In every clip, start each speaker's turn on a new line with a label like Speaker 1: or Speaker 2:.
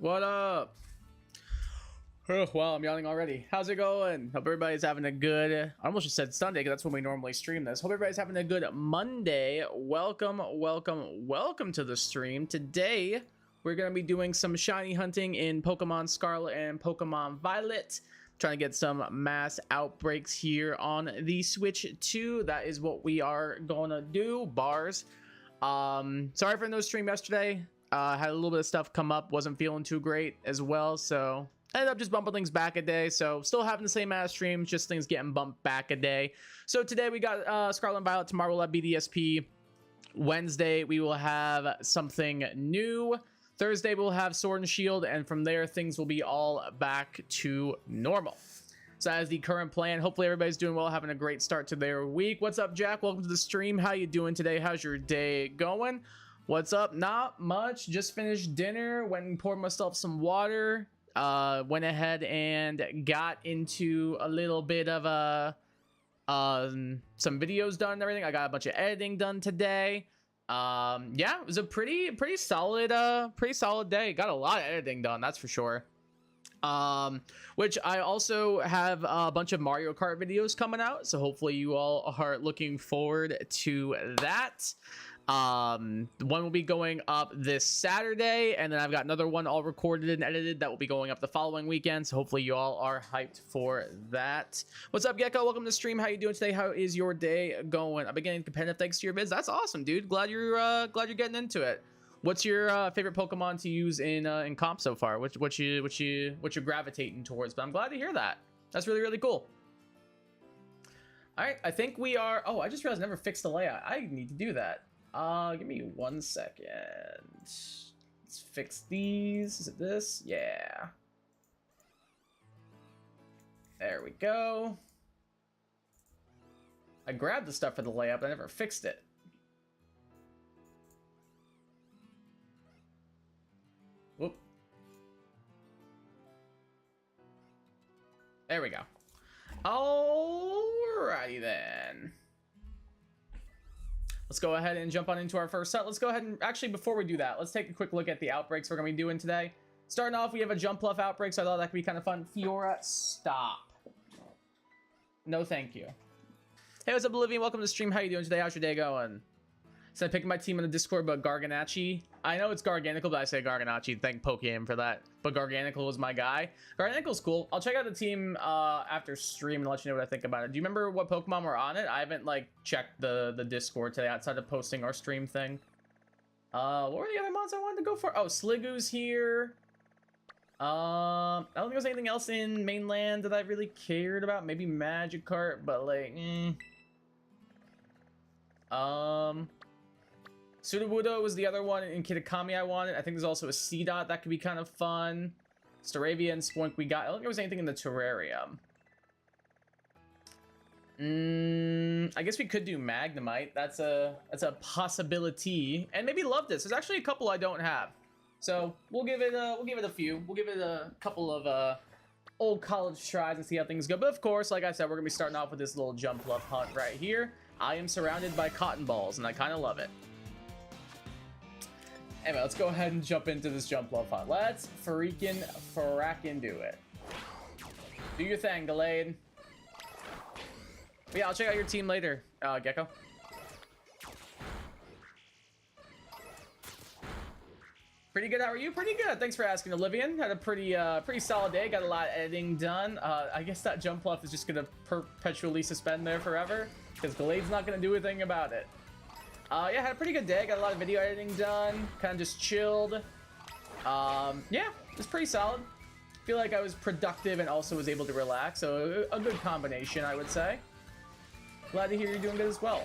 Speaker 1: What up? Oh, wow, I'm yawning already. How's it going? Hope everybody's having a good, I almost just said Sunday because that's when we normally stream this. Hope everybody's having a good Monday. Welcome to the stream. Today, we're going to be doing some shiny hunting in Pokemon Scarlet and Pokemon Violet. Trying to get some mass outbreaks here on the Switch 2. That is what we are going to do. Bars. Sorry for no stream yesterday. Had a little bit of stuff come up. Wasn't feeling too great as well, so ended up just bumping things back a day. So still having the same amount of streams, just things getting bumped back a day. So today we got Scarlet and Violet. Tomorrow we'll have BDSP. Wednesday we will have something new. Thursday we'll have Sword and Shield, and from there things will be all back to normal. So that is the current plan. Hopefully everybody's doing well, having a great start to their week. What's up, Jack? Welcome to the stream. How you doing today? How's your day going? What's up? Not much. Just finished dinner. Went and poured myself some water. Went ahead and got into a little bit of some videos done and everything. I got a bunch of editing done today. Yeah, it was a pretty solid day. Got a lot of editing done, that's for sure. Which I also have a bunch of Mario Kart videos coming out, so hopefully you all are looking forward to that. One will be going up this Saturday, and then I've got another one all recorded and edited that will be going up the following weekend, so hopefully you all are hyped for that. What's up, Gecko? Welcome to the stream. How you doing today? How is your day going? I'm getting competitive thanks to your vids. That's awesome, dude. Glad you're getting into it. What's your favorite Pokemon to use in comp so far? What you're gravitating towards? But I'm glad to hear that. That's really cool. All right, I think we are. Oh, I just realized I never fixed the layout. I need to do that. Give me 1 second. Let's fix these. Is it this? Yeah. There we go. I grabbed the stuff for the layout, but I never fixed it. Whoop. There we go. Alrighty then. Let's go ahead and jump on into our first set. Let's go ahead and actually, before we do that, let's take a quick look at the outbreaks we're going to be doing today. Starting off, we have a jump bluff outbreak, so I thought that could be kind of fun. Fiora, stop. No, thank you. Hey, what's up, Olivia? Welcome to the stream. How you doing today? How's your day going? So I'm picking my team on the Discord, but Garganacci. I know it's Garganical, but I say Garganacci. Thank Pokemon for that. But Garganical was my guy. Garganical's cool. I'll check out the team after stream and let you know what I think about it. Do you remember what Pokemon were on it? I haven't like checked the Discord today outside of posting our stream thing. What were the other mods I wanted to go for? Oh, Sligoo's here. I don't think there's anything else in mainland that I really cared about. Maybe Magikarp, but like, Sudowoodo was the other one in Kitakami I wanted. I think there's also a Seedot that could be kind of fun. Staravia and Spoink we got. I don't think there was anything in the terrarium. I guess we could do Magnemite. That's a possibility. And maybe Love This. There's actually a couple I don't have. So we'll give it a few. We'll give it a couple of old college tries and see how things go. But of course, like I said, we're gonna be starting off with this little jump bluff hunt right here. I am surrounded by cotton balls, and I kind of love it. Anyway, let's go ahead and jump into this jump bluff hunt. Let's fracking do it. Do your thing, Gallade. But yeah, I'll check out your team later, Gecko. Pretty good. How are you? Pretty good. Thanks for asking, Olivian. Had a pretty solid day. Got a lot of editing done. I guess that jump bluff is just gonna perpetually suspend there forever because Gallade's not gonna do anything about it. Yeah, had a pretty good day. Got a lot of video editing done. Kind of just chilled. Yeah, it was pretty solid. Feel like I was productive and also was able to relax. So a good combination, I would say. Glad to hear you're doing good as well.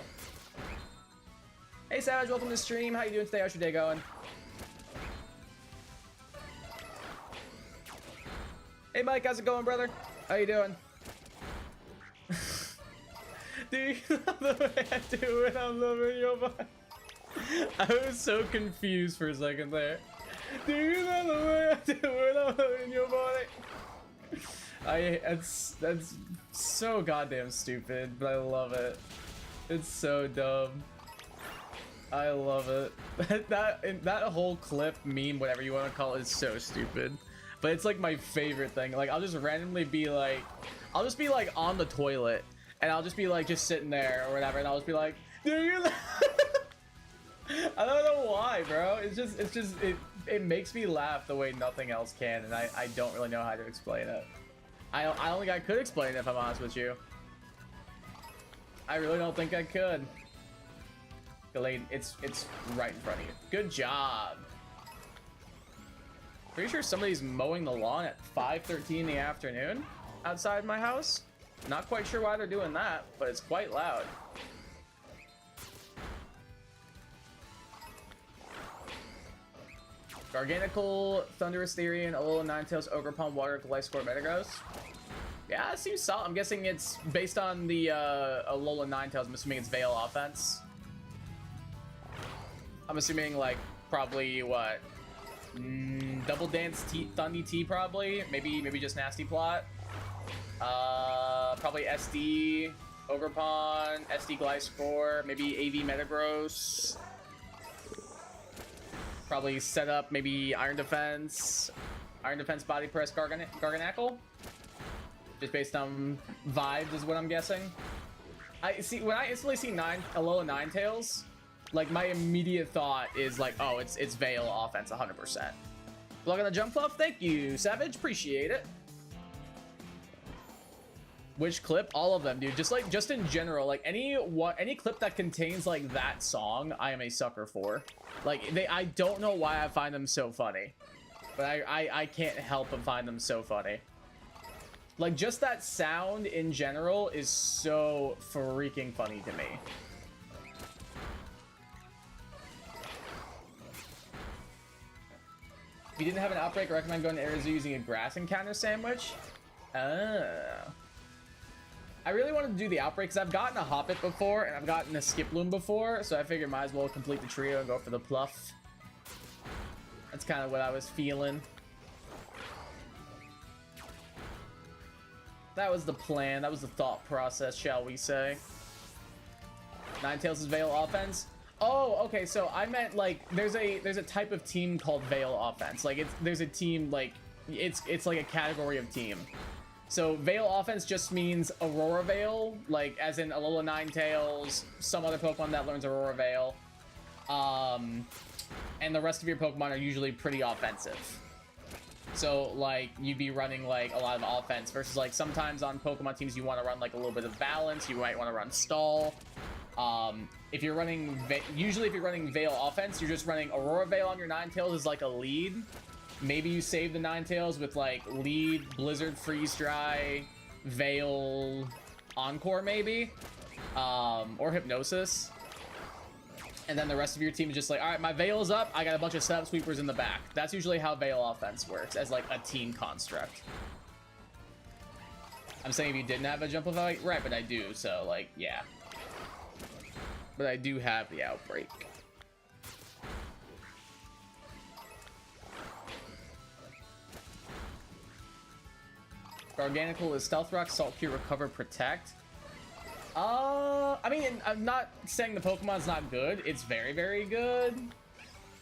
Speaker 1: Hey, Savage, welcome to the stream. How you doing today? How's your day going? Hey, Mike, how's it going, brother? How you doing? Do you love the way I do it? I'm loving your body. I was so confused for a second there. Do you love the way I do it? I'm loving your body. That's so goddamn stupid, but I love it. It's so dumb. I love it. that whole clip, meme, whatever you want to call it, is so stupid. But it's like my favorite thing. Like I'll just randomly be like, I'll just be like on the toilet, and I'll just be like just sitting there or whatever, and I'll just be like, do you? I don't know why, bro. It makes me laugh the way nothing else can, and I don't really know how to explain it. I don't think I could explain it, if I'm honest with you. I really don't think I could. Ghislaine, it's right in front of you. Good job. Pretty sure somebody's mowing the lawn at 5:13 in the afternoon outside my house. Not quite sure why they're doing that, but it's quite loud. Garganical, Thunderous Therian, Alola Ninetales, Ogerpon, Water, Gliscor, Metagross. Yeah, it seems solid. I'm guessing it's based on the Alola Ninetales. I'm assuming it's Veil offense. I'm assuming like probably what? Double Dance Thundy T probably. Maybe just Nasty Plot. Probably SD, Ogerpon, SD Gliscor, maybe AV Metagross. Probably set up maybe Iron Defense, Body Press, Garganackle. Just based on vibes is what I'm guessing. I see when I instantly see Alola Ninetales, like my immediate thought is like, oh, it's Veil offense 100%. Block on the jump fluff, thank you, Savage, appreciate it. Which clip? All of them, dude. Just in general, like any clip that contains like that song, I am a sucker for. Like I don't know why I find them so funny, but I can't help but find them so funny. Like just that sound in general is so freaking funny to me. If you didn't have an outbreak, I recommend going to Arizona using a grass encounter sandwich. Oh. I really wanted to do the outbreak because I've gotten a Hoppip before and I've gotten a Skiploom before, so I figured might as well complete the trio and go for the Pluff. That's kind of what I was feeling. That was the plan. That was the thought process, shall we say. Ninetales is Veil offense. Oh, okay. So I meant like there's a type of team called Veil offense. Like there's a team like it's like a category of team. So Veil offense just means Aurora Veil, like as in Alola Ninetales, some other Pokemon that learns Aurora Veil. And the rest of your Pokemon are usually pretty offensive. So like you'd be running like a lot of offense versus like sometimes on Pokemon teams you want to run like a little bit of balance. You might want to run Stall. If you're running, usually if you're running Veil offense, you're just running Aurora Veil on your Ninetales as like a lead. Maybe you save the Ninetales with like lead, Blizzard, Freeze Dry, Veil, Encore maybe, or Hypnosis. And then the rest of your team is just like, all right, my Veil's up. I got a bunch of setup sweepers in the back. That's usually how Veil offense works as like a team construct. I'm saying if you didn't have a jump fight, right? But I do, so like, yeah. But I do have the outbreak. Garganical is Stealth Rock, Salt Cure, Recover, Protect. I mean, I'm not saying the Pokemon's not good. It's very, very good.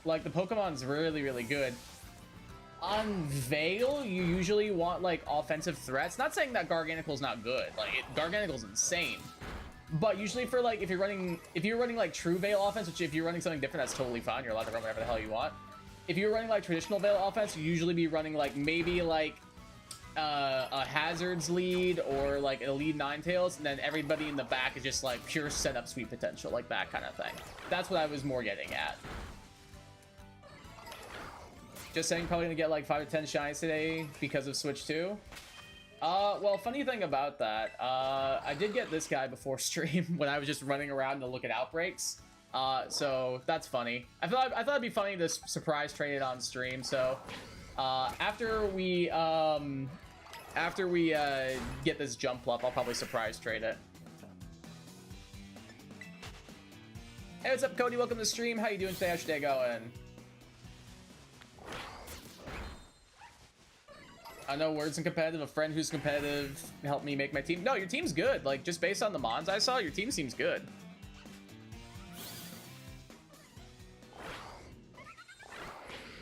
Speaker 1: Like, the Pokemon's really, really good. On Veil, you usually want, like, offensive threats. Not saying that Garganical's not good. Like, Garganical's insane. But usually for, like, if you're running, like, true Veil offense, which if you're running something different, that's totally fine. You're allowed to run whatever the hell you want. If you're running, like, traditional Veil offense, you usually be running, like, maybe, like, a Hazards lead or like a lead Ninetales, and then everybody in the back is just like pure setup sweep potential, like that kind of thing. That's what I was more getting at. Just saying, probably gonna get like 5 to 10 shinies today because of Switch 2. Well, funny thing about that, I did get this guy before stream when I was just running around to look at outbreaks. So that's funny. I thought it'd be funny to surprise trade it on stream. So after we get this jump up, I'll probably surprise trade it. Hey, what's up, Cody? Welcome to the stream. How you doing today? How's your day going? I know words and competitive. A friend who's competitive helped me make my team. No, your team's good. Like, just based on the mons I saw, your team seems good.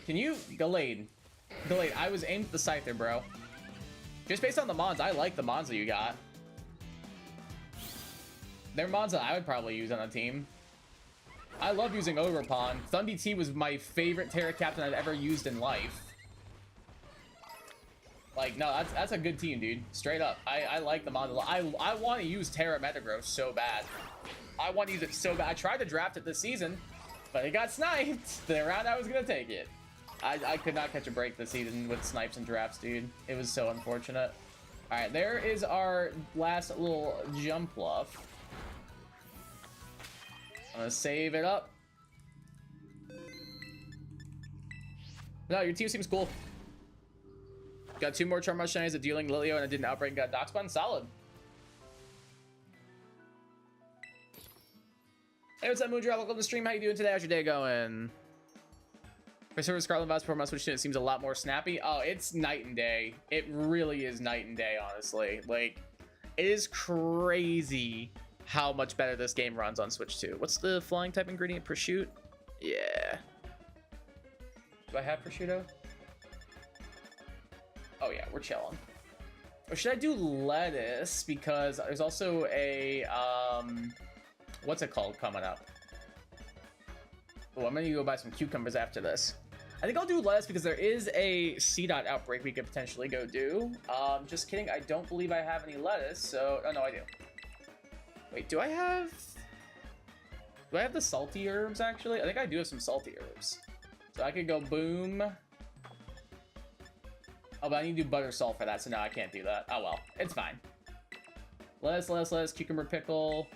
Speaker 1: Can you... Delayed. I was aimed at the Scyther, bro. Just based on the mons, I like the mons that you got. They're mons that I would probably use on a team. I love using Ogerpon. Thun DT was my favorite Terra captain I've ever used in life. Like, no, that's a good team, dude. Straight up. I like the mons a lot. I want to use Terra Metagross so bad. I want to use it so bad. I tried to draft it this season, but it got sniped. The round I was going to take it. I could not catch a break this season with snipes and drafts, dude. It was so unfortunate. All right, there is our last little jump bluff. I'm gonna save it up. No, your team seems cool. Got 2 more Charm Shinies, a Dueling Lilio, and I did an Outbreak and got Dox Button. Solid. Hey, what's up, Moondrop? Welcome to the stream. How you doing today? How's your day going? My server Scarlet Vibes before my Switch to it seems a lot more snappy. Oh, it's night and day. It really is night and day, honestly. Like, it is crazy how much better this game runs on Switch 2. What's the flying type ingredient? Prosciutto? Yeah. Do I have prosciutto? Oh yeah, we're chilling. Or should I do lettuce? Because there's also a, what's it called coming up? Oh, I'm gonna go buy some cucumbers after this. I think I'll do lettuce because there is a C-Dot outbreak we could potentially go do. Just kidding, I don't believe I have any lettuce, so, oh no, I do. Wait, do I have the salty herbs, actually? I think I do have some salty herbs. So I could go boom. Oh, but I need to do butter salt for that, so no, I can't do that. Oh well, it's fine. Lettuce, cucumber pickle,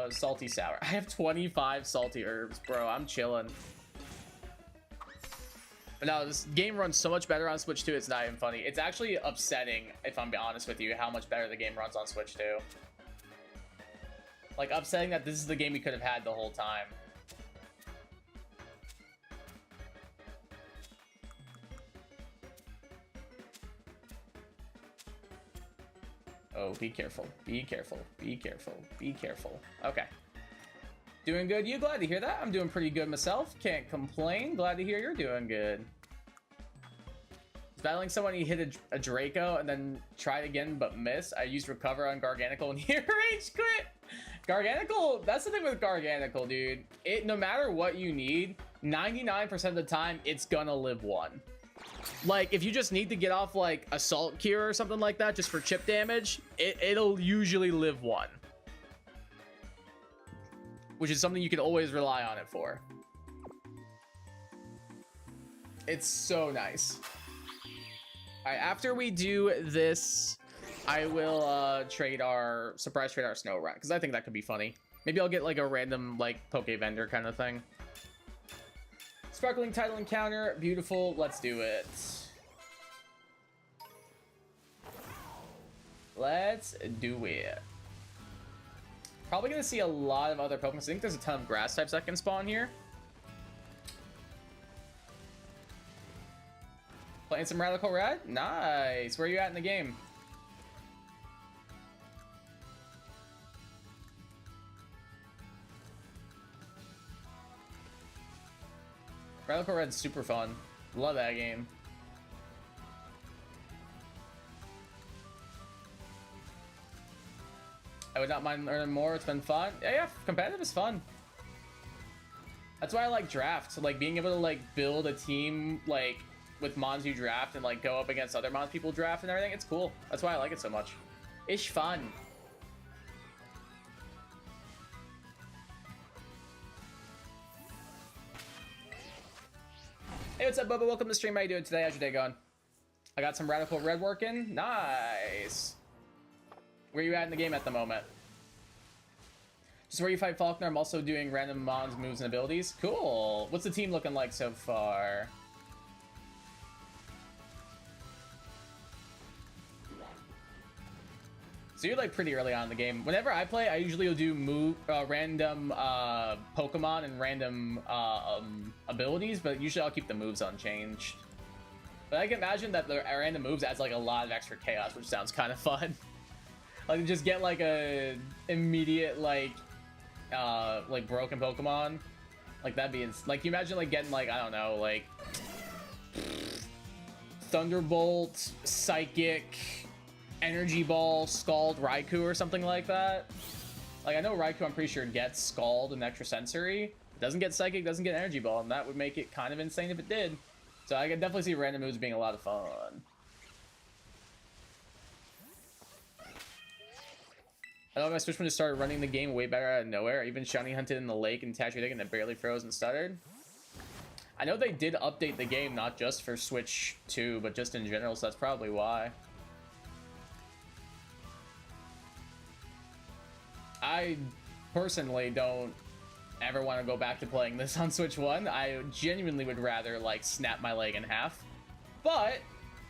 Speaker 1: salty sour. I have 25 salty herbs, bro. I'm chilling. But no, this game runs so much better on Switch 2, it's not even funny. It's actually upsetting, if I'm being honest with you, how much better the game runs on Switch 2. Like, upsetting that this is the game we could have had the whole time. Oh, be careful. Be careful. Be careful. Be careful. Okay. Doing good. You glad to hear that? I'm doing pretty good myself. Can't complain. Glad to hear you're doing good. Battling someone, you hit a Draco and then tried again but miss. I used Recover on Garganical and here rage quit. Garganical, that's the thing with Garganical, dude. It, no matter what you need, 99% of the time, it's gonna live 1. Like, if you just need to get off, like, Assault Cure or something like that, just for chip damage, it'll usually live 1. Which is something you can always rely on it for. It's so nice. Alright, after we do this, I will surprise trade our Snow Rat, because I think that could be funny. Maybe I'll get like a random like Poke Vendor kind of thing. Sparkling title encounter, beautiful. Let's do it. Let's do it. Probably gonna see a lot of other Pokemon. I think there's a ton of grass types that can spawn here. Playing some Radical Red? Nice. Where are you at in the game? Radical Red's super fun. Love that game. I would not mind learning more. It's been fun. Yeah, competitive is fun. That's why I like draft. Like being able to like build a team like with mons you draft and like go up against other mons people draft and everything. It's cool. That's why I like it so much. It's fun. Hey, what's up, Bubba? Welcome to the stream. How you doing today? How's your day going? I got some Radical Red working. Nice. Where are you at in the game at the moment? Just where you fight Faulkner. I'm also doing random mons, moves, and abilities. Cool. What's the team looking like so far? So you're like pretty early on in the game. Whenever I play, I usually will do random Pokemon and random abilities, but usually I'll keep the moves unchanged. But I can imagine that the random moves adds like a lot of extra chaos, which sounds kind of fun. Like just get like a immediate like broken Pokemon, Like that'd be like, you imagine like getting like, I don't know, like Thunderbolt, Psychic, Energy Ball, Scald, Raikou or something like that. Like I know Raikou, I'm pretty sure gets Scald and Extra Sensory. It doesn't get Psychic, doesn't get Energy Ball, and that would make it kind of insane if it did. So I could definitely see random moves being a lot of fun. I know my Switch just started running the game way better out of nowhere. I even shiny hunted in the lake and Tatry and it barely froze and stuttered. I know they did update the game, not just for Switch 2, but just in general, so that's probably why. I personally don't ever want to go back to playing this on Switch 1. I genuinely would rather, like, snap my leg in half. But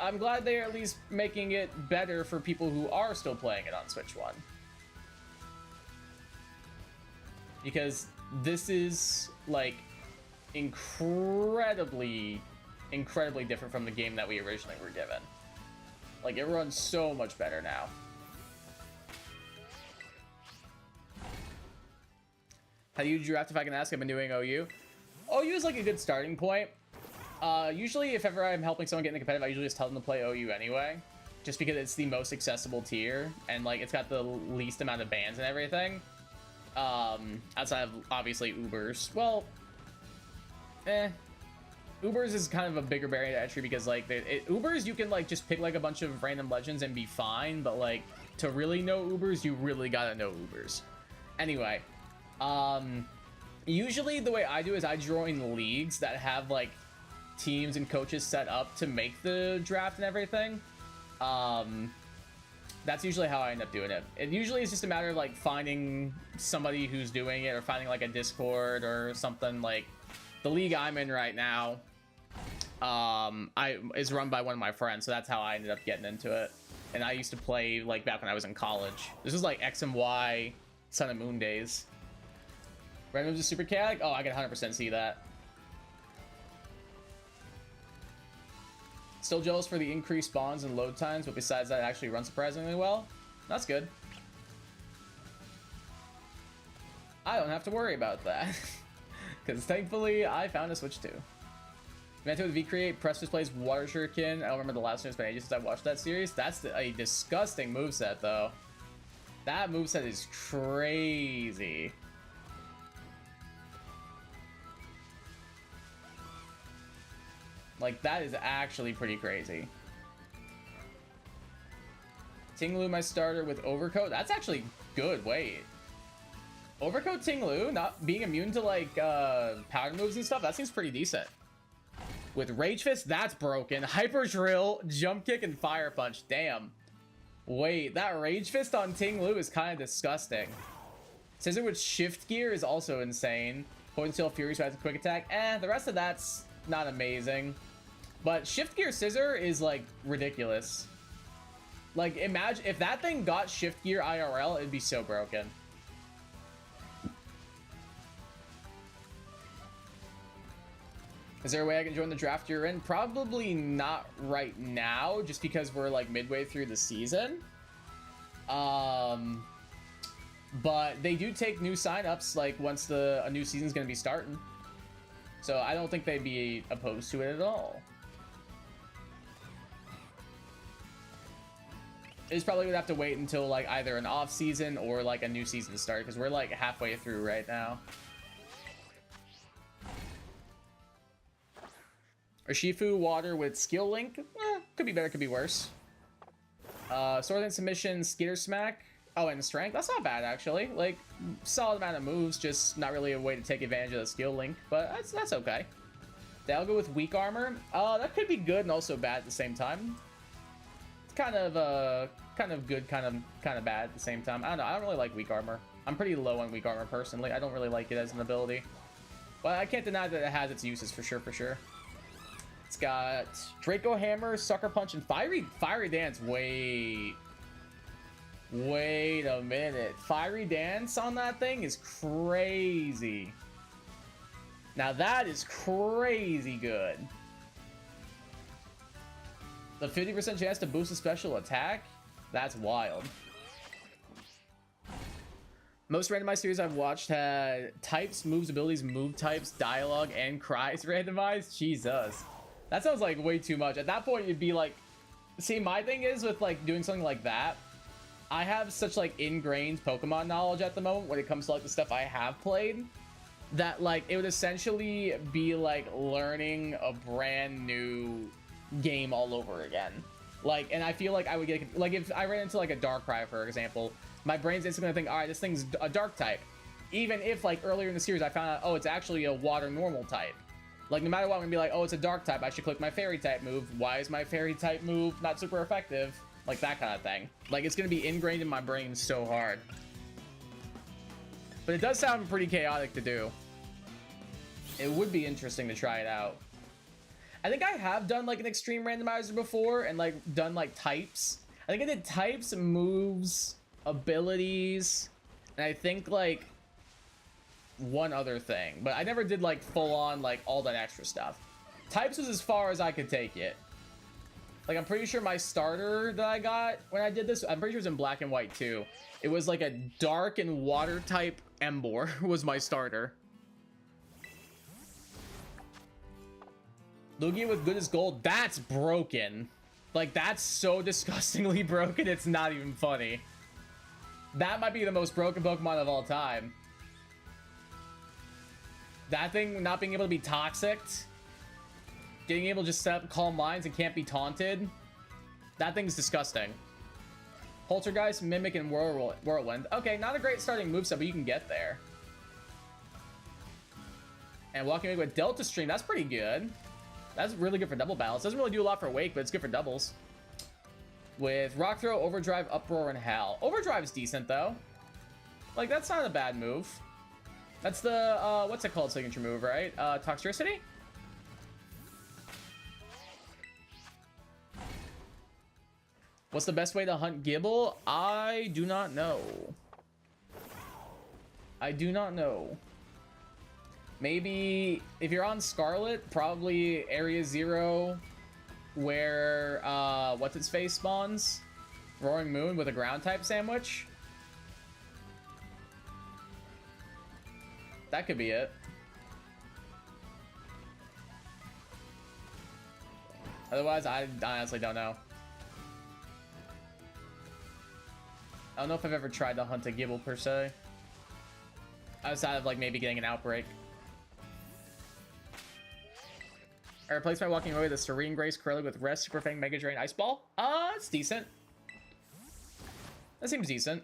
Speaker 1: I'm glad they're at least making it better for people who are still playing it on Switch 1. Because this is, like, incredibly different from the game that we originally were given. Like, it runs so much better now. How do you draft, if I can ask? I've been doing OU. OU is like a good starting point. Usually if ever I'm helping someone get into competitive, I usually just tell them to play OU anyway. Just because it's the most accessible tier, and like it's got the least amount of bans and everything. Outside of obviously Ubers. Well, Ubers is kind of a bigger barrier to entry because like Ubers you can like just pick like a bunch of random legends and be fine, but like to really know Ubers you really gotta know Ubers. Anyway, usually the way I do is I join leagues that have like teams and coaches set up to make the draft and everything. That's usually how I end up doing it. It usually is just a matter of like finding somebody who's doing it or finding like a Discord or something. Like the league I'm in right now is run by one of my friends, so that's how I ended up getting into it. And I used to play like back when I was in college. This was like X and Y Sun and Moon days. Randoms is super chaotic? Oh, I can 100% see that. Still jealous for the increased spawns and load times, but besides that, it actually runs surprisingly well. That's good. I don't have to worry about that. Because thankfully, I found a Switch 2. Manto with V-Create, press displays, water shuriken. I don't remember the last one. It's been ages since I watched that series. That's a disgusting moveset, though. That moveset is crazy. Like, that is actually pretty crazy. Tinglu, my starter with Overcoat. That's actually good. Wait. Overcoat Tinglu, not being immune to, like, powder moves and stuff, that seems pretty decent. With Rage Fist, that's broken. Hyper Drill, Jump Kick, and Fire Punch. Damn. Wait, that Rage Fist on Tinglu is kind of disgusting. Scissor with Shift Gear is also insane. Poison Fury has a quick attack. The rest of that's not amazing. But Shift Gear Scissor is, like, ridiculous. Like, imagine if that thing got Shift Gear IRL, it'd be so broken. Is there a way I can join the draft you're in? Probably not right now, just because we're, like, midway through the season. But they do take new signups, like, once a new season's gonna be starting. So I don't think they'd be opposed to it at all. It's probably gonna have to wait until like either an off season or like a new season to start, because we're like halfway through right now. Urshifu water with skill link, could be better, could be worse. Sword and submission, skitter smack. Oh, and strength. That's not bad actually. Like solid amount of moves, just not really a way to take advantage of the skill link, but that's okay. They'll go with weak armor. That could be good and also bad at the same time. Kind of good, kind of bad at the same time. I don't know. I don't really like weak armor. I'm pretty low on weak armor personally. I don't really like it as an ability, but I can't deny that it has its uses for sure. It's got Draco Hammer, Sucker Punch, and Fiery Dance. Wait a minute. Fiery Dance on that thing is crazy. Now that is crazy good. The 50% chance to boost a special attack? That's wild. Most randomized series I've watched had types, moves, abilities, move types, dialogue, and cries randomized. Jesus. That sounds like way too much. At that point, you'd be like... See, my thing is with like doing something like that, I have such like ingrained Pokemon knowledge at the moment when it comes to like the stuff I have played, that like it would essentially be like learning a brand new game all over again. Like, and I feel like I would get, like if I ran into like a Darkrai, for example, my brain's instantly gonna think, all right, this thing's a dark type. Even if like earlier in the series I found out, oh, it's actually a water normal type. Like no matter what, I'm gonna be like, oh, it's a dark type, I should click my fairy type move. Why is my fairy type move not super effective? Like that kind of thing. Like it's gonna be ingrained in my brain so hard. But it does sound pretty chaotic to do. It would be interesting to try it out. I think I have done like an extreme randomizer before and like done like types. I think I did types, moves, abilities, and I think like one other thing, but I never did like full on like all that extra stuff. Types was as far as I could take it. Like I'm pretty sure my starter that I got when I did this, I'm pretty sure it was in black and white too. It was like a dark and water type Emboar was my starter. Lugia with good as gold, that's broken. Like that's so disgustingly broken, it's not even funny. That might be the most broken Pokemon of all time. That thing not being able to be toxic, getting able to just set up calm lines and can't be taunted, that thing's disgusting. Poltergeist, Mimic, and Whirlwind. Okay, not a great starting moveset, but you can get there. And walking away with Delta Stream, that's pretty good. That's really good for double battles. Doesn't really do a lot for Wake, but it's good for doubles. With Rock Throw, Overdrive, Uproar, and Howl. Overdrive's decent, though. Like, that's not a bad move. That's the, what's it called, signature move, right? Toxtricity? What's the best way to hunt Gible? I do not know. I do not know. Maybe if you're on Scarlet, probably Area 0 where, what's its face spawns? Roaring Moon with a ground type sandwich. That could be it. Otherwise, I honestly don't know. I don't know if I've ever tried to hunt a Gible per se. Outside of like maybe getting an Outbreak. I replaced my walking away with a Serene Grace Curly with Rest, Super Fang, Mega Drain, Ice Ball. It's decent. That seems decent.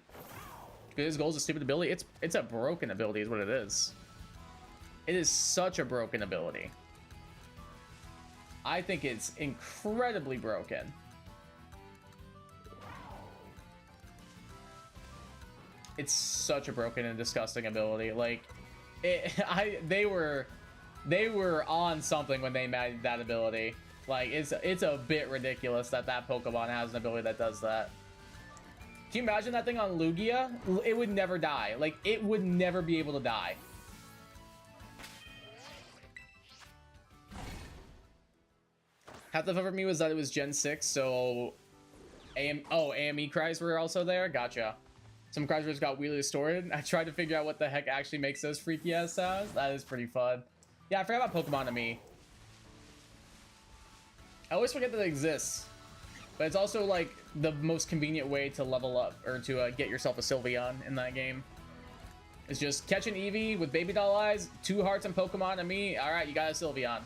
Speaker 1: His goal is a stupid ability. It's a broken ability is what it is. It is such a broken ability. I think it's incredibly broken. It's such a broken and disgusting ability. Like, they were on something when they made that ability. Like, it's a bit ridiculous that Pokemon has an ability that does that. Can you imagine that thing on Lugia? It would never die. Like, it would never be able to die. Half the fun for me was that it was Gen 6, so... AME cries were also there? Gotcha. Some cries just got weirdly distorted. I tried to figure out what the heck actually makes those freaky ass sounds. That is pretty fun. Yeah, I forgot about Pokemon to me. I always forget that it exists. But it's also like the most convenient way to level up or to get yourself a Sylveon in that game. It's just catch an Eevee with baby doll eyes, 2 hearts and Pokemon to me. Alright, you got a Sylveon.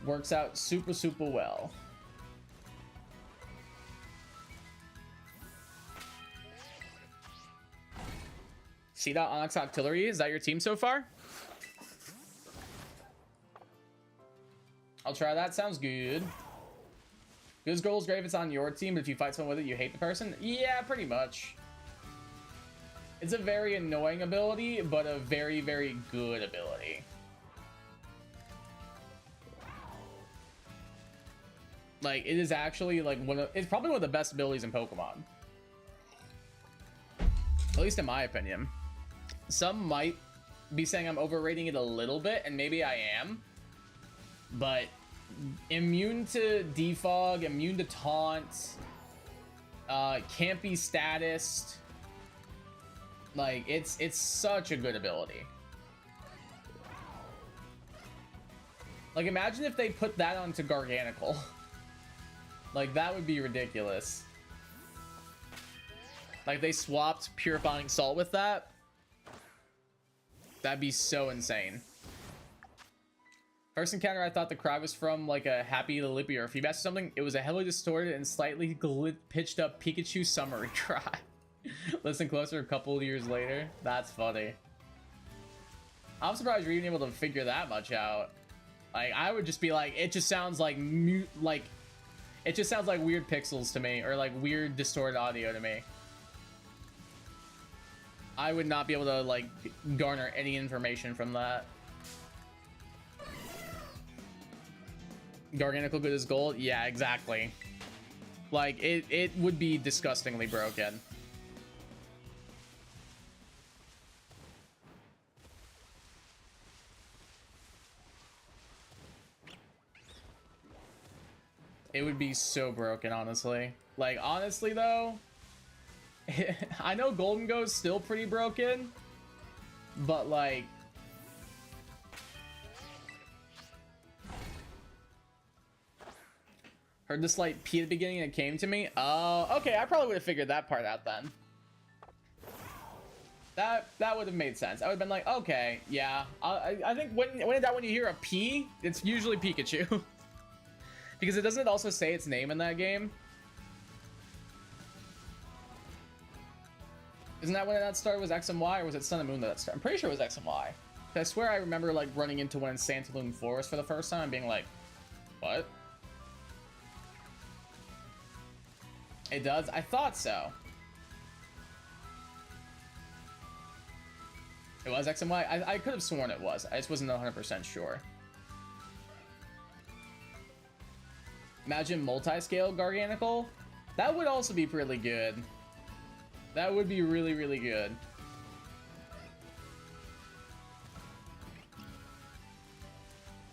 Speaker 1: Works out super, super well. See that Onyx Octillery? Is that your team so far? I'll try that. Sounds good. Good goal is great if it's on your team, but if you fight someone with it, you hate the person? Yeah, pretty much. It's a very annoying ability, but a very, very good ability. Like, it is actually, like, it's probably one of the best abilities in Pokemon. At least in my opinion. Some might be saying I'm overrating it a little bit, and maybe I am. But immune to defog, immune to taunt, Can't be statused. Like, it's such a good ability. Like, imagine if they put that onto Garganical. Like, that would be ridiculous. Like, they swapped Purifying Salt with that. That'd be so insane. First encounter, I thought the cry was from, like, a Happy Lippy or Feebas or something. It was a heavily distorted and slightly pitched up Pikachu summary cry. Listen closer a couple of years later. That's funny. I'm surprised you're even able to figure that much out. Like, I would just be like, it just sounds like it just sounds like weird pixels to me, or like weird distorted audio to me. I would not be able to like garner any information from that. Garganical good as gold? Yeah, exactly. Like, it would be disgustingly broken. It would be so broken, honestly. Like, honestly, though, I know Golden Go's still pretty broken, but, like, heard the slight P at the beginning and it came to me. Oh, okay, I probably would have figured that part out then. That would have made sense. I would have been like, okay, yeah. I think when in doubt, when you hear a P, it's usually Pikachu. Because it doesn't also say its name in that game. Isn't that when that started? Was X and Y, or was it Sun and Moon that started? I'm pretty sure it was X and Y. I swear I remember like running into one in Santaloon Forest for the first time and being like, what? It does? I thought so. It was X and Y? I could have sworn it was. I just wasn't 100% sure. Imagine multi-scale Garganical. That would also be really good. That would be really, really good.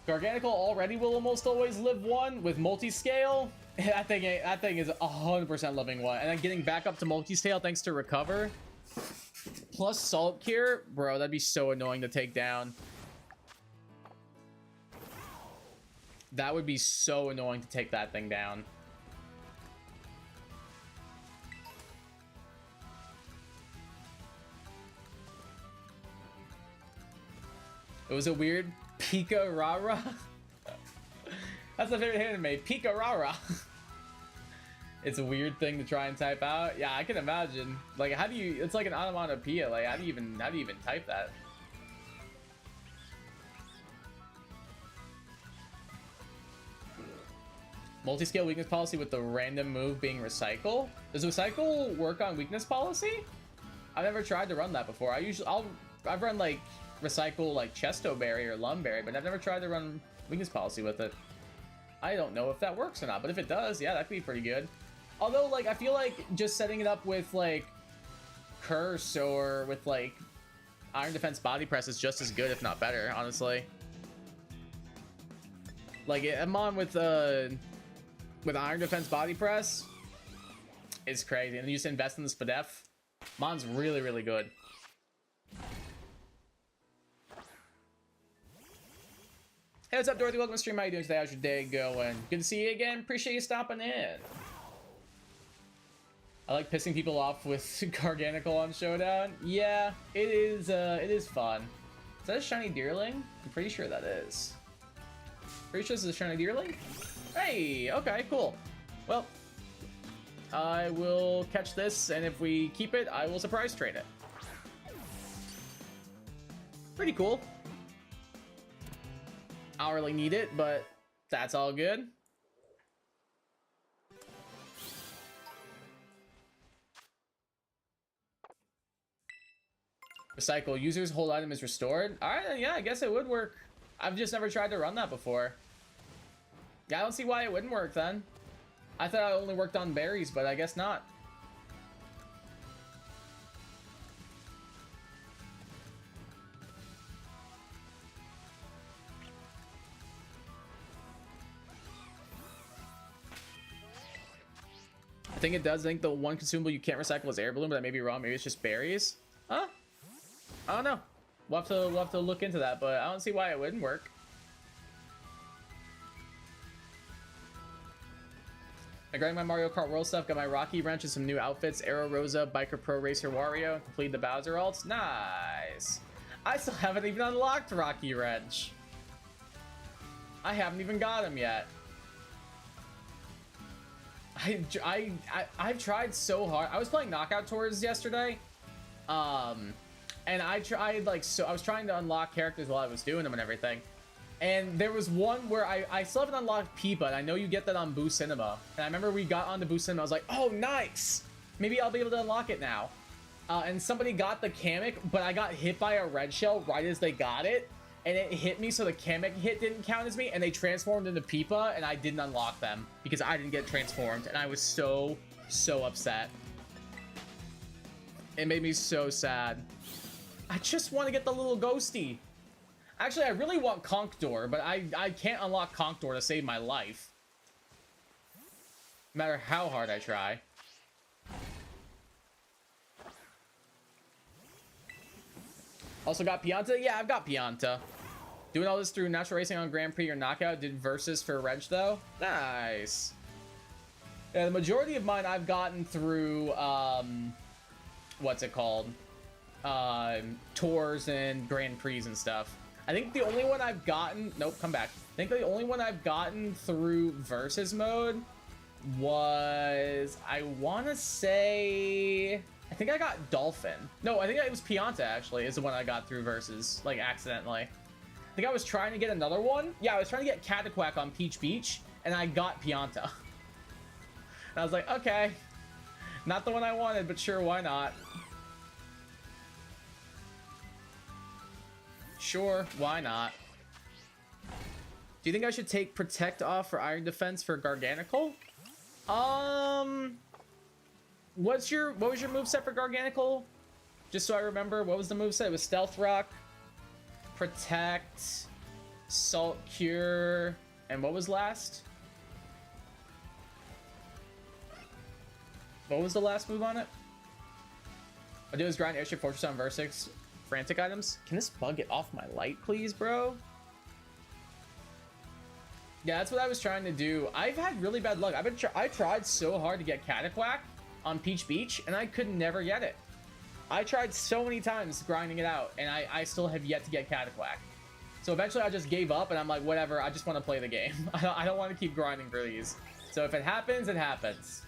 Speaker 1: Garganical already will almost always live one. With multi-scale, that thing is 100% living one. And then getting back up to multi-scale thanks to Recover. Plus Salt Cure. Bro, that'd be so annoying to take down. That would be so annoying to take that thing down. It was a weird Pika Rara. That's my favorite anime, Pika Rara. It's a weird thing to try and type out. Yeah, I can imagine. Like, how do you? It's like an onomatopoeia. Like, how do you even type that? Multi-scale weakness policy with the random move being recycle. Does recycle work on weakness policy? I've never tried to run that before. I've run like recycle like Chesto Berry or Lumberry, but I've never tried to run weakness policy with it. I don't know if that works or not, but if it does, yeah, that could be pretty good. Although, like, I feel like just setting it up with like Curse or with like Iron Defense Body Press is just as good, if not better, honestly. Like, I'm on with Iron Defense Body Press, it's crazy. And then you just invest in the Spadef. Mon's really, really good. Hey, what's up, Dorothy? Welcome to the stream. How you doing today? How's your day going? Good to see you again. Appreciate you stopping in. I like pissing people off with Garganical on Showdown. Yeah, it is fun. Is that a shiny Deerling? I'm pretty sure that is. Pretty sure this is a shiny Deerling? Hey, okay, cool. Well, I will catch this, and if we keep it, I will surprise trade it. Pretty cool. I don't really need it, but that's all good. Recycle. User's hold item is restored. Alright, yeah, I guess it would work. I've just never tried to run that before. Yeah, I don't see why it wouldn't work then. I thought it only worked on berries, but I guess not. think it does. I think the one consumable you can't recycle is air balloon, but I may be wrong. Maybe it's just berries. Huh? I don't know. We'll have to look into that, but I don't see why it wouldn't work. I grabbed my Mario Kart World stuff, got my Rocky Wrench and some new outfits, Arrow Rosa, Biker Pro Racer Wario, completed the Bowser alts. Nice. I still haven't even unlocked Rocky Wrench. I haven't even got him yet. I've tried so hard. I was playing Knockout Tours yesterday, and I tried like I was trying to unlock characters while I was doing them and everything. And there was one where I still haven't unlocked Peepa, and I know you get that on Boo Cinema. And I remember we got onto Boo Cinema, I was like, oh, nice! Maybe I'll be able to unlock it now. And somebody got the Kamek, but I got hit by a red shell right as they got it. And it hit me, so the Kamek hit didn't count as me, and they transformed into Peepa, and I didn't unlock them because I didn't get transformed. And I was so upset. It made me so sad. I just want to get the little ghosty. Actually, I really want Conch-Door, but I can't unlock Conch-Door to save my life. No matter how hard I try. Also got Pianta? Yeah, I've got Pianta. Doing all this through Natural Racing on Grand Prix or Knockout. Did Versus for Reg, though. Nice. Yeah, the majority of mine I've gotten through, what's it called? Tours and Grand Prix and stuff. I think the only one I've gotten... Nope, come back. I think the only one I've gotten through Versus mode was... I want to say... I think I got Dolphin. No, I think it was Pianta, actually, is the one I got through Versus, like, accidentally. I think I was trying to get another one. Yeah, I was trying to get Cataquack on Peach Beach, and I got Pianta. And I was like, okay. Not the one I wanted, but sure, why not? Sure, why not? Do you think I should take Protect off for Iron Defense for Garganical? What was your moveset for Garganical? Just so I remember, what was the moveset? It was Stealth Rock, Protect, Salt Cure, and what was last? What was the last move on it? I do is grind Airship Fortress on Versus. Frantic items. Can this bug get off my light, please, bro? Yeah, that's what I was trying to do. I've had really bad luck. I tried so hard to get Cataquack on Peach Beach, and I could never get it. I tried so many times grinding it out, and I still have yet to get Cataquack. So eventually I just gave up, and I'm like, whatever, I just want to play the game. I don't want to keep grinding for these. So if it happens, it happens.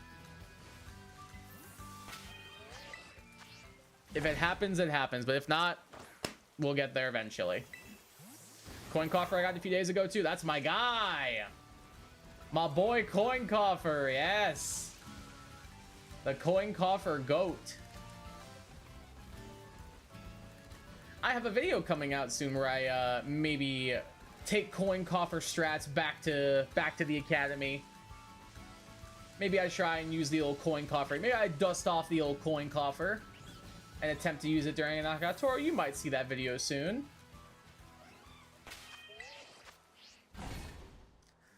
Speaker 1: If it happens, it happens. But if not, we'll get there eventually. Coin Coffer I got a few days ago, too. That's my guy. My boy Coin Coffer. Yes. The Coin Coffer GOAT. I have a video coming out soon where I maybe take Coin Coffer strats back to the academy. Maybe I try and use the old Coin Coffer. Maybe I dust off the old Coin Coffer and attempt to use it during a knockout tour. You might see that video soon.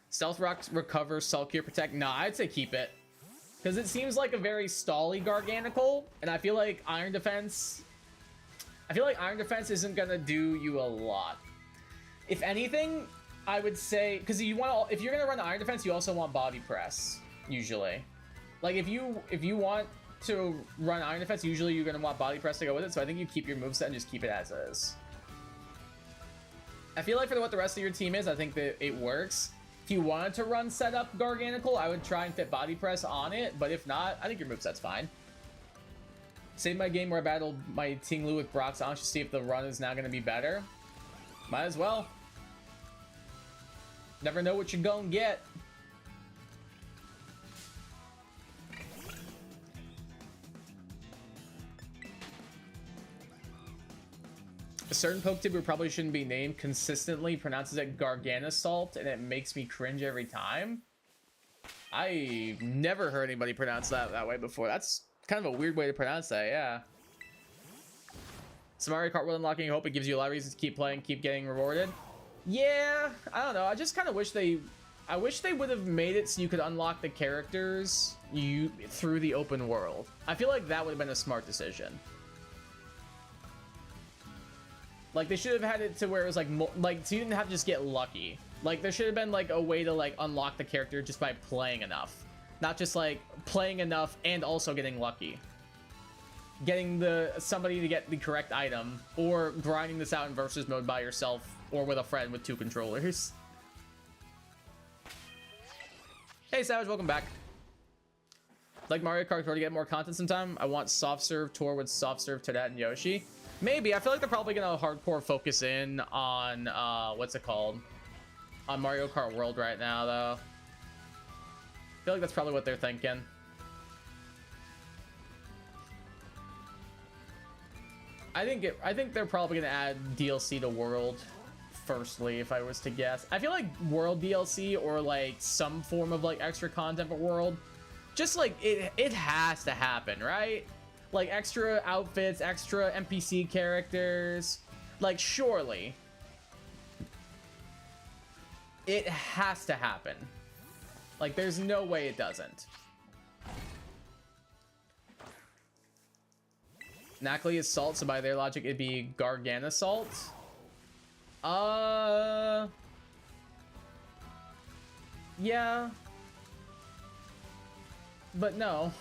Speaker 1: Stealth Rock recovers, Salt Cure Protect. Nah, I'd say keep it. Because it seems like a very stally Garganical, and I feel like Iron Defense... isn't gonna do you a lot. If anything, I would say... Because if you're gonna run Iron Defense, you also want Body Press, usually. Like, if you want to run Iron Defense, usually you're gonna want Body Press to go with it, so I think you keep your moveset and just keep it as is. I feel like for what the rest of your team is, I think that it works. If you wanted to run setup Garganical, I would try and fit Body Press on it, but if not, I think your moveset's fine. Save my game where I battled my Ting Lu with Brock's on to see if the run is now going to be better. Might as well. Never know what you're gonna get. A certain Poketip who probably shouldn't be named consistently pronounces it Garganasalt, and it makes me cringe every time. I never heard anybody pronounce that way before. That's kind of a weird way to pronounce that, yeah. Some Mario Kart World unlocking, I hope it gives you a lot of reasons to keep playing, keep getting rewarded. Yeah, I don't know. I just kind of wish they I wish they would have made it so you could unlock the characters through the open world. I feel like that would have been a smart decision. Like, they should have had it to where it was like so you didn't have to just get lucky. Like, there should have been like a way to like unlock the character just by playing enough, not just like playing enough and also getting lucky, getting somebody to get the correct item, or grinding this out in versus mode by yourself or with a friend with 2 controllers. Hey Savage, welcome back. Like Mario Kart Tour to get more content sometime. I want soft serve tour with soft serve Toadette and Yoshi. Maybe. I feel like they're probably gonna hardcore focus in on what's it called? On Mario Kart World right now, though. I feel like that's probably what they're thinking. I think they're probably gonna add DLC to World firstly, if I was to guess. I feel like World DLC or like some form of like extra content for World, just like it has to happen, right? Like extra outfits, extra NPC characters, like surely it has to happen. Like there's no way it doesn't. Nacli is salt, so by their logic it'd be Gargana salt. Yeah. But no.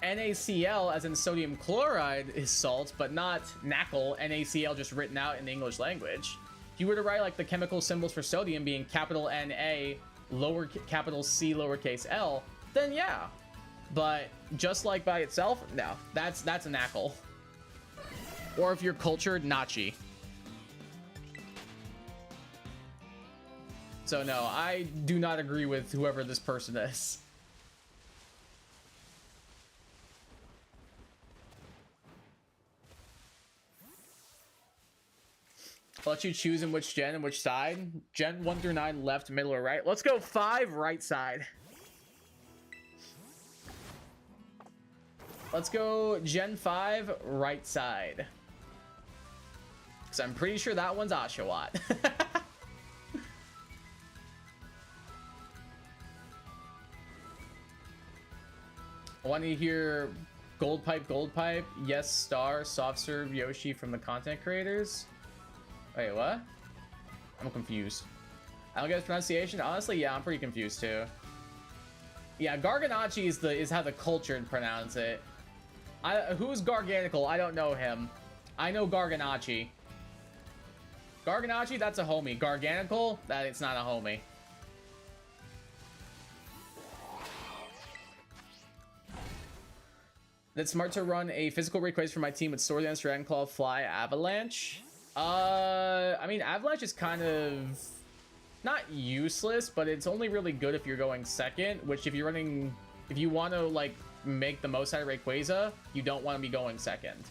Speaker 1: NaCl, as in sodium chloride, is salt, but not NaCl, NaCl just written out in the English language. If you were to write like the chemical symbols for sodium being capital Na, capital C, lowercase l, then yeah. But just like by itself, no, that's a NaCl. Or if you're cultured, Nachi. So no, I do not agree with whoever this person is. I'll let you choose in which gen and which side. Gen 1 through 9, left, middle, or right. Let's go 5, right side. Let's go Gen 5, right side. Because I'm pretty sure that one's Oshawott. I want to hear Gold Pipe, yes, Star, Soft Serve, Yoshi from the content creators. Wait, what? I'm confused. I don't get his pronunciation. Honestly, yeah, I'm pretty confused too. Yeah, Garganachi is how the cultured pronounce it. Who's Garganical? I don't know him. I know Garganachi. Garganachi, that's a homie. Garganical, it's not a homie. That's smart to run a physical Rayquaza for my team with Sword Dance, Dragon Claw, Fly, Avalanche. I mean, Avalanche is kind of not useless, but it's only really good if you're going second, which if you want to like make the most out of Rayquaza, you don't want to be going second.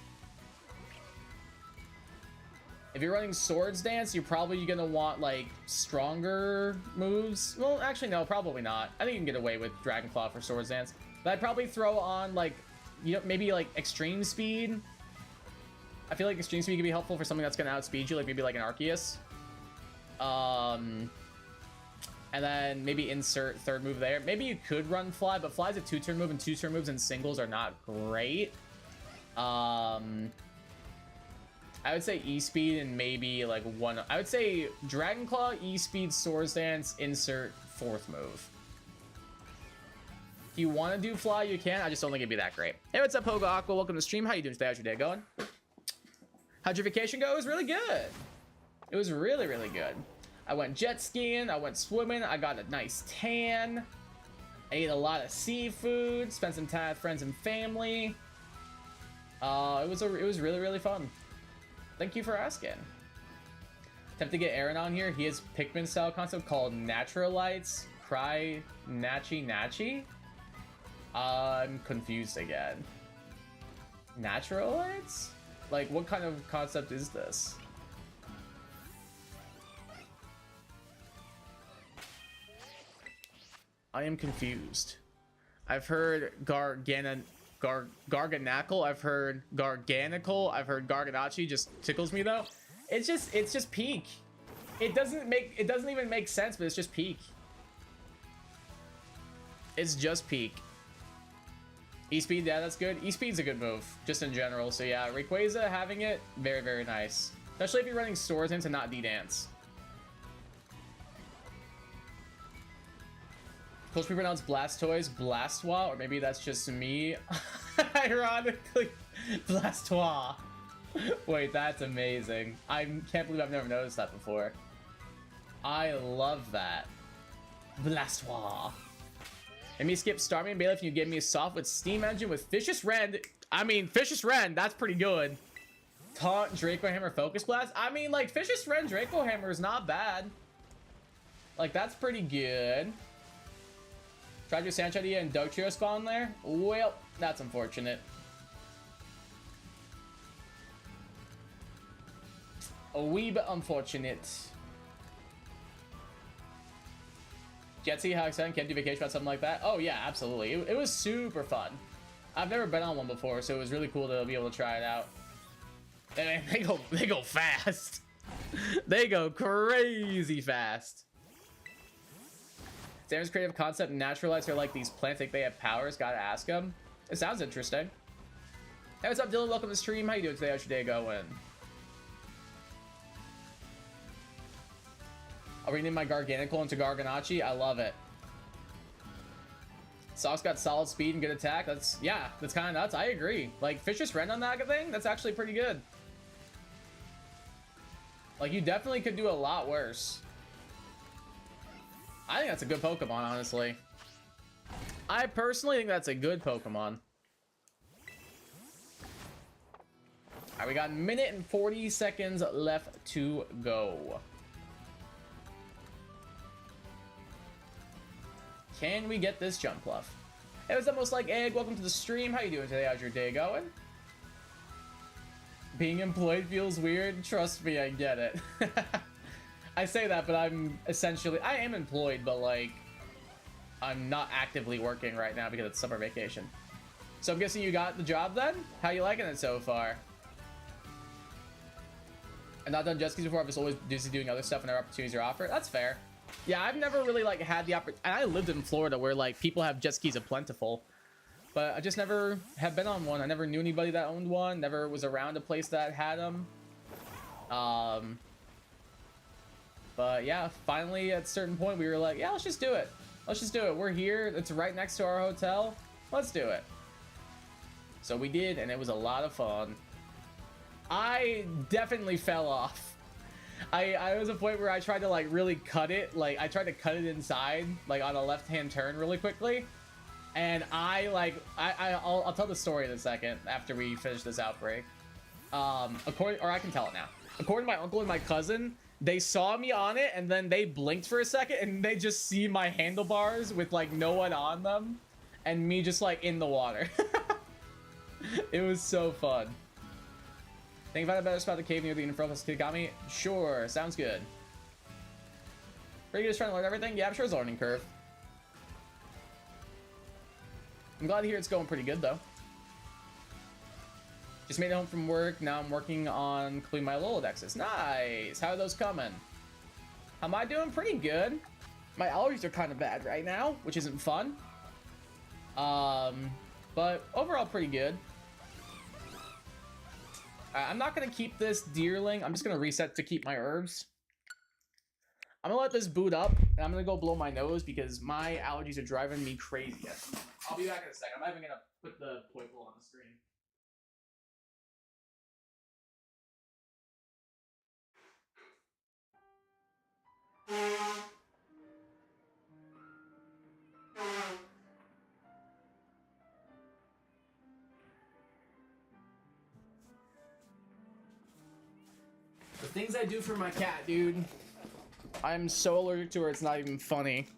Speaker 1: If you're running Swords Dance, you're probably gonna want like stronger moves. Well, actually no, probably not. I think you can get away with Dragon Claw for Swords Dance, but I'd probably throw on like, you know, maybe like Extreme Speed. I feel like Extreme Speed could be helpful for something that's gonna outspeed you, like maybe like an Arceus. And then maybe insert third move there. Maybe you could run Fly, but Fly's a 2-turn move, and 2-turn moves in singles are not great. I would say E-Speed and maybe like one. I would say Dragon Claw, E-Speed, Swords Dance, insert fourth move. If you want to do Fly, you can. I just don't think it'd be that great. Hey, what's up, Pogo Aqua? Welcome to the stream. How you doing today? How's your day going? How'd your vacation go? It was really good. It was really, really good. I went jet skiing. I went swimming. I got a nice tan. I ate a lot of seafood. Spent some time with friends and family. It was really, really fun. Thank you for asking. Attempt to get Aaron on here. He has Pikmin style concept called Naturalites. Cry Nachi Nachi. I'm confused again. Naturalites? Like, what kind of concept is this? I am confused. I've heard Garganacle. I've heard Garganical. I've heard Garganachi. Just tickles me though. It's just peak. It doesn't even make sense, but it's just peak. It's just peak. E-Speed, yeah, that's good. E-Speed's a good move, just in general. So yeah, Rayquaza having it, very, very nice. Especially if you're running Swords into not D-Dance. Close to pronounce Blastoise, Blastoise, or maybe that's just me. Ironically, Blastoise. Wait, that's amazing. I can't believe I've never noticed that before. I love that. Blastoise. Let me skip Starmie and Bailiff. You gave me a soft with Steam Engine with Vicious Rend. I mean, Vicious Rend, that's pretty good. Taunt, Draco Hammer, Focus Blast. I mean, like, Vicious Rend, Draco Hammer is not bad. Like, that's pretty good. Tried your Sanchadia and Dugtrio spawn there? Well, that's unfortunate. A wee bit unfortunate. Jetsy, how exciting, can't do vacation about something like that? Oh yeah, absolutely. It was super fun. I've never been on one before, so it was really cool to be able to try it out. And they go fast. They go crazy fast. Sam's creative concept, naturalize are like these plants, like they have powers, gotta ask them. It sounds interesting. Hey, what's up, Dylan? Welcome to the stream. How you doing today? How's your day going? I'll rename my Garganical into Garganachi. I love it. Sock's got solid speed and good attack. That's kind of nuts. I agree. Like, Vicious Rend on that thing, that's actually pretty good. Like, you definitely could do a lot worse. I think that's a good Pokemon, honestly. I personally think that's a good Pokemon. All right, we got a minute and 40 seconds left to go. Can we get this jump bluff? Hey, what's up, Most Like Egg? Welcome to the stream. How you doing today? How's your day going? Being employed feels weird. Trust me, I get it. I say that, but I am employed, but like, I'm not actively working right now because it's summer vacation. So I'm guessing you got the job then? How you liking it so far? I've not done jet skis before. I'm just always busy doing other stuff and there are opportunities are offered. That's fair. Yeah, I've never really like had the opportunity. I lived in Florida where like people have jet skis are plentiful, but I just never have been on one. I never knew anybody that owned one. Never was around a place that had them. But yeah, finally at a certain point we were like, yeah, let's just do it. Let's just do it. We're here. It's right next to our hotel. Let's do it. So we did, and it was a lot of fun. I definitely fell off. I was a point where I tried to like really cut it. Like I tried to cut it inside, like on a left-hand turn really quickly. And I'll tell the story in a second after we finish this outbreak. I can tell it now. According to my uncle and my cousin, they saw me on it and then they blinked for a second and they just see my handlebars with like no one on them and me just like in the water. It was so fun. Think about a better spot to cave near the Infernal Kigami? Sure, sounds good. Are you just trying to learn everything? Yeah, I'm sure it's a learning curve. I'm glad to hear it's going pretty good though. Just made it home from work. Now I'm working on completing my Lolodexes. Nice. How are those coming? How am I doing? Pretty good. My allergies are kind of bad right now, which isn't fun. But overall pretty good. I'm not going to keep this Deerling. I'm just going to reset to keep my herbs. I'm going to let this boot up, and I'm going to go blow my nose because my allergies are driving me crazy. I'll be back in a second. I'm not even going to put the Poiple on the screen. The things I do for my cat, dude. I'm so allergic to her, it's not even funny.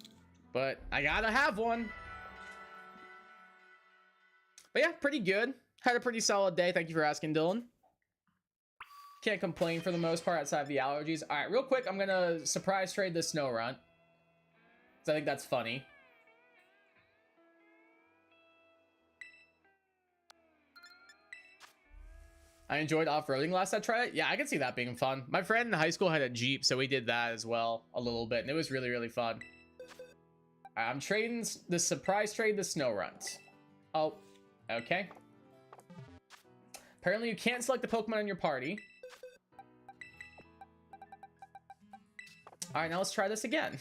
Speaker 1: But I gotta have one. But yeah, pretty good. Had a pretty solid day. Thank you for asking, Dylan. Can't complain for the most part outside of the allergies. All right, real quick, I'm gonna surprise trade this Snorunt. Because I think that's funny. I enjoyed off-roading last I tried it. Yeah, I can see that being fun. My friend in high school had a Jeep, so we did that as well a little bit, and it was really, really fun. I'm trading the surprise trade, the snow runs. Oh, okay. Apparently you can't select the Pokemon in your party. All right, now let's try this again.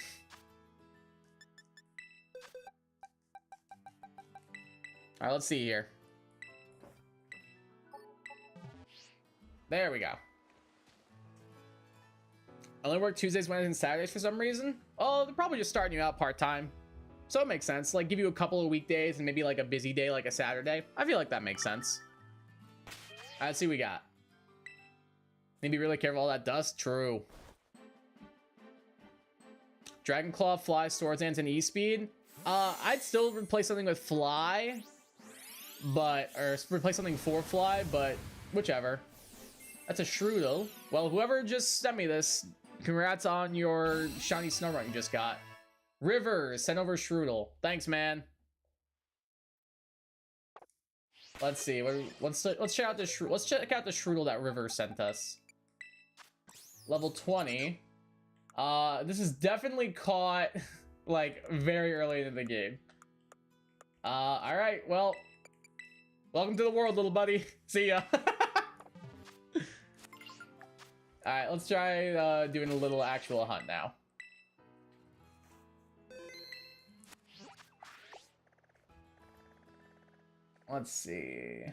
Speaker 1: All right, let's see here. There we go. I only work Tuesdays, Wednesdays, and Saturdays for some reason. Oh, they're probably just starting you out part-time. So it makes sense. Like, give you a couple of weekdays and maybe like a busy day, like a Saturday. I feel like that makes sense. All right, let's see what we got. Need to be really careful of all that dust. True. Dragon Claw, Fly, Swords Dance, and E-Speed. I'd still replace something with Fly, but or replace something for Fly, but whichever. That's a Shroodle. Well, whoever just sent me this, congrats on your shiny Snorunt you just got. Rivers sent over Shroodle. Thanks, man. Let's see. Let's check out the let's check out the Shroodle that Rivers sent us. Level 20. This is definitely caught like very early in the game. All right. Well, welcome to the world, little buddy. See ya. All right, let's try doing a little actual hunt now. Let's see.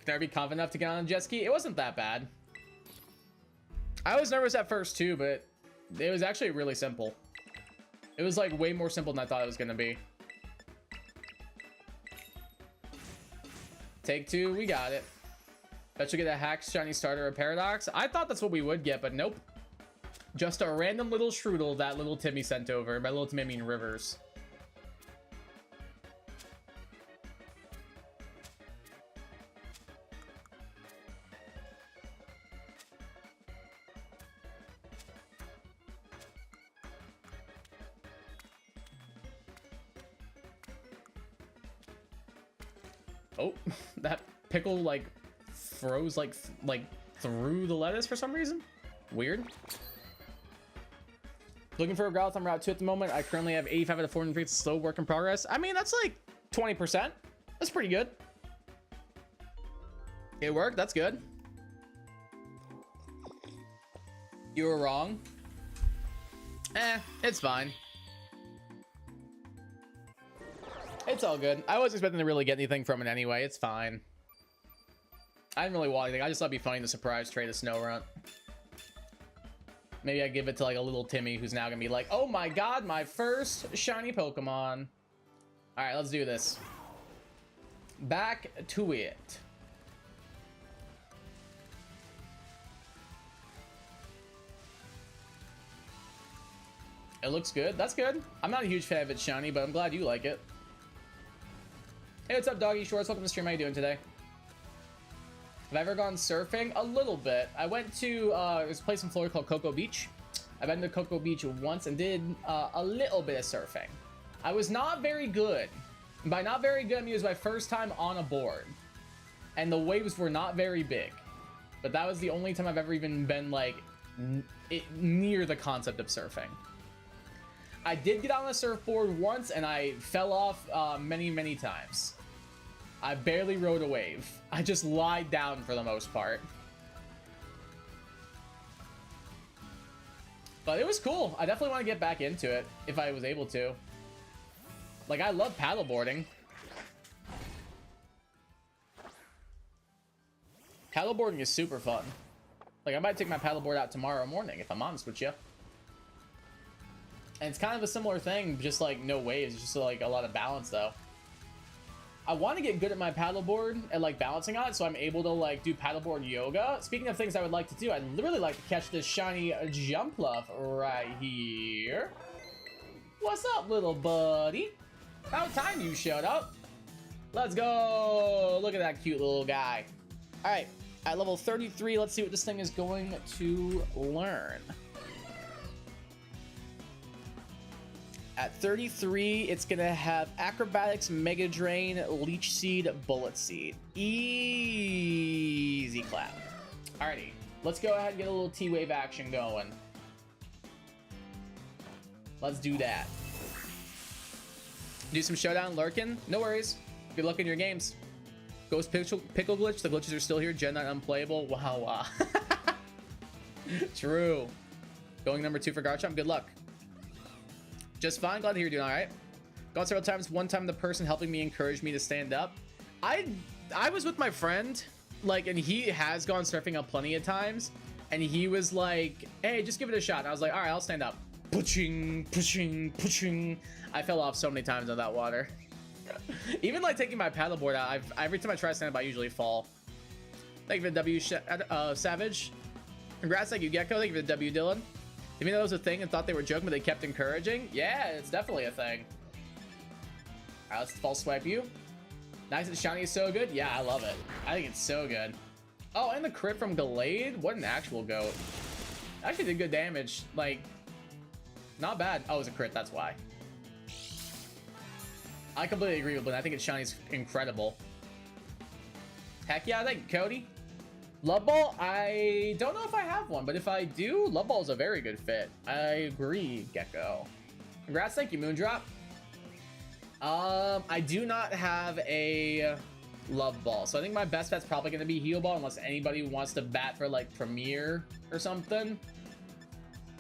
Speaker 1: Can I be confident enough to get on a jet ski? It wasn't that bad. I was nervous at first too, but it was actually really simple. It was like way more simple than I thought it was gonna be. Take two, we got it. Bet you get a hack, shiny starter, or paradox. I thought that's what we would get, but nope. Just a random little Shroodle that little Timmy sent over. By little Timmy, I mean Rivers. Oh, that pickle like froze like through the lettuce for some reason. Weird. Looking for a Growlithe on Route 2 at the moment. I currently have 85 out of 403. It's a slow work in progress. I mean, that's like 20%. That's pretty good. It worked. That's good. You were wrong. It's fine. It's all good. I wasn't expecting to really get anything from it anyway. It's fine. I didn't really want anything. I just thought it'd be funny to surprise trade a Snorunt. Maybe I give it to like a little Timmy who's now gonna be like, oh my god, my first shiny Pokemon. All right, let's do this. Back to it. It looks good. That's good. I'm not a huge fan of it shiny, but I'm glad you like it. Hey, what's up, Doggy Shorts? Welcome to the stream. How you doing today? Have I ever gone surfing? A little bit. I went to there's a place in Florida called Cocoa Beach. I've been to Cocoa Beach once and did a little bit of surfing. I was not very good. And by not very good, I mean it was my first time on a board. And the waves were not very big. But that was the only time I've ever even been like near the concept of surfing. I did get on a surfboard once and I fell off many, many times. I barely rode a wave. I just lied down for the most part. But it was cool. I definitely want to get back into it if I was able to. Like, I love paddleboarding. Paddleboarding is super fun. Like, I might take my paddleboard out tomorrow morning, if I'm honest with you. And it's kind of a similar thing, just like no waves, just like a lot of balance though. I want to get good at my paddleboard and like balancing on it so I'm able to like do paddleboard yoga. Speaking of things I would like to do, I'd really like to catch this shiny Jumpluff right here. What's up, little buddy? About time you showed up. Let's go. Look at that cute little guy. All right, at level 33, let's see what this thing is going to learn. At 33, it's going to have Acrobatics, Mega Drain, Leech Seed, Bullet Seed. Easy clap. Alrighty, let's go ahead and get a little T-Wave action going. Let's do that. Do some Showdown lurking. No worries. Good luck in your games. Ghost Pickle Glitch. The glitches are still here. Gen 9 unplayable. Wow. True. Going number 2 for Garchomp. Good luck. Just fine. Glad to hear you're doing all right. Gone several times. One time the person helping me encouraged me to stand up. I was with my friend, like, and he has gone surfing up plenty of times, and he was like, hey, just give it a shot. And I was like, all right, I'll stand up. Pushing. I fell off so many times on that water. Even like taking my paddleboard out, every time I try to stand up, I usually fall. Thank you for the W, Savage. Congrats, thank you, Gecko. Thank you for the W, Dylan. Even though it was a thing and thought they were joking, but they kept encouraging. Yeah, it's definitely a thing. All right, let's false swipe you. Nice and shiny is so good. Yeah, I love it. I think it's so good. Oh, and the crit from Gallade. What an actual goat. Actually did good damage. Like, not bad. Oh, it was a crit. That's why. I completely agree with Blinn. I think its shiny is incredible. Heck yeah, thank you, Cody. Love Ball, I don't know if I have one, but if I do, Love Ball is a very good fit. I agree, Gecko. Congrats, thank you, Moondrop. I do not have a Love Ball, so I think my best bet's probably going to be Heal Ball, unless anybody wants to bat for like Premier or something.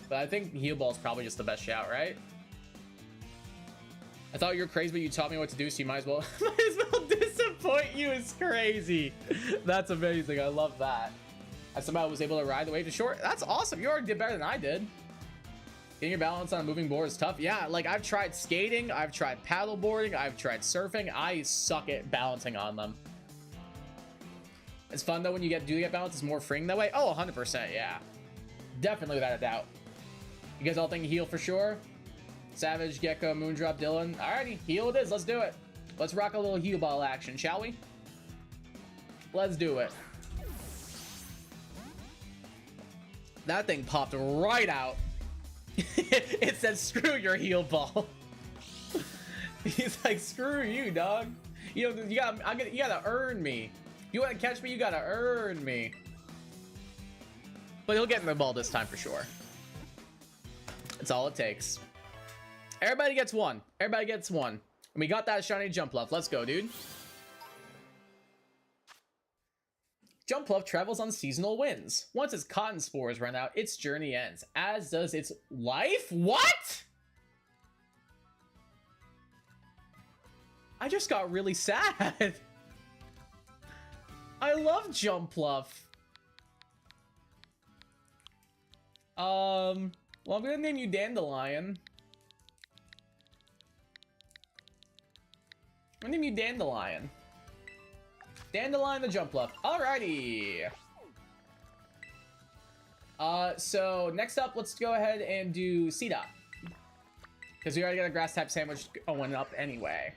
Speaker 1: But I think Heal Ball is probably just the best shout, right? I thought you were crazy, but you taught me what to do, so you might as well disappoint you. Is crazy. That's amazing. I love that. I somehow was able to ride the wave to short. That's awesome. You already did better than I did. Getting your balance on a moving board is tough. Yeah, like I've tried skating, I've tried paddleboarding, I've tried surfing. I suck at balancing on them. It's fun though when you do get balance. It's more freeing that way. Oh, 100%. Yeah, definitely without a doubt. You guys all think heal for sure? Savage, Gecko, Moondrop, Dylan. Alrighty, heal it is. Let's do it. Let's rock a little heal ball action, shall we? Let's do it. That thing popped right out. It said, "Screw your heal ball." He's like, "Screw you, dog. You know, you gotta earn me. You want to catch me? You gotta earn me." But he'll get in the ball this time for sure. That's all it takes. Everybody gets one. Everybody gets one. And we got that shiny Jumpluff. Let's go, dude. Jumpluff travels on seasonal winds. Once its cotton spores run out, its journey ends, as does its life. What? I just got really sad. I love Jumpluff. Well, I'm gonna name you Dandelion. I'm gonna name you Dandelion. Dandelion the Jumpluff. Alrighty. So next up, let's go ahead and do C-Dot. Because we already got a grass type sandwich going up anyway.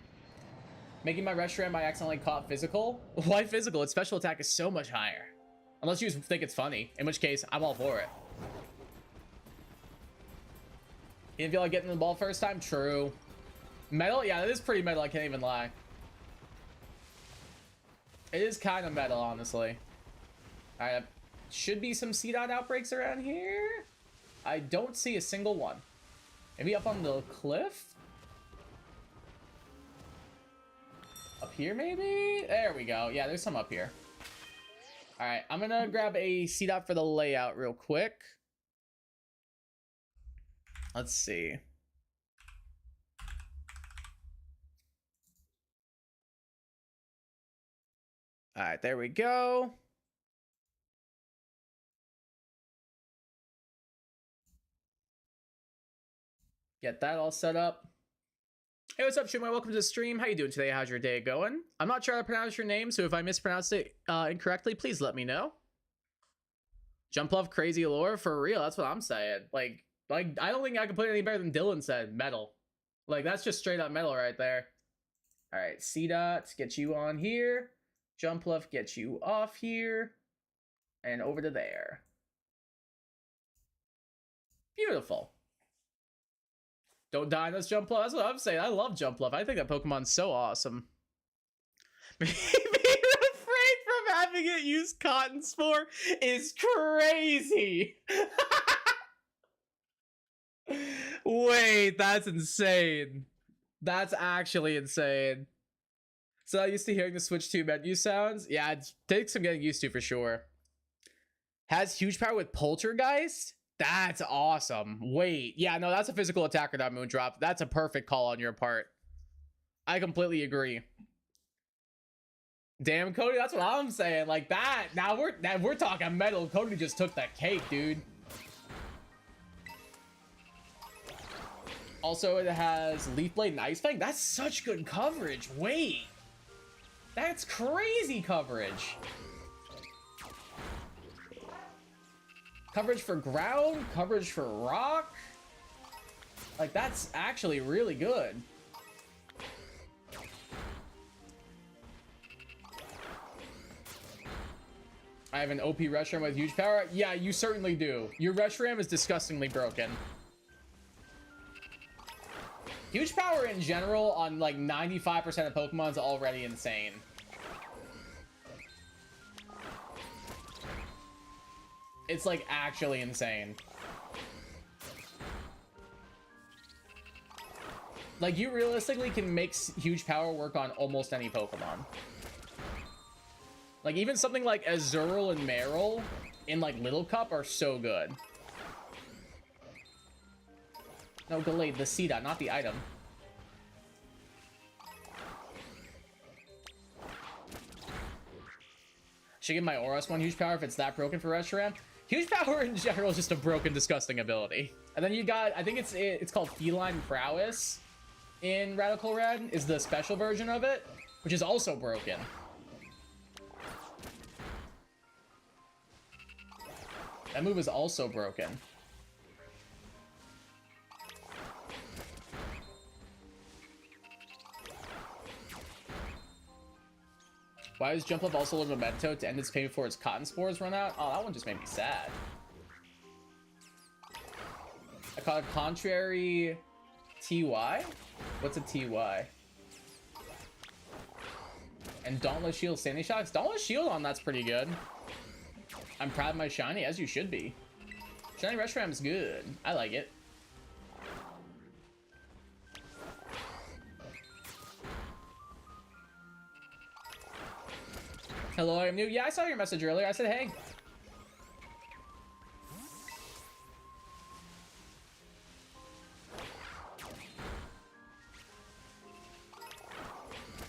Speaker 1: Making my Reshiram, I accidentally caught physical. Why physical? Its special attack is so much higher. Unless you think it's funny, in which case, I'm all for it. You didn't feel like getting the ball first time? True. Metal? Yeah, that is pretty metal, I can't even lie. It is kind of metal, honestly. Alright, should be some C-Dot outbreaks around here. I don't see a single one. Maybe up on the cliff? Up here, maybe? There we go. Yeah, there's some up here. Alright, I'm gonna grab a C-Dot for the layout real quick. Let's see. All right, there we go. Get that all set up. Hey, what's up, Shumai? Welcome to the stream. How you doing today? How's your day going? I'm not sure how to pronounce your name, so if I mispronounced it incorrectly, please let me know. Jumpluff crazy lore for real. That's what I'm saying. Like I don't think I can put it any better than Dylan said. Metal. Like that's just straight up metal right there. All right, C-Dot, get you on here. Jumpluff, get you off here. And over to there. Beautiful. Don't die on this jump bluff. That's what I'm saying. I love jump bluff. I think that Pokemon's so awesome. Being afraid from having it use Cotton Spore is crazy. Wait, that's insane. That's actually insane. So I used to hearing the Switch 2 menu sounds. Yeah, it takes some getting used to for sure. Has huge power with Poltergeist? That's awesome. Wait, yeah, no, that's a physical attacker, that Moondrop. That's a perfect call on your part. I completely agree. Damn, Cody, that's what I'm saying. Like that. Now we're talking metal. Cody just took that cake, dude. Also, it has Leaf Blade and Ice Fang. That's such good coverage. Wait. That's crazy coverage. Coverage for ground, coverage for rock. Like, that's actually really good. I have an OP Reshiram with huge power. Yeah, you certainly do. Your Reshiram is disgustingly broken. Huge power in general on like 95% of Pokemon is already insane. It's like actually insane. Like you realistically can make huge power work on almost any Pokemon. Like even something like Azurill and Marill in like Little Cup are so good. No, Gallade, the Seedot, not the item. Should give my Oros one huge power if it's that broken for Reshiram. Huge power in general is just a broken, disgusting ability. And then you got, I think it's called Feline Prowess in Radical Red, is the special version of it, which is also broken. That move is also broken. Why does Jump Up also learn Memento to end its pain before its Cotton Spores run out? Oh, that one just made me sad. I caught a contrary TY? What's a TY? And Dauntless Shield Sandy Shocks? Dauntless Shield on that's pretty good. I'm proud of my shiny, as you should be. Shiny Reshiram is good. I like it. Hello, I'm new. Yeah, I saw your message earlier. I said, hey.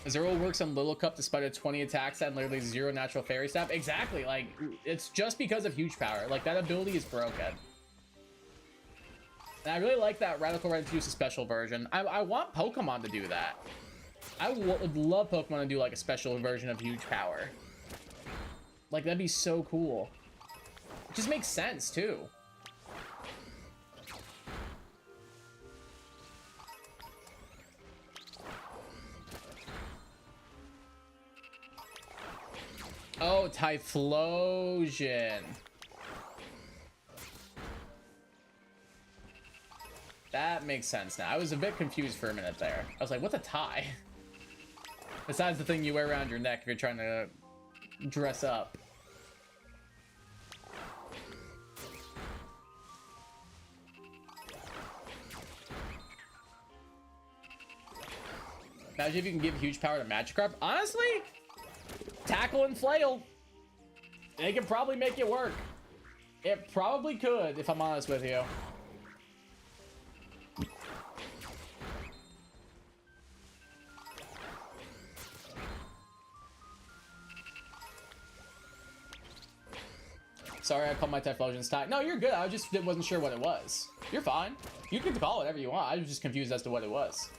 Speaker 1: Azurill works on Little Cup despite a 20 attack stat and literally 0 natural fairy stab. Exactly. Like, it's just because of huge power. Like, that ability is broken. And I really like that Radical Red introduced a special version. I want Pokemon to do that. I would love Pokemon to do, like, a special version of huge power. Like, that'd be so cool. It just makes sense, too. Oh, Typhlosion. That makes sense now. I was a bit confused for a minute there. I was like, what's a tie? Besides the thing you wear around your neck if you're trying to dress up. Imagine if you can give huge power to Magikarp. Honestly, Tackle and Flail. They can probably make it work. It probably could, if I'm honest with you. Sorry, I called my Typhlosion's tie. No, you're good. I just wasn't sure what it was. You're fine. You can call whatever you want. I was just confused as to what it was.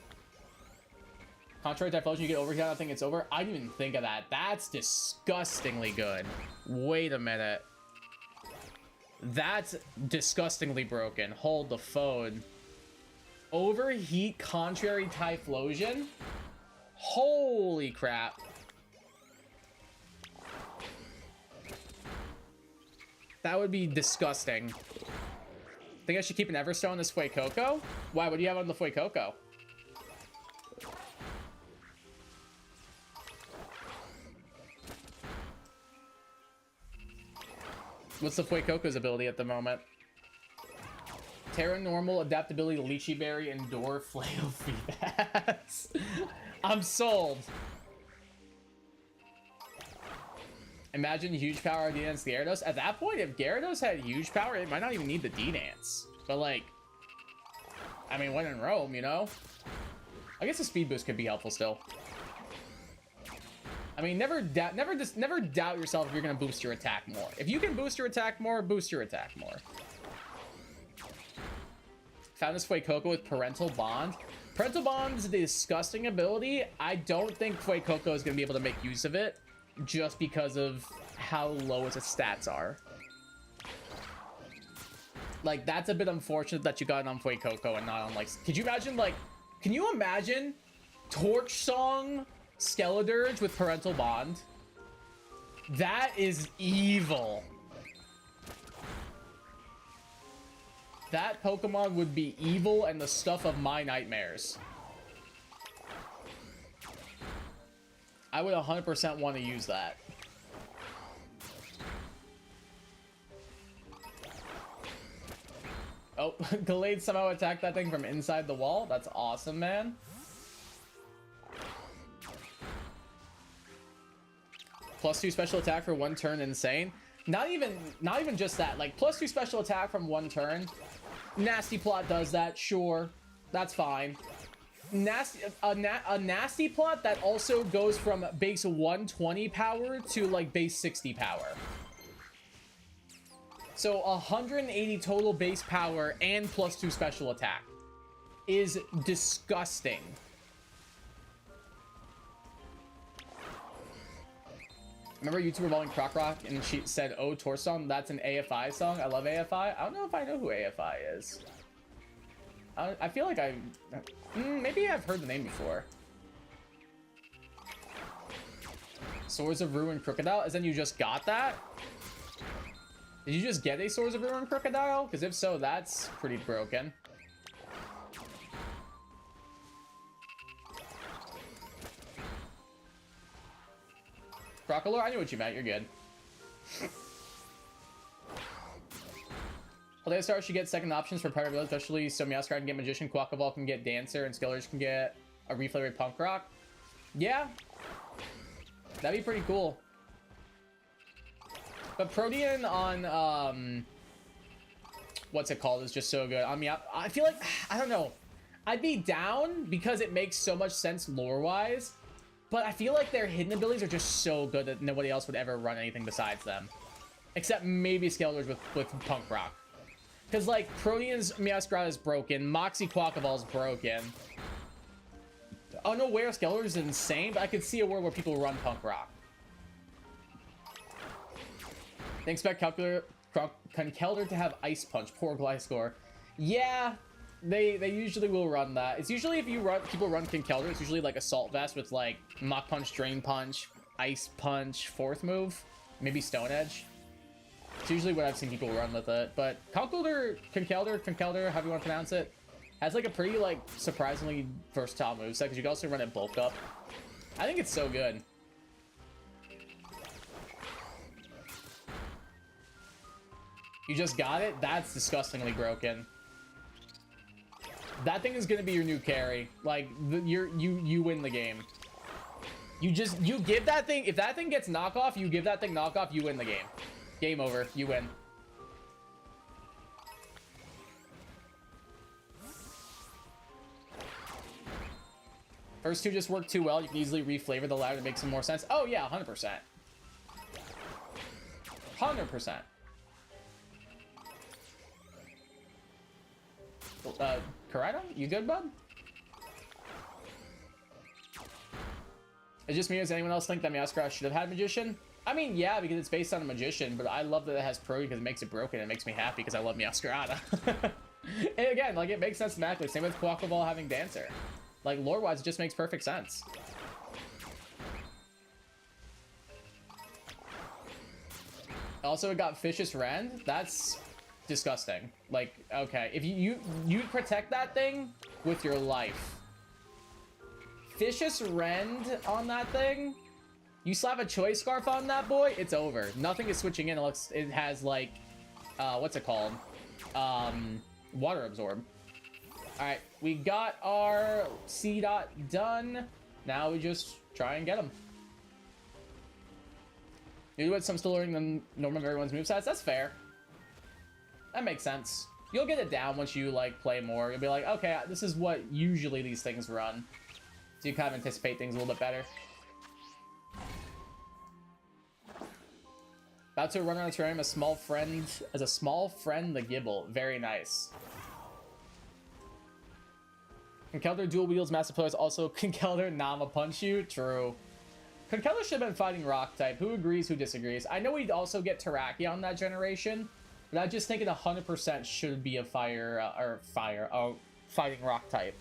Speaker 1: Contrary Typhlosion, you get overheat. I think it's over. I didn't even think of that. That's disgustingly good. Wait a minute. That's disgustingly broken. Hold the phone. Overheat Contrary Typhlosion? Holy crap. That would be disgusting. Think I should keep an Everstone on this Fuecoco? Why? What do you have on the Fuecoco? What's the Fuecoco's ability at the moment? Terra Normal, Adaptability, Lychee Berry, Endure, Flail, Feebas. I'm sold. Imagine huge power against Gyarados. At that point, if Gyarados had huge power, it might not even need the D-Dance. But like, I mean, when in Rome, you know? I guess a speed boost could be helpful still. I mean, never doubt yourself if you're gonna boost your attack more. If you can boost your attack more, boost your attack more. Found this Fuecoco with Parental Bond. Parental Bond is a disgusting ability. I don't think Fuecoco is gonna be able to make use of it just because of how low its stats are. Like, that's a bit unfortunate that you got it on Fuecoco and not on, like... Could you imagine, like... Can you imagine Torch Song Skeledirge with Parental Bond? That is evil. That Pokemon would be evil and the stuff of my nightmares. I would 100% want to use that. Oh, Gallade somehow attacked that thing from inside the wall. That's awesome, man. +2 special attack for 1 turn, insane. Not even just that. Like, +2 special attack from 1 turn. Nasty Plot does that, sure. That's fine. A Nasty Plot that also goes from base 120 power to like base 60 power. So 180 total base power and +2 special attack is disgusting. Remember YouTuber Balling Croc Rock and she said, "Oh, Torson, that's an AFI song." I love AFI. I don't know if I know who AFI is. I feel like maybe I've heard the name before. Swords of Ruin Crocodile? As in you just got that? Did you just get a Swords of Ruin Crocodile? Because if so, that's pretty broken. Crocodile, I knew what you meant. You're good. Holiday Star should get second options for Pirate Village, especially so Meowscarada can get Magician, Quackaball can get Dancer, and Skillers can get a reflavored Punk Rock. Yeah. That'd be pretty cool. But Protean on, what's it called, is just so good. I mean, I feel like, I don't know. I'd be down because it makes so much sense lore-wise. But I feel like their hidden abilities are just so good that nobody else would ever run anything besides them. Except maybe Skeletors with Punk Rock. Because, like, Protean's Meowscarada is broken. Moxie Quackaball is broken. Unaware Skeletor is insane, but I could see a world where people run Punk Rock. They expect Conkeldurr to have Ice Punch. Poor Gliscor. Yeah, they usually will run that. It's usually if people run Conkeldurr, it's usually like Assault Vest with like Mach Punch, Drain Punch, Ice Punch, 4th move, maybe Stone Edge. It's usually what I've seen people run with it. But Conkeldurr, however you want to pronounce it, has like a pretty like surprisingly versatile moveset because you can also run it bulk up. I think it's so good. You just got it? That's disgustingly broken. That thing is gonna be your new carry. Like, you win the game. You give that thing, if that thing gets knockoff, you give that thing knockoff, you win the game. Game over, you win. First two just work too well. You can easily reflavor the latter to make some more sense. Oh yeah, 100%. 100%. Koraidon, you good, bud? It's just me. Does anyone else think that Meowscarada should have had Magician? I mean, yeah, because it's based on a Magician, but I love that it has Pro because it makes it broken. It makes me happy because I love Meowscarada. And again, like, it makes sense thematically. Same with Quackaball having Dancer. Like, lore-wise, it just makes perfect sense. Also, it got Vicious Rend. That's disgusting. Like, okay, if you protect that thing with your life. Vicious Rend on that thing. You slap a choice scarf on that boy, it's over. Nothing is switching in unless it has like, what's it called? Water absorb. All right, we got our C dot done. Now we just try and get them. New with some still learning the normal of everyone's movesets. That's fair. That makes sense. You'll get it down once you like play more. You'll be like, okay, this is what usually these things run. So you kind of anticipate things a little bit better. About to run around the terrarium as a small friend, the Gibble. Very nice. Conkeldurr dual wields massive pillars. Also, Conkeldurr Nama punch you. True. Conkeldurr should have been fighting rock type. Who agrees? Who disagrees? I know we'd also get Terrakia on that generation, but I just think it 100% should be a fighting rock type.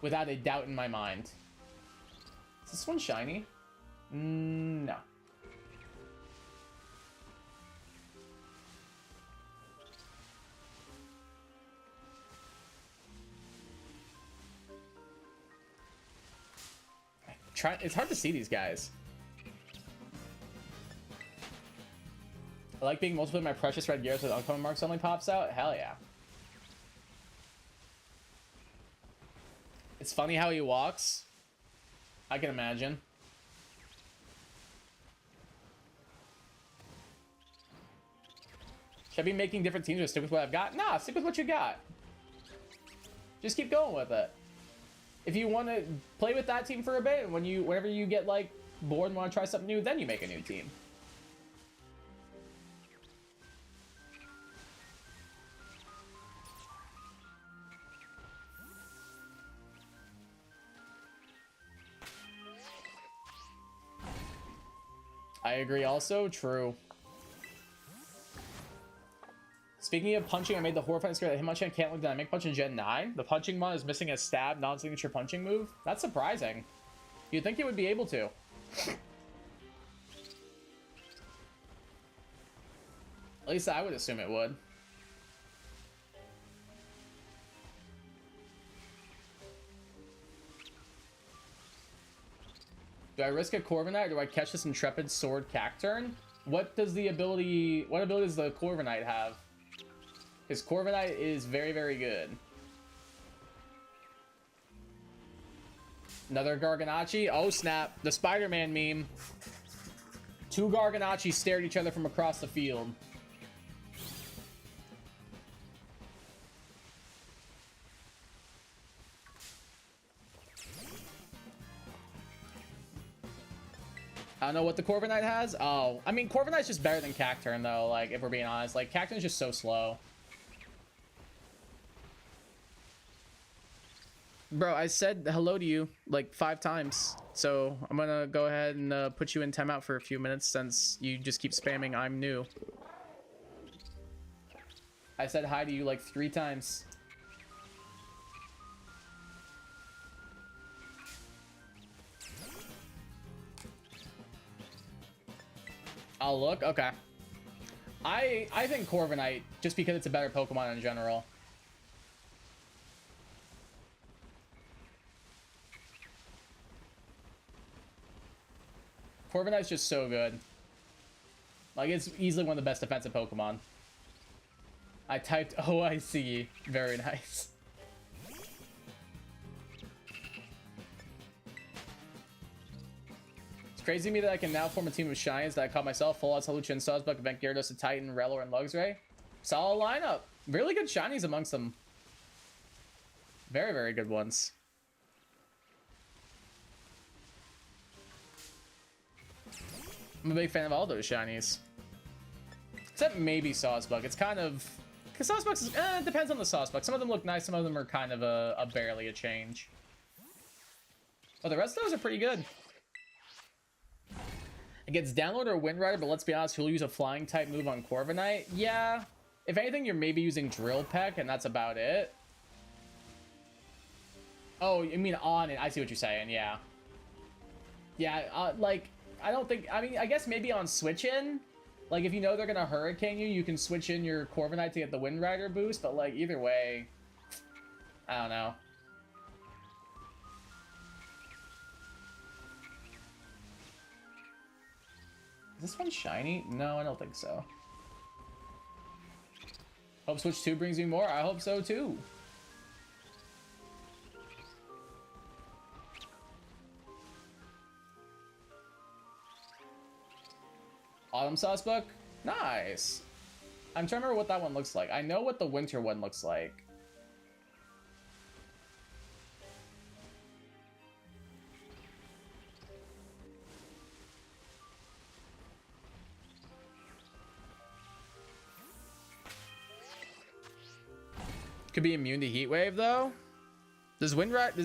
Speaker 1: Without a doubt in my mind. Is this one shiny? No. It's hard to see these guys. I like being multiple my precious red gears with uncommon marks only pops out. Hell yeah. It's funny how he walks. I can imagine. Should I be making different teams or stick with what I've got? Nah, stick with what you got. Just keep going with it. If you want to play with that team for a bit, and whenever you get like bored and want to try something new, then you make a new team. I agree also. True. Speaking of punching, I made the horrifying scare that Hitmonchan can't look down. I make punch in Gen 9. The punching mon is missing a stab, non-signature punching move. That's surprising. You'd think it would be able to. At least I would assume it would. Do I risk a Corviknight or do I catch this Intrepid Sword Cacturn? What does the ability... What ability does the Corviknight have? His Corviknight is very, very good. Another Garganacci. Oh, snap. The Spider-Man meme. Two Garganacci stare at each other from across the field. I don't know what the Corviknight has. Oh, I mean, Corviknight's just better than Cacturn, though, like, if we're being honest. Like, Cacturn's just so slow. Bro, I said hello to you like 5 times, so I'm gonna go ahead and put you in timeout for a few minutes since you just keep spamming I'm new. I said hi to you like 3 times. I'll look. Okay. I think Corviknight, just because it's a better Pokemon in general. Corviknight's just so good. Like, it's easily one of the best defensive Pokemon. I typed OIC. Very nice. It's crazy to me that I can now form a team of Shines that I call myself. Full Odds, Holucha, Sawsbuck, Event Gyarados, a Titan, Rellor, and Luxray. Solid lineup. Really good Shinies amongst them. Very, very good ones. I'm a big fan of all those shinies. Except maybe Sawsbuck. It's kind of... Because Sawsbuck is... it depends on the Sawsbuck. Some of them look nice, some of them are kind of a barely a change. But the rest of those are pretty good. It gets Download or Wind Rider, but let's be honest, you'll use a flying type move on Corviknight. Yeah. If anything, you're maybe using Drill Peck, and that's about it. Oh, you mean on it. I see what you're saying, yeah. Yeah, like... I don't think, I mean, I guess maybe on switch in, Like, if you know they're gonna hurricane you, you can switch in your Corviknight to get the Wind Rider boost, but like, either way, I don't know. Is this one shiny? No, I don't think so. Hope Switch 2 brings me more. I hope so too. Autumn Sauce book? Nice. I'm trying to remember what that one looks like. I know what the winter one looks like. Could be immune to Heat Wave though. Does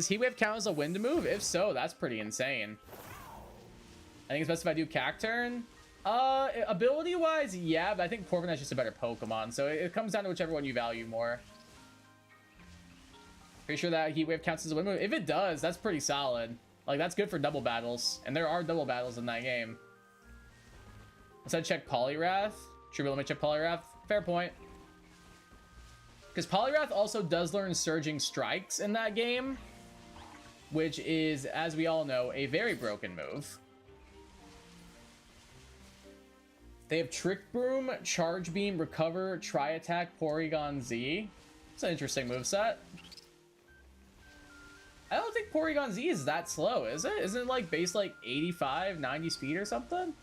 Speaker 1: Heat Wave count as a wind move? If so, that's pretty insane. I think it's best if I do Cacturn. Ability wise, yeah, but I think Corviknight's just a better Pokemon, so it comes down to whichever one you value more. Pretty sure that Heat Wave counts as a wind move. If it does, that's pretty solid. Like, that's good for double battles, and there are double battles in that game. Let's check Poliwrath. Should we let me check Poliwrath? Fair point. Because Poliwrath also does learn Surging Strikes in that game, which is, as we all know, a very broken move. They have Trick Broom, Charge Beam, Recover, Tri-Attack, Porygon Z. It's an interesting moveset. I don't think Porygon Z is that slow, is it? Isn't it like base like 85, 90 speed or something?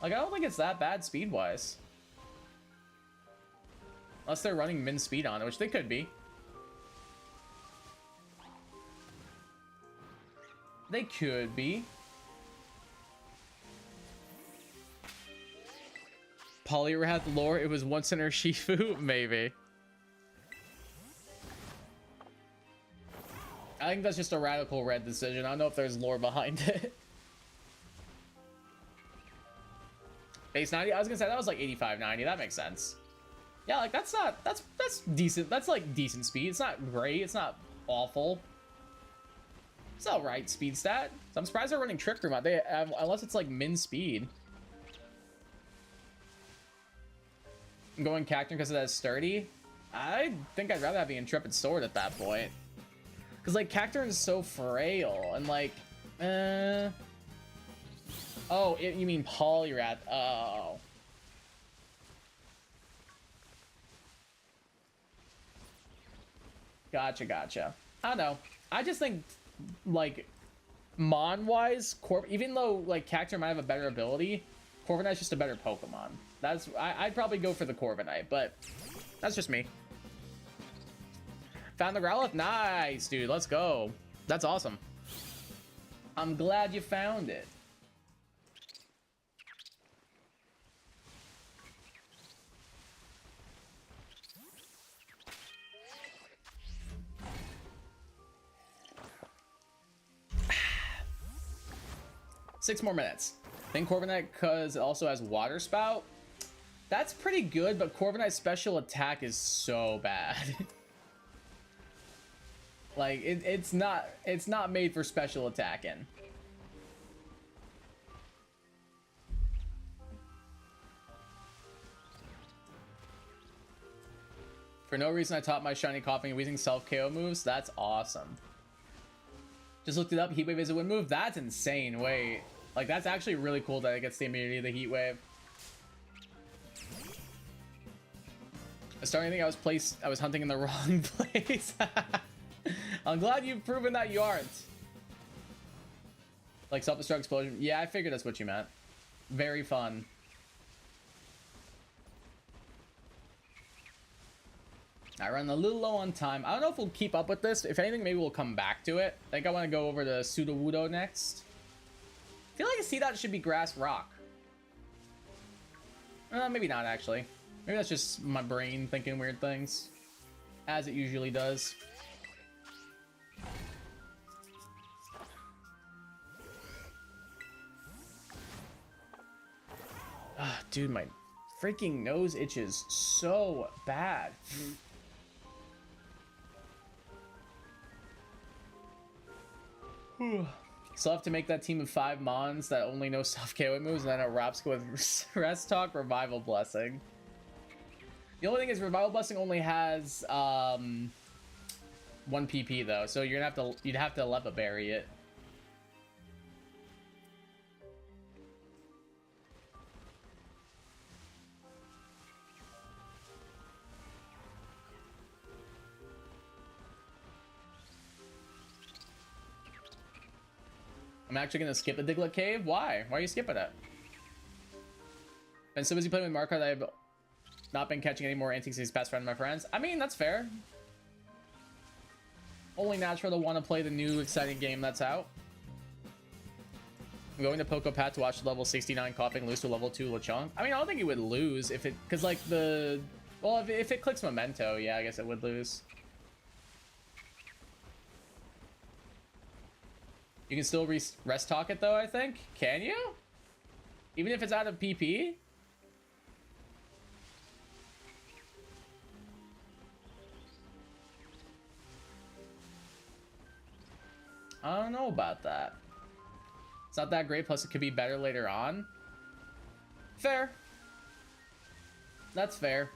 Speaker 1: Like, I don't think it's that bad speed-wise. Unless they're running min speed on it, which they could be. They could be. Poliwrath lore, it was once in her Shifu? Maybe. I think that's just a radical red decision. I don't know if there's lore behind it. Base 90? I was gonna say that was like 85, 90. That makes sense. Yeah, like that's decent. That's like decent speed. It's not great. It's not awful. It's alright speed stat. So I'm surprised they're running Trick Room out. Unless it's like min speed. I'm going Cacturn because it has Sturdy. I think I'd rather have the Intrepid Sword at that point. Because like Cacturn is so frail and like, oh, you mean Poliwrath? Oh. Gotcha. I don't know. I just think, like, Mon-wise, even though, like, Cacturn might have a better ability, Corviknight's just a better Pokemon. I'd probably go for the Corviknight, but that's just me. Found the Growlithe? Nice, dude. Let's go. That's awesome. I'm glad you found it. Six more minutes. Then Corviknight, because it also has Water Spout. That's pretty good, but Corviknight's special attack is so bad. Like, it's not made for special attacking. For no reason, I taught my Shiny Coughing and Wheezing self-KO moves. That's awesome. Just looked it up. Heat Wave is a wind move. That's insane. Wait. Like, that's actually really cool that it gets the immunity of the Heat Wave. I started to think I was hunting in the wrong place. I'm glad you've proven that you aren't. Like self-destruct explosion. Yeah, I figured that's what you meant. Very fun. I run a little low on time. I don't know if we'll keep up with this. If anything, maybe we'll come back to it. I think I want to go over to Sudowoodo next. I feel like a Seedot should be Grass Rock. Maybe not, actually. Maybe that's just my brain thinking weird things. As it usually does. Dude, my freaking nose itches so bad. Still have to make that team of 5 Mons that only know self-KO moves, and then a Rapska with Rest Talk, Revival Blessing. The only thing is Revival Blessing only has 1 PP though, so you'd have to Lepa Berry it. I'm actually gonna skip the Diglett Cave. Why? Why are you skipping it? Been so busy playing with Marco that I've not been catching any more antiques these past friends of my friends. I mean, that's fair. Only natural to want to play the new exciting game that's out. I'm going to Poco Pat to watch level 69 Coughing lose to level 2 Lechonk. I mean, I don't think it would lose if it, because like the, well, if it clicks Memento, yeah, I guess it would lose. You can still rest talk it though, I think. Can you? Even if it's out of PP? I don't know about that. It's not that great, plus it could be better later on. Fair. That's fair.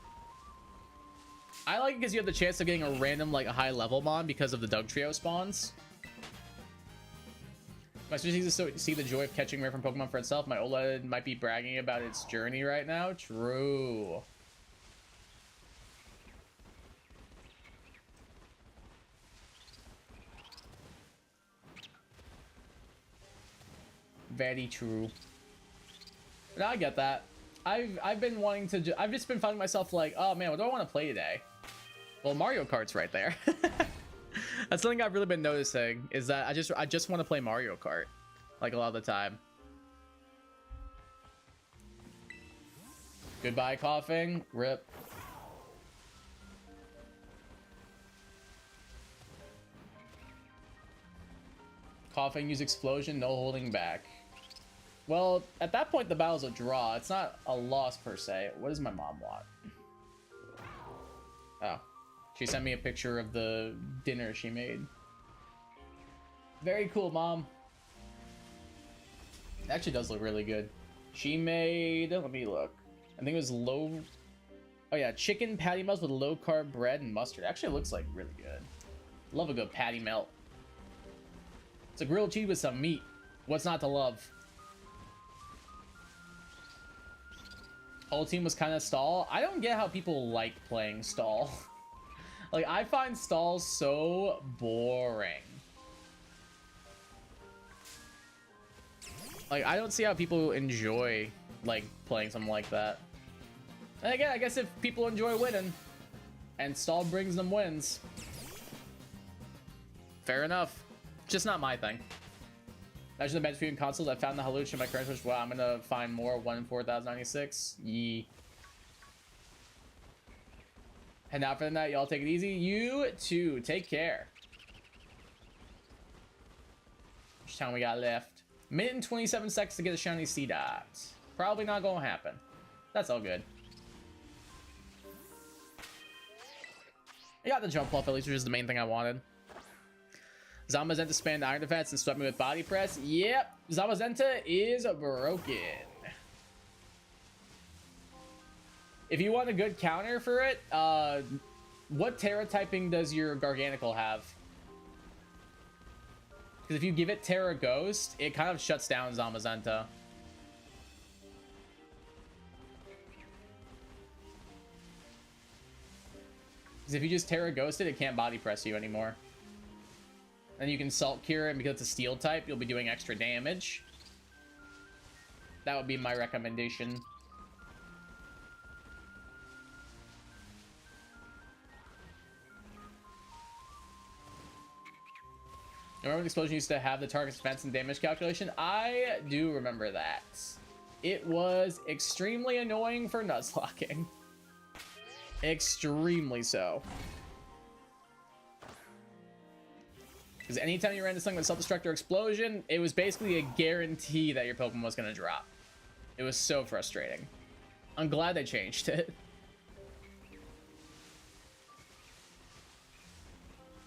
Speaker 1: I like it because you have the chance of getting a random, like, a high level mon because of the Doug Trio spawns. My sister needs to see the joy of catching rare from Pokemon for itself. My OLED might be bragging about its journey right now. True. Very true. No, I get that. I've been wanting to. I've just been finding myself like, oh man, what do I want to play today? Well, Mario Kart's right there. That's something I've really been noticing, is that I just want to play Mario Kart, like a lot of the time. Goodbye, coughing. Rip. Coughing, use explosion, no holding back. Well, at that point, the battle's a draw. It's not a loss per se. What does my mom want? Oh. She sent me a picture of the dinner she made. Very cool, Mom. It actually does look really good. She made, let me look. I think it was low, oh yeah, chicken patty melts with low carb bread and mustard. Actually, it looks like really good. Love a good patty melt. It's a grilled cheese with some meat. What's not to love? Whole team was kind of stall. I don't get how people like playing stall. Like, I find stalls so boring. Like, I don't see how people enjoy, like, playing something like that. And again, I guess if people enjoy winning, and stall brings them wins, fair enough. Just not my thing. Imagine the bench viewing consoles. I found the Haluch in my current switch. Wow, I'm gonna find more. 1 in 4,096. Yee. And now for the night, y'all take it easy. You too. Take care. Which time we got left? Minute and 27 seconds to get a shiny C-Dot. Probably not gonna happen. That's all good. I got the jump off at least, which is the main thing I wanted. Zamazenta spanned Iron Defense and swept me with Body Press. Yep, Zamazenta is broken. If you want a good counter for it, what Terra typing does your Garganacl have? Because if you give it Terra Ghost, it kind of shuts down Zamazenta. Because if you just Terra Ghost it, it can't Body Press you anymore. And you can Salt Cure it, and because it's a Steel type, you'll be doing extra damage. That would be my recommendation. Remember when Explosion used to have the target's defense and damage calculation? I do remember that. It was extremely annoying for Nuzlocking. Extremely so. Because anytime you ran into something with Self-Destruct or Explosion, it was basically a guarantee that your Pokemon was going to drop. It was so frustrating. I'm glad they changed it.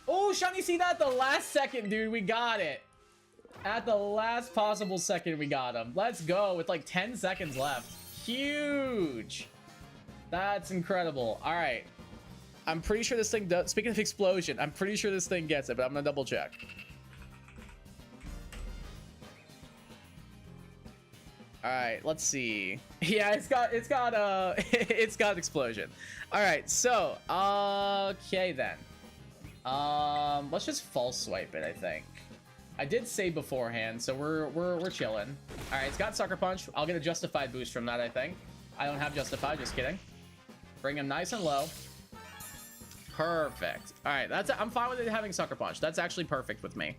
Speaker 1: Oh, shiny, see that? The last second, dude. We got it. At the last possible second, we got him. Let's go with like 10 seconds left. Huge. That's incredible. All right. I'm pretty sure this thing does. Speaking of explosion, I'm pretty sure this thing gets it, but I'm gonna double check. All right, let's see. Yeah, it's got it's got explosion. All right, so okay then. Let's just false swipe it. I think I did say beforehand, so we're chilling. All right, it's got sucker punch. I'll get a justified boost from that. I think I don't have justified. Just kidding. Bring him nice and low. Perfect. All right, I'm fine with it having sucker punch. That's actually perfect with me.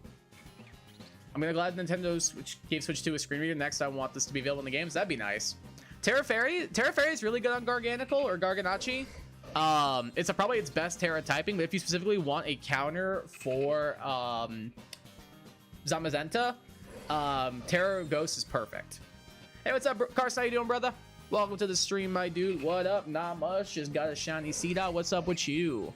Speaker 1: I'm gonna glad Nintendo gave Switch 2 a screen reader. Next, I want this to be available in the games. That'd be nice. Terra Fairy is really good on Garganical or Garganachi. It's probably its best Terra typing, but if you specifically want a counter for Zamazenta, Terra Ghost is perfect. Hey, what's up, Carson? How you doing, brother? Welcome to the stream, my dude. What up? Not much. Just got a shiny Seedot. What's up with you?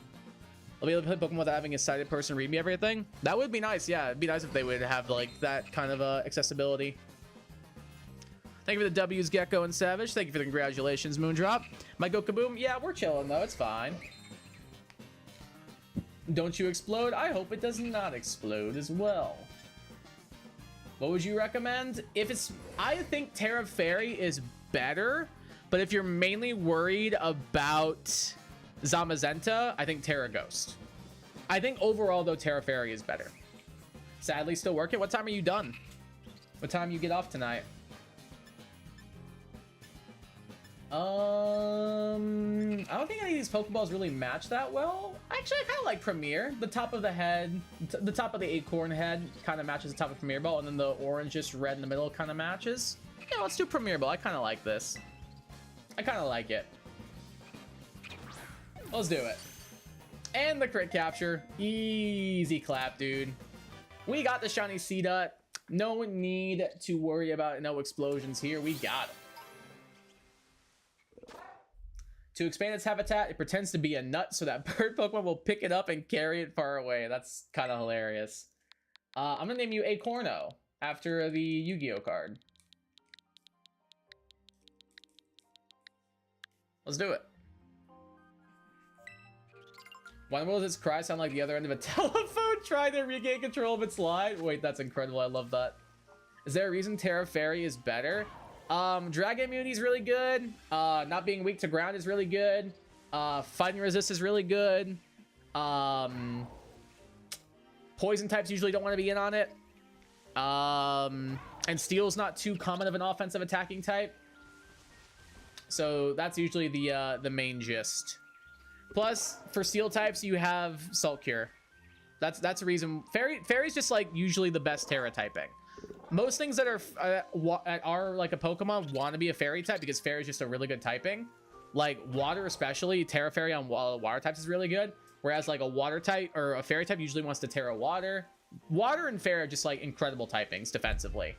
Speaker 1: I'll be able to play Pokemon without having a sighted person read me everything. That would be nice. Yeah, it'd be nice if they would have like that kind of accessibility. Thank you for the W's, Gecko and Savage. Thank you for the congratulations, Moondrop. Might go kaboom. Yeah, we're chilling though. It's fine. Don't you explode? I hope it does not explode as well. What would you recommend? I think Terra Fairy is better, but if you're mainly worried about Zamazenta, I think Terra Ghost. I think overall though Terra Fairy is better. Sadly still working. What time are you done? What time you get off tonight? I don't think any of these Pokeballs really match that well. Actually, I kind of like Premier. The top of the head, the top of the acorn head kind of matches the top of Premier Ball, and then the orange just red in the middle kind of matches. Yeah, let's do Premier Ball. I kind of like this. I kind of like it. Let's do it. And the crit capture. Easy clap, dude. We got the shiny Seedot. No need to worry about no explosions here. We got it. To expand its habitat, it pretends to be a nut so that bird Pokemon will pick it up and carry it far away. That's kind of hilarious. I'm gonna name you Acorno after the Yu-Gi-Oh card. Let's do it. Why will its cry sound like the other end of a telephone trying to regain control of its line? Wait, that's incredible. I love that. Is there a reason Terra Fairy is better? Dragon immunity is really good. Not being weak to ground is really good. Fighting resist is really good. Poison types usually don't want to be in on it. And steel's not too common of an offensive attacking type. So that's usually the main gist. Plus, for steel types, you have Salt Cure. That's a reason. Fairy's just like usually the best Terra typing. Most things that are like a Pokemon want to be a Fairy type because Fairy is just a really good typing. Like water, especially Terra Fairy on water types is really good. Whereas like a water type or a Fairy type usually wants to Terra Water. Water and Fairy are just like incredible typings defensively.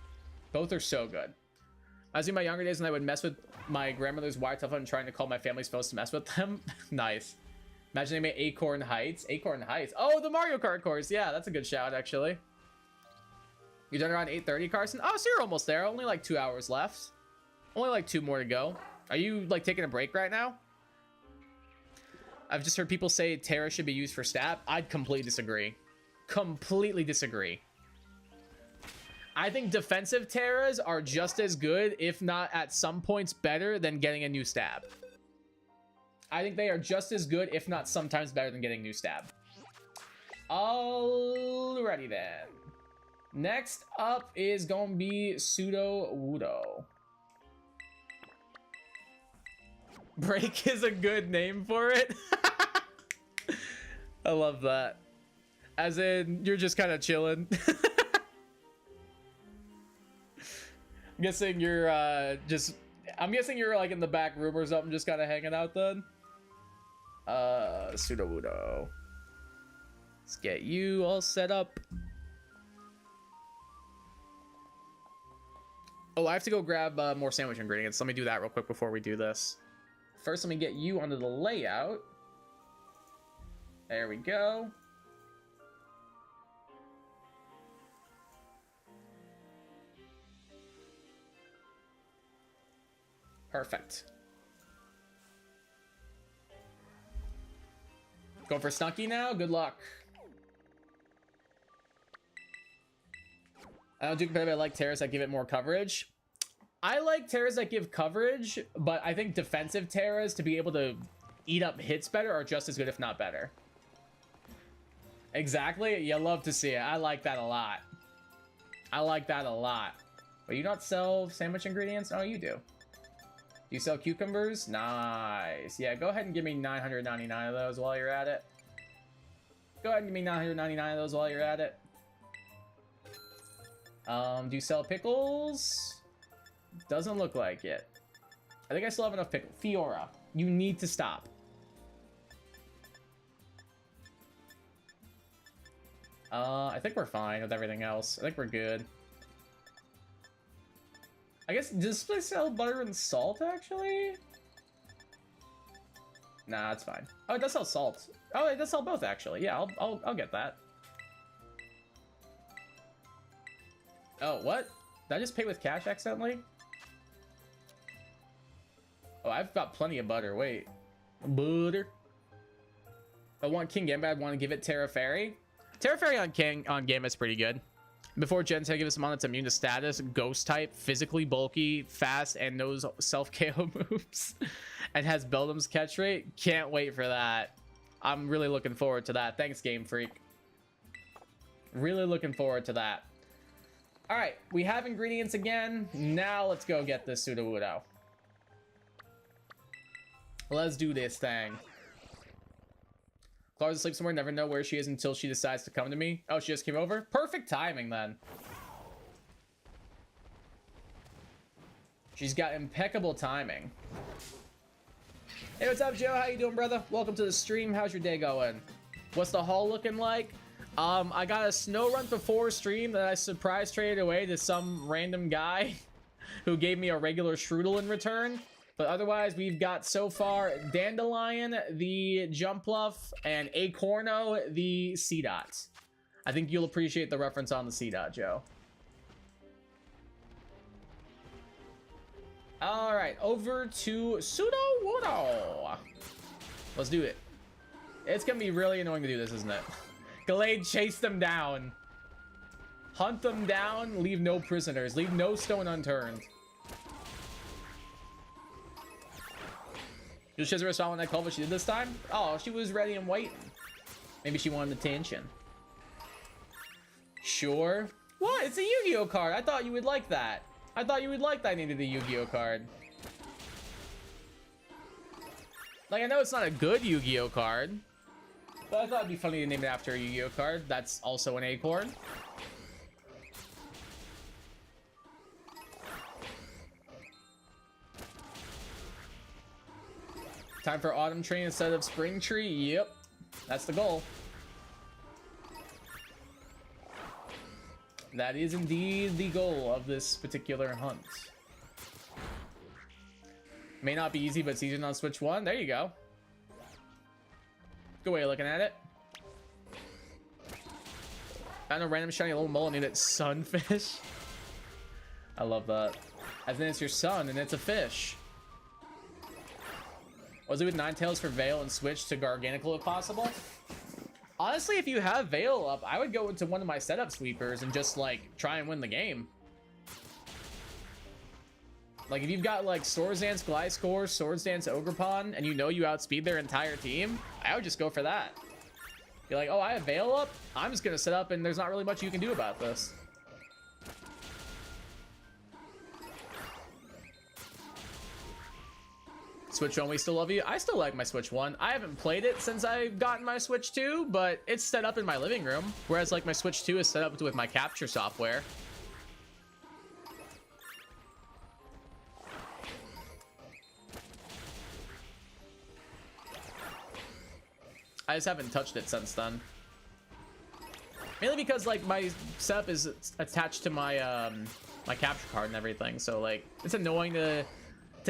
Speaker 1: Both are so good. I was in my younger days when I would mess with my grandmother's wire telephone trying to call my family's phones to mess with them. Nice. Imagine they made Acorn Heights. Acorn Heights. Oh, the Mario Kart course. Yeah, that's a good shout, actually. You're done around 8:30, Carson? Oh, so you're almost there. Only like 2 hours left. Only like 2 more to go. Are you like taking a break right now? I've just heard people say Terra should be used for stab. I'd completely disagree. Completely disagree. I think defensive Terras are just as good, if not at some points better, than getting a new stab. I think they are just as good, if not sometimes better than getting new stab. Alrighty then. Next up is going to be Sudowoodo. Break is a good name for it. I love that. As in, you're just kind of chilling. I'm guessing you're I'm guessing you're like in the back room or something, just kind of hanging out then. Sudowoodo. Let's get you all set up. Oh, I have to go grab more sandwich ingredients. Let me do that real quick before we do this. First, let me get you onto the layout. There we go. Perfect. Going for Snunky now. Good luck. I don't do competitive. I like terrors that give it more coverage. I like terrors that give coverage, but I think defensive terrors to be able to eat up hits better are just as good, if not better. Exactly. You love to see it. I like that a lot. I like that a lot. But you not sell sandwich ingredients? Oh, you do. Do you sell cucumbers? Nice. Yeah, go ahead and give me 999 of those while you're at it. Go ahead and give me 999 of those while you're at it. Do you sell pickles? Doesn't look like it. I think I still have enough pickle. Fiora, you need to stop. I think we're fine with everything else. I think we're good. I guess, does this place sell butter and salt, actually? Nah, it's fine. Oh, it does sell salt. Oh, it does sell both, actually. Yeah, I'll get that. Oh, what? Did I just pay with cash accidentally? Oh, I've got plenty of butter. Wait. Butter. I want King Gambit. I want to give it Terra Fairy. Terra Fairy on Gambit's pretty good. Before Gen 10, give us a mon that's immune to status, ghost type, physically bulky, fast, and knows self-KO moves. And has Beldam's catch rate. Can't wait for that. I'm really looking forward to that. Thanks, Game Freak. Really looking forward to that. Alright, we have ingredients again. Now let's go get this Sudowoodo. Let's do this thing. Clara's asleep somewhere, never know where she is until she decides to come to me. Oh, she just came over? Perfect timing then. She's got impeccable timing. Hey, what's up, Joe? How you doing, brother? Welcome to the stream. How's your day going? What's the haul looking like? I got a snow run before stream that I surprise traded away to some random guy who gave me a regular Strudel in return. But otherwise, we've got so far Dandelion, the Jumpluff, and Acorno, the C-Dot. I think you'll appreciate the reference on the C-Dot, Joe. All right, over to Sudowoodo. Let's do it. It's gonna be really annoying to do this, isn't it? Gallade, chase them down. Hunt them down, leave no prisoners. Leave no stone unturned. She has a response when I called what she did this time? Oh, she was ready and waiting. Maybe she wanted attention. Sure. What? It's a Yu-Gi-Oh card. I thought you would like that. I thought you would like that I needed a Yu-Gi-Oh card. Like, I know it's not a good Yu-Gi-Oh card, but I thought it'd be funny to name it after a Yu-Gi-Oh card. That's also an Acorn. Time for Autumn Tree instead of Spring Tree. Yep, that's the goal. That is indeed the goal of this particular hunt. May not be easy, but it's easier on Switch 1. There you go. Good way of looking at it. Found a random shiny little mole and named it Sunfish. I love that. As in it's your son and it's a fish. Was it with Ninetales for Veil and switch to Garganical if possible? Honestly, if you have Veil up, I would go into one of my setup sweepers and just like try and win the game. Like if you've got like Swords Dance Gliscor, Swords Dance Ogerpon, and you know you outspeed their entire team, I would just go for that. Be like, oh, I have Veil up? I'm just gonna set up and there's not really much you can do about this. Switch 1, we still love you. I still like my Switch 1. I haven't played it since I've gotten my Switch 2, but it's set up in my living room. Whereas like my Switch 2 is set up with my capture software. I just haven't touched it since then. Mainly because like my setup is attached to my my capture card and everything, so like it's annoying to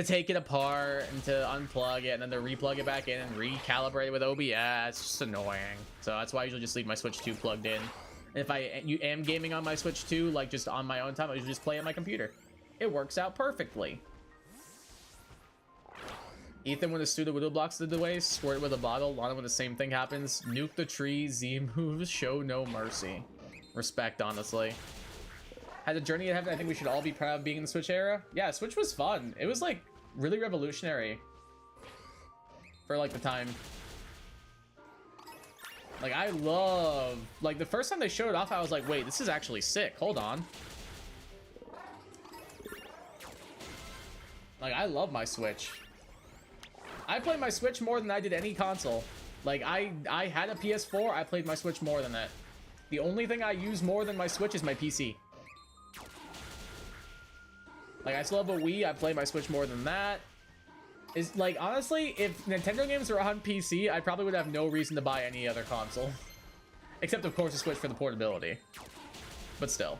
Speaker 1: take it apart and to unplug it and then to replug it back in and recalibrate it with OBS. It's just annoying. So that's why I usually just leave my Switch 2 plugged in. And if I am gaming on my Switch 2, like just on my own time, I usually just play on my computer. It works out perfectly. Ethan when the Studa Widow blocks the way, squirt it with a bottle. Lana when the same thing happens. Nuke the tree, Z moves, show no mercy. Respect, honestly. Had a journey ahead, I think we should all be proud of being in the Switch era. Yeah, Switch was fun. It was like really revolutionary for like the time. Like I love, like the first time they showed it off, I was like, wait, this is actually sick. Hold on. Like I love my Switch. I played my Switch more than I did any console. Like I had a PS4, I played my Switch more than that. The only thing I use more than my Switch is my PC. Like I still have a Wii, I play my Switch more than that. Is like honestly, if Nintendo games were on PC, I probably would have no reason to buy any other console. Except of course the Switch for the portability. But still.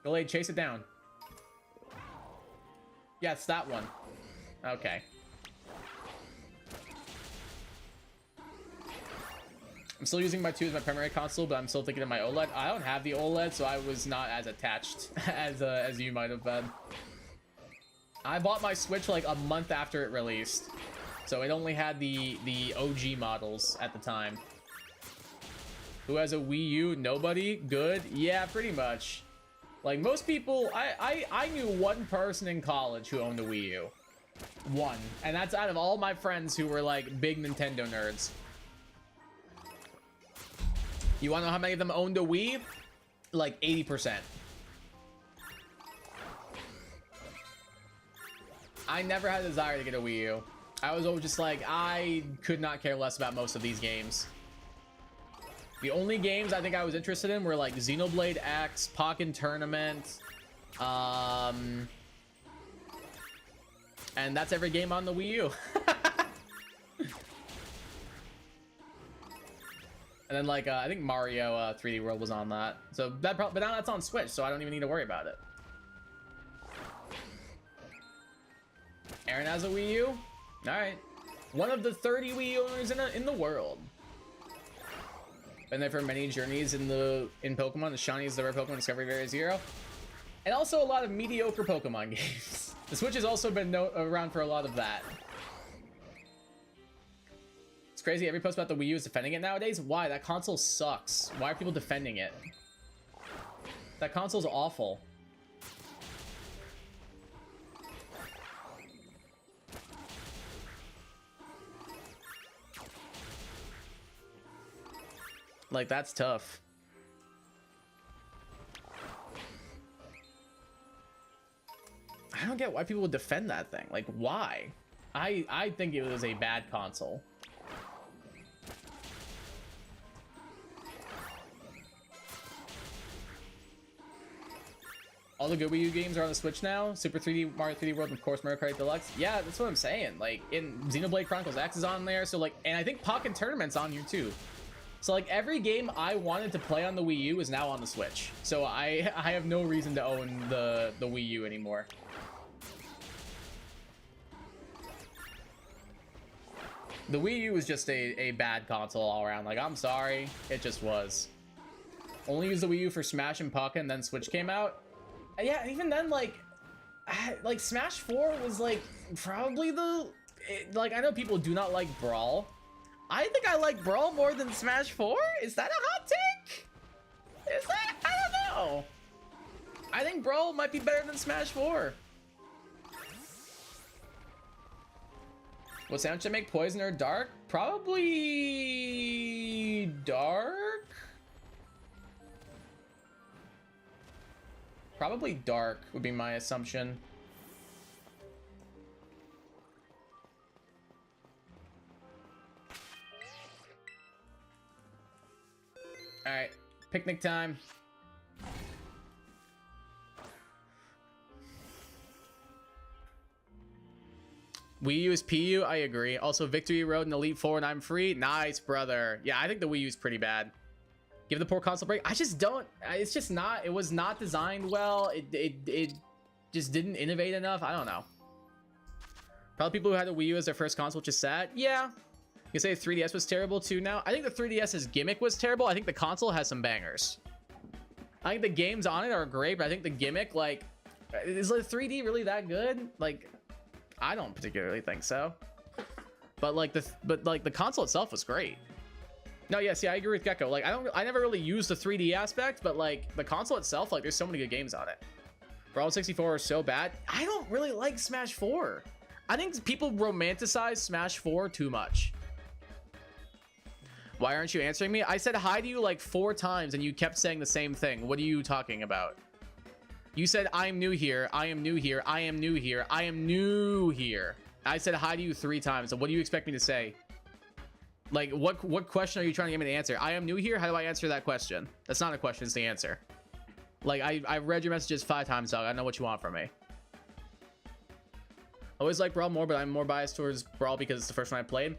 Speaker 1: Gallade, chase it down. Yeah, it's that one. Okay. I'm still using my 2 as my primary console, but I'm still thinking of my OLED. I don't have the OLED, so I was not as attached as you might have been. I bought my Switch like a month after it released, so it only had the OG models at the time. Who has a Wii U? Nobody? Good? Yeah, pretty much. Like most people, I knew one person in college who owned a Wii U. One. And that's out of all my friends who were like big Nintendo nerds. You wanna know how many of them owned a Wii? Like 80%. I never had a desire to get a Wii U. I was always just like, I could not care less about most of these games. The only games I think I was interested in were like Xenoblade X, Pokken Tournament, and that's every game on the Wii U. And then like I think Mario 3D World was on that. So that but now that's on Switch, so I don't even need to worry about it. Aaron has a Wii U. All right, one of the 30 Wii U owners in the world. Been there for many journeys in Pokemon. The shiny is the rare Pokemon Discovery Berry Zero, and also a lot of mediocre Pokemon games. The Switch has also been around for a lot of that. It's crazy. Every post about the Wii U is defending it nowadays. Why? That console sucks. Why are people defending it? That console's awful. Like, that's tough. I don't get why people would defend that thing. Like, why? I think it was a bad console. All the good Wii U games are on the Switch now. Super 3D, Mario 3D World, and of course Mario Kart Deluxe. Yeah, that's what I'm saying. Like, in Xenoblade Chronicles X is on there. So, like, and I think Pokken Tournament's on here, too. So like every game I wanted to play on the Wii U is now on the Switch. So I have no reason to own the Wii U anymore. The Wii U was just a bad console all around. Like, I'm sorry, it just was. Only used the Wii U for Smash and Pokken, and then Switch came out. And yeah, even then, like Smash 4 was like probably like I know people do not like Brawl. I think I like Brawl more than Smash 4? Is that a hot take? Is that? I don't know. I think Brawl might be better than Smash 4. What sound should make Poison or Dark? Probably Dark? Probably Dark would be my assumption. All right, picnic time. Wii U is PU, I agree. Also, Victory Road and Elite Four, and I'm free. Nice, brother. Yeah, I think the Wii U is pretty bad. Give the poor console break. I just don't. It's just not. It was not designed well. It just didn't innovate enough. I don't know. Probably people who had the Wii U as their first console, which is sad. Yeah. You say 3DS was terrible too now? I think the 3DS's gimmick was terrible. I think the console has some bangers. I think the games on it are great, but I think the gimmick, like, Is like 3D really that good? Like, I don't particularly think so. But like the console itself was great. No, yes, yeah, I agree with Gecko. Like, I never really used the 3D aspect, but like the console itself, like there's so many good games on it. Brawl 64 is so bad. I don't really like Smash 4. I think people romanticize Smash 4 too much. Why aren't you answering me? I said hi to you like 4 times and you kept saying the same thing. What are you talking about? You said, I am new here. I am new here. I am new here. I am new here. I said hi to you 3 times. So what do you expect me to say? Like, what question are you trying to get me to answer? I am new here. How do I answer that question? That's not a question. It's the answer. Like, I read your messages 5 times, dog. I know what you want from me. Always like Brawl more, but I'm more biased towards Brawl because it's the first one I played.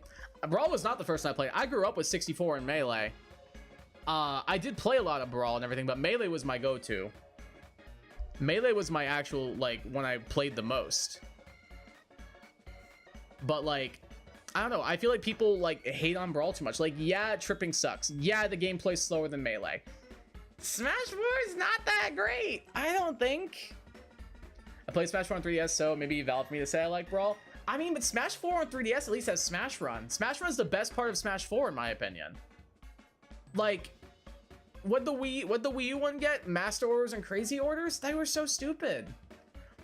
Speaker 1: Brawl was not the first one I played. I grew up with 64 and Melee. I did play a lot of Brawl and everything, but Melee was my go-to. Melee was my actual, like, when I played the most. But, like, I don't know. I feel like people, like, hate on Brawl too much. Like, yeah, tripping sucks. Yeah, the gameplay's slower than Melee. Smash 4 is not that great. I don't think. I played Smash 4 on 3DS, so maybe valid for me to say I like Brawl. I mean, but Smash 4 on 3DS at least has Smash Run. Smash Run's the best part of Smash 4, in my opinion. Like, what'd the Wii U one get? Master Orders and Crazy Orders? They were so stupid.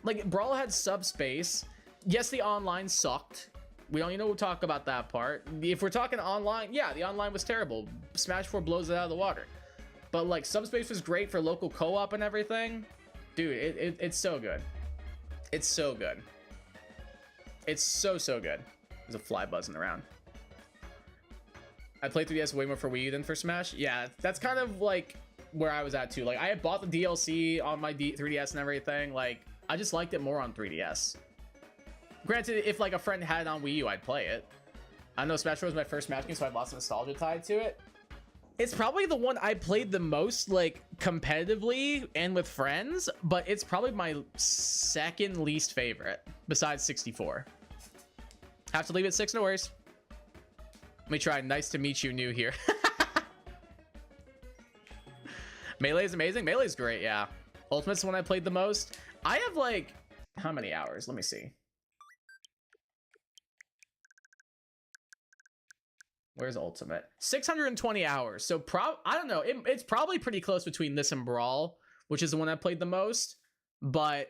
Speaker 1: Like, Brawl had subspace. Yes, the online sucked. We don't even talk about that part. If we're talking online, yeah, the online was terrible. Smash 4 blows it out of the water. But, like, subspace was great for local co-op and everything. Dude, it's so good. It's so good. It's so good. There's a fly buzzing around. I played 3DS way more for Wii U than for Smash. Yeah, that's kind of like where I was at too. Like, I had bought the DLC on my 3DS and everything. Like, I just liked it more on 3DS. Granted, if like a friend had it on Wii U, I'd play it. I know Smash Bros was my first Smash game, so I had lots of nostalgia tied to it. It's probably the one I played the most, like, competitively and with friends, but it's probably my second least favorite, besides 64. Have to leave at 6, no worries. Let me try. Nice to meet you, new here. Melee is amazing. Melee's great, yeah. Ultimate's the one I played the most. I have, like, how many hours? Let me see. Where's Ultimate? 620 hours. So I don't know. It's probably pretty close between this and Brawl, which is the one I played the most. But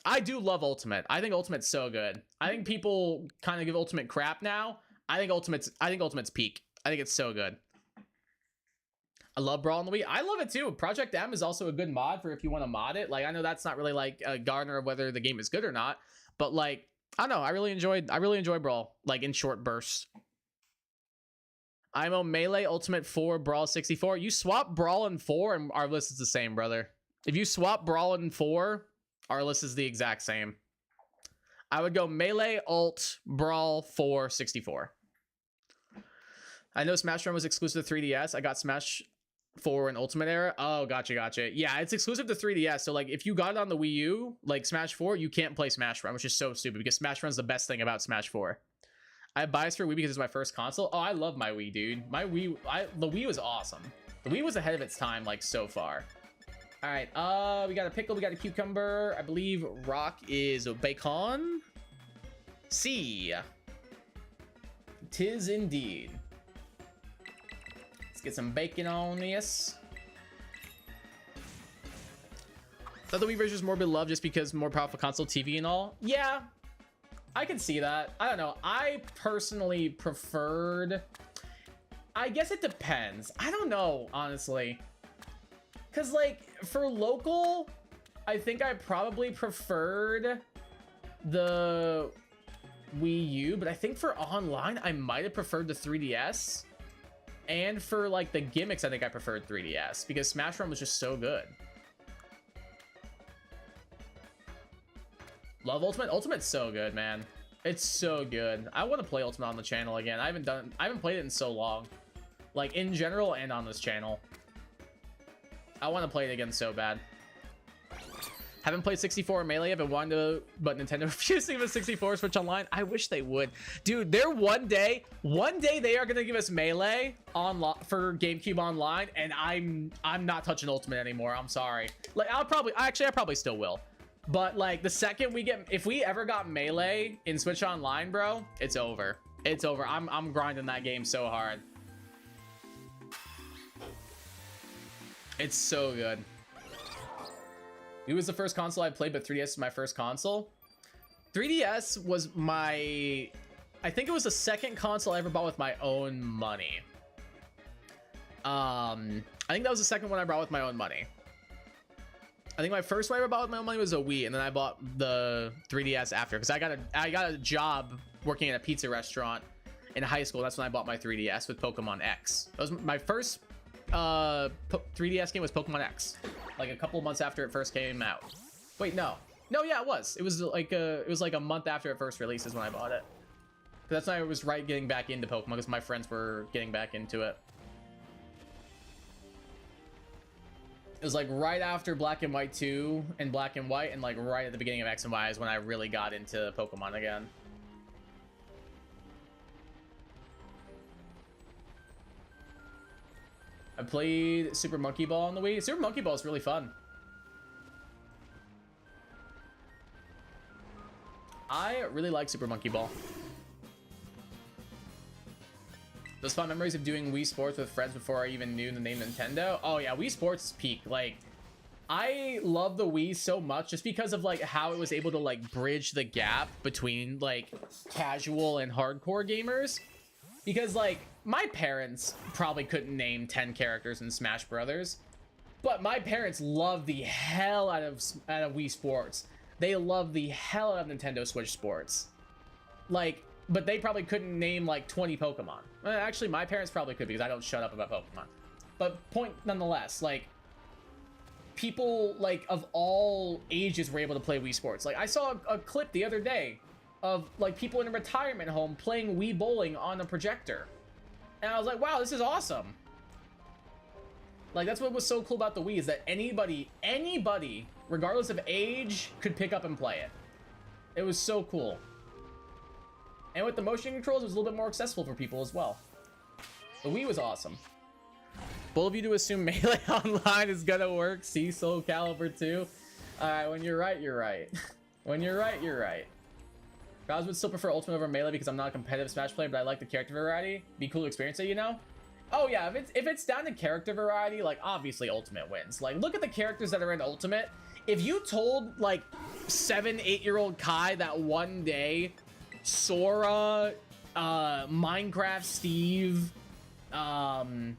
Speaker 1: I do love Ultimate. I think Ultimate's so good. I think people kind of give Ultimate crap now. I think Ultimate's peak. I think it's so good. I love Brawl on the Wii. I love it too. Project M is also a good mod for if you want to mod it. Like, I know that's not really like a garner of whether the game is good or not, but like, I don't know. I really enjoy Brawl, like in short bursts. I'm on Melee, Ultimate 4, Brawl 64. You swap Brawl and 4 and our list is the same, brother. If you swap Brawl and 4, our list is the exact same. I would go Melee, Ult, Brawl, 4, 64. I know Smash Run was exclusive to 3DS. I got Smash 4 in Ultimate era. Oh, gotcha. Yeah, it's exclusive to 3DS. So, like, if you got it on the Wii U, like Smash 4, you can't play Smash Run, which is so stupid because Smash Run's the best thing about Smash 4. I have bias for Wii because it's my first console. Oh, I love my Wii, dude. My Wii, the Wii was awesome. The Wii was ahead of its time, like, so far. All right, we got a pickle, we got a cucumber. I believe rock is bacon. C. Tis indeed. Let's get some bacon on this. Thought the Wii version was more beloved just because more powerful console, TV and all. Yeah. I can see that. I don't know. I personally preferred... I guess it depends. I don't know, honestly. Because, like, for local, I think I probably preferred the Wii U. But I think for online, I might have preferred the 3DS. And for, like, the gimmicks, I think I preferred 3DS. Because Smash Run was just so good. Love Ultimate. Ultimate's so good, man. It's so good. I want to play Ultimate on the channel again. I haven't played it in so long. Like, in general and on this channel. I want to play it again so bad. Haven't played 64 or Melee. I've been wanting to, but Nintendo refused to give us 64 Switch Online. I wish they would. Dude, they're one day they are going to give us Melee for GameCube Online, and I'm not touching Ultimate anymore. I'm sorry. Like, I probably still will. But like the second we get, if we ever got Melee in Switch Online, bro, it's over. It's over. I'm grinding that game so hard. It's so good. It was the first console I played, but 3DS is my first console. 3DS was my, I think it was the second console I ever bought with my own money. I think that was the second one I bought with my own money. I think my first one I ever bought with my own money was a Wii, and then I bought the 3DS after, because I got a job working at a pizza restaurant in high school. That's when I bought my 3DS with Pokemon X. That was my first 3DS game was Pokemon X, like a couple months after it first came out. Wait, no, yeah, it was like a month after it first released is when I bought it. That's when I was getting back into Pokemon, because my friends were getting back into it. It was like right after Black and White 2 and Black and White, and like right at the beginning of X and Y is when I really got into Pokemon again. I played Super Monkey Ball on the Wii. Super Monkey Ball is really fun. I really like Super Monkey Ball. Those fun memories of doing Wii Sports with friends before I even knew the name Nintendo. Oh yeah, Wii Sports is peak. Like, I love the Wii so much just because of like how it was able to like bridge the gap between like casual and hardcore gamers. Because like my parents probably couldn't name 10 characters in Smash Brothers, but my parents love the hell out of Wii Sports. They love the hell out of Nintendo Switch Sports. Like, but they probably couldn't name like 20 Pokemon. Well, actually, my parents probably could, because I don't shut up about Pokemon. But point nonetheless, like, people like of all ages were able to play Wii Sports. Like, I saw a clip the other day of like people in a retirement home playing Wii bowling on a projector, and I was like, wow, this is awesome. Like, that's what was so cool about the Wii, is that anybody regardless of age could pick up and play it. It was so cool. And with the motion controls, it was a little bit more accessible for people as well. The Wii was awesome. Bold of you to assume Melee Online is gonna work. See Soul Calibur 2. Alright, when you're right, you're right. When you're right, you're right. I would still prefer Ultimate over Melee because I'm not a competitive Smash player, but I like the character variety. Be cool to experience it, you know? Oh yeah, if it's down to character variety, like obviously Ultimate wins. Like, look at the characters that are in Ultimate. If you told like 7-8-year-old Kai that one day Sora, Minecraft Steve, and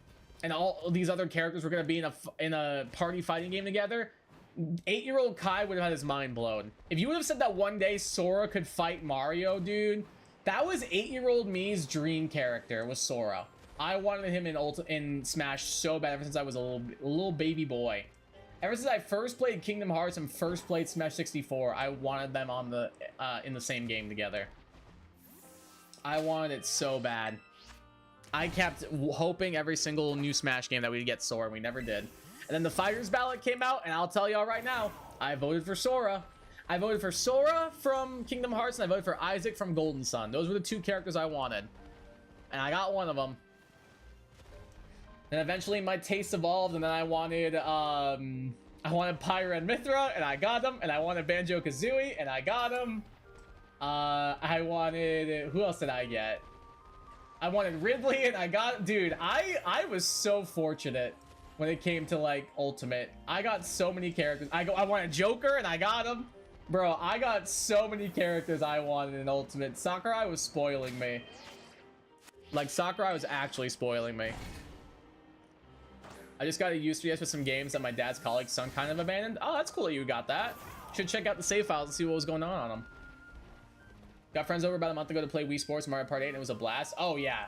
Speaker 1: all these other characters were gonna be in a party fighting game together, 8-year-old Kai would have had his mind blown. If you would have said that one day Sora could fight Mario, dude, that was 8-year-old me's dream character, was Sora. I wanted him in Smash so bad ever since I was a little baby boy. Ever since I first played Kingdom Hearts and first played Smash 64, I wanted them on the in the same game together. I wanted it so bad. I kept hoping every single new Smash game that we'd get Sora, and we never did. And then the Fighters ballot came out, and I'll tell y'all right now, I voted for Sora. I voted for Sora from Kingdom Hearts, and I voted for Isaac from Golden Sun. Those were the two characters I wanted. And I got one of them. And eventually my taste evolved, and then I wanted Pyra and Mithra, and I got them. And I wanted Banjo-Kazooie, and I got them. I wanted, who else did I get? I wanted Ridley, and I got, dude, I was so fortunate when it came to like Ultimate. I got so many characters. I wanted Joker, and I got him. Bro, I got so many characters I wanted in Ultimate. Sakurai was spoiling me. Like, Sakurai was actually spoiling me. I just got a U3S with some games that my dad's colleague's son kind of abandoned. Oh, that's cool that you got that. Should check out the save files and see what was going on them. Got friends over about a month ago to play Wii Sports Mario Party 8, and it was a blast. Oh, yeah.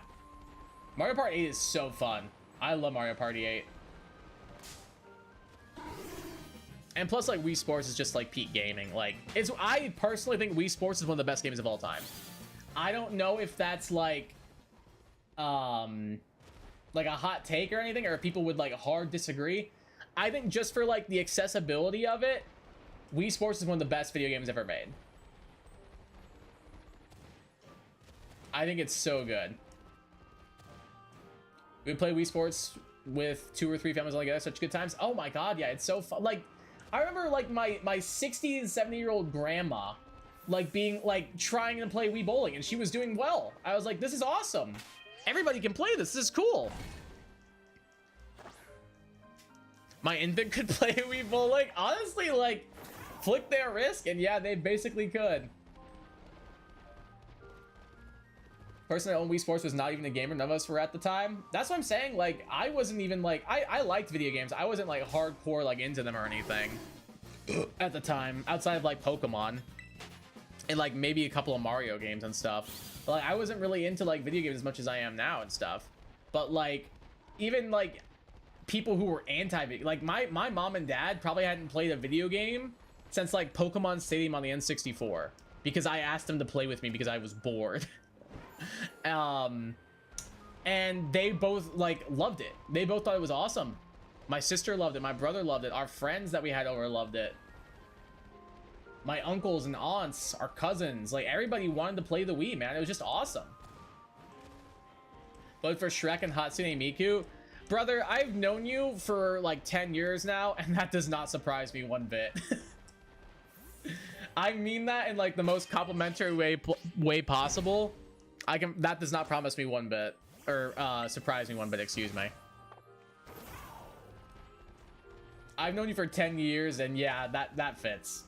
Speaker 1: Mario Party 8 is so fun. I love Mario Party 8. And plus, like, Wii Sports is just, like, peak gaming. Like, I personally think Wii Sports is one of the best games of all time. I don't know if that's, like a hot take or anything, or if people would, like, hard disagree. I think just for, like, the accessibility of it, Wii Sports is one of the best video games ever made. I think it's so good. We play Wii Sports with 2 or 3 families all together. Such good times. Oh my god, yeah, it's so fun. Like, I remember like my 60 and 70-year-old grandma like being like trying to play Wii bowling, and she was doing well. I was like, this is awesome. Everybody can play this. This is cool. My infant could play Wii bowling. Honestly, like, flick their wrist, and yeah, they basically could. Person that owned Wii Sports was not even a gamer. None of us were at the time. That's what I'm saying. Like, I wasn't even like, I liked video games. I wasn't like hardcore like into them or anything at the time, outside of like Pokemon and like maybe a couple of Mario games and stuff. But, like, I wasn't really into like video games as much as I am now and stuff. But like, even like people who were like my mom and dad probably hadn't played a video game since like Pokemon Stadium on the N64, because I asked them to play with me because I was bored. And they both like loved it. They both thought it was awesome. My sister loved it, my brother loved it, our friends that we had over loved it, my uncles and aunts, our cousins, like everybody wanted to play the Wii, man. It was just awesome. Vote for Shrek and Hatsune Miku. Brother, I've known you for like 10 years now, and that does not surprise me one bit. I mean that in like the most complimentary way possible. That does not promise me one bit, or surprise me one bit, excuse me. I've known you for 10 years, and yeah, that fits.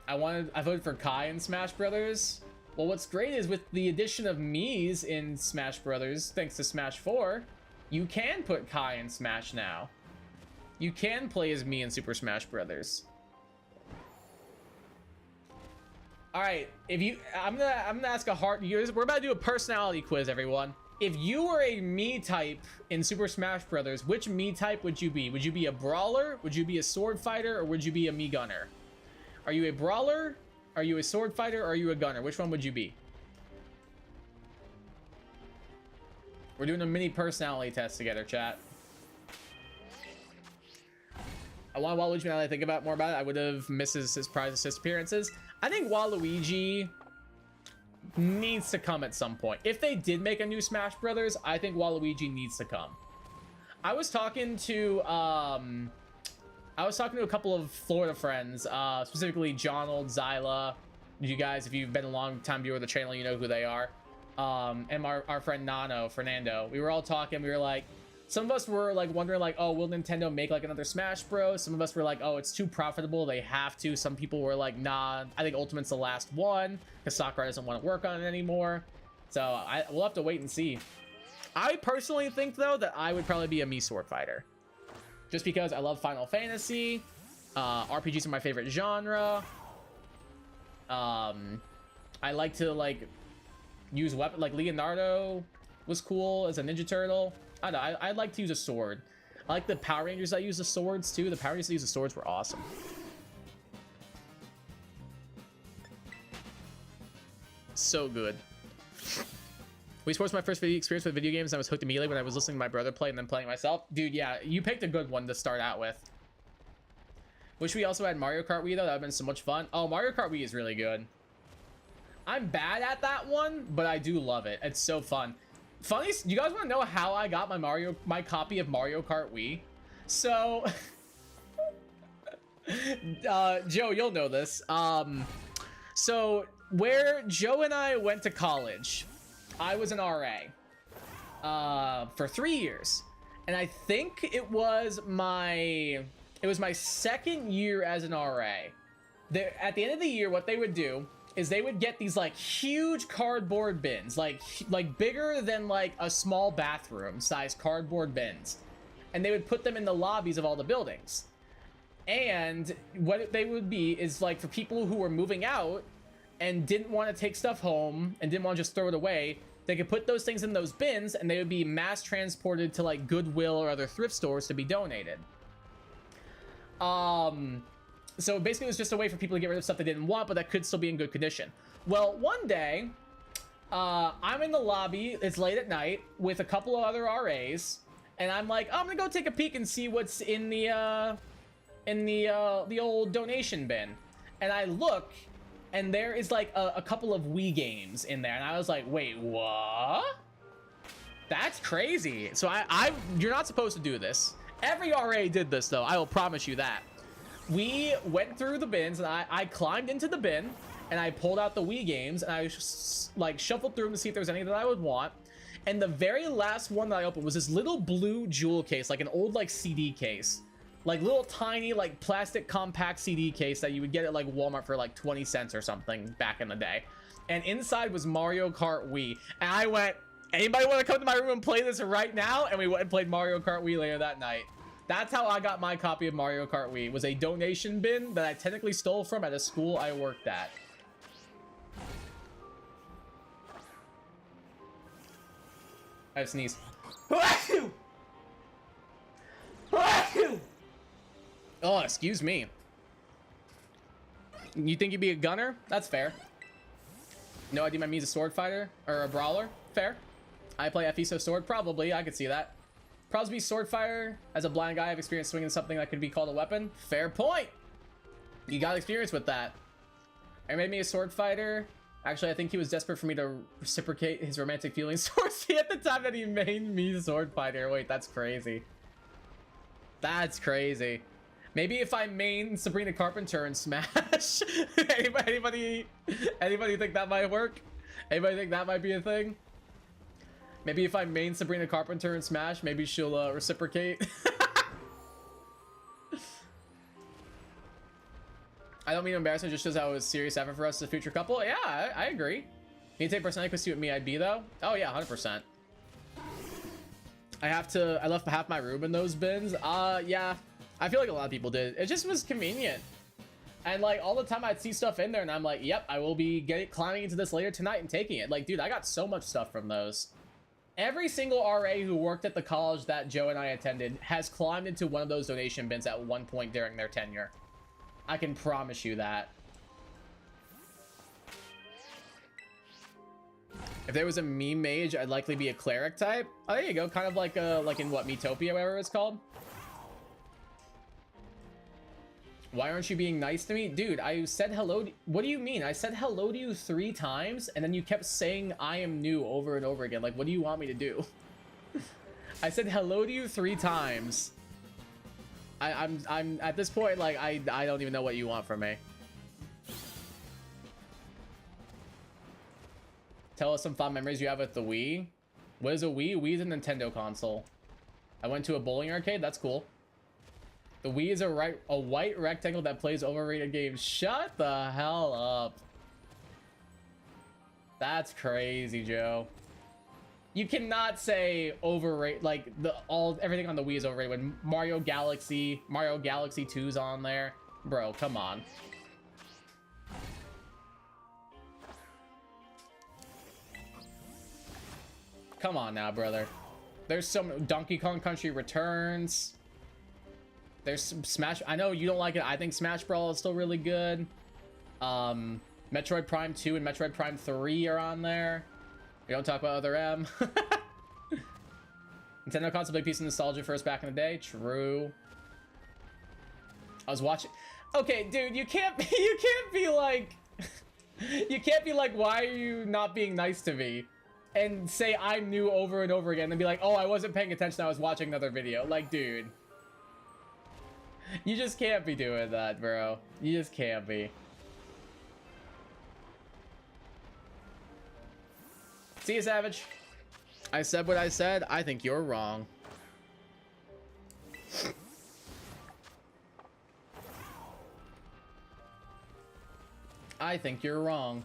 Speaker 1: I voted for Kai in Smash Brothers. Well, what's great is with the addition of Mii's in Smash Brothers, thanks to Smash 4, you can put Kai in Smash now. You can play as Mii in Super Smash Brothers. All right, I'm gonna ask a hard. We're about to do a personality quiz, everyone. If you were a Mii type in Super Smash Brothers, which Mii type would you be? Would you be a brawler? Would you be a sword fighter? Or would you be a Mii gunner? Are you a brawler? Are you a sword fighter? Or are you a gunner? Which one would you be? We're doing a mini personality test together, chat. I want Waluigi. Now that I think more about it, I would have missed his surprise assist appearances. I think Waluigi needs to come at some point. If they did make a new Smash Brothers, I think Waluigi needs to come. I was talking to a couple of Florida friends, specifically John Old, Zyla. You guys, if you've been a long time viewer of the channel, you know who they are. And our friend Fernando. We were all talking. We were like, some of us were like wondering like, oh, will Nintendo make like another Smash Bros? Some of us were like, oh, it's too profitable, they have to. Some people were like, nah, I think Ultimate's the last one because Sakurai doesn't want to work on it anymore. So we'll have to wait and see. I personally think though that I would probably be a Mii sword fighter, just because I love Final Fantasy. RPGs are my favorite genre. I like to like use weapon, like Leonardo was cool as a Ninja Turtle. I don't know, I'd like to use a sword. I like the Power Rangers that use the swords too. The Power Rangers that use the swords were awesome. So good. Wii Sports was my first video experience with video games. I was hooked immediately when I was listening to my brother play and then playing myself. Dude, yeah, you picked a good one to start out with. Wish we also had Mario Kart Wii though. That would have been so much fun. Oh, Mario Kart Wii is really good. I'm bad at that one, but I do love it. It's so fun. Funny, you guys want to know how I got my copy of Mario Kart Wii? So, Joe, you'll know this. So where Joe and I went to college, I was an RA for 3 years, and I think it was my second year as an RA. At the end of the year, what they would do is they would get these like huge cardboard bins, like bigger than like a small bathroom size cardboard bins, and they would put them in the lobbies of all the buildings. And what they would be is like for people who were moving out and didn't want to take stuff home and didn't want to just throw it away, they could put those things in those bins and they would be mass transported to like Goodwill or other thrift stores to be donated. So basically it was just a way for people to get rid of stuff they didn't want, but that could still be in good condition. Well, one day, I'm in the lobby, it's late at night, with a couple of other RAs, and I'm like, oh, I'm gonna go take a peek and see what's in the old donation bin. And I look, and there is like a couple of Wii games in there, and I was like, wait, what? That's crazy. So you're not supposed to do this. Every RA did this, though. I will promise you that. We went through the bins, and I climbed into the bin, and I pulled out the Wii games, and I like shuffled through them to see if there was any that I would want. And the very last one that I opened was this little blue jewel case, like an old like CD case, like little tiny like plastic compact CD case that you would get at like Walmart for like 20 cents or something back in the day. And inside was Mario Kart Wii, and I went, anybody want to come to my room and play this right now? And we went and played Mario Kart Wii later that night. That's how I got my copy of Mario Kart Wii. It was a donation bin that I technically stole from at a school I worked at. I have sneeze. Oh, excuse me. You think you'd be a gunner? That's fair. No idea my me's a sword fighter or a brawler. Fair. I play FE, so sword. Probably. I could see that. Probably be sword fighter. As a blind guy, I've experienced swinging something that could be called a weapon. Fair point. You got experience with that. I made me a sword fighter. Actually, I think he was desperate for me to reciprocate his romantic feelings towards me at the time that he made me sword fighter. Wait, that's crazy. That's crazy. Maybe if I main Sabrina Carpenter and Smash. anybody think that might work? Anybody think that might be a thing? Maybe if I main Sabrina Carpenter and Smash, maybe she'll reciprocate. I don't mean to embarrass her, just shows how it was serious effort for us as a future couple. Yeah, I agree. You take personality quiz, see what me I'd be though. Oh yeah, 100%. I left half my room in those bins. Yeah, I feel like a lot of people did. It just was convenient. And like all the time I'd see stuff in there and I'm like, yep, I will be climbing into this later tonight and taking it. Like, dude, I got so much stuff from those. Every single RA who worked at the college that Joe and I attended has climbed into one of those donation bins at one point during their tenure. I can promise you that. If there was a meme mage, I'd likely be a cleric type. Oh, there you go. Kind of like in what, Metopia, whatever it's called. Why aren't you being nice to me? Dude, I said hello. What do you mean? I said hello to you 3 times, and then you kept saying I am new over and over again. Like, what do you want me to do? I said hello to you 3 times. I'm at this point, like, I don't even know what you want from me. Tell us some fond memories you have with the Wii. What is a Wii? Wii is a Nintendo console. I went to a bowling arcade. That's cool. The Wii is a white rectangle that plays overrated games. Shut the hell up. That's crazy, Joe. You cannot say overrated, like everything on the Wii is overrated when Mario Galaxy 2's on there. Bro, come on. Come on now, brother. There's some Donkey Kong Country Returns. There's some Smash. I know you don't like it. I think Smash Brawl is still really good. Metroid Prime 2 and Metroid Prime 3 are on there. We don't talk about other M. Nintendo console, big piece of nostalgia for us back in the day. True. I was watching. Okay, dude, you can't be like, you can't be like, why are you not being nice to me? And say I'm new over and over again and be like, oh, I wasn't paying attention. I was watching another video. Like, dude. You just can't be doing that, bro. You just can't be. See you, Savage. I said what I said. I think you're wrong. I think you're wrong.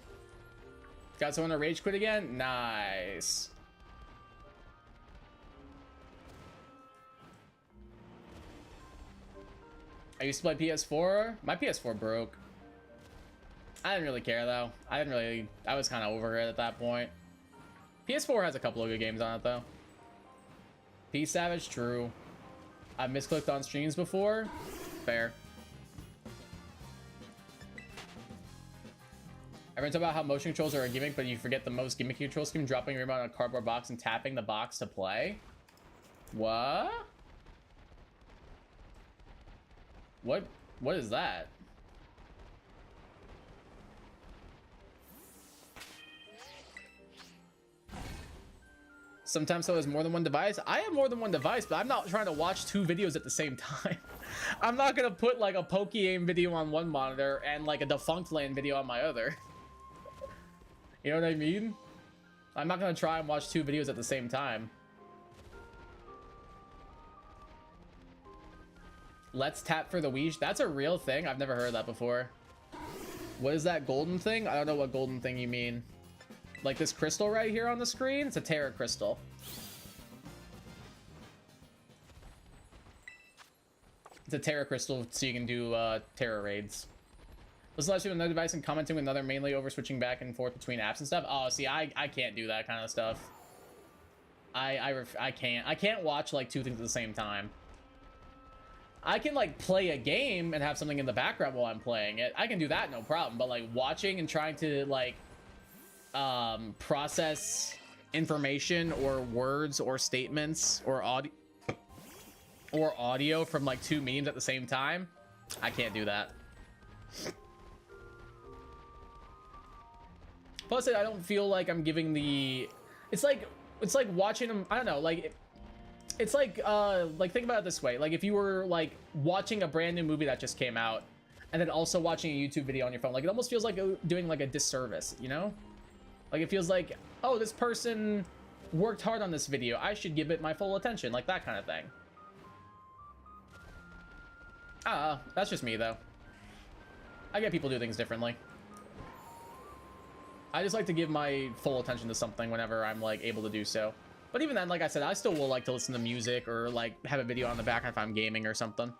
Speaker 1: Got someone to rage quit again? Nice. I used to play PS4. My PS4 broke. I didn't really care though. I was kind of over it at that point. PS4 has a couple of good games on it though. Peace Savage, true. I've misclicked on streams before. Fair. Everyone talk about how motion controls are a gimmick, but you forget the most gimmicky control scheme: dropping your remote on a cardboard box and tapping the box to play. What? What is that? Sometimes so has more than one device. I have more than one device, but I'm not trying to watch 2 videos at the same time. I'm not gonna put like a Poke-Aim video on one monitor and like a Defunct Land video on my other. You know what I mean? I'm not gonna try and watch 2 videos at the same time. Let's tap for the Ouija. That's a real thing. I've never heard that before. What is that golden thing? I don't know what golden thing you mean. Like this crystal right here on the screen? It's a Terra crystal. It's a Terra crystal, so you can do Terra raids. Listen to another device and commenting with another, mainly over switching back and forth between apps and stuff. Oh, see, I can't do that kind of stuff. I can't watch like 2 things at the same time. I can like play a game and have something in the background while I'm playing it. I can do that, no problem. But like watching and trying to like process information or words or statements or audio from like 2 memes at the same time, I can't do that. Plus, I don't feel like I'm giving the. It's like watching them. I don't know. Like, it's like think about it this way. Like, if you were like watching a brand new movie that just came out, and then also watching a YouTube video on your phone, like it almost feels like doing like a disservice. You know? Like it feels like, oh, this person worked hard on this video. I should give it my full attention. Like that kind of thing. That's just me though. I get people do things differently. I just like to give my full attention to something whenever I'm like able to do so. But even then, like I said, I still will like to listen to music or like have a video on the background if I'm gaming or something.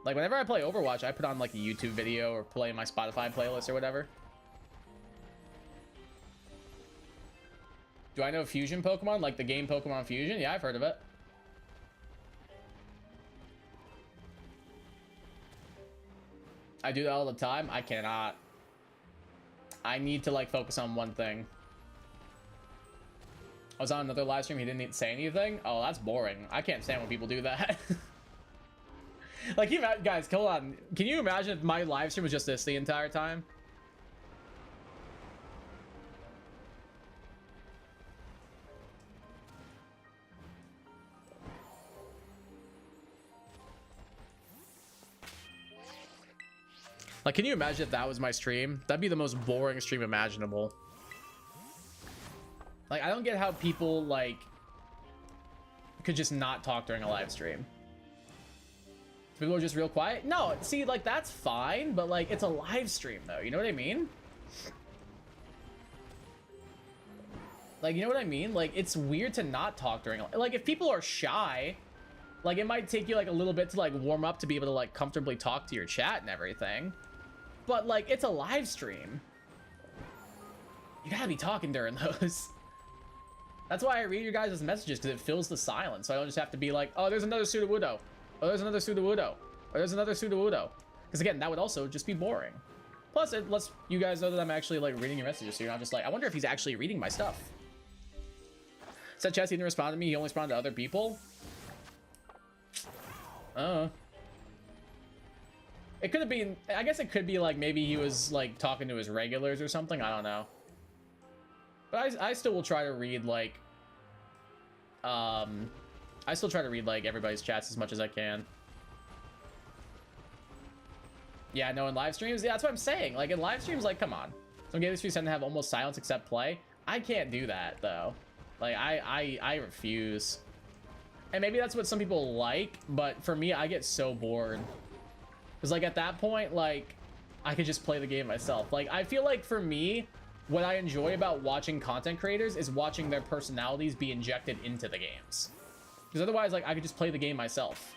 Speaker 1: Like whenever I play Overwatch, I put on like a YouTube video or play my Spotify playlist or whatever. Do I know Fusion Pokemon? Like the game Pokemon Fusion? Yeah, I've heard of it. I do that all the time. I cannot. I need to like focus on one thing. I was on another live stream. He didn't say anything. Oh, that's boring. I can't stand when people do that. Like, guys, hold on. Can you imagine if my live stream was just this the entire time? Like, can you imagine if that was my stream? That'd be the most boring stream imaginable. Like, I don't get how people, like, could just not talk during a live stream. People are just real quiet? No, see, like, that's fine, but, like, it's a live stream, though. You know what I mean? Like, you know what I mean? Like, it's weird to not talk during... Like, if people are shy, like, it might take you, like, a little bit to, like, warm up to be able to, like, comfortably talk to your chat and everything. But, like, it's a live stream. You gotta be talking during those. That's why I read your guys' messages, because it fills the silence. So I don't just have to be like, oh, there's another Sudowoodo. Oh, there's another Sudowoodo. Oh, there's another Sudowoodo. Because, again, that would also just be boring. Plus, it lets you guys know that I'm actually, like, reading your messages. So you're not just like, I wonder if he's actually reading my stuff. Said Chess, he didn't respond to me. He only responded to other people. It could have been, I guess it could be like maybe he was like talking to his regulars or something. I don't know. But I still will try to read like, I still try to read like everybody's chats as much as I can. Yeah, no, in live streams, yeah, that's what I'm saying. Like in live streams, like, come on. Some game streams tend to have almost silence except play. I can't do that though. Like I refuse. And maybe that's what some people like, but for me, I get so bored. Because, like, at that point, like, I could just play the game myself. Like, I feel like, for me, what I enjoy about watching content creators is watching their personalities be injected into the games. Because otherwise, like, I could just play the game myself.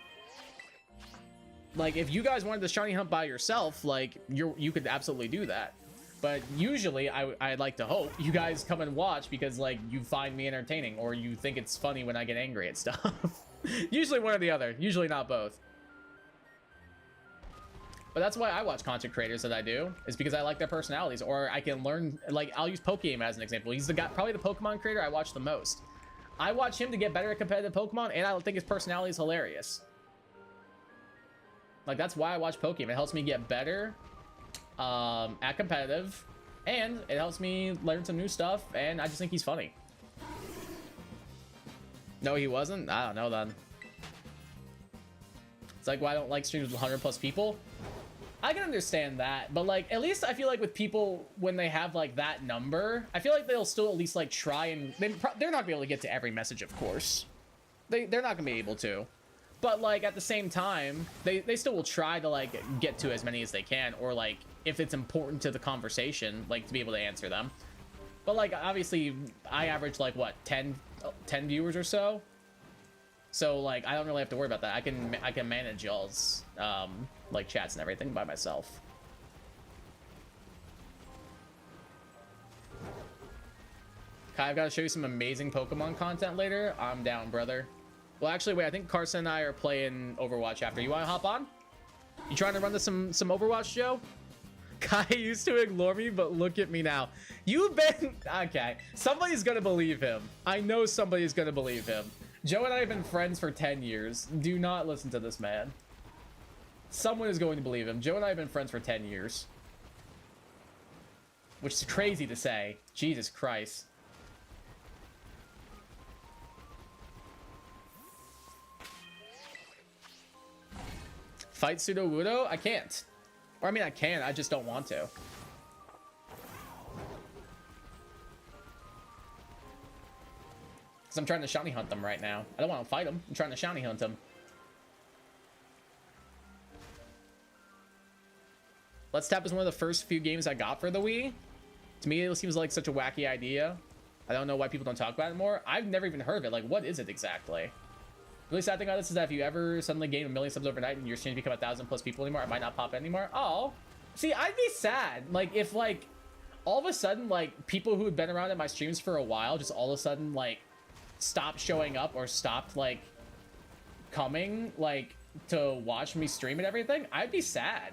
Speaker 1: Like, if you guys wanted the shiny hunt by yourself, like, you could absolutely do that. But usually, I'd like to hope you guys come and watch because, like, you find me entertaining or you think it's funny when I get angry at stuff. Usually one or the other. Usually not both. But that's why I watch content creators that I do, is because I like their personalities, or I can learn, like, I'll use Poke-Aim as an example. He's the guy, probably the Pokemon creator I watch the most. I watch him to get better at competitive Pokemon, and I think his personality is hilarious. Like, that's why I watch Poke-Aim. It helps me get better at competitive, and it helps me learn some new stuff, and I just think he's funny. No, he wasn't? I don't know then. It's like, why I don't like streams with 100 plus people? I can understand that, but like, at least I feel like with people, when they have like that number, I feel like they'll still at least like try and, they're not gonna be able to get to every message, of course. They're not gonna be able to. But like, at the same time, they still will try to like get to as many as they can, or like, if it's important to the conversation, like to be able to answer them. But like, obviously, I average like, what, 10 viewers or so? So like, I don't really have to worry about that. I can manage y'all's like chats and everything by myself. Kai, I've got to show you some amazing Pokemon content later. I'm down, brother. Well, actually, wait, I think Carson and I are playing Overwatch after. You want to hop on? You trying to run to some Overwatch, Joe? Kai used to ignore me, but look at me now. You've been... Okay, somebody's gonna believe him. I know somebody's gonna believe him. Joe and I have been friends for 10 years. Do not listen to this man. Someone is going to believe him. Joe and I have been friends for 10 years. Which is crazy to say. Jesus Christ. Fight Sudowoodo? I can't. Or I mean, I can. I just don't want to. Because I'm trying to shiny hunt them right now. I don't want to fight them. I'm trying to shiny hunt them. Let's Tap is one of the first few games I got for the Wii. To me, it seems like such a wacky idea. I don't know why people don't talk about it more. I've never even heard of it. Like, what is it exactly? The really sad thing about this is that if you ever suddenly gain 1 million subs overnight and your streams become 1,000 plus people anymore, it might not pop anymore. Oh, see, I'd be sad. Like, if, like, all of a sudden, like, people who had been around at my streams for a while just all of a sudden, like, stopped showing up or stopped, like, coming, like, to watch me stream and everything, I'd be sad.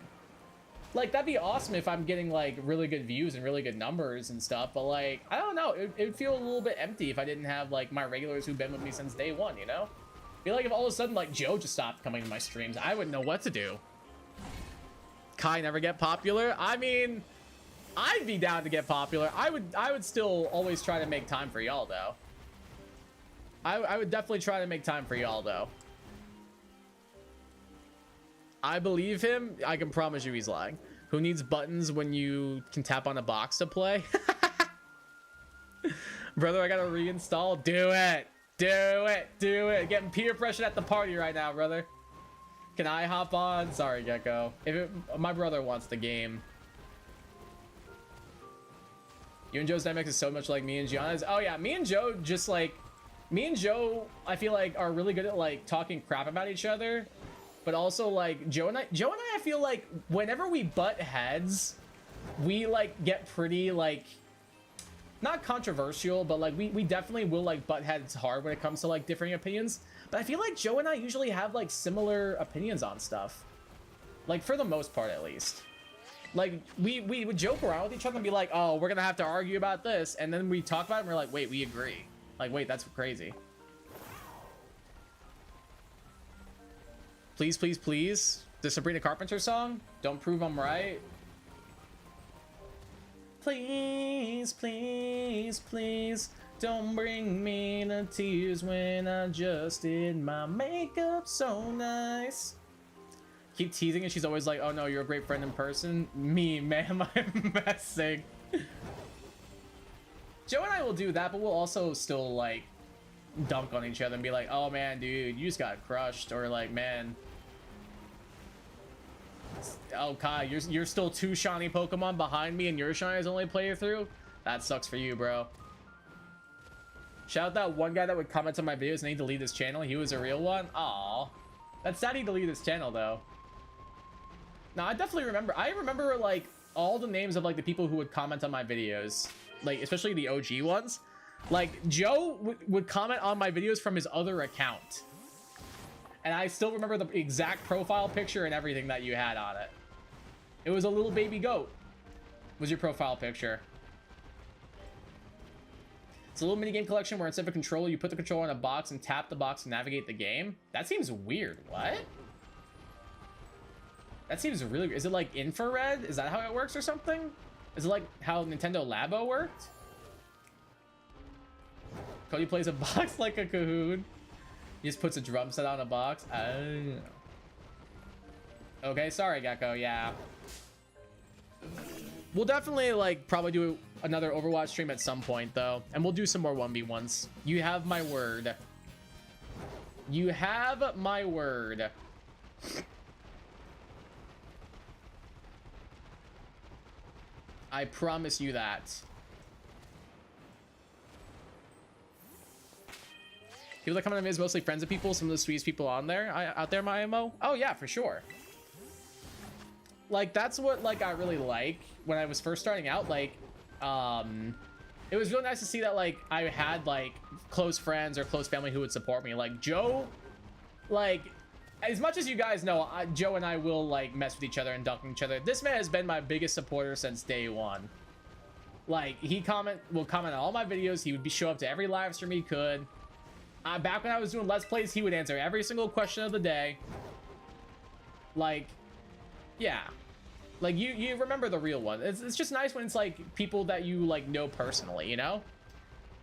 Speaker 1: Like, that'd be awesome if I'm getting, like, really good views and really good numbers and stuff, but, like, I don't know. It would feel a little bit empty if I didn't have, like, my regulars who've been with me since day one, you know? I feel like if all of a sudden, like, Joe just stopped coming to my streams, I wouldn't know what to do. Kai never get popular? I mean, I'd be down to get popular. I would still always try to make time for y'all, though. I would definitely try to make time for y'all, though. I believe him. I can promise you he's lying. Who needs buttons when you can tap on a box to play? Brother, I gotta reinstall. Do it. Do it. Do it. Getting peer pressure at the party right now, brother. Can I hop on? Sorry, Gecko. My brother wants the game. You and Joe's dynamic is so much like me and Gianna's. Oh, yeah. Me and Joe just, like... Me and Joe, I feel like, are really good at, like, talking crap about each other. But also, like, Joe and I feel like whenever we butt heads, we, like, get pretty, like... Not controversial, but, like, we definitely will, like, butt heads hard when it comes to, like, differing opinions. But I feel like Joe and I usually have, like, similar opinions on stuff. Like, for the most part, at least. Like, we would joke around with each other and be like, oh, we're gonna have to argue about this. And then we talk about it and we're like, wait, we agree. Like, wait, that's crazy. Please, please, please. The Sabrina Carpenter song? Don't prove I'm right. Please, please, please. Don't bring me to tears when I just did my makeup so nice. Keep teasing and she's always like, oh no, you're a great friend in person. Me, man, I'm messing. Joe and I will do that, but we'll also still, like, dunk on each other and be like, oh man, dude, you just got crushed. Or like, man. Oh, Kai, you're still 2 shiny Pokemon behind me and your shiny is only playthrough? That sucks for you, bro. Shout out that one guy that would comment on my videos and he deleted his channel. He was a real one. Aw. That's sad he deleted his channel, though. Now, I definitely remember. I remember, like, all the names of, like, the people who would comment on my videos. Like, especially the OG ones. Like, Joe would comment on my videos from his other account. And I still remember the exact profile picture and everything that you had on it. It was a little baby goat. Was your profile picture. It's a little minigame collection where instead of a controller, you put the controller in a box and tap the box to navigate the game. That seems weird. What? That seems really weird. Is it like infrared? Is that how it works or something? Is it like how Nintendo Labo worked? Cody plays a box like a cahoon. He just puts a drum set on a box. Oh. Okay, sorry, Gecko. Yeah. We'll definitely, like, probably do another Overwatch stream at some point, though. And we'll do some more 1v1s. You have my word. You have my word. I promise you that. People that come on is mostly friends of people, some of the sweetest people on there, out there, my MO. Oh yeah, for sure. Like, that's what, like, I really like when I was first starting out. Like, it was really nice to see that, like, I had, like, close friends or close family who would support me. Like, Joe, like, as much as you guys know, Joe and I will, like, mess with each other and dunk each other. This man has been my biggest supporter since day one. Like, he will comment on all my videos. He would show up to every live stream he could. Back when I was doing Let's Plays, he would answer every single question of the day. Like, yeah. Like, you remember the real one. It's just nice when it's, like, people that you, like, know personally, you know?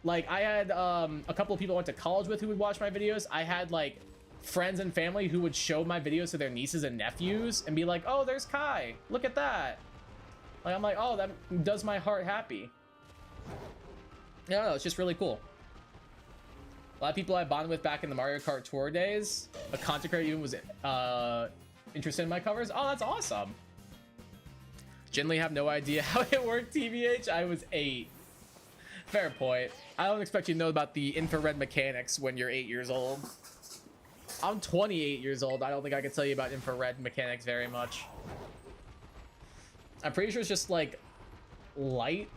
Speaker 1: Like, I had a couple of people I went to college with who would watch my videos. I had, like, friends and family who would show my videos to their nieces and nephews and be like, oh, there's Kai. Look at that. Like, I'm like, oh, that does my heart happy. I don't know, it's just really cool. A lot of people I bonded with back in the Mario Kart Tour days. A content creator even was interested in my covers. Oh, that's awesome. Generally have no idea how it worked, TBH. I was 8. Fair point. I don't expect you to know about the infrared mechanics when you're 8 years old. I'm 28 years old. I don't think I can tell you about infrared mechanics very much. I'm pretty sure it's just like light.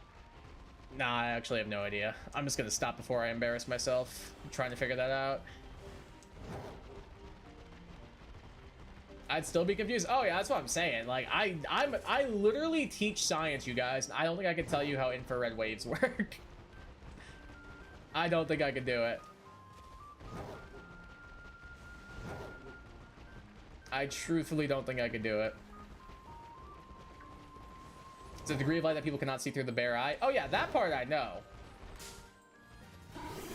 Speaker 1: Nah, I actually have no idea. I'm just gonna stop before I embarrass myself. I'm trying to figure that out. I'd still be confused. Oh yeah, that's what I'm saying. Like, I literally teach science, you guys. I don't think I can tell you how infrared waves work. I don't think I can do it. I truthfully don't think I could do it. It's a degree of light that people cannot see through the bare eye. Oh yeah, that part I know.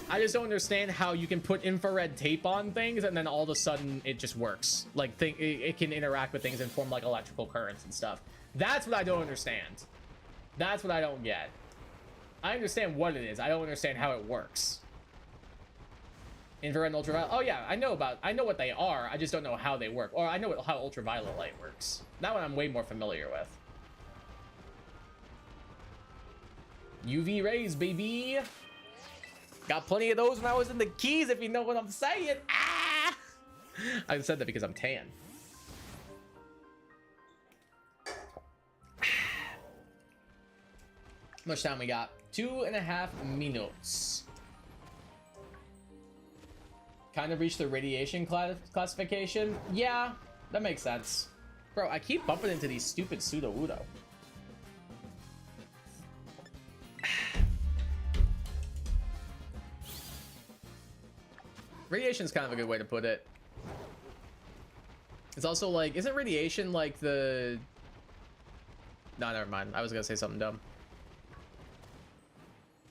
Speaker 1: I just don't understand how you can put infrared tape on things and then all of a sudden it just works. Like, it can interact with things and form like electrical currents and stuff. That's what I don't understand. That's what I don't get. I understand what it is. I don't understand how it works. Infrared and ultraviolet. Oh yeah, I know what they are. I just don't know how they work. Or I know how ultraviolet light works. That one I'm way more familiar with. UV rays, baby. Got plenty of those when I was in the Keys, if you know what I'm saying. Ah! I said that because I'm tan. How much time we got? 2.5 minutes. Kind of reached the radiation classification. Yeah, that makes sense. Bro, I keep bumping into these stupid pseudo-udo. Radiation is kind of a good way to put it. It's also like, isn't radiation like the... No, never mind. I was gonna say something dumb.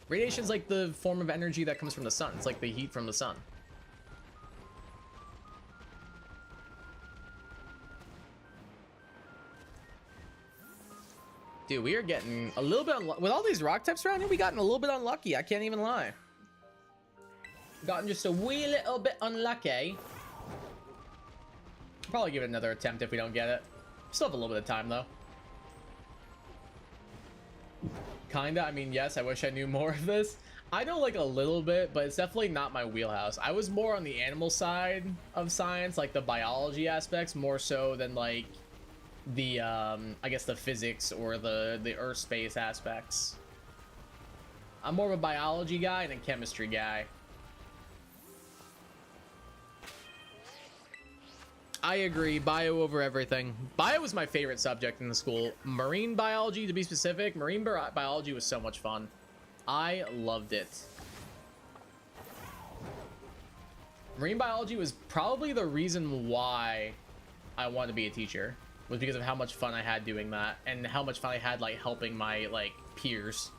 Speaker 1: Radiation's like the form of energy that comes from the sun. It's like the heat from the sun. Dude, we are getting a little bit... With all these rock types around here, we gotten a little bit unlucky. I can't even lie. Gotten just a wee little bit unlucky. Probably give it another attempt if we don't get it. Still have a little bit of time, though. Kinda. I mean, yes, I wish I knew more of this. I know, like, a little bit, but it's definitely not my wheelhouse. I was more on the animal side of science, like the biology aspects, more so than, like, the, I guess the physics or the earth space aspects. I'm more of a biology guy than a chemistry guy. I agree. Bio over everything. Bio was my favorite subject in the school. Marine biology, to be specific. Marine biology was so much fun. I loved it. Marine biology was probably the reason why I wanted to be a teacher. Was because of how much fun I had doing that and how much fun I had, like, helping my, like, peers.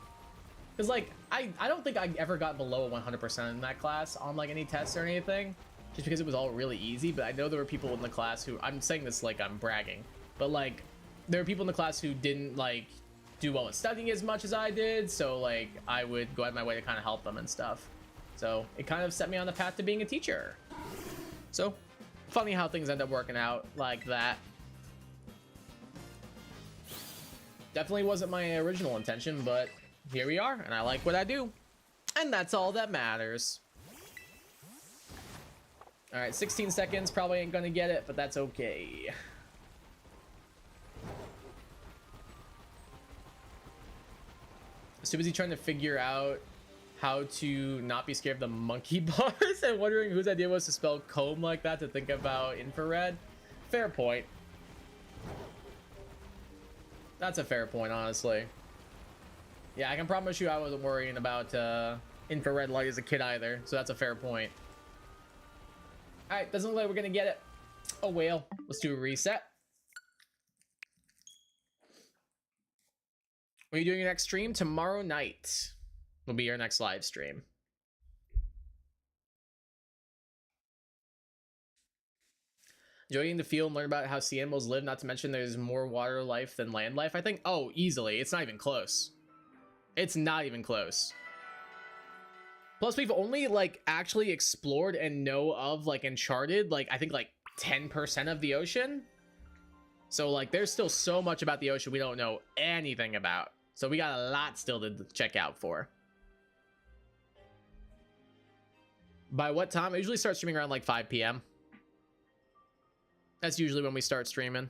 Speaker 1: Because, like, I don't think I ever got below 100% in that class on, like, any tests or anything. Just because it was all really easy. But I know there were people in the class who... I'm saying this like I'm bragging. But, like, there were people in the class who didn't, like, do well at studying as much as I did. So, like, I would go out of my way to kind of help them and stuff. So, it kind of set me on the path to being a teacher. So, funny how things end up working out like that. Definitely wasn't my original intention, but here we are, and I like what I do. And that's all that matters. All right, 16 seconds. Probably ain't gonna get it, but that's okay. So busy trying to figure out how to not be scared of the monkey bars and wondering whose idea was to spell comb like that to think about infrared. Fair point. That's a fair point, honestly. Yeah, I can promise you I wasn't worrying about infrared light as a kid either, so that's a fair point. All right, doesn't look like we're gonna get it. Oh well, let's do a reset. When are you doing your next stream? Tomorrow night will be your next live stream. Enjoying the field and learn about how sea animals live, not to mention there's more water life than land life, I think. Oh, easily. It's not even close. It's not even close. Plus, we've only, like, actually explored and know of, like, Uncharted, like, I think, like, 10% of the ocean. So, like, there's still so much about the ocean we don't know anything about. So we got a lot still to check out for. By what time? I usually start streaming around, like, 5 p.m. That's usually when we start streaming.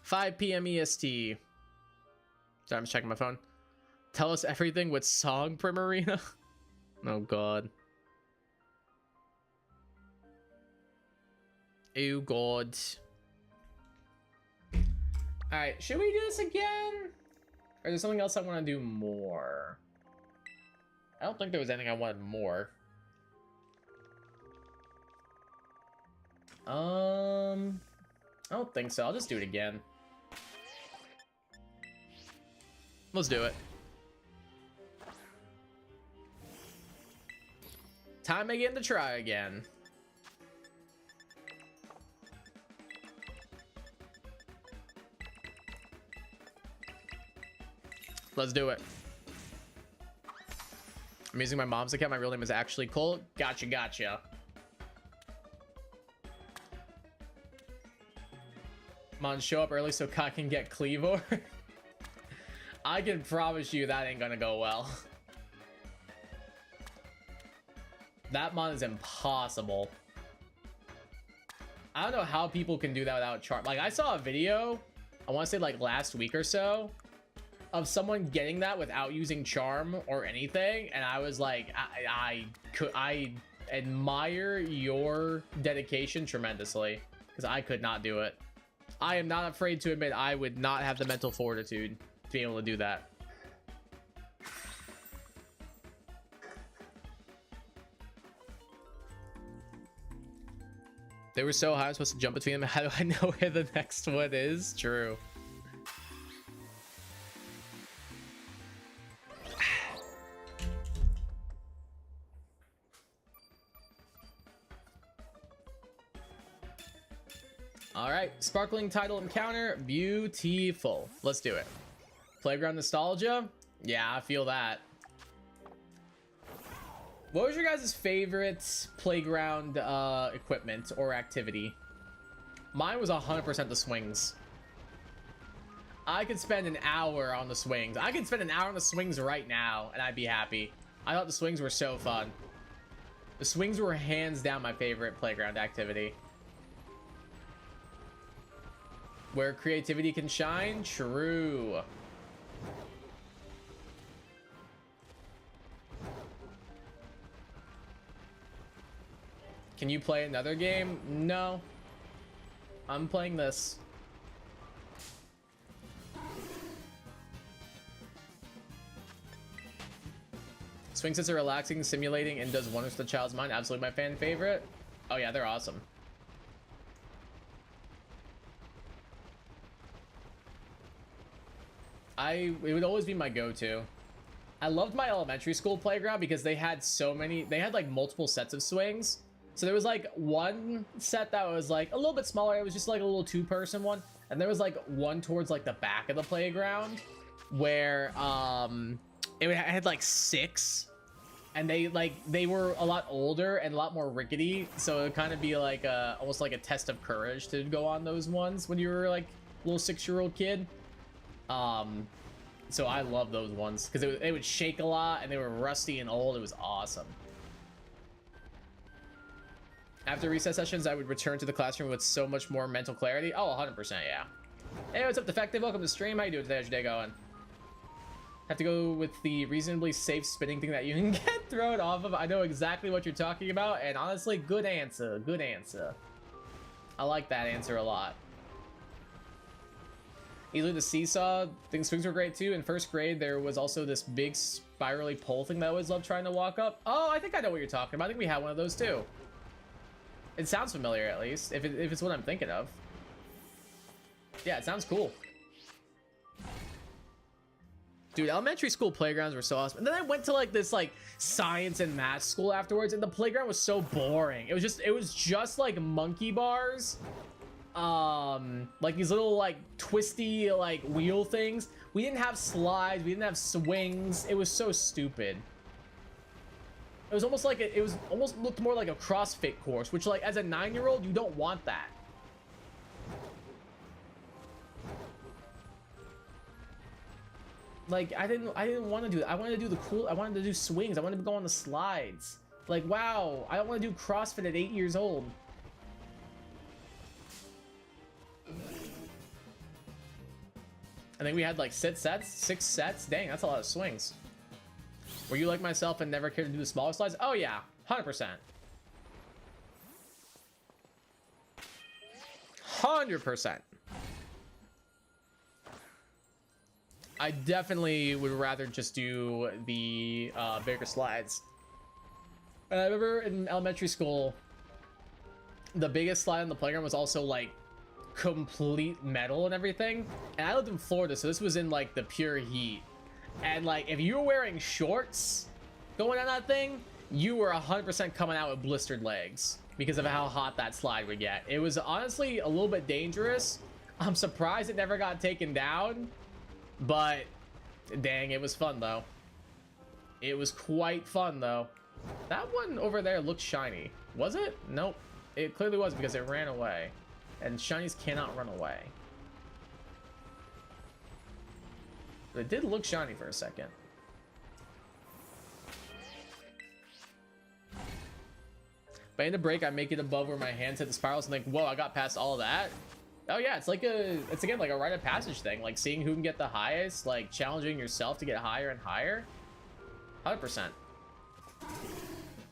Speaker 1: $5 p.m. EST. Sorry, I'm just checking my phone. Tell us everything with song Primarina. Oh god. Oh god. Alright, should we do this again? Or is there something else I want to do more? I don't think there was anything I wanted more. I don't think so. I'll just do it again. Let's do it. Time again to try again. Let's do it. I'm using my mom's account. My real name is actually Cole. Gotcha, gotcha. Come on, show up early so Kai can get Cleavor. I can promise you that ain't gonna go well. That mon is impossible. I don't know how people can do that without charm. Like, I saw a video, I want to say like last week or so, of someone getting that without using charm or anything, and I was like, I admire your dedication tremendously, because I could not do it. I am not afraid to admit I would not have the mental fortitude to be able to do that. They were so high, I'm supposed to jump between them. How do I know where the next one is? True. All right, sparkling title encounter, beautiful. Let's do it. Playground nostalgia? Yeah, I feel that. What was your guys' favorite playground equipment or activity? Mine was 100% the swings. I could spend an hour on the swings. I could spend an hour on the swings right now, and I'd be happy. I thought the swings were so fun. The swings were hands down my favorite playground activity. Where creativity can shine? True. Can you play another game? No. I'm playing this. Swing sets are relaxing, simulating, and does wonders to the child's mind. Absolutely my fan favorite. Oh yeah, they're awesome. It would always be my go-to. I loved my elementary school playground because they had like multiple sets of swings. So there was like one set that was like a little bit smaller. It was just like a little 2-person one. And there was like one towards like the back of the playground where it had like 6, and they were a lot older and a lot more rickety. So it would kind of be like almost like a test of courage to go on those ones when you were like a little 6-year-old kid. So I love those ones because they would shake a lot and they were rusty and old. It was awesome. After recess sessions, I would return to the classroom with so much more mental clarity. Oh, 100%, yeah. Hey, what's up, Defective? Welcome to the stream. How you doing today? How's your day going? Have to go with the reasonably safe spinning thing that you can get thrown off of. I know exactly what you're talking about, and honestly, good answer. Good answer. I like that answer a lot. Either the seesaw, I think swings were great too. In first grade, there was also this big spirally pole thing that I always loved trying to walk up. Oh, I think I know what you're talking about. I think we had one of those too. It sounds familiar, at least, if it's what I'm thinking of. Yeah, it sounds cool. Dude, elementary school playgrounds were so awesome. And then I went to like this like science and math school afterwards, and the playground was so boring. It was just like monkey bars. Like these little like twisty like wheel things. We didn't have slides, we didn't have swings. It was so stupid. It was almost like it almost looked more like a CrossFit course, which like as a 9-year-old, you don't want that. Like I didn't want to do that. I wanted to do I wanted to do swings. I wanted to go on the slides. Like, wow, I don't want to do CrossFit at 8 years old. I think we had like 6 sets. Dang, that's a lot of swings. Were you like myself and never cared to do the smaller slides? Oh yeah, 100%. 100%. I definitely would rather just do the bigger slides. And I remember in elementary school, the biggest slide on the playground was also like complete metal and everything. And I lived in Florida, so this was in like the pure heat. And like if you were wearing shorts going on that thing, you were 100% coming out with blistered legs because of how hot that slide would get. It was honestly a little bit dangerous. I'm surprised it never got taken down, but dang, it was fun though. It was quite fun though. That one over there looked shiny. Was it? Nope. It clearly was because it ran away. And shinies cannot run away. But it did look shiny for a second. By end of break, I make it above where my hands hit the spirals and think, whoa, I got past all of that. Oh yeah, it's again like a rite of passage thing, like seeing who can get the highest, like challenging yourself to get higher and higher. 100%.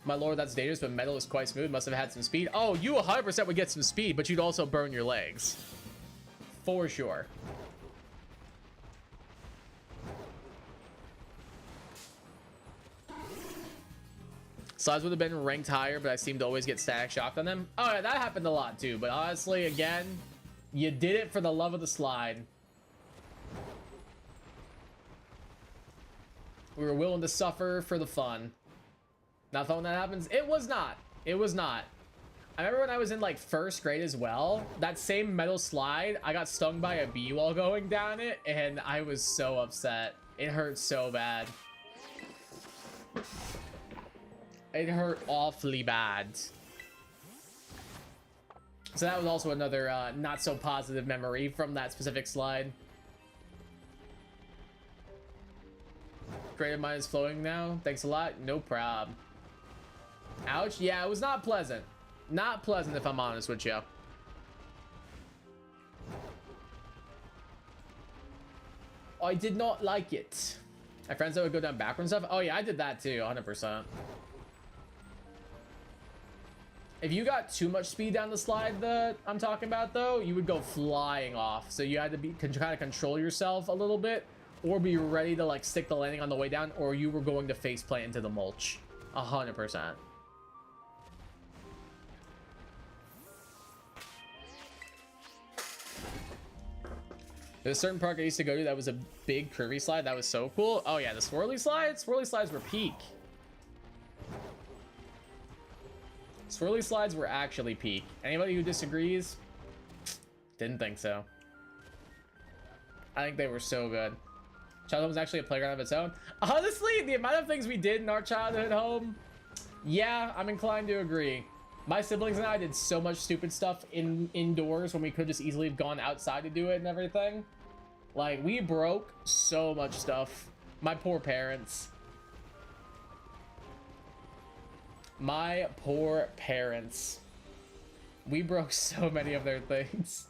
Speaker 1: My lord, that's dangerous, but metal is quite smooth. Must have had some speed. Oh, you 100% would get some speed, but you'd also burn your legs. For sure. Slides would have been ranked higher, but I seem to always get static shocked on them. Oh yeah, that happened a lot too, but honestly, again, you did it for the love of the slide. We were willing to suffer for the fun. Not fun when that happens. It was not. It was not. I remember when I was in like first grade as well, that same metal slide, I got stung by a bee while going down it, and I was so upset. It hurt so bad. It hurt awfully bad. So that was also another not so positive memory from that specific slide. Creative mind is flowing now. Thanks a lot. No problem. Ouch. Yeah, it was not pleasant. Not pleasant, if I'm honest with you. I did not like it. My friends that would go down backwards and stuff. Oh yeah, I did that too, 100%. If you got too much speed down the slide that I'm talking about, though, you would go flying off. So you had to be kind of control yourself a little bit, or be ready to like stick the landing on the way down, or you were going to face plant into the mulch. 100%. There's a certain park I used to go to that was a big curvy slide. That was so cool. Oh yeah, the swirly slides. Swirly slides were peak. Swirly slides were actually peak. Anybody who disagrees? Didn't think so. I think they were so good. Childhood was actually a playground of its own. Honestly, the amount of things we did in our childhood home, yeah, I'm inclined to agree. My siblings and I did so much stupid stuff indoors when we could just easily have gone outside to do it and everything. Like, we broke so much stuff. My poor parents. My poor parents. We broke so many of their things.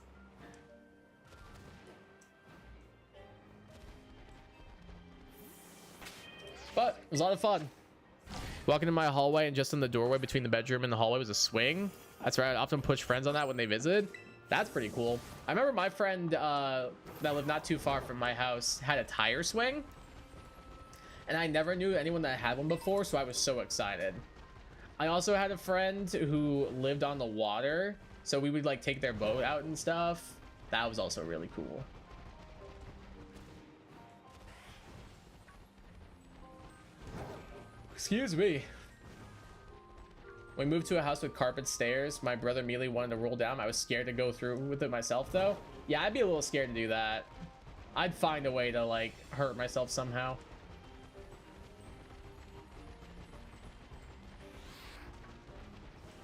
Speaker 1: But it was a lot of fun. Walking in my hallway, and just in the doorway between the bedroom and the hallway was a swing. That's right. I'd often push friends on that when they visited. That's pretty cool. I remember my friend that lived not too far from my house had a tire swing. And I never knew anyone that had one before, so I was so excited. I also had a friend who lived on the water, so we would like take their boat out and stuff. That was also really cool. Excuse me. We moved to a house with carpet stairs. My brother immediately wanted to roll down. I was scared to go through with it myself though. Yeah, I'd be a little scared to do that. I'd find a way to like hurt myself somehow.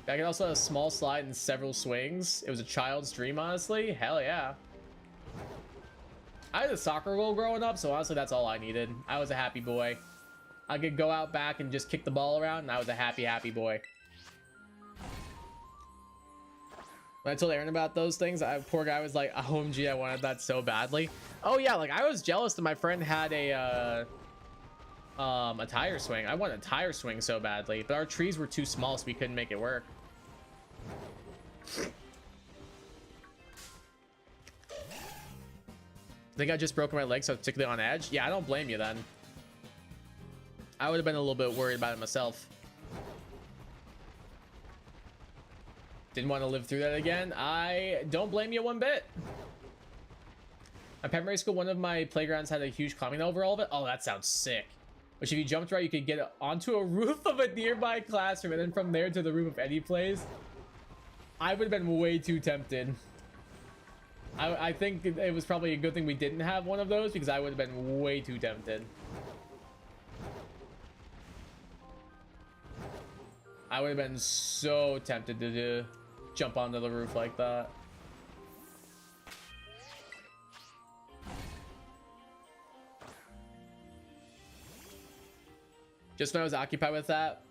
Speaker 1: I could also have a small slide and several swings. It was a child's dream, honestly. Hell yeah. I had a soccer goal growing up, so honestly that's all I needed. I was a happy boy. I could go out back and just kick the ball around, and I was a happy boy. When I told Aaron about those things, poor guy was like, OMG, I wanted that so badly. Oh yeah, like I was jealous that my friend had a tire swing. I wanted a tire swing so badly, but our trees were too small, so we couldn't make it work. I think I just broke my leg, so I was particularly on edge. Yeah, I don't blame you then. I would have been a little bit worried about it myself. Didn't want to live through that again. I don't blame you one bit. At primary school, one of my playgrounds had a huge climbing over all of it. Oh, that sounds sick. Which if you jumped right, you could get onto a roof of a nearby classroom, and then from there to the roof of any place. I would have been way too tempted. I think it was probably a good thing we didn't have one of those, because I would have been way too tempted. I would have been so tempted to jump onto the roof like that. Just when I was occupied with that,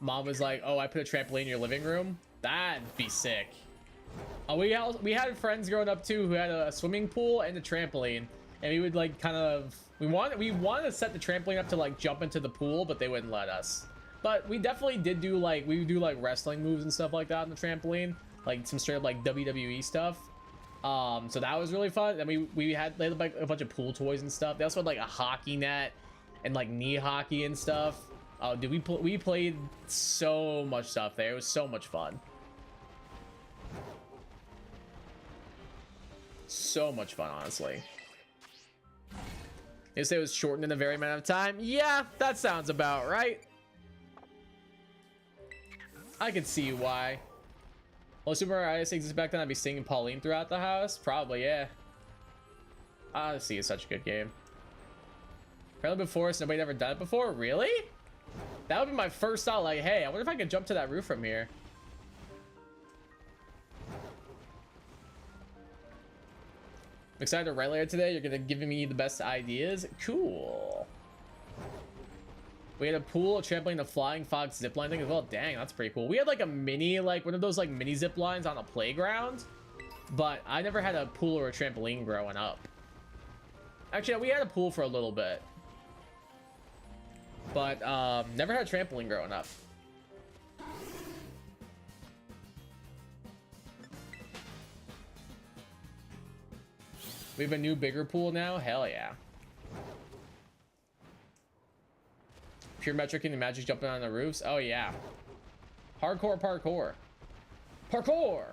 Speaker 1: Mom was like, oh, I put a trampoline in your living room. That'd be sick. Oh, we had friends growing up too who had a swimming pool and a trampoline, and we would like kind of we wanted to set the trampoline up to like jump into the pool, but they wouldn't let us. But we definitely did do like we would do like wrestling moves and stuff like that on the trampoline, like some straight up like WWE stuff. So that was really fun. And we had like a bunch of pool toys and stuff. They also had like a hockey net and like knee hockey and stuff. Oh, dude, we played so much stuff there. It was so much fun. So much fun, honestly. You say it was shortened in a very amount of time? Yeah, that sounds about right. I can see why. Well, Super Mario Odyssey existed back then. I'd be singing Pauline throughout the house. Probably, yeah. Odyssey is such a good game. Apparently before, so nobody ever done it before. Really? That would be my first thought. Like, hey, I wonder if I could jump to that roof from here. I'm excited to write later today. You're gonna give me the best ideas. Cool. We had a pool, a trampoline, a flying fox zipline thing as well. Dang, that's pretty cool. We had like a mini, like one of those like mini zip lines on a playground, but I never had a pool or a trampoline growing up. Actually, we had a pool for a little bit, but never had a trampoline growing up. We have a new bigger pool now. Hell yeah. Pure metric and the magic jumping on the roofs. Oh yeah. Hardcore parkour. Parkour.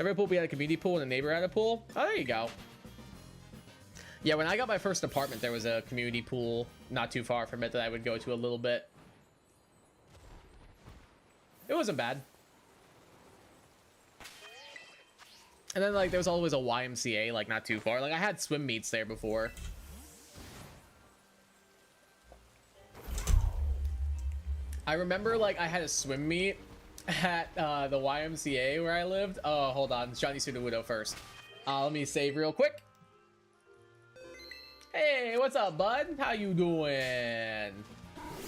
Speaker 1: Every pool we had a community pool and a neighbor had a pool. Oh, there you go. Yeah, when I got my first apartment, there was a community pool not too far from it that I would go to a little bit. It wasn't bad. And then, like, there was always a YMCA, like, not too far. Like, I had swim meets there before. I remember, like, I had a swim meet at the YMCA where I lived. Oh, hold on. Johnny Sudowudo first. Let me save real quick. Hey, what's up, bud? How you doing?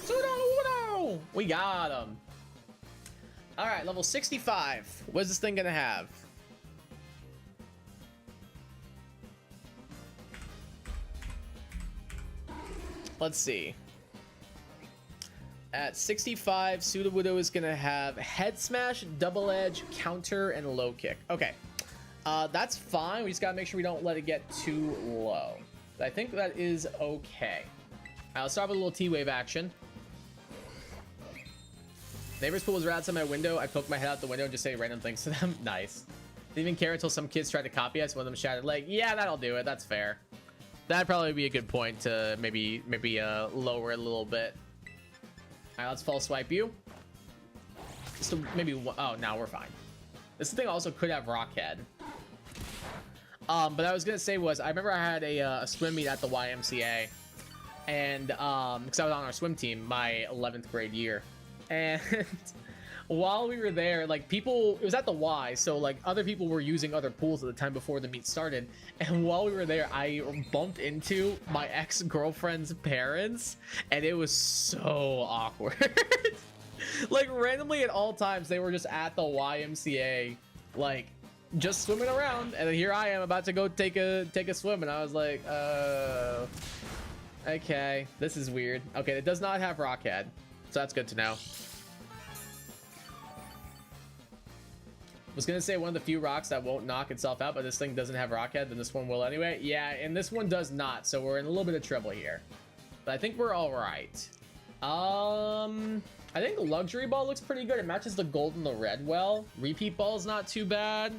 Speaker 1: Sudowudo! We got him. All right, level 65. What's this thing gonna have? Let's see. At 65, Sudowudo is gonna have head smash, double edge, counter, and low kick. Okay, that's fine. We just gotta make sure we don't let it get too low. I think that is okay. I'll start with a little T-wave action. Neighbor's pool was right outside my window. I poked my head out the window and just say random things to them. Nice. Didn't even care until some kids tried to copy us. One of them shouted, like, yeah, that'll do it. That's fair. That'd probably be a good point to maybe lower it a little bit. All right, let's false swipe you. Just to maybe, oh, now we're fine. This thing also could have Rockhead. But I was gonna say was, I remember I had a swim meet at the YMCA, and because I was on our swim team my 11th grade year, and while we were there, like, people, it was at the Y, so like other people were using other pools at the time before the meet started, and while we were there, I bumped into my ex-girlfriend's parents, and it was so awkward. Like, randomly at all times, they were just at the YMCA, like, just swimming around, and then here I am about to go take a swim, and I was like, okay, this is weird. Okay, it does not have Rockhead, so that's good to know. Was gonna say one of the few rocks that won't knock itself out, but this thing doesn't have Rockhead, then this one will anyway. Yeah, and this one does not, so we're in a little bit of trouble here, but I think we're all right. I think the luxury ball looks pretty good. It matches the gold and the red well. Repeat ball's not too bad.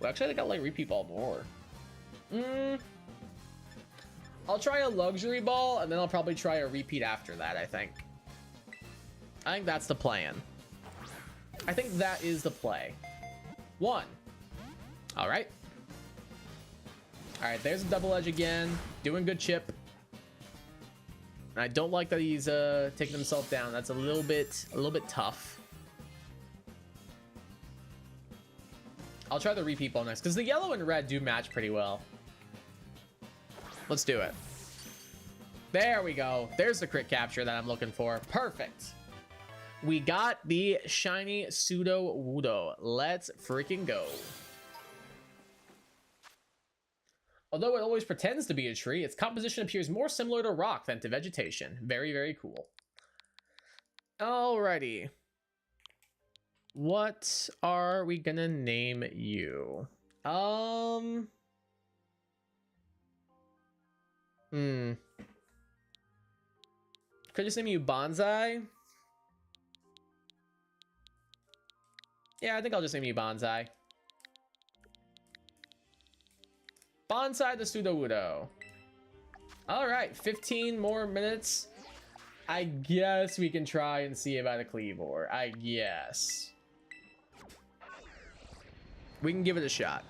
Speaker 1: Well, actually, I think I like repeat ball more. I'll try a luxury ball, and then I'll probably try a repeat after that, I think that's the plan. I think that is the play. One. All right, there's a double edge again. Doing good chip. I don't like that he's taking himself down. That's a little bit tough. I'll try the repeat ball next, because the yellow and red do match pretty well. Let's do it. There we go. There's the crit capture that I'm looking for. Perfect. We got the shiny Sudowudo. Let's freaking go. Although it always pretends to be a tree, its composition appears more similar to rock than to vegetation. Very, very cool. Alrighty. What are we gonna name you? Could I just name you Bonsai? Yeah, I think I'll just name you Bonsai. Bonsai the Sudowudo. All right, 15 more minutes. I guess we can try and see about a Cleavor. I guess. We can give it a shot.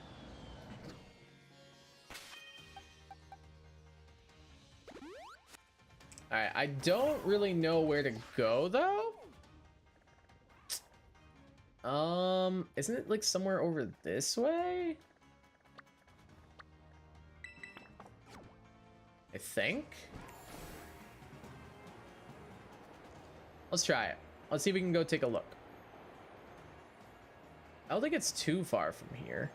Speaker 1: All right, I don't really know where to go though. Isn't it like somewhere over this way? I think. Let's try it. Let's see if we can go take a look. I don't think it's too far from here.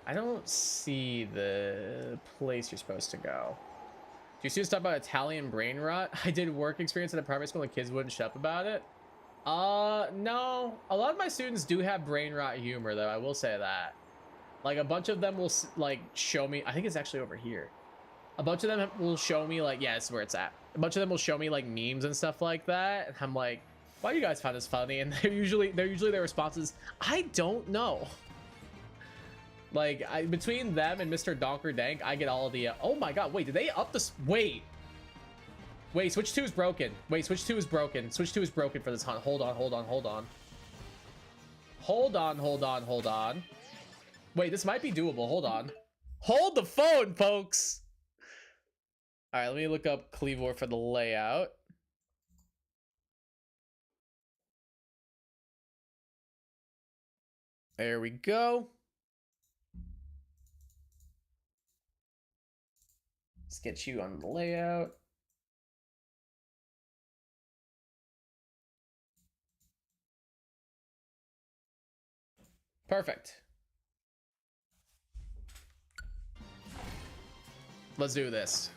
Speaker 1: I don't see the place you're supposed to go. Do you see stuff about Italian brain rot? I did work experience at a private school and kids wouldn't shut up about it. No. A lot of my students do have brain rot humor, though. I will say that. Like a bunch of them will like show me. I think it's actually over here. A bunch of them will show me like, yeah, this is where it's at. A bunch of them will show me like memes and stuff like that, and I'm like, why do you guys find this funny? And they're usually their responses, I don't know. Like between them and Mr. Donker Dank, I get all the oh my god, wait, did they up this? Wait, Switch 2 is broken. Wait, Switch 2 is broken. Switch 2 is broken for this hunt. Hold on. Wait, this might be doable. Hold on. Hold the phone, folks. All right, let me look up Cleavor for the layout. There we go. Let's get you on the layout. Perfect. Let's do this.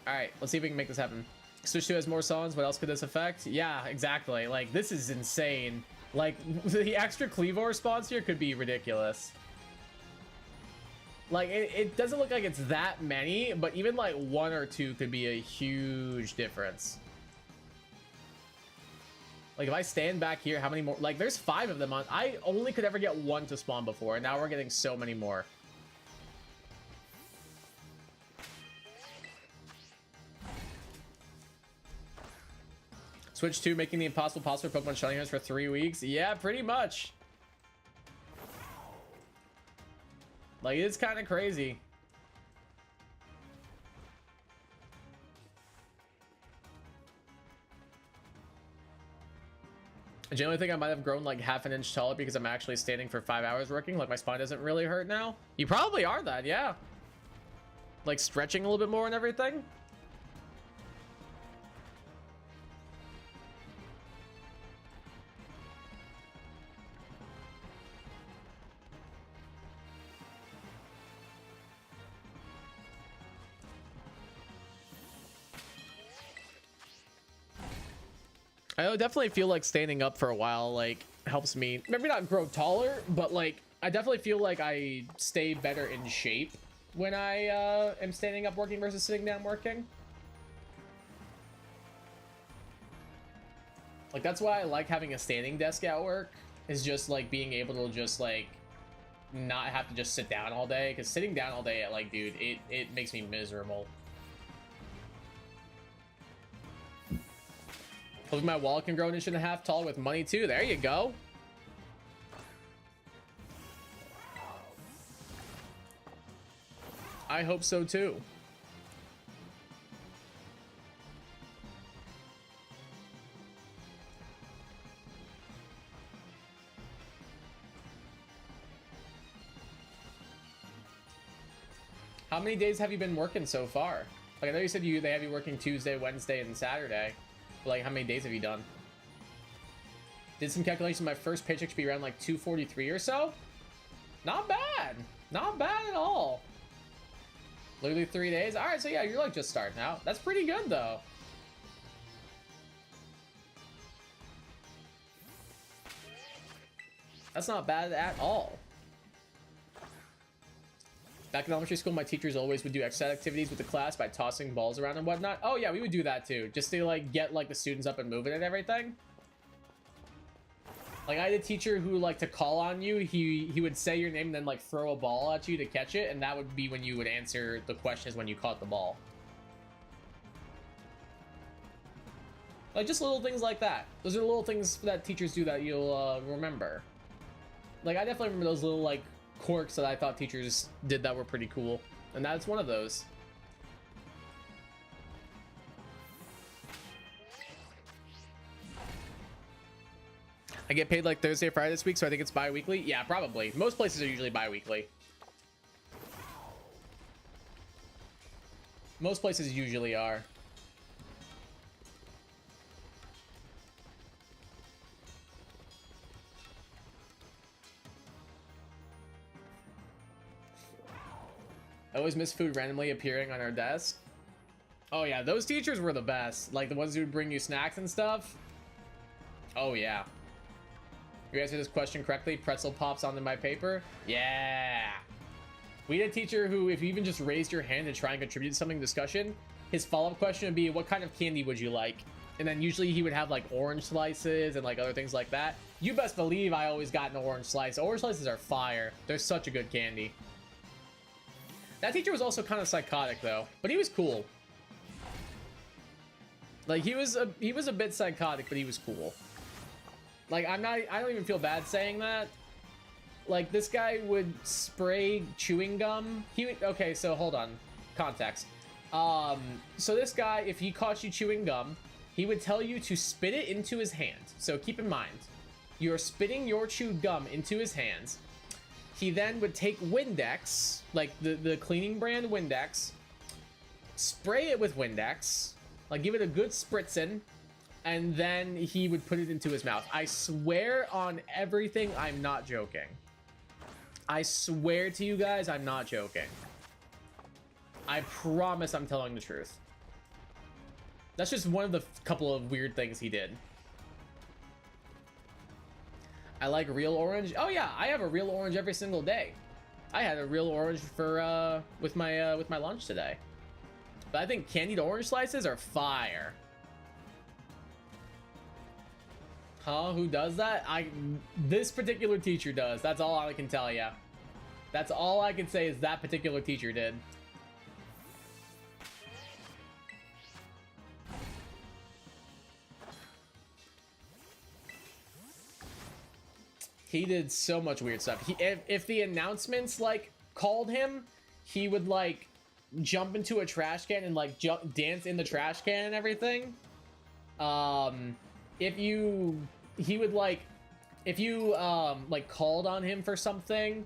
Speaker 1: All right, let's see if we can make this happen. Switch 2 has more songs. What else could this affect? Yeah, exactly. Like, this is insane. Like, the extra Cleavor response here could be ridiculous. Like, it doesn't look like it's that many, but even like 1 or 2 could be a huge difference. Like, if I stand back here, how many more? Like, there's 5 of them on. I only could ever get 1 to spawn before, and now we're getting so many more. Switch 2 making the impossible possible for Pokemon shutting us for 3 weeks. Yeah, pretty much. Like, it's kind of crazy. I genuinely think I might have grown like half an inch taller because I'm actually standing for 5 hours working. Like, my spine doesn't really hurt now. You probably are that, yeah. Like, stretching a little bit more and everything. I definitely feel like standing up for a while like helps me maybe not grow taller, but like I definitely feel like I stay better in shape when I am standing up working versus sitting down working. Like, that's why I like having a standing desk at work, is just like being able to just like not have to just sit down all day, because sitting down all day, like, dude, it makes me miserable. Hopefully my wallet can grow 1.5 inches tall with money too. There you go. I hope so too. How many days have you been working so far? Like, I know you said they have you working Tuesday, Wednesday, and Saturday. Like, how many days have you done? Did some calculations. My first paycheck should be around like 243 or so. Not bad. Not bad at all. Literally 3 days. All right, so yeah, you're like just starting out. That's pretty good though. That's not bad at all. Back in elementary school, my teachers always would do extra activities with the class by tossing balls around and whatnot. Oh yeah, we would do that too, just to like get like the students up and moving and everything. Like, I had a teacher who, like, to call on you, he would say your name and then like throw a ball at you to catch it, and that would be when you would answer the questions when you caught the ball. Like, just little things like that. Those are the little things that teachers do that you'll remember. Like, I definitely remember those little like quirks that I thought teachers did that were pretty cool, and that's one of those. I get paid like Thursday or Friday this week, so I think it's bi-weekly. Yeah, probably. Most places are usually bi-weekly. Most places usually are. I always miss food randomly appearing on our desk. Oh yeah, those teachers were the best. Like, the ones who would bring you snacks and stuff. Oh yeah. You answered this question correctly. Pretzel pops onto my paper. Yeah. We had a teacher who, if you even just raised your hand to try and contribute to something in discussion, his follow-up question would be, what kind of candy would you like? And then usually he would have like orange slices and like other things like that. You best believe I always got an orange slice. Orange slices are fire. They're such a good candy. That teacher was also kind of psychotic though, but he was cool. Like he was a bit psychotic, but he was cool. Like I don't even feel bad saying that. Like this guy would spray chewing gum. Okay, so hold on. Context. So this guy, if he caught you chewing gum, he would tell you to spit it into his hand. So keep in mind, you're spitting your chewed gum into his hands. He then would take Windex, like the cleaning brand Windex, spray it with Windex, like give it a good spritzing, and then he would put it into his mouth. I swear on everything, I'm not joking. I swear to you guys, I'm not joking. I promise I'm telling the truth. That's just one of the couple of weird things he did. I like real orange. Oh yeah, I have a real orange every single day. I had a real orange for with my lunch today. But I think candied orange slices are fire. Huh? Who does that? This particular teacher does. That's all I can tell you. That's all I can say is that particular teacher did. He did so much weird stuff. If the announcements like called him, he would like jump into a trash can and like dance in the trash can and everything. If you like called on him for something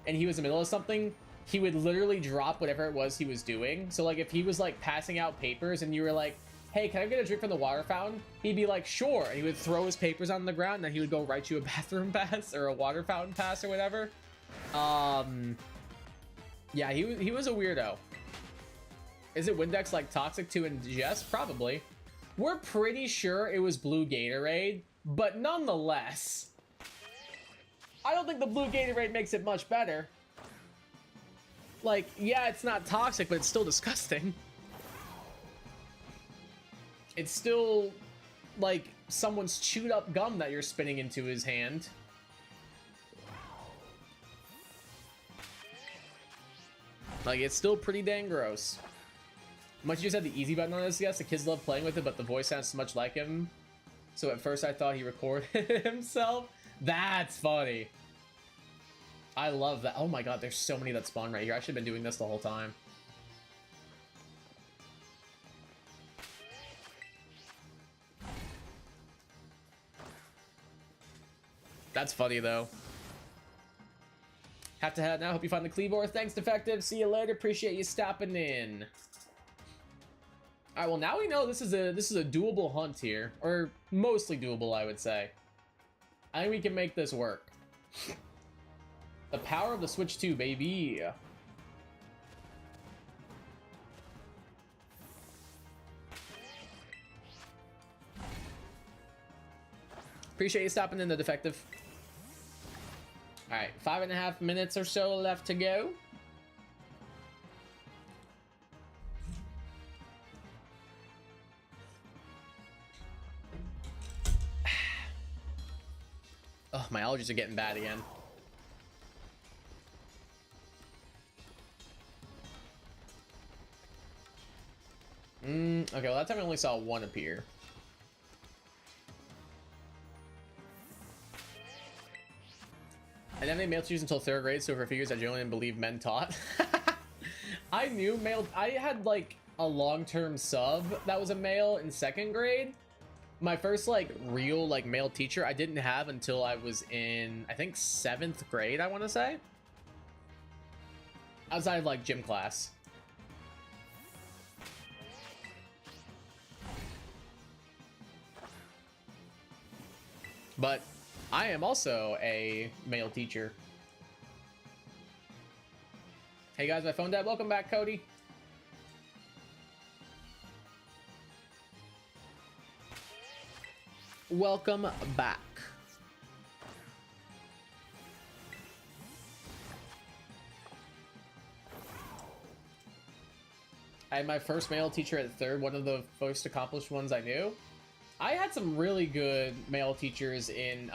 Speaker 1: and he was in the middle of something, he would literally drop whatever it was he was doing. So like if he was like passing out papers and you were like, hey, can I get a drink from the water fountain? He'd be like, sure. And he would throw his papers on the ground and then he would go write you a bathroom pass or a water fountain pass or whatever. Yeah, he was a weirdo. Is it Windex like toxic to ingest? Probably. We're pretty sure it was blue Gatorade, but nonetheless, I don't think the blue Gatorade makes it much better. Like, yeah, it's not toxic, but it's still disgusting. It's still like someone's chewed up gum that you're spitting into his hand. Like, it's still pretty dang gross. Much you just had the easy button on this, yes, the kids love playing with it, but the voice sounds so much like him. So at first I thought he recorded himself. That's funny. I love that. Oh my god, there's so many that spawn right here. I should have been doing this the whole time. That's funny though. Have to head now. Hope you find the Cleavor. Thanks, Defective. See you later. Appreciate you stopping in. All right. Well, now we know this is a doable hunt here, or mostly doable, I would say. I think we can make this work. The power of the Switch 2, baby. Appreciate you stopping in, the Defective. All right, 5.5 minutes or so left to go. Oh, my allergies are getting bad again. Okay, well, that time I only saw one appear. I didn't have any male teachers until 3rd grade, so for figures I generally didn't believe men taught. I knew male. I had like a long-term sub that was a male in 2nd grade. My first like real like male teacher I didn't have until I was in, I think, 7th grade, I want to say. Outside of like gym class. But I am also a male teacher. Hey guys, my phone died. Welcome back, Cody. Welcome back. I had my first male teacher at third, one of the most accomplished ones I knew. I had some really good male teachers in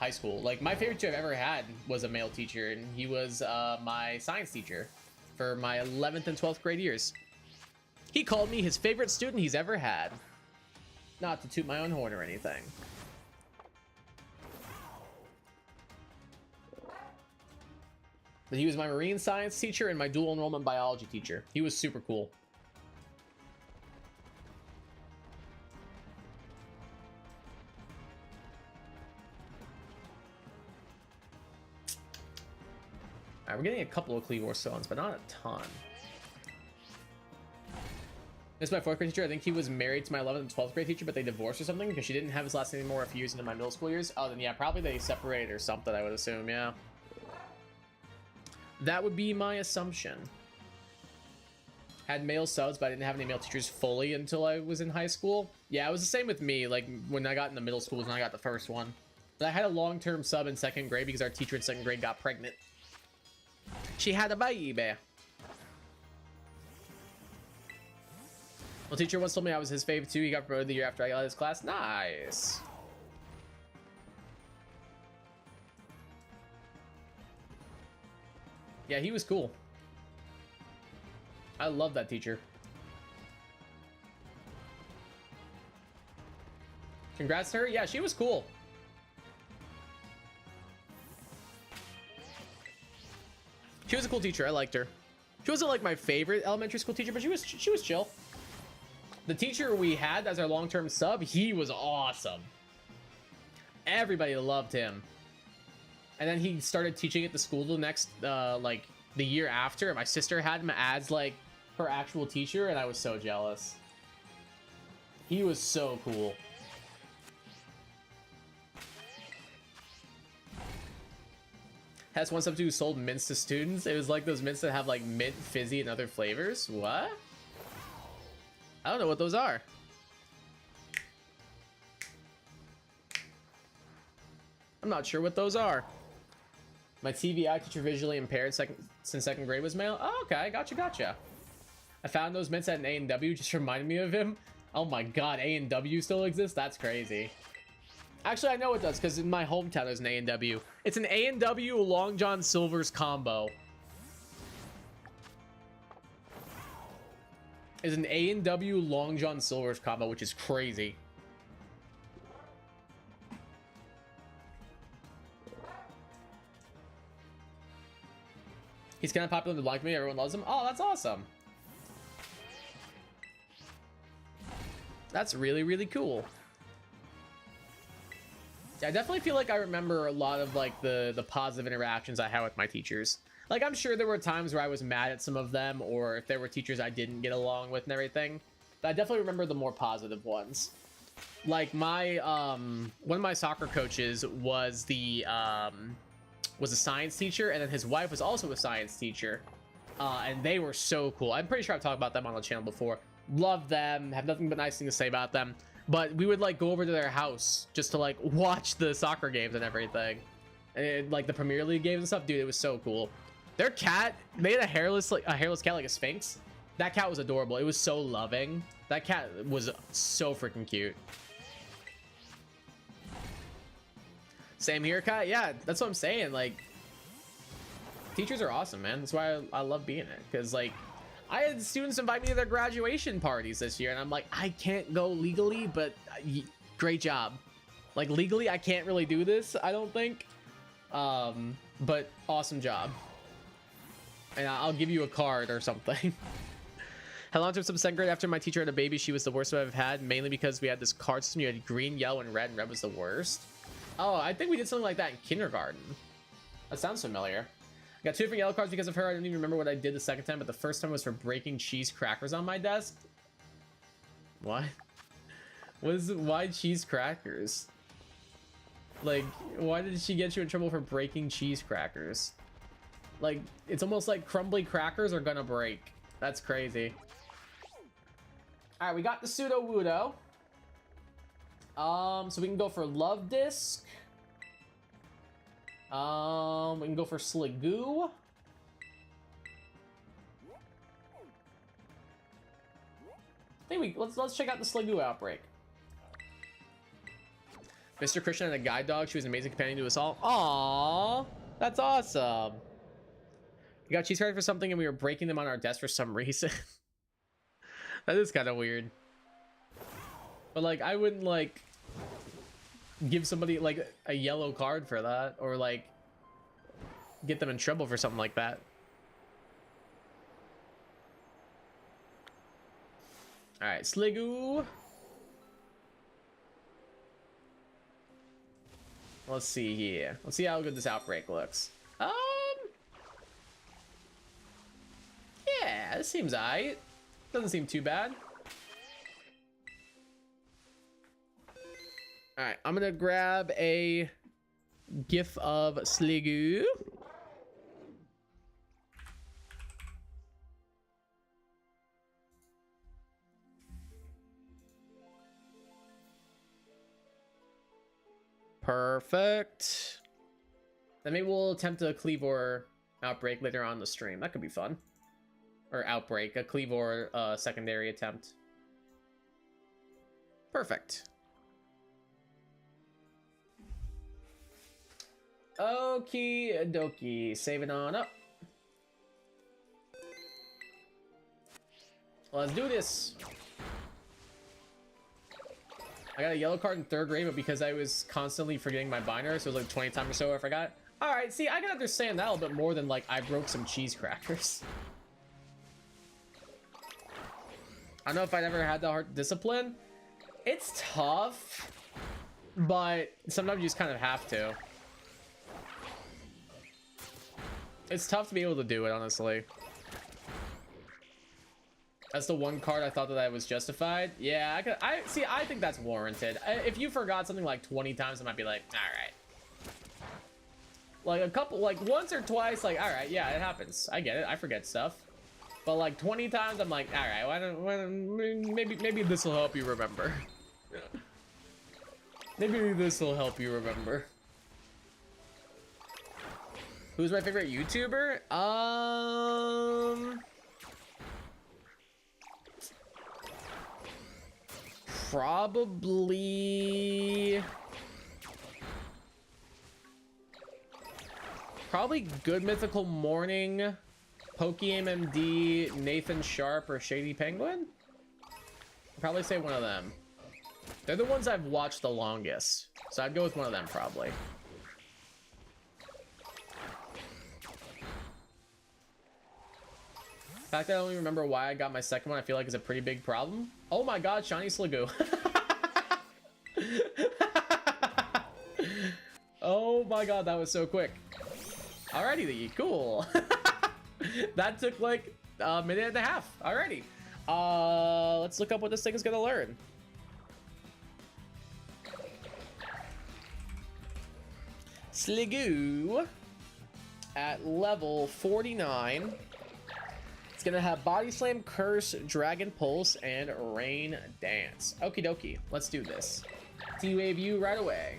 Speaker 1: high school. Like, my favorite teacher I've ever had was a male teacher, and he was my science teacher for my 11th and 12th grade years. He called me his favorite student he's ever had. Not to toot my own horn or anything. But he was my marine science teacher and my dual enrollment biology teacher. He was super cool. Alright, we're getting a couple of Cleavor stones, but not a ton. This is my 4th grade teacher. I think he was married to my 11th and 12th grade teacher, but they divorced or something because she didn't have his last name anymore a few years into my middle school years. Oh, then yeah, probably they separated or something, I would assume, yeah. That would be my assumption. Had male subs, but I didn't have any male teachers fully until I was in high school. Yeah, it was the same with me. Like, when I got into middle school was when I got the first one. But I had a long-term sub in 2nd grade because our teacher in 2nd grade got pregnant. She had a baby. Well, teacher once told me I was his favorite too. He got promoted the year after I got his class. Nice. Yeah, he was cool. I love that teacher. Congrats to her. Yeah, she was cool. She was a cool teacher. I liked her. She wasn't like my favorite elementary school teacher, but she was chill. The teacher we had as our long-term sub, he was awesome. Everybody loved him. And then he started teaching at the school the next, like, the year after. My sister had him as, like, her actual teacher, and I was so jealous. He was so cool. Has one substitute who sold mints to students. It was like those mints that have, like, mint, fizzy, and other flavors. What? I don't know what those are. I'm not sure what those are. My TVI teacher visually impaired since 2nd grade was male. Oh, okay, gotcha. I found those mints at an A&W, just reminded me of him. Oh my god, A&W still exists? That's crazy. Actually, I know it does, because in my hometown there's an A&W. It's an A&W Long John Silver's combo. Is an A&W Long John Silver's combo, which is crazy. He's kind of popular in the Black community. Everyone loves him. Oh, that's awesome. That's really, really cool. Yeah, I definitely feel like I remember a lot of like the positive interactions I had with my teachers. Like, I'm sure there were times where I was mad at some of them, or if there were teachers I didn't get along with and everything. But I definitely remember the more positive ones. Like, my, one of my soccer coaches was a science teacher, and then his wife was also a science teacher. And they were so cool. I'm pretty sure I've talked about them on the channel before. Love them, have nothing but nice things to say about them. But we would, like, go over to their house just to, like, watch the soccer games and everything. And, like, the Premier League games and stuff. Dude, it was so cool. Their cat, they had a hairless cat, like a Sphinx. That cat was adorable. It was so loving. That cat was so freaking cute. Same here, Kai. Yeah, that's what I'm saying. Like, teachers are awesome, man. That's why I love being it. Because, like, I had students invite me to their graduation parties this year, and I'm like, I can't go legally, but great job. Like, legally, I can't really do this, I don't think. But awesome job. And I'll give you a card or something. Had long-term sub 2nd grade. After my teacher had a baby, she was the worst I've had, mainly because we had this card system. You had green, yellow, and red was the worst. Oh, I think we did something like that in kindergarten. That sounds familiar. I got 2 different yellow cards because of her. I don't even remember what I did the second time, but the first time was for breaking cheese crackers on my desk. What? Why cheese crackers? Like, why did she get you in trouble for breaking cheese crackers? Like, it's almost like crumbly crackers are gonna break. That's crazy. All right, we got the pseudo wudo. So we can go for love disc. We can go for Sligoo. I think let's check out the Sliggoo outbreak. Mr. Christian and a guide dog. She was an amazing companion to us all. Aww, that's awesome. We got cheese card for something and we were breaking them on our desk for some reason. That is kind of weird. But like, I wouldn't like give somebody like a yellow card for that, or like get them in trouble for something like that. All right, Sliggoo. Let's see here. Let's see how good this outbreak looks. Yeah, this seems alright. Doesn't seem too bad. Alright, I'm gonna grab a GIF of Sliggoo. Perfect. Then maybe we'll attempt a Cleavor outbreak later on in the stream. That could be fun. Or outbreak, a Cleavor secondary attempt. Perfect. Okie dokie. Saving on up. Let's do this. I got a yellow card in 3rd grade, but because I was constantly forgetting my binder, so it was like 20 times or so I forgot. All right, see, I can understand that a little bit more than like I broke some cheese crackers. I don't know if I'd ever had the heart discipline. It's tough, but sometimes you just kind of have to. It's tough to be able to do it, honestly. That's the one card I thought that I was justified. Yeah, I think that's warranted. If you forgot something like 20 times, I might be like, all right. Like a couple, like once or twice, like, all right, yeah, it happens. I get it. I forget stuff. But like 20 times, I'm like, all right, maybe this will help you remember. Maybe this will help you remember. Who's my favorite YouTuber? Probably Good Mythical Morning, PokeMMD, Nathan Sharp, or Shady Penguin. I'd probably say one of them. They're the ones I've watched the longest, so I'd go with one of them probably. The fact that I don't even remember why I got my second one, I feel like is a pretty big problem. Oh my god, shiny Sliggoo. Oh my god, that was so quick. Alrighty, cool. That took like a minute and a half. Alrighty. Let's look up what this thing is gonna learn. Sliggoo at level 49. It's gonna have Body Slam, Curse, Dragon Pulse, and Rain Dance. Okie dokie, let's do this. T-Wave you right away.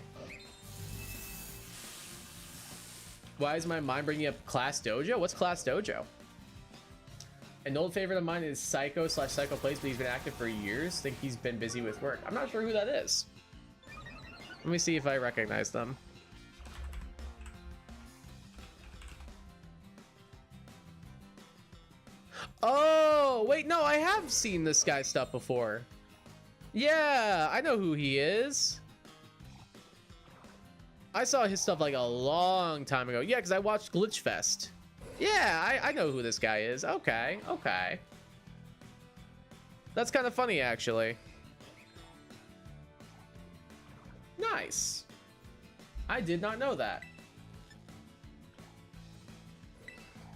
Speaker 1: Why is my mind bringing up Class Dojo? What's Class Dojo? An old favorite of mine is Psycho/Psycho Plays, but he's been active for years. Think he's been busy with work. I'm not sure who that is. Let me see if I recognize them. Oh, wait, no, I have seen this guy's stuff before. Yeah, I know who he is. I saw his stuff like a long time ago. Yeah, because I watched Glitch Fest. Yeah, I know who this guy is. Okay, okay. That's kind of funny, actually. Nice. I did not know that.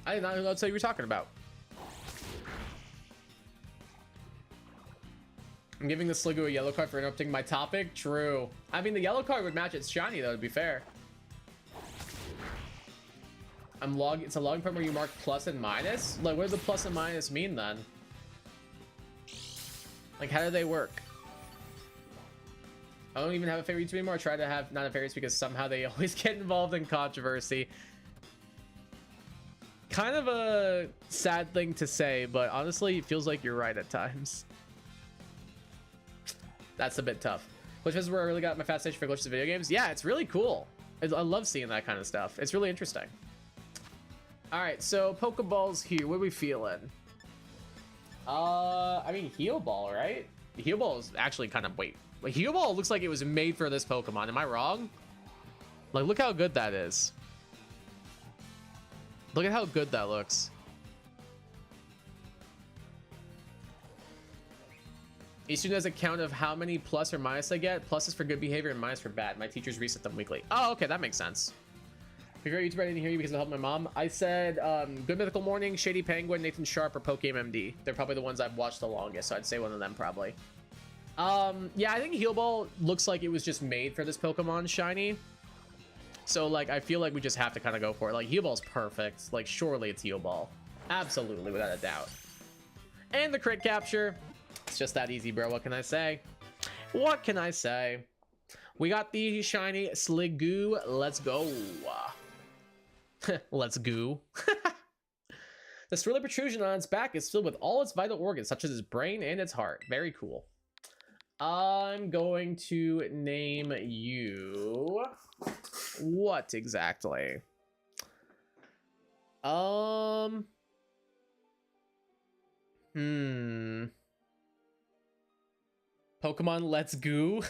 Speaker 1: I did not know that's what you were talking about. I'm giving the Sliggoo a yellow card for interrupting my topic. True. I mean, the yellow card would match its shiny, though, to be fair. It's a logging point where you mark plus and minus? Like, what do the plus and minus mean, then? Like, how do they work? I don't even have a favorite YouTube anymore. I try to have not a favorites because somehow they always get involved in controversy. Kind of a sad thing to say, but honestly, it feels like you're right at times. That's a bit tough. Which is where I really got my fascination for glitches in video games. Yeah, it's really cool. I love seeing that kind of stuff. It's really interesting. All right, so Pokeballs here. What are we feeling? I mean, Heal Ball, right? Heal Ball is actually kind of, wait. Heal Ball looks like it was made for this Pokemon. Am I wrong? Like, look how good that is. Look at how good that looks. Each student has a count of how many plus or minus I get. Plus is for good behavior and minus for bad. My teachers reset them weekly. Oh, okay, that makes sense. Favorite YouTuber, I didn't hear you because I helped my mom. I said Good Mythical Morning, Shady Penguin, Nathan Sharp, or PokeMD. They're probably the ones I've watched the longest, so I'd say one of them probably. Yeah, I think Heal Ball looks like it was just made for this Pokemon shiny. So, like, I feel like we just have to kind of go for it. Like, Heal Ball's perfect. Like, surely it's Heal Ball. Absolutely, without a doubt. And the crit capture. It's just that easy, bro. What can I say? What can I say? We got the shiny Sliggoo. Let's go. Let's go. The swirly protrusion on its back is filled with all its vital organs, such as its brain and its heart. Very cool. I'm going to name you... What exactly? Pokemon Let's Goo.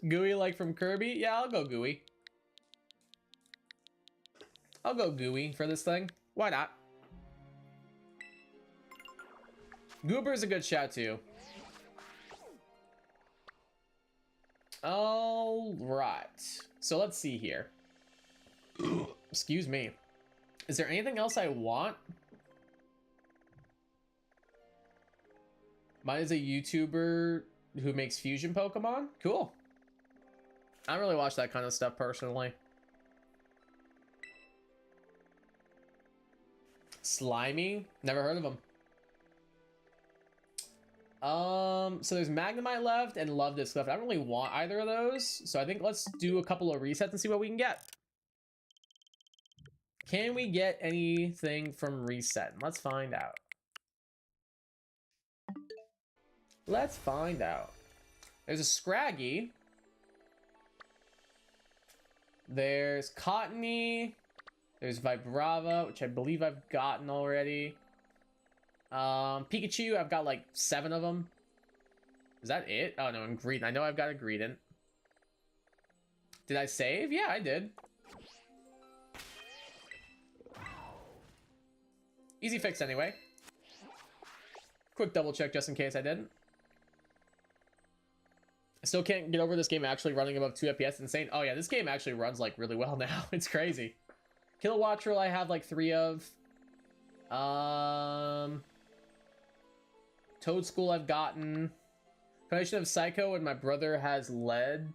Speaker 1: Gooey like from Kirby? Yeah, I'll go Gooey. I'll go Gooey for this thing. Why not? Goober is a good shout too. All right. So let's see here. Excuse me. Is there anything else I want? Mine is a YouTuber who makes fusion Pokemon. Cool. I don't really watch that kind of stuff personally. Slimy? Never heard of him. So there's Magnemite left and Love Disc left. I don't really want either of those. So I think let's do a couple of resets and see what we can get. Can we get anything from reset? Let's find out. Let's find out. There's a Scraggy. There's Cottony. There's Vibrava, which I believe I've gotten already. Pikachu, I've got like 7 of them. Is that it? Oh no, I'm Greedent. I know I've got a Greedent. Did I save? Yeah, I did. Easy fix anyway. Quick double check just in case I didn't. I still can't get over this game actually running above 2 FPS. Insane. Oh yeah, this game actually runs like really well now. It's crazy. Kilowattrel I have like 3 of. Toadstool I've gotten. Foundation of Psycho, and my brother has led.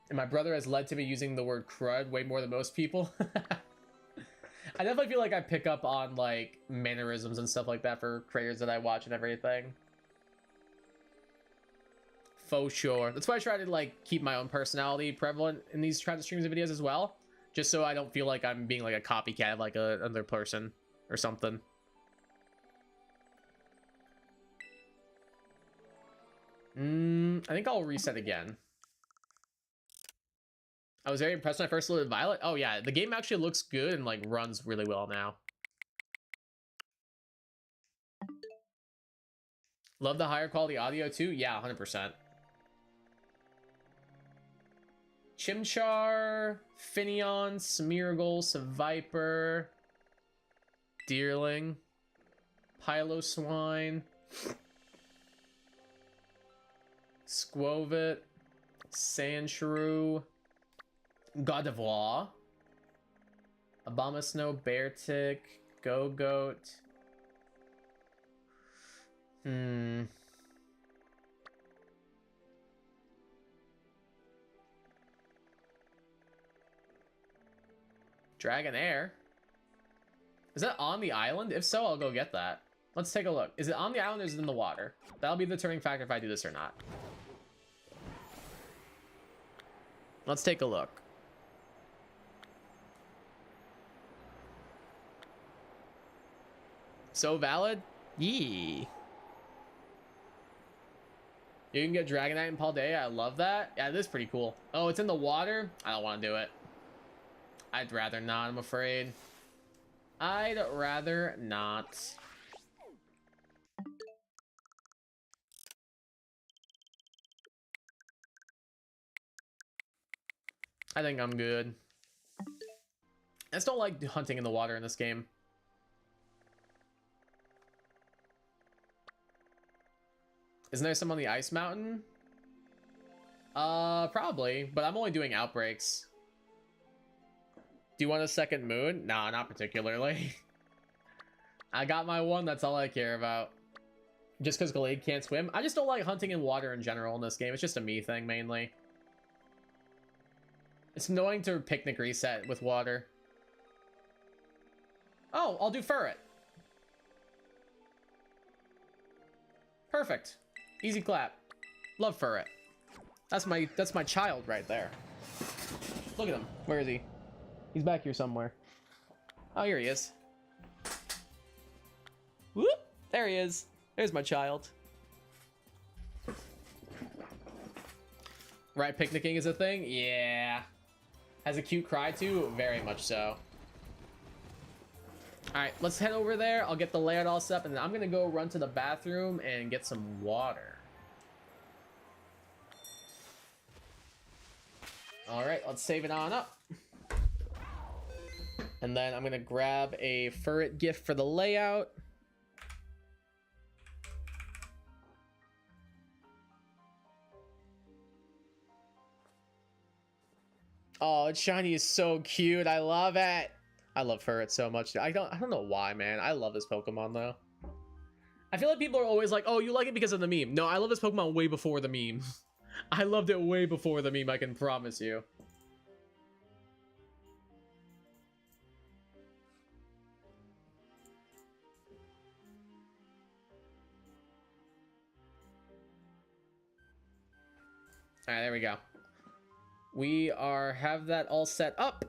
Speaker 1: And my brother has led to me using the word crud way more than most people. I definitely feel like I pick up on like mannerisms and stuff like that for creators that I watch and everything. Faux sure. That's why I try to like keep my own personality prevalent in these kinds of streams and videos as well. Just so I don't feel like I'm being like a copycat of like another person or something. I think I'll reset again. I was very impressed when I first loaded Violet. Oh yeah, the game actually looks good and like runs really well now. Love the higher quality audio too. Yeah, 100%. Chimchar, Finneon, Smeargle, Seviper, Deerling, Piloswine, Squovit, Sandshrew, Gardevoir, Abomasnow, Beartic, Go-Goat. Dragonair? Is that on the island? If so, I'll go get that. Let's take a look. Is it on the island or is it in the water? That'll be the determining factor if I do this or not. Let's take a look. So valid? Yee. You can get Dragonite in Paldea. I love that. Yeah, this is pretty cool. Oh, it's in the water? I don't want to do it. I'd rather not, I'm afraid. I'd rather not. I think I'm good. I just don't like hunting in the water in this game. Isn't there some on the ice mountain? Probably, but I'm only doing outbreaks. Do you want a second moon? Nah, not particularly. I got my one, that's all I care about. Just because Glade can't swim? I just don't like hunting in water in general in this game. It's just a me thing, mainly. It's annoying to picnic reset with water. Oh, I'll do Furret. Perfect. Easy clap. Love Furret. That's my child right there. Look at him. Where is he? He's back here somewhere. Oh, here he is. Whoop! There he is. There's my child. Right, picnicking is a thing? Yeah. Has a cute cry too? Very much so. Alright, let's head over there. I'll get the layout all set up, and then I'm gonna go run to the bathroom and get some water. Alright, let's save it on up. And then I'm gonna grab a Furret gift for the layout. Oh, shiny is so cute. I love it. I love Furret so much. I don't know why, man. I love this Pokemon though. I feel like people are always like, "Oh, you like it because of the meme." No, I love this Pokemon way before the meme. I loved it way before the meme, I can promise you. All right, there we go. We have that all set up.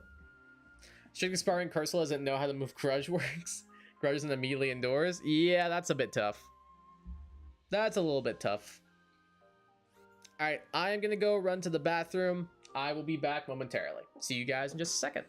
Speaker 1: Strictly Sparring Cursor doesn't know how to move Grudge works. Grudge isn't immediately indoors. Yeah, that's a bit tough. That's a little bit tough. All right, I am gonna go run to the bathroom. I will be back momentarily. See you guys in just a second.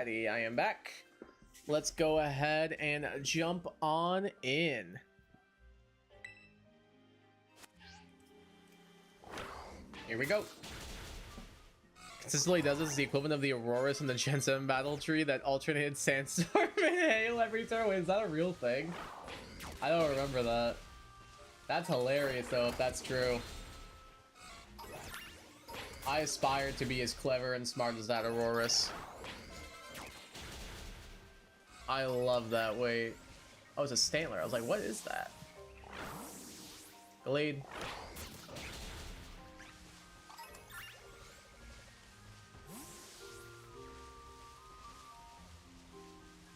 Speaker 1: Alrighty, I am back. Let's go ahead and jump on in. Here we go. Consistently does this is the equivalent of the Auroras in the Gen 7 battle tree that alternated Sandstorm and Hail every turn. Wait, is that a real thing? I don't remember that. That's hilarious though, if that's true. I aspire to be as clever and smart as that Auroras. I love that. Wait. Oh, it's a Stantler. I was like, what is that? Glade.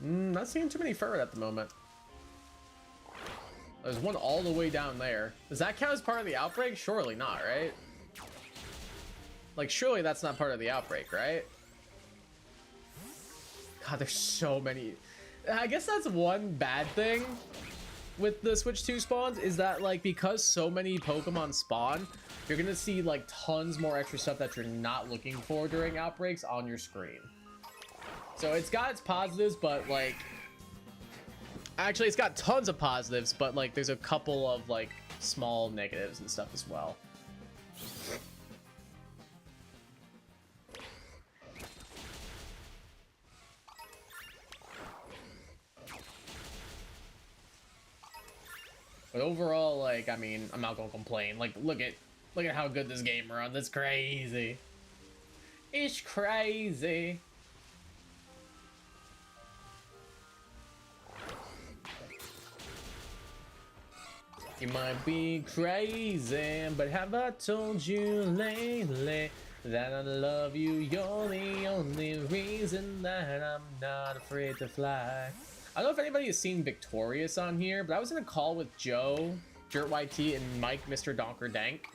Speaker 1: Not seeing too many fur at the moment. There's one all the way down there. Does that count as part of the outbreak? Surely not, right? Like, surely that's not part of the outbreak, right? God, there's so many. I guess that's one bad thing with the Switch 2 spawns, is that, like, because so many Pokemon spawn, you're gonna see, like, tons more extra stuff that you're not looking for during outbreaks on your screen. So it's got its positives, but, like, actually it's got tons of positives, but, like, there's a couple of, like, small negatives and stuff as well. But overall, like, I mean, I'm not gonna complain. Like, look at how good this game runs. It's crazy. It's crazy. You might be crazy, but have I told you lately that I love you? You're the only reason that I'm not afraid to fly. I don't know if anybody has seen Victorious on here, but I was in a call with Joe, Dirt YT, and Mike, Mr. Donker Dank,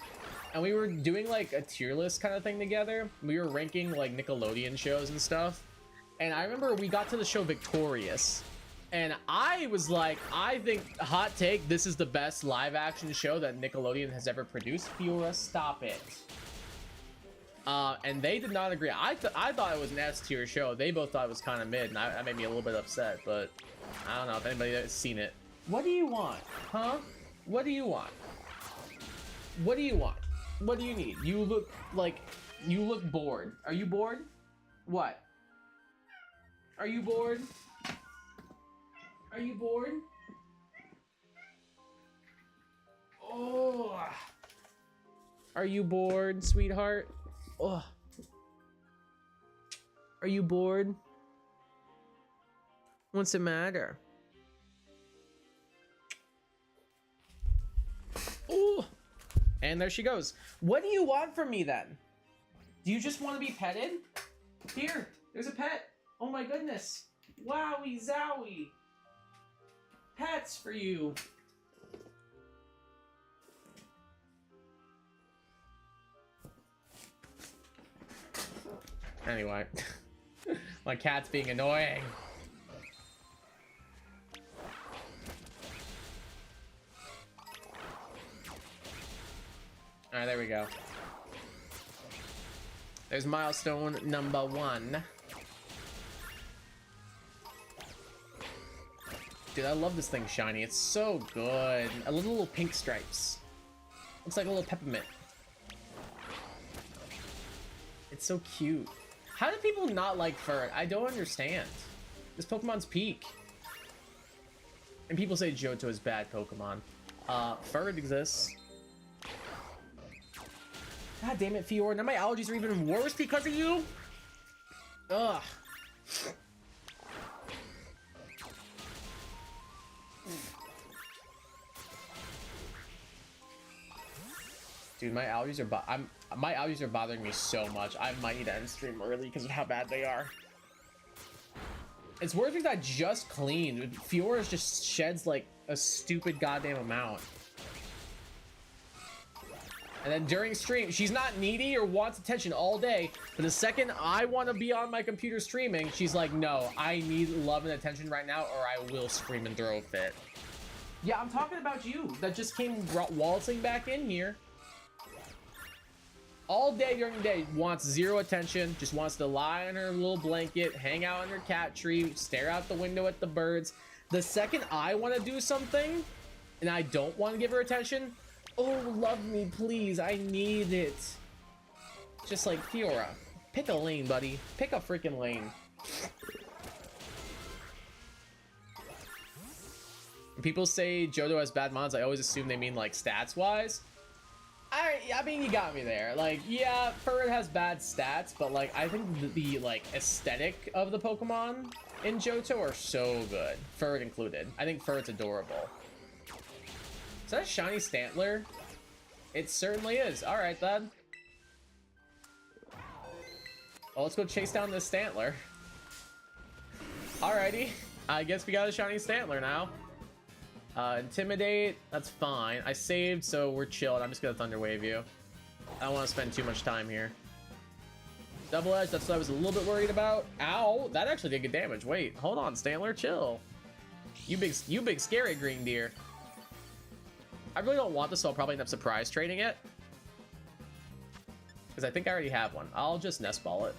Speaker 1: and we were doing like a tier list kind of thing together. We were ranking like Nickelodeon shows and stuff, and I remember we got to the show Victorious, and I was like, I think, hot take, this is the best live action show that Nickelodeon has ever produced. Fiora, stop it. And they did not agree. I thought it was an S tier show. They both thought it was kind of mid, and that made me a little bit upset, but I don't know if anybody has seen it. What do you want? Huh? What do you want? What do you want? What do you need? You look bored. Are you bored? What? Are you bored? Are you bored? Oh. Are you bored, sweetheart? Oh. Are you bored? What's the matter? Oh. And there she goes. What do you want from me then? Do you just want to be petted? Here, there's a pet. Oh my goodness. Wowie zowie. Pets for you. Anyway, my cat's being annoying. All right, there we go. There's milestone number 1. Dude, I love this thing shiny. It's so good. I love the little pink stripes. Looks like a little peppermint. It's so cute. How do people not like fur? I don't understand. This Pokemon's peak. And people say Johto is bad Pokemon. Fur exists. God damn it, Fiora. Now my allergies are even worse because of you? Ugh. Dude, my allergies are bothering me so much. I might need to end stream early because of how bad they are. It's worth it that I just cleaned. Fiora just sheds like a stupid goddamn amount. And then during stream, she's not needy or wants attention all day, but the second I want to be on my computer streaming, she's like, no, I need love and attention right now or I will scream and throw a fit. Yeah, I'm talking about you that just came waltzing back in here. all day during the day, wants zero attention, just wants to lie on her little blanket, hang out in her cat tree, stare out the window at the birds. The second I want to do something and I don't want to give her attention, oh, love me, please, I need it. Just like, Fiora, pick a lane, buddy. Pick a freaking lane. When people say Johto has bad mons, I always assume they mean like stats wise. I mean, you got me there. Like, yeah, Furret has bad stats, but like I think the like aesthetic of the Pokemon in Johto are so good, Furret included. I think Furret's adorable. Is that a shiny Stantler? It certainly is. All right then. Well, let's go chase down this Stantler. Alrighty, I guess we got a shiny Stantler now. Intimidate, that's fine. I saved, so we're chilled. I'm just gonna Thunder Wave you. I don't want to spend too much time here. Double Edge, that's what I was a little bit worried about. Ow, that actually did good damage. Wait, hold on, Stantler, chill. You big scary green deer. I really don't want this, so I'll probably end up surprise trading it. Because I think I already have one. I'll just Nest Ball it.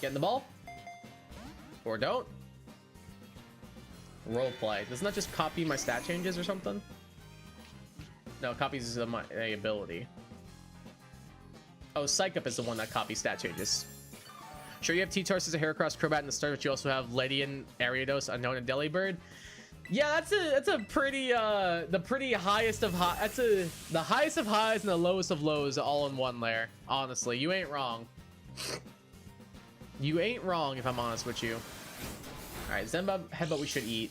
Speaker 1: Get in the ball. Or don't. Roleplay. Doesn't that just copy my stat changes or something? No, it copies my ability. Oh, Psych Up is the one that copies stat changes. Sure, you have T-Tarsus, a Heracross, Crobat in the start, but you also have Ledian, Ariados, Unknown, and Delibird. Yeah, that's a pretty the pretty highest of high. That's the highest of highs and the lowest of lows all in one there. Honestly, you ain't wrong. You ain't wrong if I'm honest with you. All right, Zenbub Headbutt we should eat.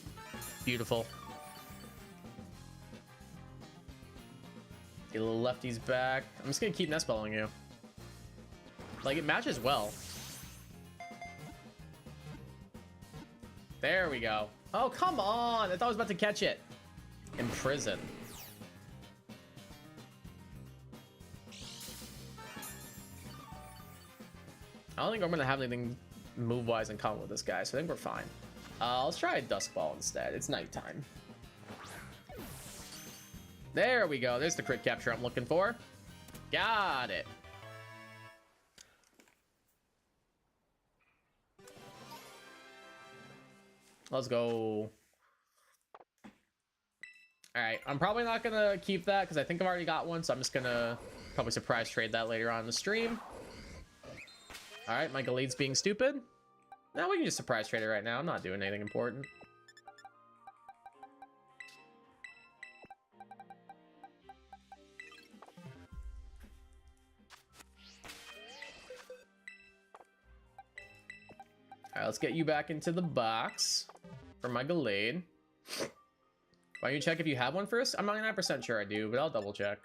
Speaker 1: Beautiful. Get a little lefties back. I'm just gonna keep Nest Balling you. Like, it matches well. There we go. Oh, come on. I thought I was about to catch it. Imprison. I don't think I'm going to have anything move-wise in common with this guy, so I think we're fine. Let's try a Dusk Ball instead. It's nighttime. There we go. There's the crit capture I'm looking for. Got it. Let's go. All right, I'm probably not gonna keep that because I think I've already got one, so I'm just gonna probably surprise trade that later on in the stream. All right, my Galeed's being stupid. Now we can just surprise trade it right now. I'm not doing anything important. All right, let's get you back into the box for my Galeed. Why don't you check if you have one first? I'm 99% sure I do, but I'll double check.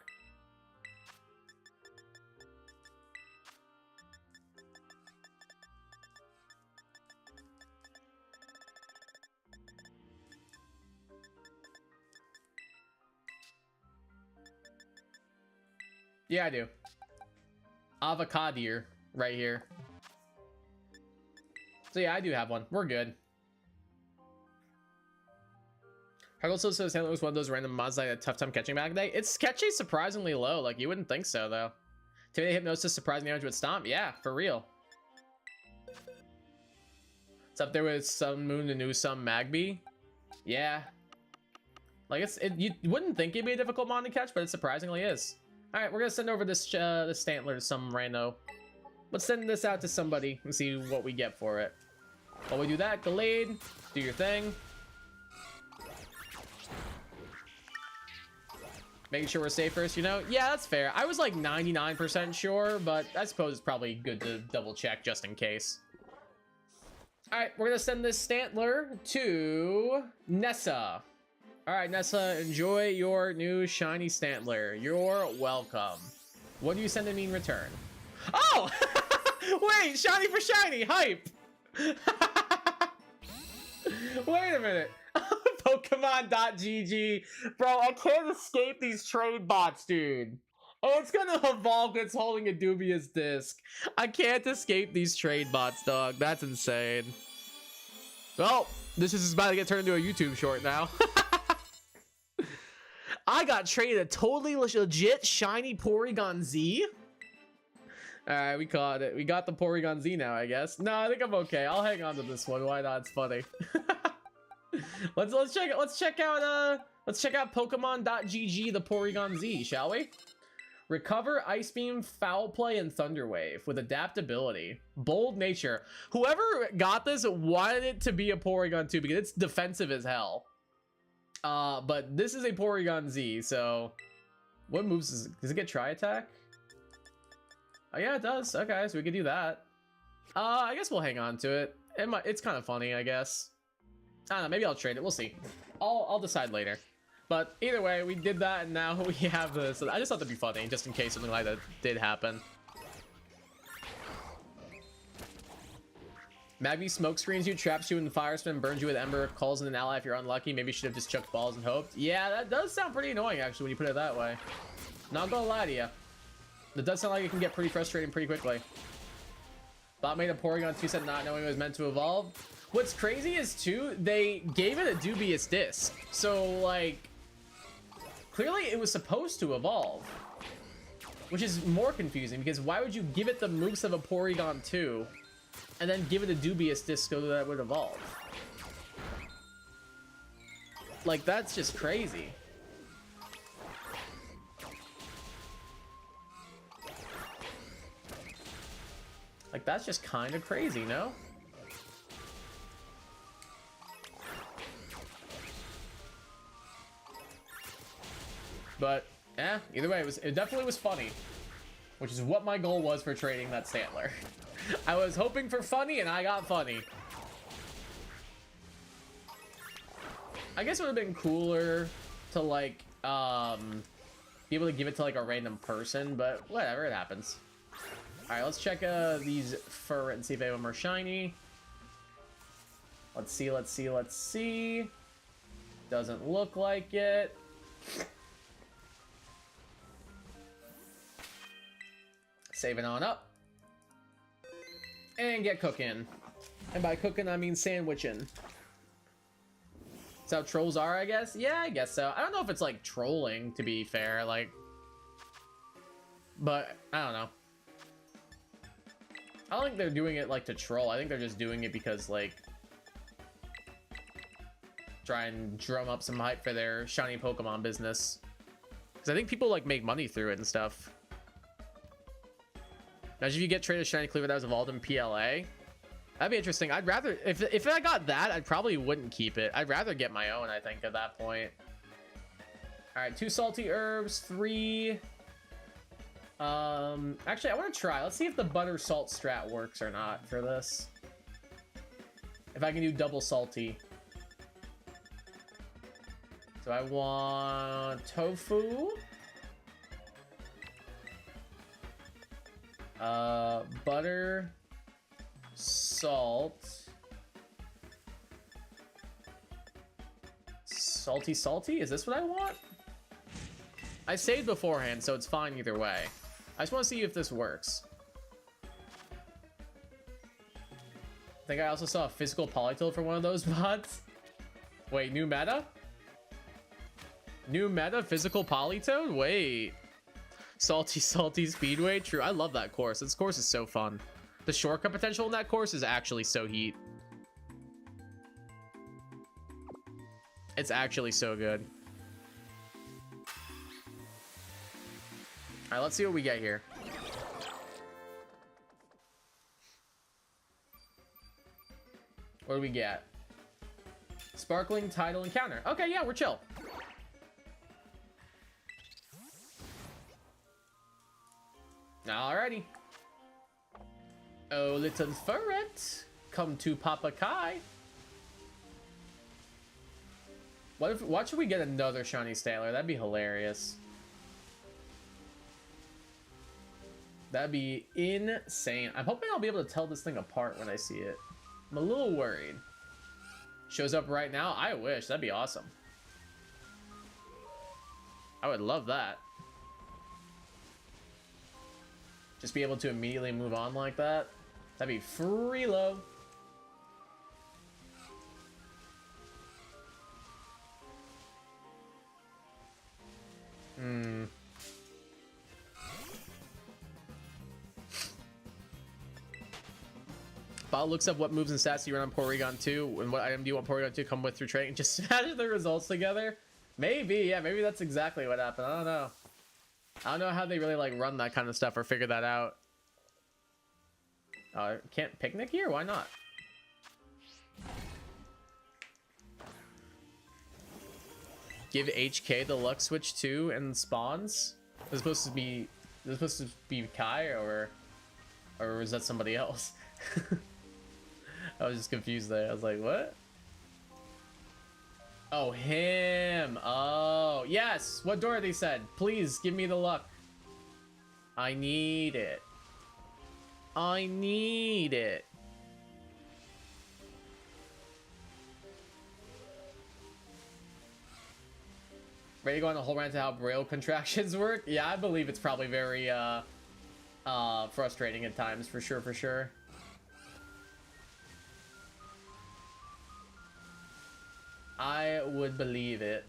Speaker 1: Yeah, I do. Avocadier right here. So yeah, I do have one. We're good. Also says St. was one of those random mods that I had a tough time catching back today. It's catchy surprisingly low. Like, you wouldn't think so, though. Today, Hypnosis, surprising damage with Stomp. Yeah, for real. It's up there with Sun Moon, the new Sun Magby. Yeah. Like, you wouldn't think it'd be a difficult mod to catch, but it surprisingly is. All right, we're gonna send over this Stantler to some rando. Let's send this out to somebody and see what we get for it. While we do that, Galeed, do your thing. Making sure we're safe first, you know? Yeah, that's fair. I was like 99% sure, but I suppose it's probably good to double check just in case. All right, we're gonna send this Stantler to Nessa. All right, Nessa, enjoy your new shiny Stantler. You're welcome. What do you send me in return? Oh! Wait, shiny for shiny, hype! Wait a minute. Pokemon.gg. Bro, I can't escape these trade bots, dude. Oh, it's gonna evolve. It's holding a dubious disc. I can't escape these trade bots, dog. That's insane. Well, this is about to get turned into a YouTube short now. I got traded a totally legit shiny Porygon Z. Alright, we caught it. We got the Porygon Z now, I guess. No, I think I'm okay. I'll hang on to this one. Why not? It's funny. let's check out Pokemon.gg, the Porygon Z, shall we? Recover, Ice Beam, Foul Play, and Thunder Wave with adaptability. Bold nature. Whoever got this wanted it to be a Porygon 2 because it's defensive as hell. But this is a Porygon Z, so what moves does it get? Tri Attack? Oh yeah, it does. Okay, so we could do that. I guess we'll hang on to it. It's kind of funny, I guess. I don't know, maybe I'll trade it. We'll see. I'll decide later. But either way, we did that, and now we have this. I just thought that'd be funny, just in case something like that did happen. Magby smoke screens you, traps you in the fire spin, burns you with ember, calls in an ally if you're unlucky. Maybe you should have just chucked balls and hoped. Yeah, that does sound pretty annoying, actually, when you put it that way. Not gonna lie to you. It does sound like it can get pretty frustrating pretty quickly. Bot made a Porygon 2 set not knowing it was meant to evolve. What's crazy is, too, they gave it a dubious disc. So, like, clearly it was supposed to evolve. Which is more confusing, because why would you give it the moves of a Porygon 2 and then give it a dubious disc so that it would evolve? Like, that's just crazy. Like, that's just kind of crazy, no? But, yeah, either way, it definitely was funny. Which is what my goal was for trading that Stantler. I was hoping for funny, and I got funny. I guess it would have been cooler to, like, be able to give it to, like, a random person, but whatever, it happens. Alright, let's check these fur and see if any of them are shiny. Let's see. Doesn't look like it. Saving on up. And get cooking. And by cooking, I mean sandwiching. That's how trolls are, I guess? Yeah, I guess so. I don't know if it's, like, trolling, to be fair, like... But, I don't know. I don't think they're doing it, like, to troll. I think they're just doing it because, like... Try and drum up some hype for their shiny Pokemon business. Because I think people, like, make money through it and stuff. Imagine if you get traded shiny Cleaver that was evolved in PLA. That'd be interesting. I'd rather... If I got that, I probably wouldn't keep it. I'd rather get my own, I think, at that point. Alright, 2 salty herbs, 3... Actually, I want to try. Let's see if the butter salt strat works or not for this. If I can do double salty. So I want tofu. Butter, salt. Salty? Is this what I want? I saved beforehand, so it's fine either way. I just want to see if this works. I think I also saw a physical Polytoad for one of those bots. Wait, new meta? New meta physical Polytoad? Wait. Salty Speedway? True, I love that course. This course is so fun. The shortcut potential in that course is actually so heat. It's actually so good. Alright, let's see what we get here. What do we get? Sparkling Tidal Encounter. Okay, yeah, we're chill. Alrighty. Oh, little ferret, come to Papa Kai. What should we get another shiny Stantler? That'd be hilarious. That'd be insane. I'm hoping I'll be able to tell this thing apart when I see it. I'm a little worried. Shows up right now? I wish. That'd be awesome. I would love that. Just be able to immediately move on like that. That'd be free low. File looks up what moves and stats you run on Porygon 2 and what item do you want Porygon 2 come with through training. Just smash the results together. Maybe, yeah, maybe that's exactly what happened. I don't know. I don't know how they really like run that kind of stuff or figure that out. Can't picnic here? Why not? Give HK the luck switch too and spawns. Is supposed to be Kai or is that somebody else? I was just confused there. I was like, what? Oh, him. Oh, yes. What Dorothy said. Please give me the luck. I need it. I need it. Ready to go on a whole rant to how braille contractions work? Yeah, I believe it's probably very frustrating at times, for sure, for sure. I would believe it.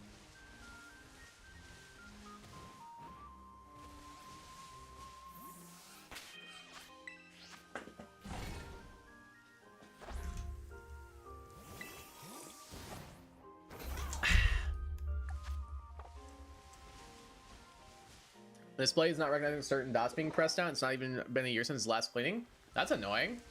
Speaker 1: The display is not recognizing certain dots being pressed down. It's not even been a year since last cleaning. That's annoying.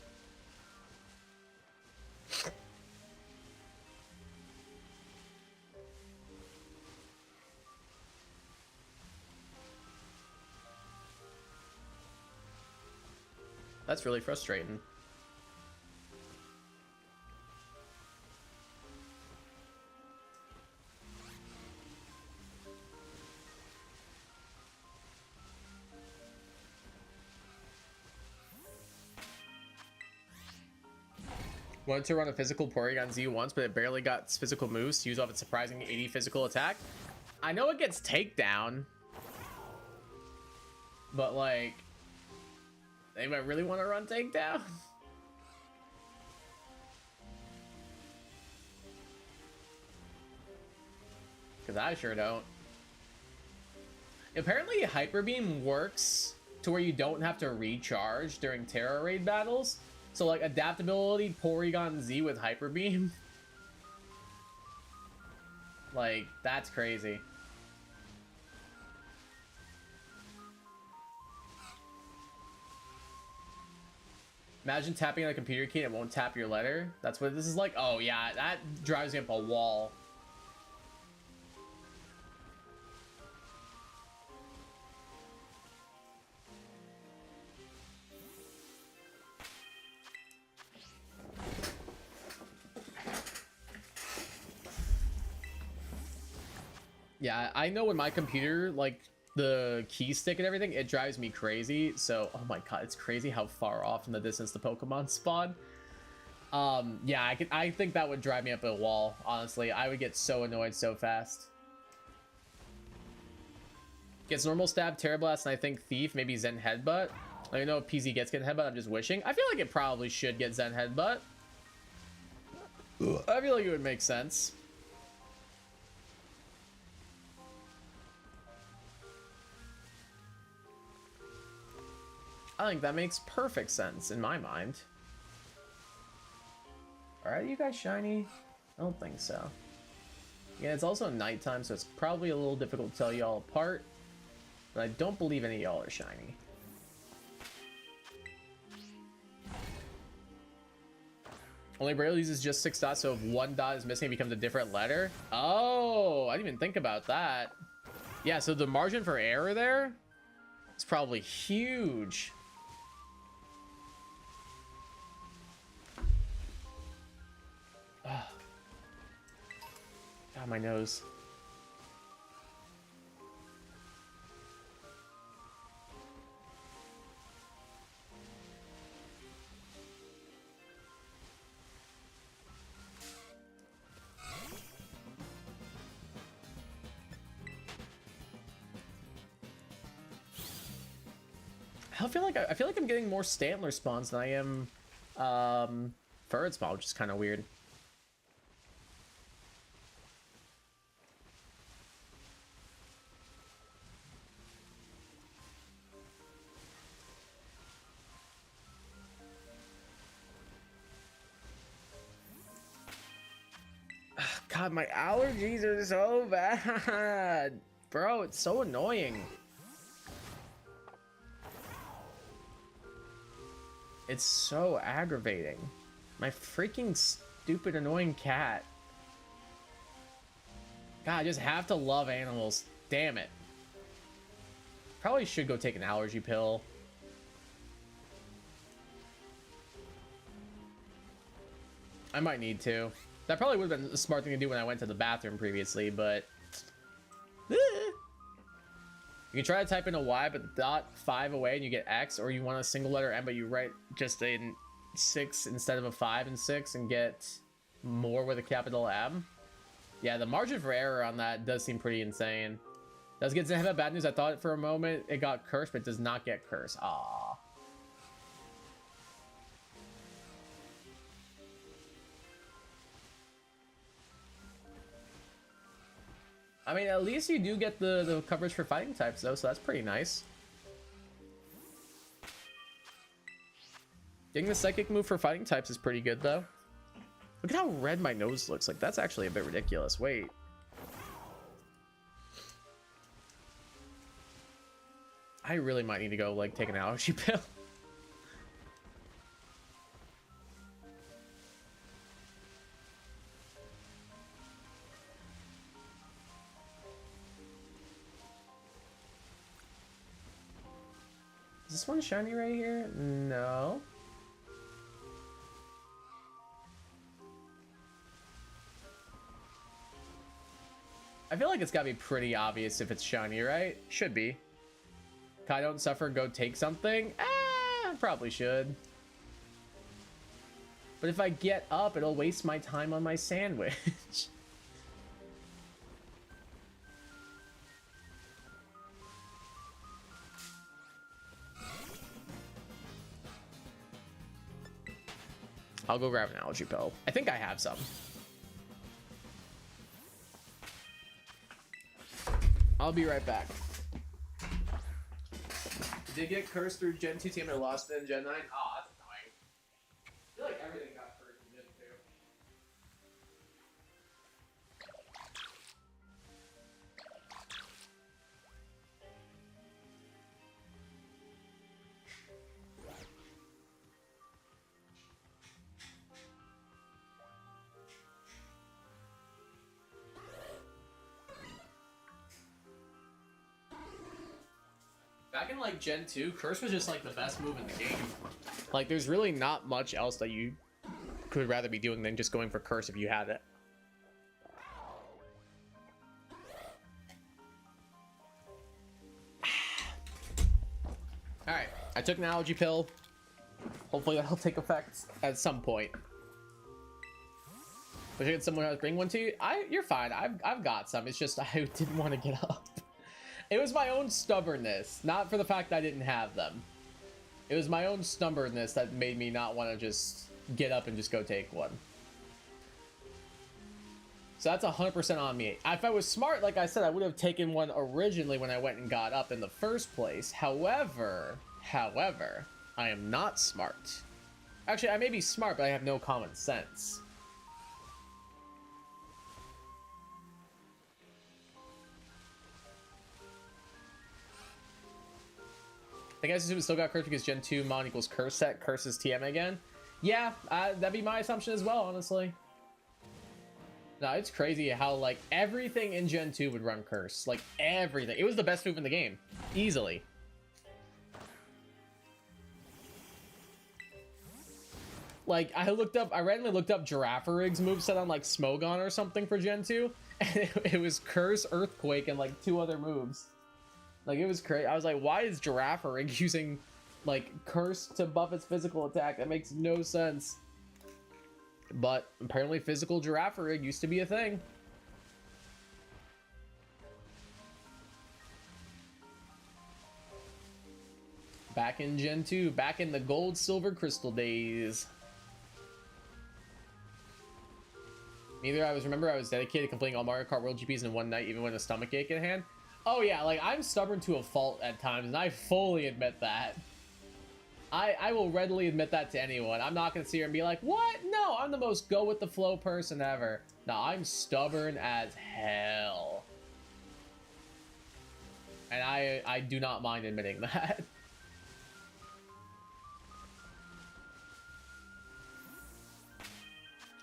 Speaker 1: That's really frustrating. Wanted to run a physical Porygon Z once, but it barely got physical moves to use off its surprising 80 physical attack. I know it gets takedown, but like, they might really want to run takedown. Because I sure don't. Apparently, Hyper Beam works to where you don't have to recharge during Terra Raid battles. So like adaptability Porygon Z with Hyper Beam. Like, that's crazy. Imagine tapping on a computer key and it won't tap your letter. That's what this is like. Oh yeah, that drives me up a wall. Yeah, I know when my computer, like the key stick and everything, it drives me crazy. So, oh my god, it's crazy how far off in the distance the Pokemon spawn. Yeah, I think that would drive me up a wall, honestly. I would get so annoyed so fast. Gets normal stab, Terra Blast, and I think Thief, maybe Zen Headbutt. I don't know if PZ gets Headbutt, I'm just wishing. I feel like it probably should get Zen Headbutt. I feel like it would make sense. I think that makes perfect sense in my mind. Are you guys shiny? I don't think so. Yeah, it's also nighttime, so it's probably a little difficult to tell y'all apart. But I don't believe any of y'all are shiny. Only Braille uses just 6 dots, so if one dot is missing, it becomes a different letter. Oh, I didn't even think about that. Yeah, so the margin for error there is probably huge. God, my nose. I feel like I'm getting more Stantler spawns than I am Furred spawn, which is kind of weird. God, my allergies are so bad. Bro, it's so annoying. It's so aggravating. My freaking stupid annoying cat. God, I just have to love animals. Damn it. Probably should go take an allergy pill. I might need to. That probably would have been a smart thing to do when I went to the bathroom previously, but... You can try to type in a Y, but dot 5 away and you get X, or you want a single letter M, but you write just a 6 instead of a 5 and 6 and get more with a capital M. Yeah, the margin for error on that does seem pretty insane. Does get to have bad news. I thought for a moment it got cursed, but it does not get cursed. Aww. I mean, at least you do get the coverage for fighting types, though, so that's pretty nice. Getting the psychic move for fighting types is pretty good, though. Look at how red my nose looks. Like, that's actually a bit ridiculous. Wait. I really might need to go, like, take an allergy pill. Is this one shiny right here? No. I feel like it's gotta be pretty obvious if it's shiny, right? Should be. Kai don't suffer, go take something? I probably should. But if I get up, it'll waste my time on my sandwich. I'll go grab an allergy pill. I think I have some. I'll be right back. Did get cursed through Gen 2 team and lost it in Gen 9? Oh, that's annoying. I feel like everything got cursed in Gen 2. Back in like Gen 2, Curse was just like the best move in the game. Like there's really not much else that you could rather be doing than just going for Curse if you had it. Alright, I took an allergy pill. Hopefully that'll take effect at some point. Wish I had someone else bring one to you. You're fine. I've got some. It's just I didn't want to get up. It was my own stubbornness, not for the fact that I didn't have them. It was my own stubbornness that made me not want to just get up and just go take one. So that's 100% on me. If I was smart, like I said, I would have taken one originally when I went and got up in the first place. However, I am not smart. Actually, I may be smart, but I have no common sense. I guess it still got cursed because Gen 2 mon equals curse set curses TM again. Yeah, that'd be my assumption as well, honestly. No, it's crazy how like everything in Gen 2 would run curse. Like everything. It was the best move in the game. Easily. Like I randomly looked up Giraffurig's moveset on like Smogon or something for Gen 2. And it was curse, earthquake, and like 2 other moves. Like, it was crazy. I was like, why is Giraffurrig using, like, curse to buff its physical attack? That makes no sense. But, apparently, physical Giraffurrig used to be a thing. Back in Gen 2. Back in the gold, silver, crystal days. Remember I was dedicated to completing all Mario Kart World GPs in one night, even with a stomachache in hand. Oh yeah, like I'm stubborn to a fault at times, and I fully admit that. I will readily admit that to anyone. I'm not gonna sit here and be like, what? No, I'm the most go with the flow person ever. Now I'm stubborn as hell. And I do not mind admitting that.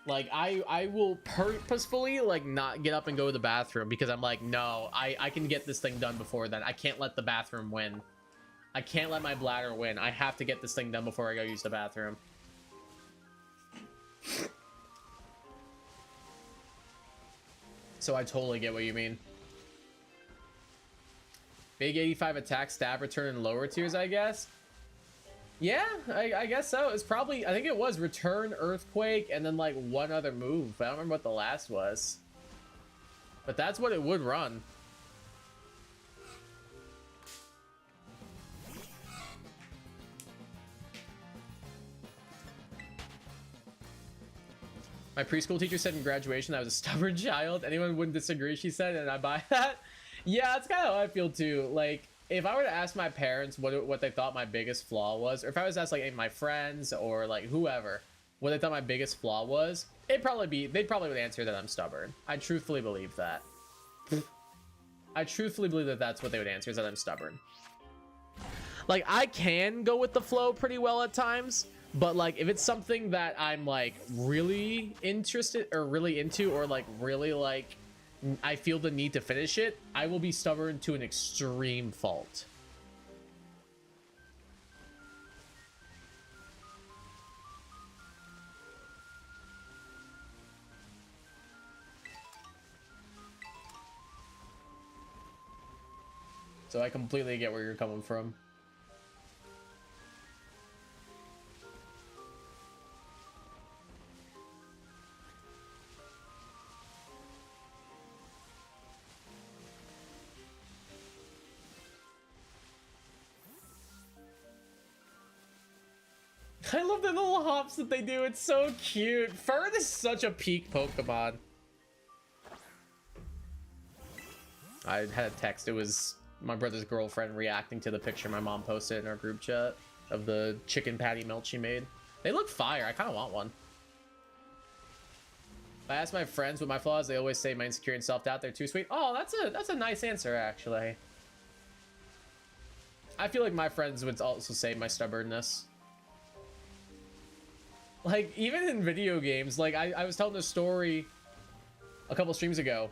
Speaker 1: Like, I will purposefully, like, not get up and go to the bathroom because I'm like, no, I can get this thing done before then. I can't let the bathroom win. I can't let my bladder win. I have to get this thing done before I go use the bathroom. So I totally get what you mean. Big 85 attack, stab, return, and lower tiers, I guess. Yeah, I guess so. It's probably, I think it was return, earthquake, and then like one other move. I don't remember what the last was. But that's what it would run. My preschool teacher said in graduation I was a stubborn child. Anyone wouldn't disagree, she said, and I buy that. Yeah, that's kind of how I feel too. Like, if I were to ask my parents what they thought my biggest flaw was, or if I was to ask like any of my friends or like whoever what they thought my biggest flaw was, they'd probably would answer that I'm stubborn. I truthfully believe that. I truthfully believe that that's what they would answer, is that I'm stubborn. Like, I can go with the flow pretty well at times, but like if it's something that I'm like really interested or really into, or like really like I feel the need to finish it, I will be stubborn to an extreme fault. So I completely get where you're coming from. I love the little hops that they do. It's so cute. Fern is such a peak Pokemon. I had a text. It was my brother's girlfriend reacting to the picture my mom posted in our group chat of the chicken patty melt she made. They look fire. I kind of want one. If I ask my friends what my flaws, they always say my insecurity and self-doubt. They're too sweet. Oh, that's a nice answer, actually. I feel like my friends would also say my stubbornness. Like, even in video games, like, I was telling a story a couple streams ago.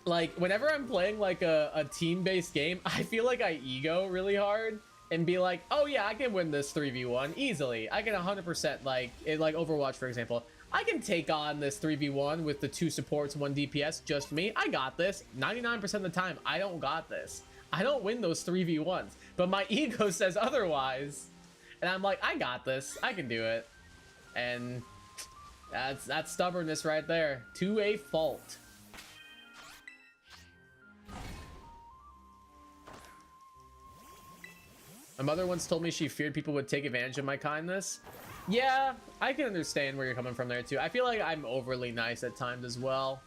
Speaker 1: Like, whenever I'm playing, like, a team-based game, I feel like I ego really hard and be like, oh, yeah, I can win this 3v1 easily. I can 100%, like, in, like, Overwatch, for example. I can take on this 3v1 with the 2 supports, 1 DPS, just me. I got this. 99% of the time, I don't got this. I don't win those 3v1s. But my ego says otherwise. And I'm like, I got this. I can do it. And that's stubbornness right there, to a fault. My mother once told me she feared people would take advantage of my kindness. Yeah, I can understand where you're coming from there too. I feel like I'm overly nice at times as well.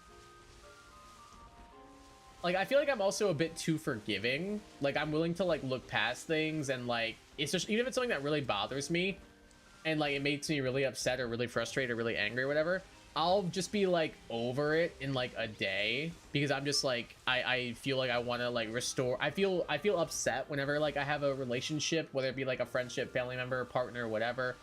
Speaker 1: Like, I feel like I'm also a bit too forgiving. Like, I'm willing to like look past things, and like, it's just, even if it's something that really bothers me and like it makes me really upset or really frustrated or really angry or whatever, I'll just be like over it in like a day, because I'm just like, I feel like I want to like restore. I feel upset whenever like I have a relationship, whether it be like a friendship, family member, partner, whatever,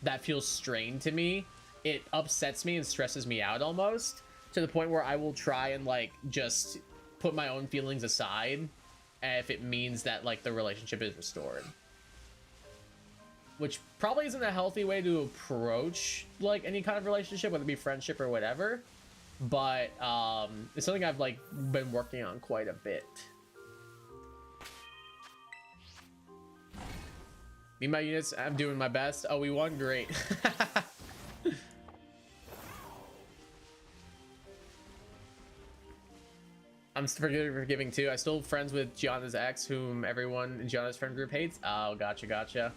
Speaker 1: that feels strained to me. It upsets me and stresses me out almost to the point where I will try and like just put my own feelings aside if it means that like the relationship is restored. Which probably isn't a healthy way to approach like any kind of relationship, whether it be friendship or whatever, but it's something I've like been working on quite a bit. Me and my units, I'm doing my best. Oh, we won, great. I'm forgiving too. I still friends with Gianna's ex, whom everyone in Gianna's friend group hates. Oh, gotcha.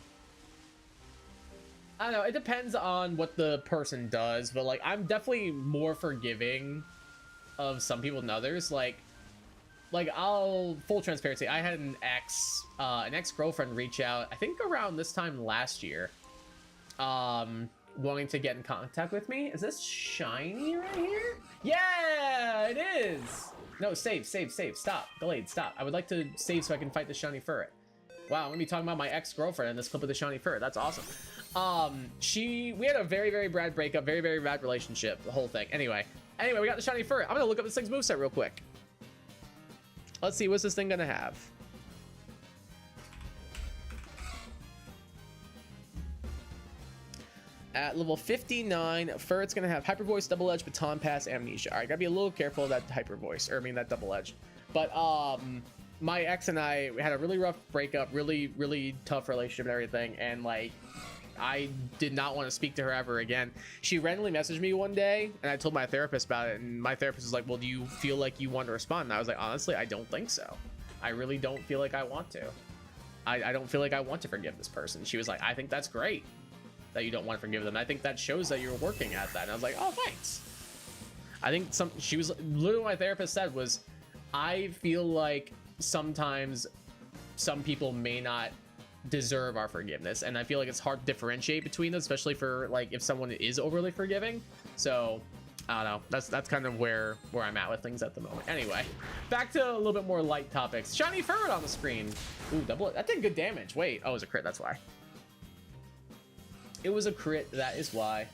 Speaker 1: I don't know, it depends on what the person does, but like, I'm definitely more forgiving of some people than others. Like I'll, full transparency, I had an ex-girlfriend reach out, I think around this time last year, wanting to get in contact with me. Is this shiny right here? Yeah, it is. No, save. Stop. Delayed, stop. I would like to save so I can fight the shiny ferret. Wow, I'm gonna be talking about my ex-girlfriend in this clip of the shiny ferret. That's awesome. We had a very bad breakup, very bad relationship, the whole thing. Anyway, we got the shiny ferret. I'm gonna look up this thing's moveset real quick. Let's see, what's this thing gonna have? At level 59, Ferret's gonna have Hyper Voice, Double Edge, Baton Pass, Amnesia. Alright, gotta be a little careful of that Hyper Voice, or I mean that Double Edge. But my ex and I, we had a really rough breakup, really tough relationship and everything, and like I did not want to speak to her ever again. She randomly messaged me one day, and I told my therapist about it, and my therapist was like, well, do you feel like you want to respond? And I was like, honestly, I don't think so. I really don't feel like I want to. I don't feel like I want to forgive this person. She was like, I think that's great that you don't want to forgive them. I think that shows that you're working at that. And I was like, oh, thanks. I think she was literally what my therapist said was, I feel like sometimes some people may not deserve our forgiveness, and I feel like it's hard to differentiate between them, especially for like if someone is overly forgiving. So I don't know, that's kind of where I'm at with things at the moment. Anyway, back to a little bit more light topics. Shiny ferret on the screen. Ooh, double, that did good damage. Wait, oh, it was a crit, that's why. It was a crit, that is why.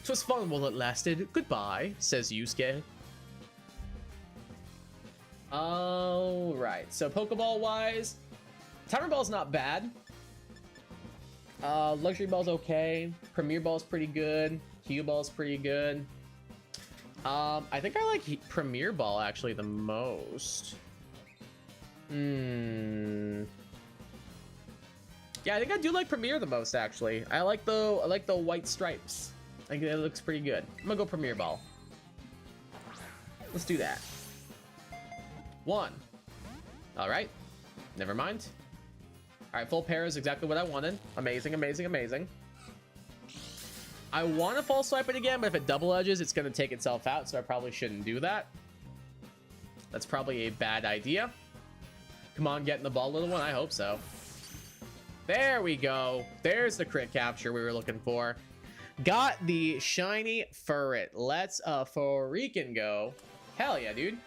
Speaker 1: So it's fun while it lasted. Goodbye, says Yusuke. All right, so Pokeball wise, Timer Ball's not bad. Luxury Ball's okay. Premier Ball's pretty good. Q Ball's pretty good. I think I like Premier Ball actually the most. Yeah, I think I do like Premier the most actually. I like the white stripes. I think it looks pretty good. I'm gonna go Premier Ball. Let's do that. 1. All right. Never mind. All right, full pair is exactly what I wanted. Amazing. I want to false swipe it again, but if it double edges, it's going to take itself out, so I probably shouldn't do that. That's probably a bad idea. Come on, get in the ball, little one. I hope so. There we go. There's the crit capture we were looking for. Got the shiny ferret. Let's freaking go. Hell yeah, dude.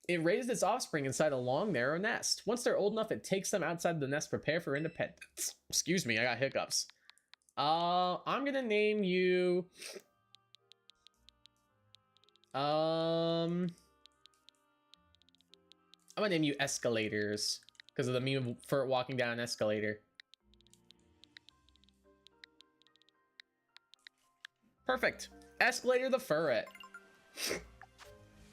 Speaker 1: It raised its offspring inside a long, narrow nest. Once they're old enough, it takes them outside the nest, prepare for independence. Excuse me, I got hiccups. I'm gonna name you... I'm gonna name you Escalators, because of the meme for walking down an escalator. Perfect. Escalator the ferret.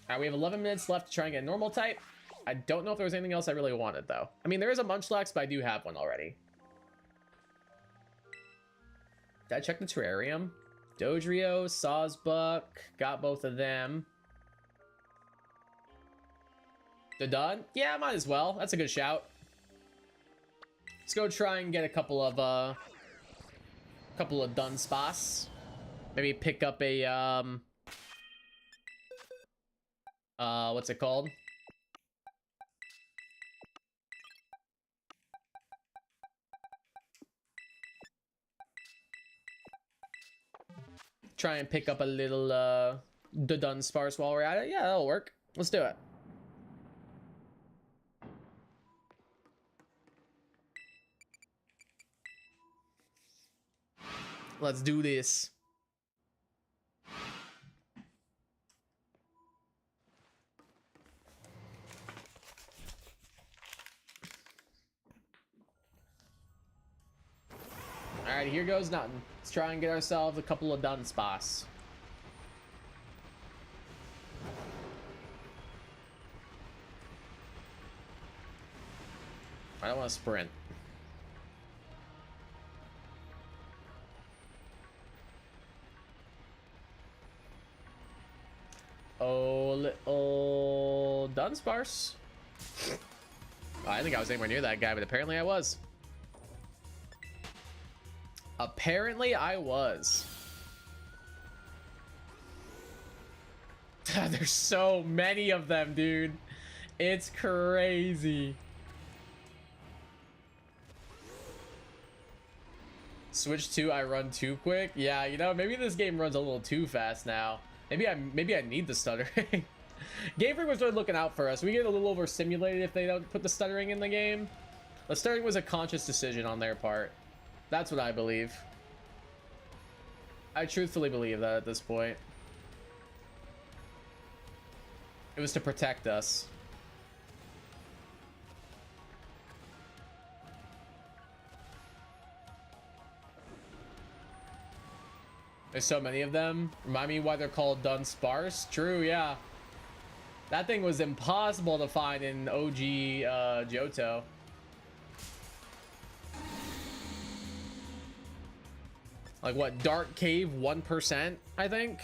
Speaker 1: Alright, we have 11 minutes left to try and get a normal type. I don't know if there was anything else I really wanted, though. I mean, there is a Munchlax, but I do have one already. Did I check the terrarium? Dodrio, Sawsbuck, got both of them. The Dun? Yeah, might as well. That's a good shout. Let's go try and get a couple of Dunsparce. Maybe pick up a what's it called? Try and pick up a little the Dunsparce while we're at it. Yeah, that'll work. Let's do it. Let's do this. Alright, here goes nothing. Let's try and get ourselves a couple of Dunsparce. I don't want to sprint. Oh, little Dunsparce. Oh, I think I was anywhere near that guy, but apparently I was. Apparently I was. There's so many of them, dude. It's crazy. Switch 2, I run too quick. Yeah, you know, maybe this game runs a little too fast now. Maybe I need the stuttering. Game Freak was really looking out for us. We get a little overstimulated if they don't put the stuttering in the game. The stuttering was a conscious decision on their part. That's what I believe. I truthfully believe that at this point. It was to protect us. There's so many of them. Remind me why they're called dun sparse. True, yeah. That thing was impossible to find in OG Johto. Like what, Dark Cave 1%, I think?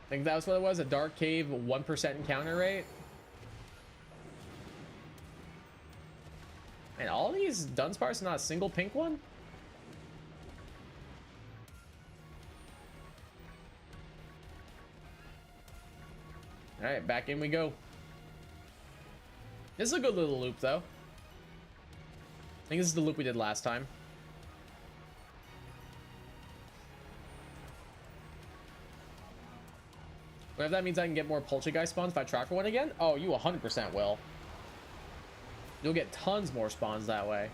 Speaker 1: I think that was what it was, a Dark Cave 1% encounter rate. And all these Dunsparce, not a single pink one? Alright, back in we go. This is a good little loop, though. I think this is the loop we did last time. What if that means I can get more Poltergeist spawns if I try for one again? Oh, you 100% will. You'll get tons more spawns that way.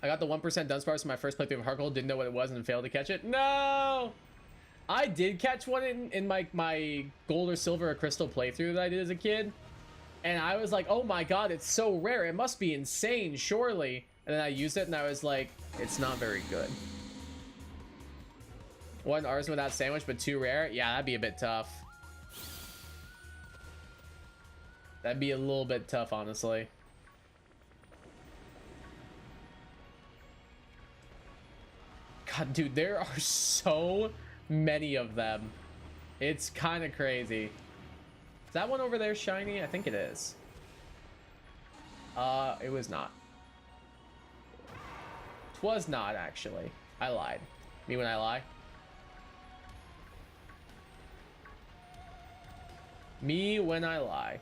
Speaker 1: I got the 1% Dunsparce in my first playthrough of Heartgold, didn't know what it was and failed to catch it. No! I did catch one in my gold or silver or crystal playthrough that I did as a kid. And I was like, oh my god, it's so rare. It must be insane, surely. And then I used it and I was like, it's not very good. One artisan without sandwich, but 2 rare? Yeah, that'd be a bit tough. That'd be a little bit tough, honestly. God, dude, there are so many of them. It's kind of crazy. Is that one over there shiny? I think it is. It was not. It was not, actually. I lied. Me when I lie. Me when I lie.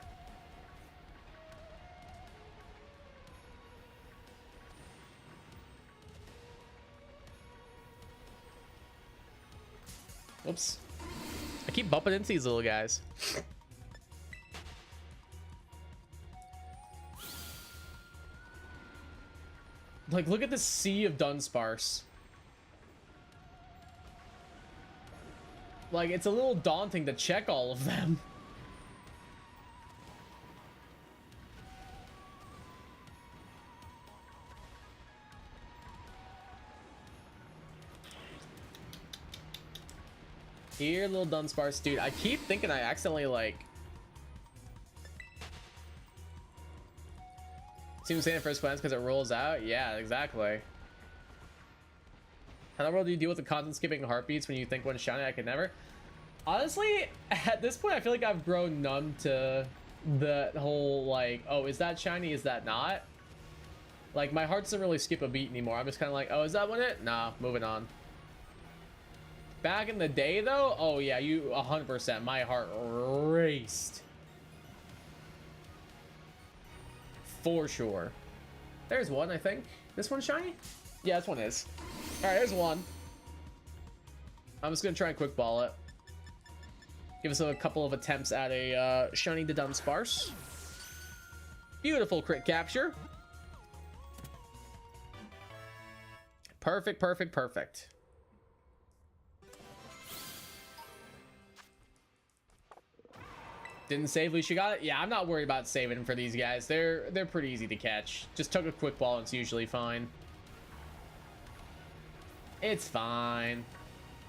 Speaker 1: Oops. I keep bumping into these little guys. Like, look at the sea of Dunsparce. Like, it's a little daunting to check all of them. Here, little Dunsparce. Dude, I keep thinking I accidentally, like... Seems saying first glance because it rolls out? Yeah, exactly. How in the world do you deal with the constant skipping heartbeats when you think one's shiny? I could never. Honestly, at this point, I feel like I've grown numb to the whole, like, oh, is that shiny? Is that not? Like, my heart doesn't really skip a beat anymore. I'm just kind of like, oh, is that one it? Nah, moving on. Back in the day, though, oh, yeah, you 100%. My heart raced. For sure. There's one, I think. This one's shiny? Yeah, this one is. All right, there's one. I'm just gonna try and quick ball it. Give us a couple of attempts at a shiny to Dunsparce. Beautiful crit capture. Perfect, perfect, perfect. Didn't save, at least you got it. Yeah, I'm not worried about saving for these guys. They're pretty easy to catch. Just took a quick ball and it's usually fine. It's fine.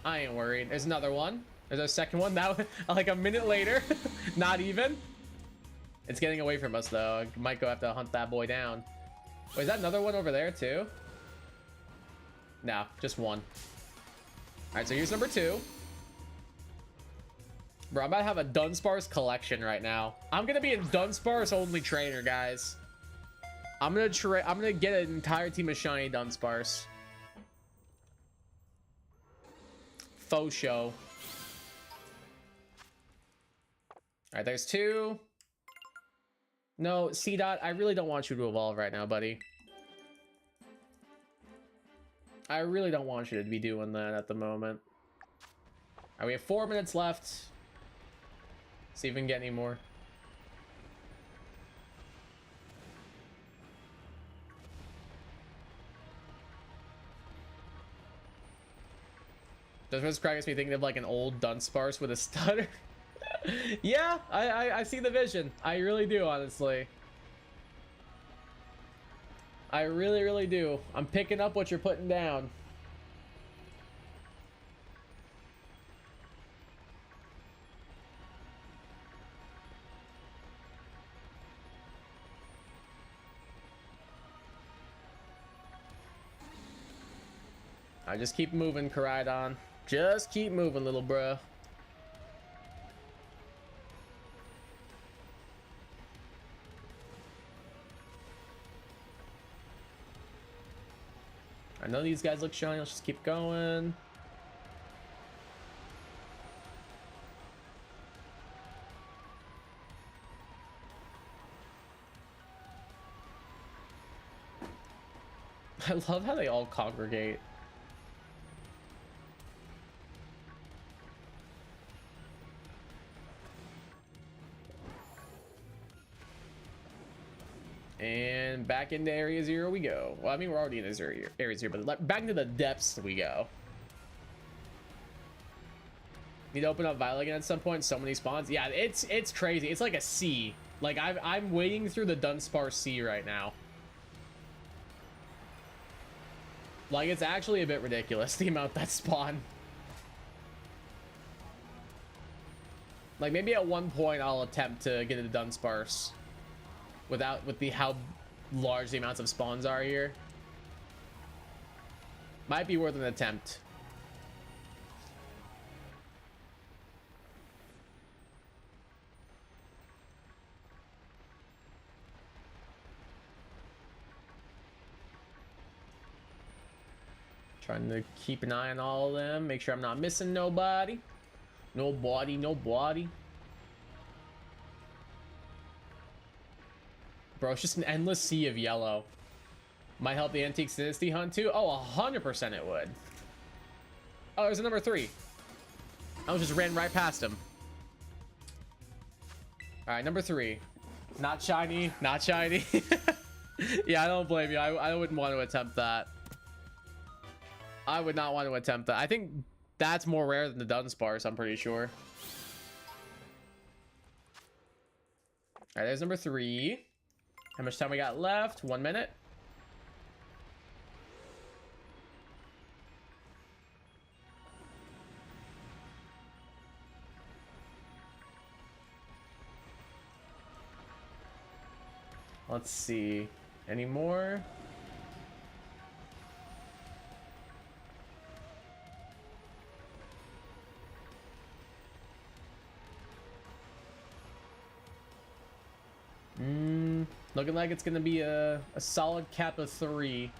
Speaker 1: I ain't worried. There's another one. There's a second one. That like a minute later. Not even. It's getting away from us though. I might go have to hunt that boy down. Wait, is that another one over there too? No, just one. All right, so here's number 2. Bro, I'm about to have a Dunsparce collection right now. I'm gonna be a Dunsparce only trainer, guys. I'm gonna get an entire team of shiny Dunsparce. Faux show. Alright, there's 2. No, C-Dot, I really don't want you to evolve right now, buddy. I really don't want you to be doing that at the moment. Alright, we have 4 minutes left. See if we can get any more. Does this crack me thinking of like an old Dunsparce with a stutter? Yeah, I see the vision. I really do, honestly. I really do. I'm picking up what you're putting down. I just keep moving, Koraidon. Just keep moving, little bruh. I know these guys look shiny. Let's just keep going. I love how they all congregate. And back into area 0 we go. Well, I mean, we're already in area 0, but back into the depths we go. Need to open up Violet again at some point. So many spawns. Yeah, it's crazy. It's like a sea. Like I'm wading through the Dunsparce Sea right now. Like, it's actually a bit ridiculous the amount that spawn. Like, maybe at one point I'll attempt to get into Dunsparce with how large the amounts of spawns are here. Might be worth an attempt. Trying to keep an eye on all of them, make sure I'm not missing nobody. Nobody. Bro, it's just an endless sea of yellow. Might help the Antique Dynasty hunt too. Oh, 100% it would. Oh, there's a number 3. I just ran right past him. All right, number 3. Not shiny, not shiny. Yeah, I don't blame you. I wouldn't want to attempt that. I would not want to attempt that. I think that's more rare than the Dunsparce, I'm pretty sure. All right, there's number 3. How much time we got left? 1 minute. Let's see. Any more? Looking like it's gonna be a solid cap of 3.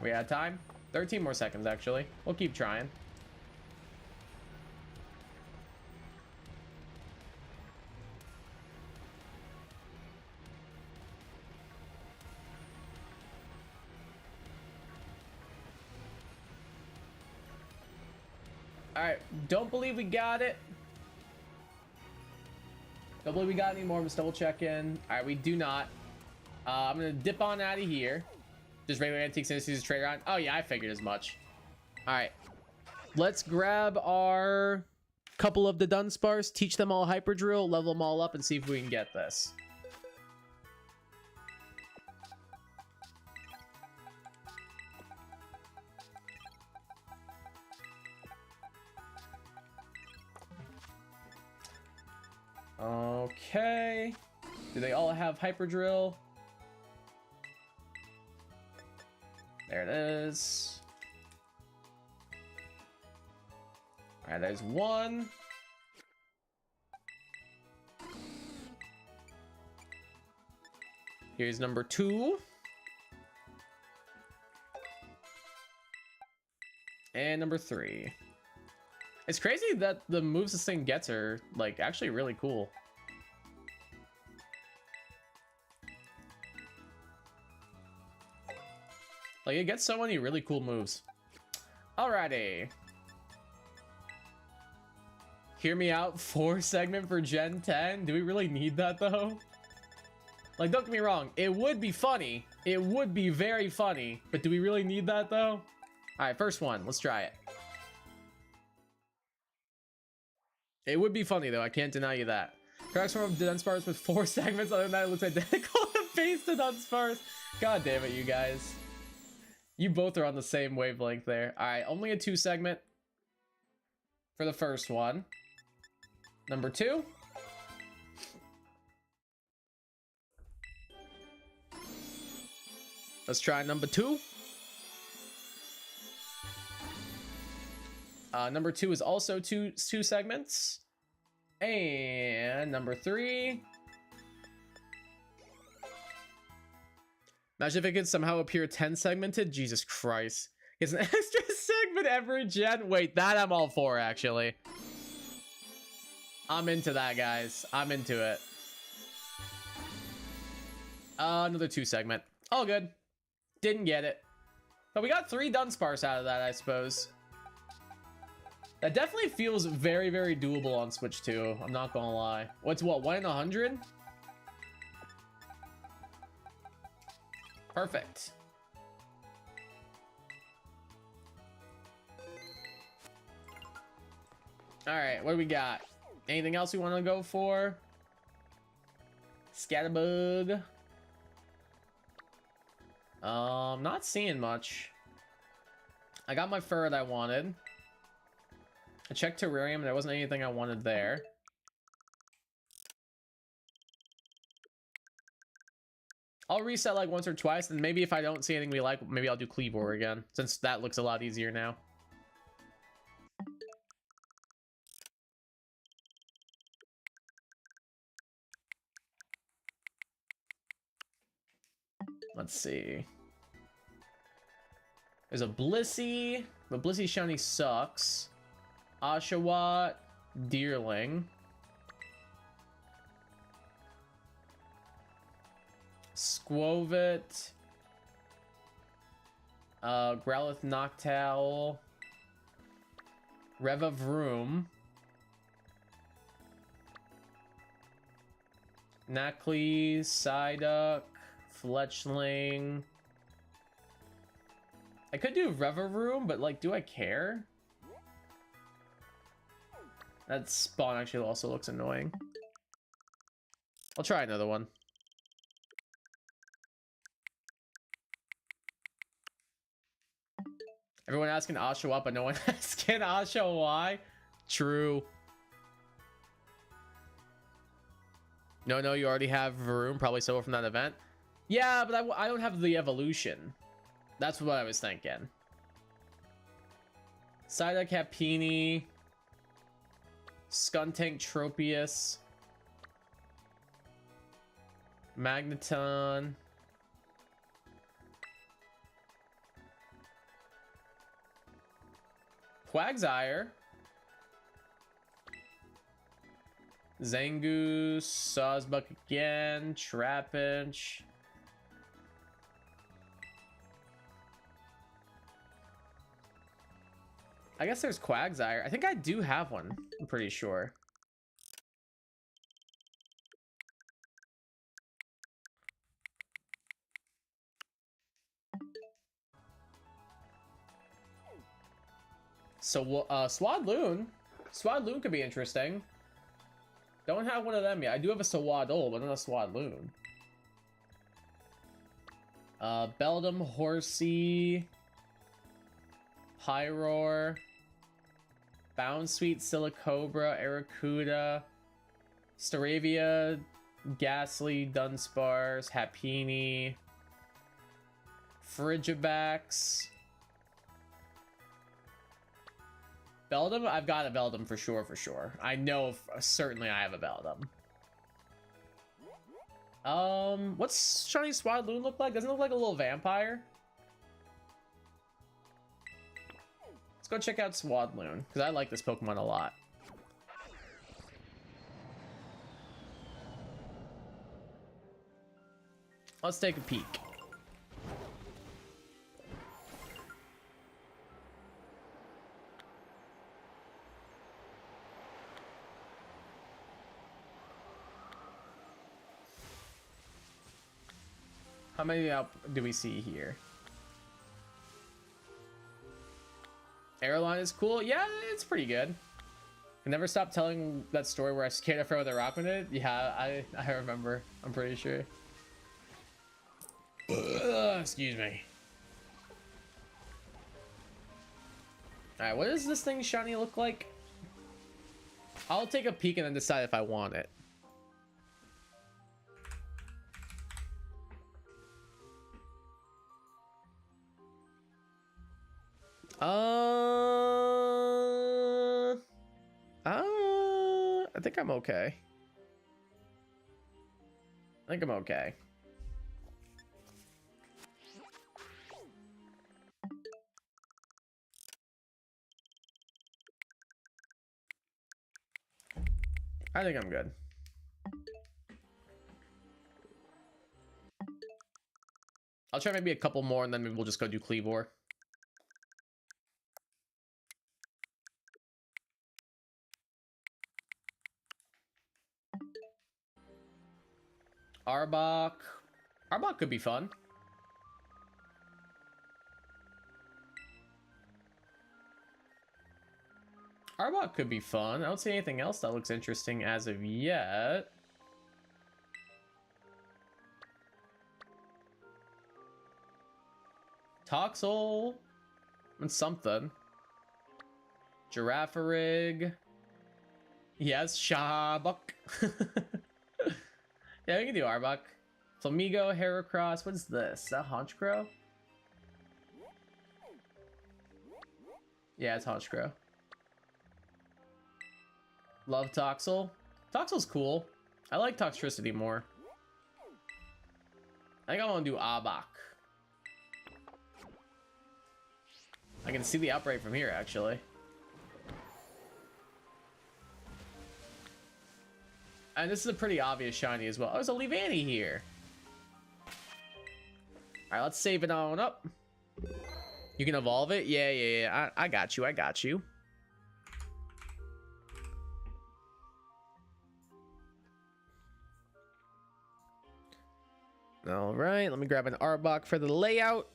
Speaker 1: We had time? 13 more seconds, actually. We'll keep trying. All right, don't believe we got it. Don't believe we got any more. I'm just double checking. All right, we do not. I'm gonna dip on out of here. Just regular Antiques Dynasties trade around. Oh yeah, I figured as much. All right, let's grab our couple of the Dunsparce, teach them all Hyper Drill, level them all up, and see if we can get this. Okay. Do they all have hyper drill? There it is. All right, there's one. Here's number 2. And number 3. It's crazy that the moves this thing gets are, like, actually really cool. Like, it gets so many really cool moves. Alrighty. Hear me out, 4 segment for Gen 10? Do we really need that, though? Like, don't get me wrong, it would be funny. It would be very funny. But do we really need that, though? Alright, first one. Let's try it. It would be funny, though. I can't deny you that. Correct form of Dunsparce with 4 segments. Other than that, it looks identical to face to Dunsparce. God damn it, you guys. You both are on the same wavelength there. Alright, only a 2 segment for the first one. Number 2. Let's try number 2. Number 2 is also two segments. And number 3. Imagine if it could somehow appear 10 segmented. Jesus Christ. It's an extra segment every gen. Wait, that I'm all for, actually. I'm into that, guys. I'm into it. Another 2 segment. All good. Didn't get it. But we got 3 Dunsparce out of that, I suppose. That definitely feels very, very doable on Switch 2. I'm not gonna lie. What's what, 1 in 100? Perfect. Alright, what do we got? Anything else we want to go for? Scatterbug. Not seeing much. I got my fur that I wanted. I checked Terrarium, there wasn't anything I wanted there. I'll reset like once or twice, and maybe if I don't see anything we like, maybe I'll do Cleavor again, since that looks a lot easier now. Let's see. There's a Blissey. The Blissey shiny sucks. Oshawott. Deerling. Squovit. Growlithe Noctowl. Revavroom. Nacli. Psyduck. Fletchling. I could do Revavroom, but like, do I care? That spawn actually also looks annoying. I'll try another one. Everyone asking Oshawott, but no one asking Oshawott. True. No, you already have Varoom, probably so from that event. Yeah, but I don't have the evolution. That's what I was thinking. Psyduck, Happiny. Skuntank, Tropius. Magneton. Quagsire. Zangoose. Sawsbuck again. Trapinch. I guess there's Quagsire. I think I do have one. I'm pretty sure. So, Swadloon. Swadloon could be interesting. Don't have one of them yet. I do have a Swaddle, but not a Swadloon. Beldum, Horsey. Pyroar. Bounsweet, Silicobra, Arrokuda. Staravia, Ghastly, Dunsparce, Happiny, Frigibax. Beldum? I've got a Beldum for sure. I know certainly I have a Beldum. What's Shiny Swadloon look like? Doesn't it look like a little vampire? Let's go check out Swadloon, because I like this Pokemon a lot. Let's take a peek. How many do we see here? Airline is cool. Yeah, it's pretty good. I never stopped telling that story where I scared a friend with a rock in it. Yeah, I remember. I'm pretty sure. Excuse me. Alright, what does this thing shiny look like? I'll take a peek and then decide if I want it. I think I'm okay. I think I'm okay. I think I'm good. I'll try maybe a couple more and then maybe we'll just go do Cleavor. Arbok. Arbok could be fun. Arbok could be fun. I don't see anything else that looks interesting as of yet. Toxel. And something. Girafarig. Yes, Shabok. Yeah, we can do Arbok. Flamigo, Heracross. What is this? Is that Honchkrow? Yeah, it's Honchkrow. Love Toxel. Toxel's cool. I like Toxtricity more. I think I want to do Arbok. I can see the Outbreak from here, actually. And this is a pretty obvious shiny as well. Oh, there's a Leavanny here. Alright, let's save it on up. You can evolve it? Yeah. I got you. Alright, let me grab an Arbok for the layout.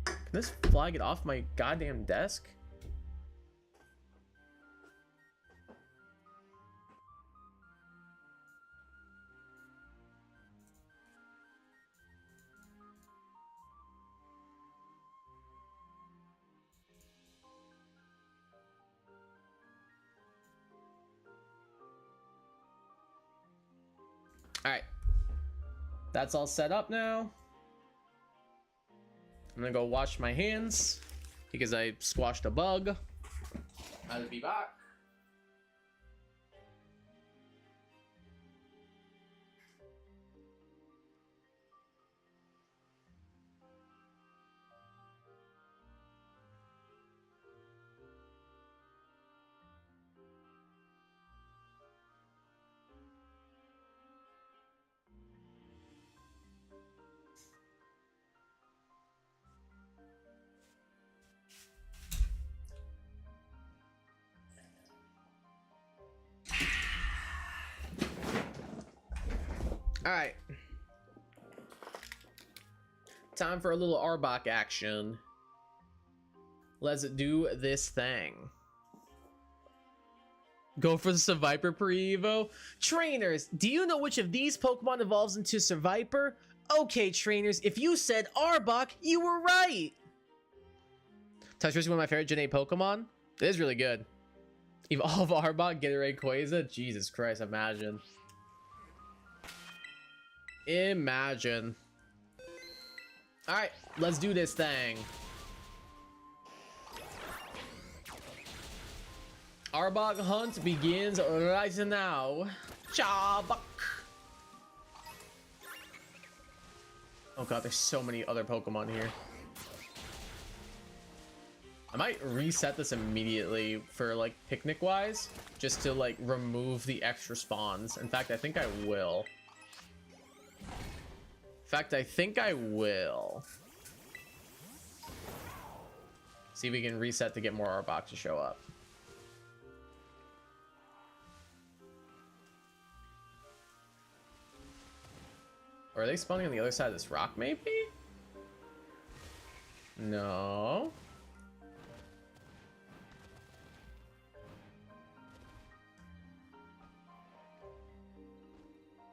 Speaker 1: Can this fly get off my goddamn desk? Alright. That's all set up now. I'm gonna go wash my hands because I squashed a bug. I'll be back. All right. Time for a little Arbok action. Let's do this thing. Go for the Seviper pre-evo. Trainers, do you know which of these Pokemon evolves into Seviper? Okay, trainers, if you said Arbok, you were right. Touch is one of my favorite Gen 8 Pokemon. It is really good. Evolve Arbok, get a Rayquaza. Jesus Christ, imagine. Imagine. Alright, let's do this thing. Arbok hunt begins right now. Chabak. Oh god, there's so many other Pokemon here. I might reset this immediately for like picnic wise, just to like remove the extra spawns. In fact, I think I will. See if we can reset to get more Arbok to show up. Or are they spawning on the other side of this rock, maybe? No.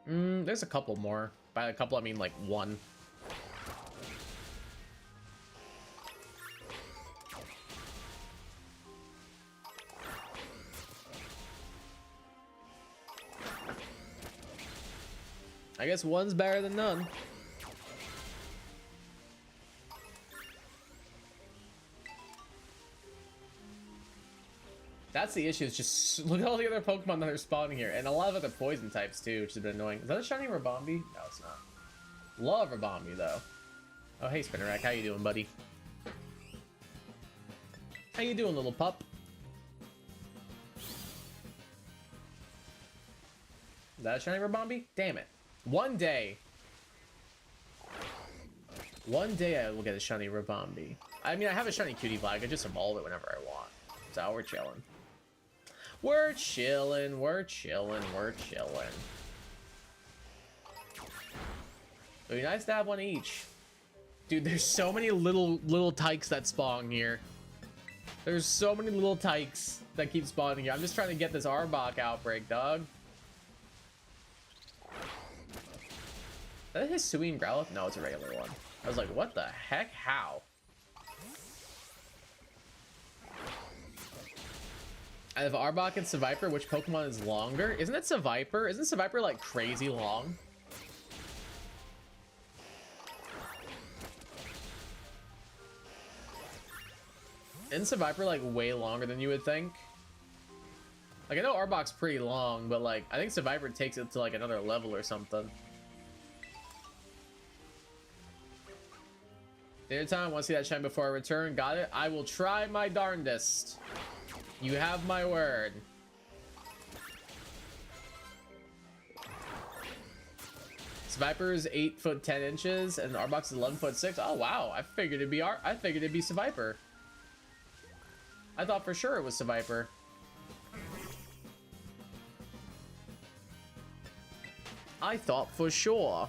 Speaker 1: There's a couple more. By a couple, I mean like one. I guess one's better than none. That's the issue, is just look at all the other Pokemon that are spawning here. And a lot of other poison types too, which has been annoying. Is that a shiny Rabombi? No, it's not. Love Rabombi though. Oh, hey Spinnerack, how you doing, buddy? How you doing, little pup? Is that a shiny Rabombi? Damn it. One day I will get a shiny Rabombi. I mean, I have a shiny Cutie Flag. I just evolve it whenever I want. So we're chilling. We're chilling. We're chilling. We're chilling. It'd be nice to have one each. Dude, there's so many little tykes that spawn here. There's so many little tykes that keep spawning here. I'm just trying to get this Arbok outbreak, dog. Is that his Hisui and Growlithe? No, it's a regular one. I was like, what the heck? How? Out of Arbok and Seviper, which Pokemon is longer? Isn't it Seviper? Isn't Seviper like crazy long? Isn't Seviper like way longer than you would think? Like, I know Arbok's pretty long, but like, I think Seviper takes it to like another level or something. Dinner time, want to see that shine before I return? Got it. I will try my darndest. You have my word. Viper is 8 foot 10 inches and Arbok is 11 foot 6. Oh wow, I figured it'd be Seviper. I thought for sure it was Seviper. I thought for sure.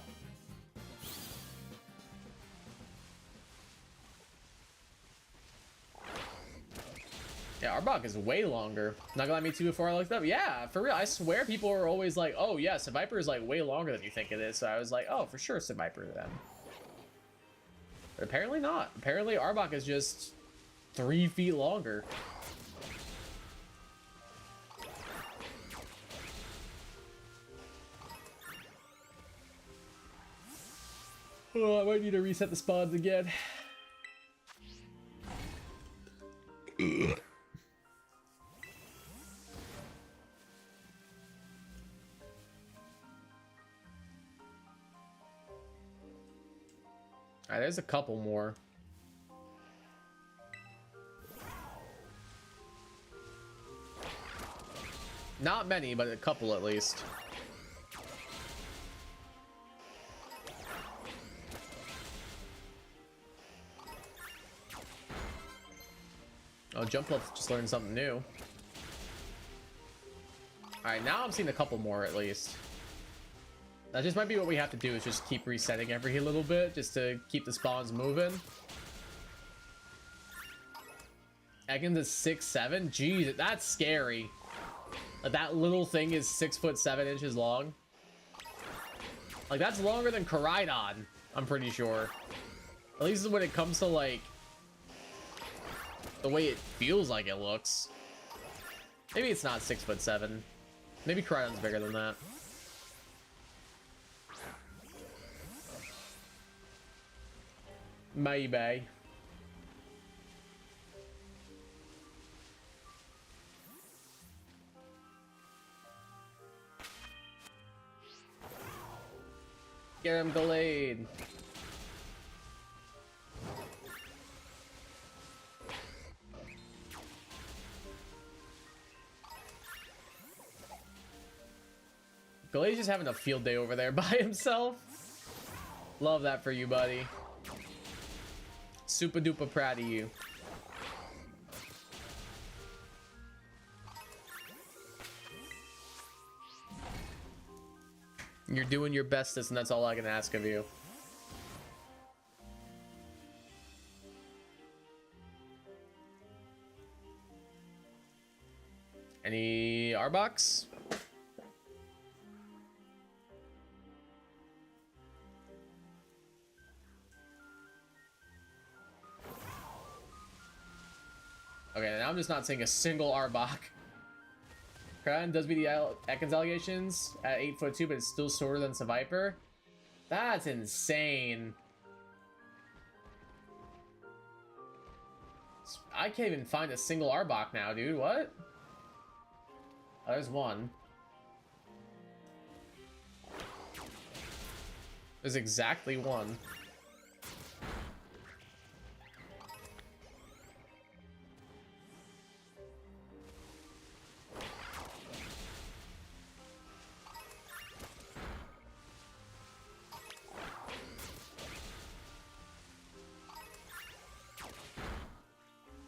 Speaker 1: Yeah, Arbok is way longer. Not gonna let me too before I looked up. Yeah, for real. I swear people are always like, oh yeah, Seviper is like way longer than you think it is. So I was like, oh, for sure Seviper then. But apparently not. Apparently Arbok is just 3 feet longer. Oh, I might need to reset the spawns again. Ugh. Alright, there's a couple more. Not many, but a couple at least. Oh, Jumpluff just learned something new. Alright, now I'm seeing a couple more at least. That just might be what we have to do, is just keep resetting every little bit just to keep the spawns moving. Ekans is 6'7". Jeez, that's scary. Like, that little thing is 6 foot 7 inches long. Like, that's longer than Koraidon, I'm pretty sure. At least when it comes to like the way it feels like it looks. Maybe it's not 6'7". Maybe Cryogon's bigger than that. Maybe. Get him delayed. Galay's just having a field day over there by himself. Love that for you, buddy. Super duper proud of you. You're doing your bestest, and that's all I can ask of you. Any Arbok? Okay, now I'm just not seeing a single Arbok. Kraken does beat the Ekans allegations at 8'2", but it's still shorter than Seviper. That's insane. I can't even find a single Arbok now, dude. What? Oh, there's one. There's exactly one.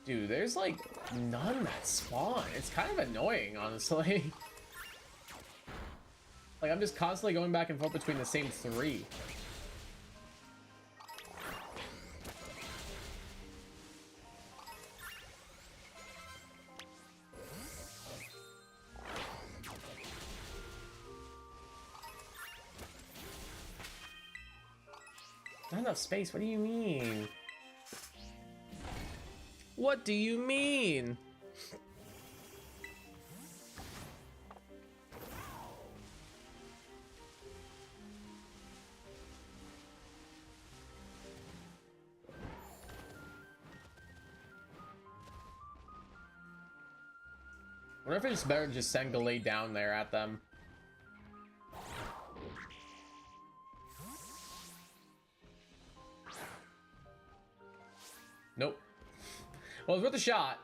Speaker 1: Dude, there's like none that spawn. It's kind of annoying, honestly. Like, I'm just constantly going back and forth between the same three. Not enough space, what do you mean? What do you mean? I wonder if it's better to just send Galay down there at them. Nope. Well, it's worth a shot.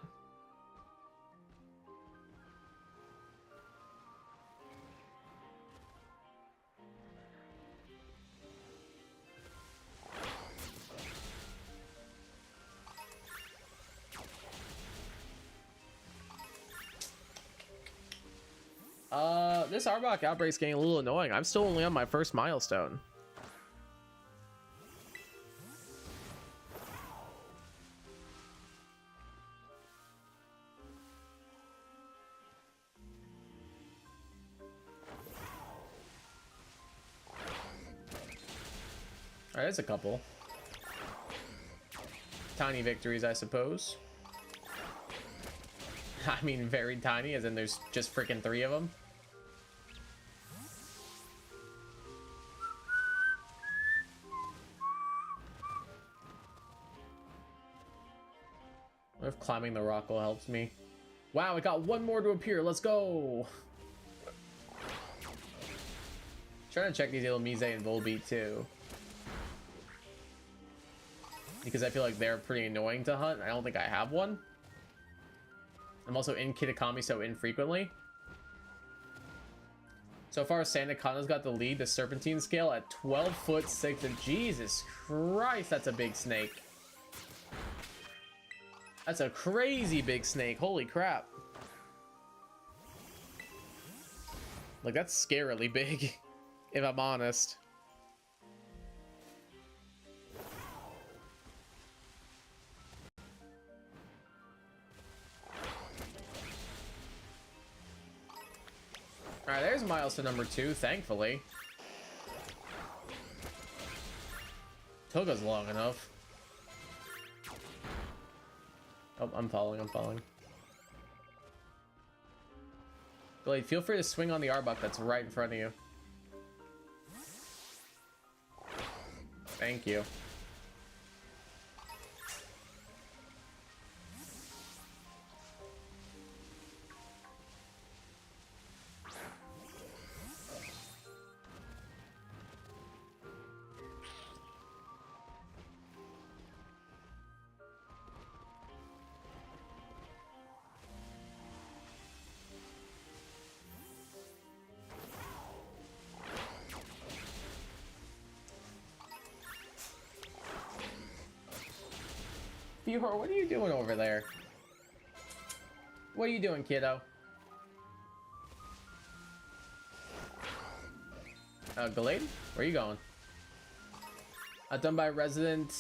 Speaker 1: This Arbok Outbreak's getting a little annoying. I'm still only on my first milestone. All right, there's a couple. Tiny victories, I suppose. I mean, very tiny, as in there's just freaking 3 of them. What if climbing the rock will help me? Wow, we got one more to appear. Let's go. Trying to check these little Mise and Volbeat too, because I feel like they're pretty annoying to hunt. I don't think I have one. I'm also in Kitakami so infrequently. So far, Sandakanna's got the lead, the Serpentine scale at 12'6". And Jesus Christ, that's a big snake. That's a crazy big snake. Holy crap. Like, that's scarily big, if I'm honest. Alright, there's milestone number 2, thankfully. Took us long enough. Oh, I'm following, I'm following. Blade, feel free to swing on the Arbok that's right in front of you. Thank you. Viewer, what are you doing over there? What are you doing, kiddo? Gallade? Where are you going? Done by resident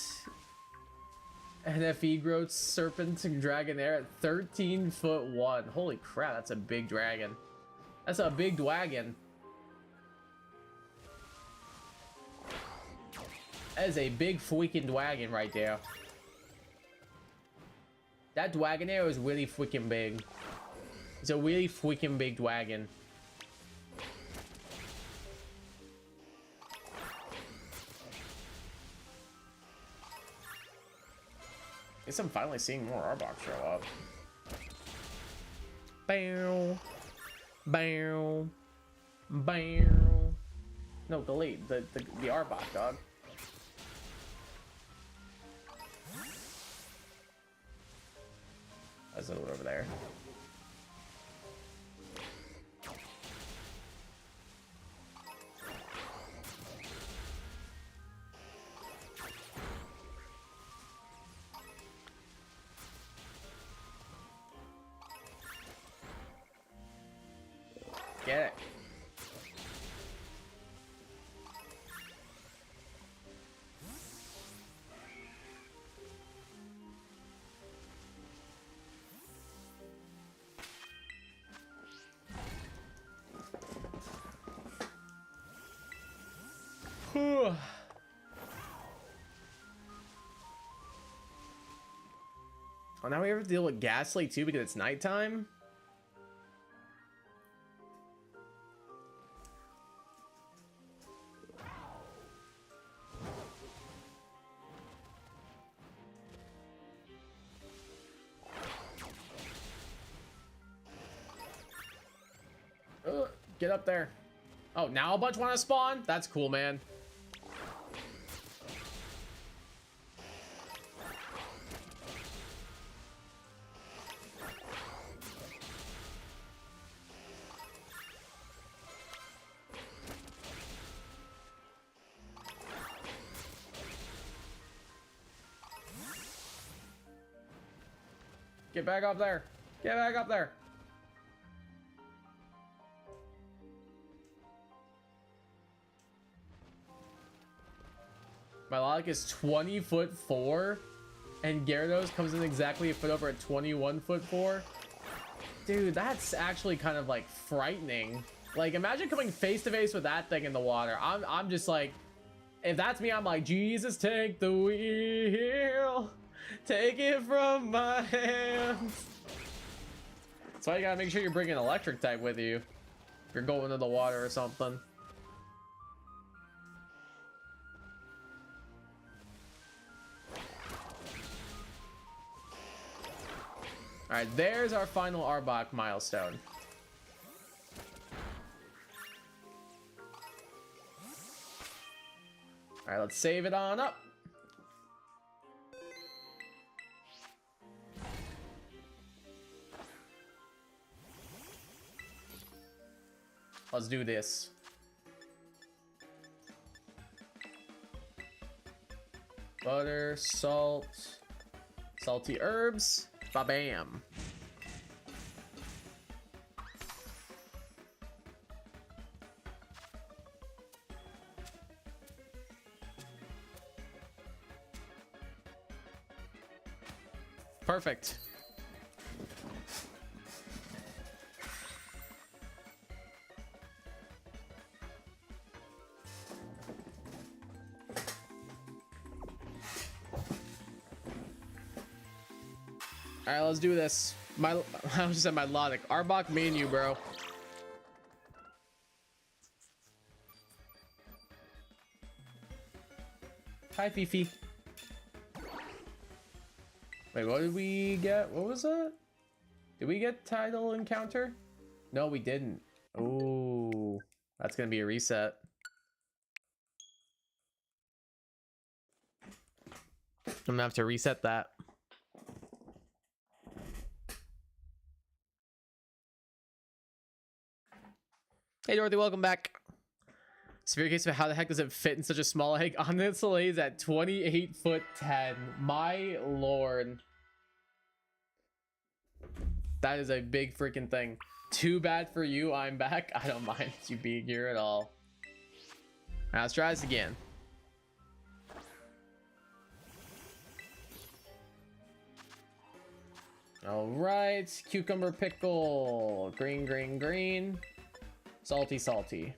Speaker 1: NFE growth serpent dragonair at 13'1". Holy crap, that's a big dragon. That's a big dwagon. That is a big freaking dwagon right there. That Dwagonair is really freaking big. It's a really freaking big Dwagon. I guess I'm finally seeing more Arbok show up. Bow. Bow. Bow. No, delete the Arbok, dog. There's a little over there. Get it. Oh, now we have to deal with Ghastly too because it's nighttime. Get up there. Oh, now a bunch want to spawn? That's cool, man. Get back up there. Get back up there. My logic is 20'4", and Gyarados comes in exactly a foot over at 21'4". Dude, that's actually kind of like frightening. Like, imagine coming face to face with that thing in the water. I'm just like, if that's me, I'm like, Jesus, take the wheel, take it from my hands. That's why you gotta make sure you're bringing electric type with you if you're going to the water or something. All right, there's our final Arbok milestone. All right, let's save it on up. Let's do this. Butter, salt, salty herbs. Ba-bam. Perfect. All right, let's do this. I just said my Melodic. Arbok, me and you, bro. Hi, Fifi. Wait, what did we get? What was that? Did we get title encounter? No, we didn't. Oh, that's gonna be a reset. I'm gonna have to reset that. Hey Dorothy, welcome back. Severe case of how the heck does it fit in such a small egg? On this is at 28'10". My lord. That is a big freaking thing. Too bad for you, I'm back. I don't mind you being here at all. Now let's try this again. All right, cucumber pickle, green, green, green, salty, salty.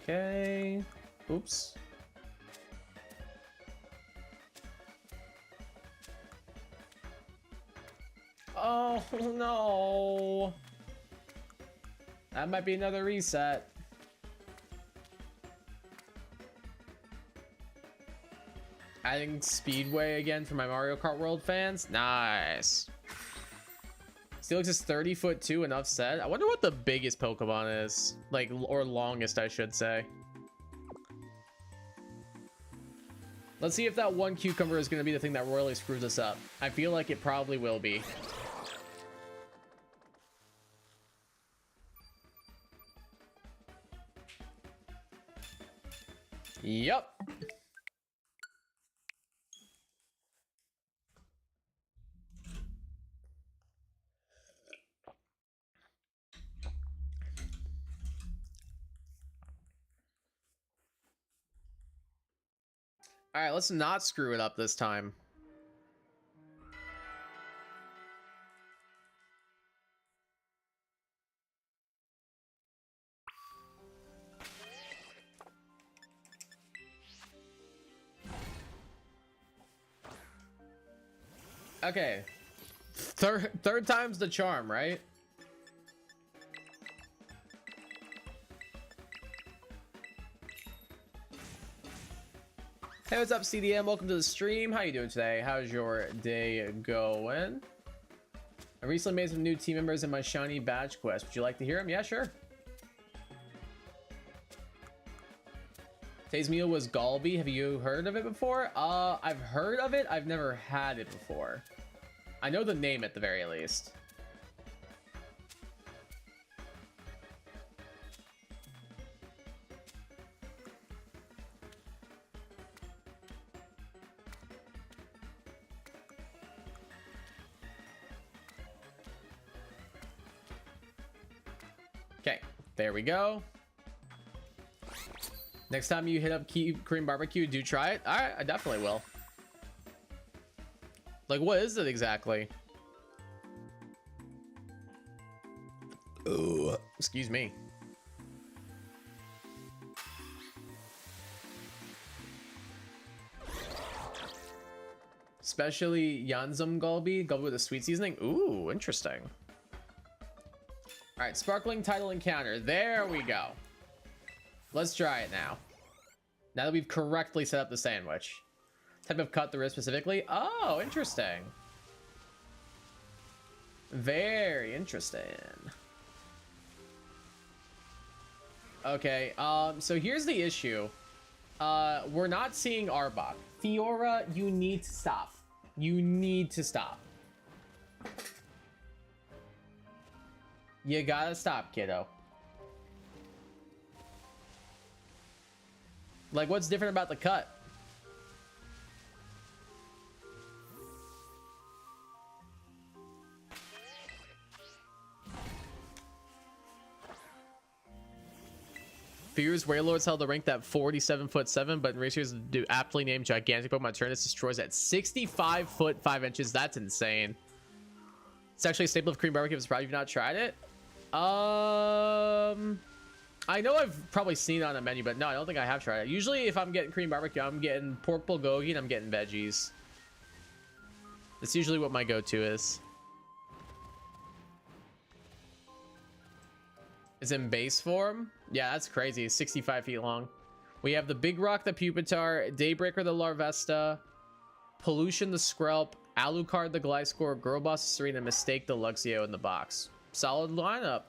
Speaker 1: Okay, oops. Oh no, that might be another reset. Adding Speedway again for my Mario Kart World fans. Nice. Steelix is 30'2", enough said. I wonder what the biggest Pokemon is, like, or longest, I should say. Let's see if that one cucumber is going to be the thing that royally screws us up. I feel like it probably will be. Yep. All right, let's not screw it up this time. Okay. Third time's the charm, right? Hey, what's up, CDM? Welcome to the stream. How you doing today? How's your day going? I recently made some new team members in my shiny badge quest. Would you like to hear them? Yeah, sure. Today's meal was Galbi. Have you heard of it before? I've heard of it. I've never had it before. I know the name at the very least. Okay, there we go. Next time you hit up Korean barbecue, do try it. All right, I definitely will. Like, what is it exactly? Oh, excuse me. Especially Yanzum Galbi with a sweet seasoning. Ooh, interesting. All right, sparkling title encounter. There we go. Let's try it now. Now that we've correctly set up the sandwich. Type of cut the wrist specifically. Oh, interesting. Very interesting. Okay, so here's the issue. We're not seeing Arbok. Fiora, you need to stop. You need to stop. You gotta stop, kiddo. Like, what's different about the cut? fears Wailords held the rank at 47'7", but in Racers do aptly named gigantic Pokemon Tyrannus destroys at 65 foot 5 inches. That's insane. It's actually a staple of Korean barbecue. I'm surprised you've not tried it. I know I've probably seen it on a menu, but no, I don't think I have tried it. Usually if I'm getting Korean barbecue, I'm getting pork bulgogi and I'm getting veggies. That's usually what my go-to is. It's in base form. Yeah, that's crazy. 65 feet long. We have the Big Rock, the Pupitar, Daybreaker, the Larvesta, Pollution, the Skrelp, Alucard, the Gliscor, Girlboss, the Serena, Mistake, the Luxio in the box. Solid lineup.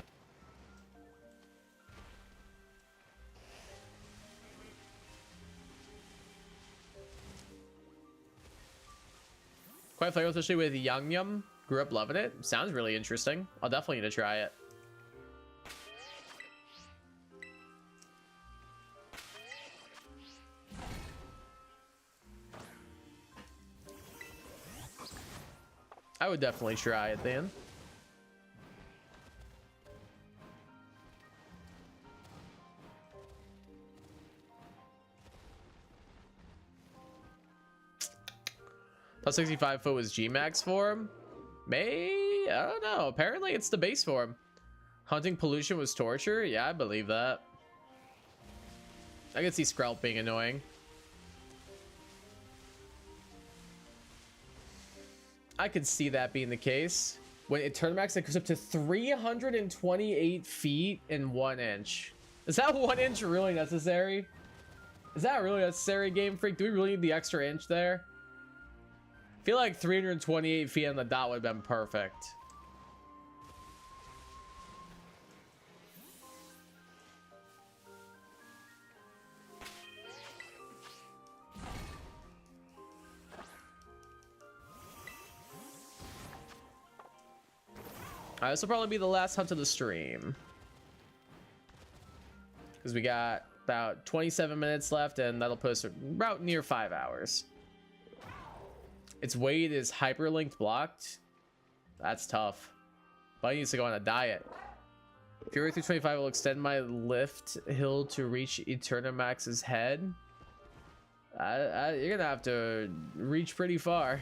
Speaker 1: Quite flavorful, especially with Yang Yum. Grew up loving it. Sounds really interesting. I'll definitely need to try it. I would definitely try it then. Plus 65 foot was G-Max form. I don't know. Apparently it's the base form. Hunting Pollution was torture. Yeah, I believe that. I could see Skrelp being annoying. I could see that being the case. When it Turnamax, it goes up to 328 feet and 1 inch. Is that 1 inch really necessary? Is that really necessary, Game Freak? Do we really need the extra inch there? I feel like 328 feet on the dot would have been perfect. This will probably be the last hunt of the stream, because we got about 27 minutes left, and that'll put us about near 5 hours. Its weight is hyperlinked blocked. That's tough. But he needs to go on a diet. Fury 325 will extend my lift hill to reach Eternamax's head. You're gonna have to reach pretty far.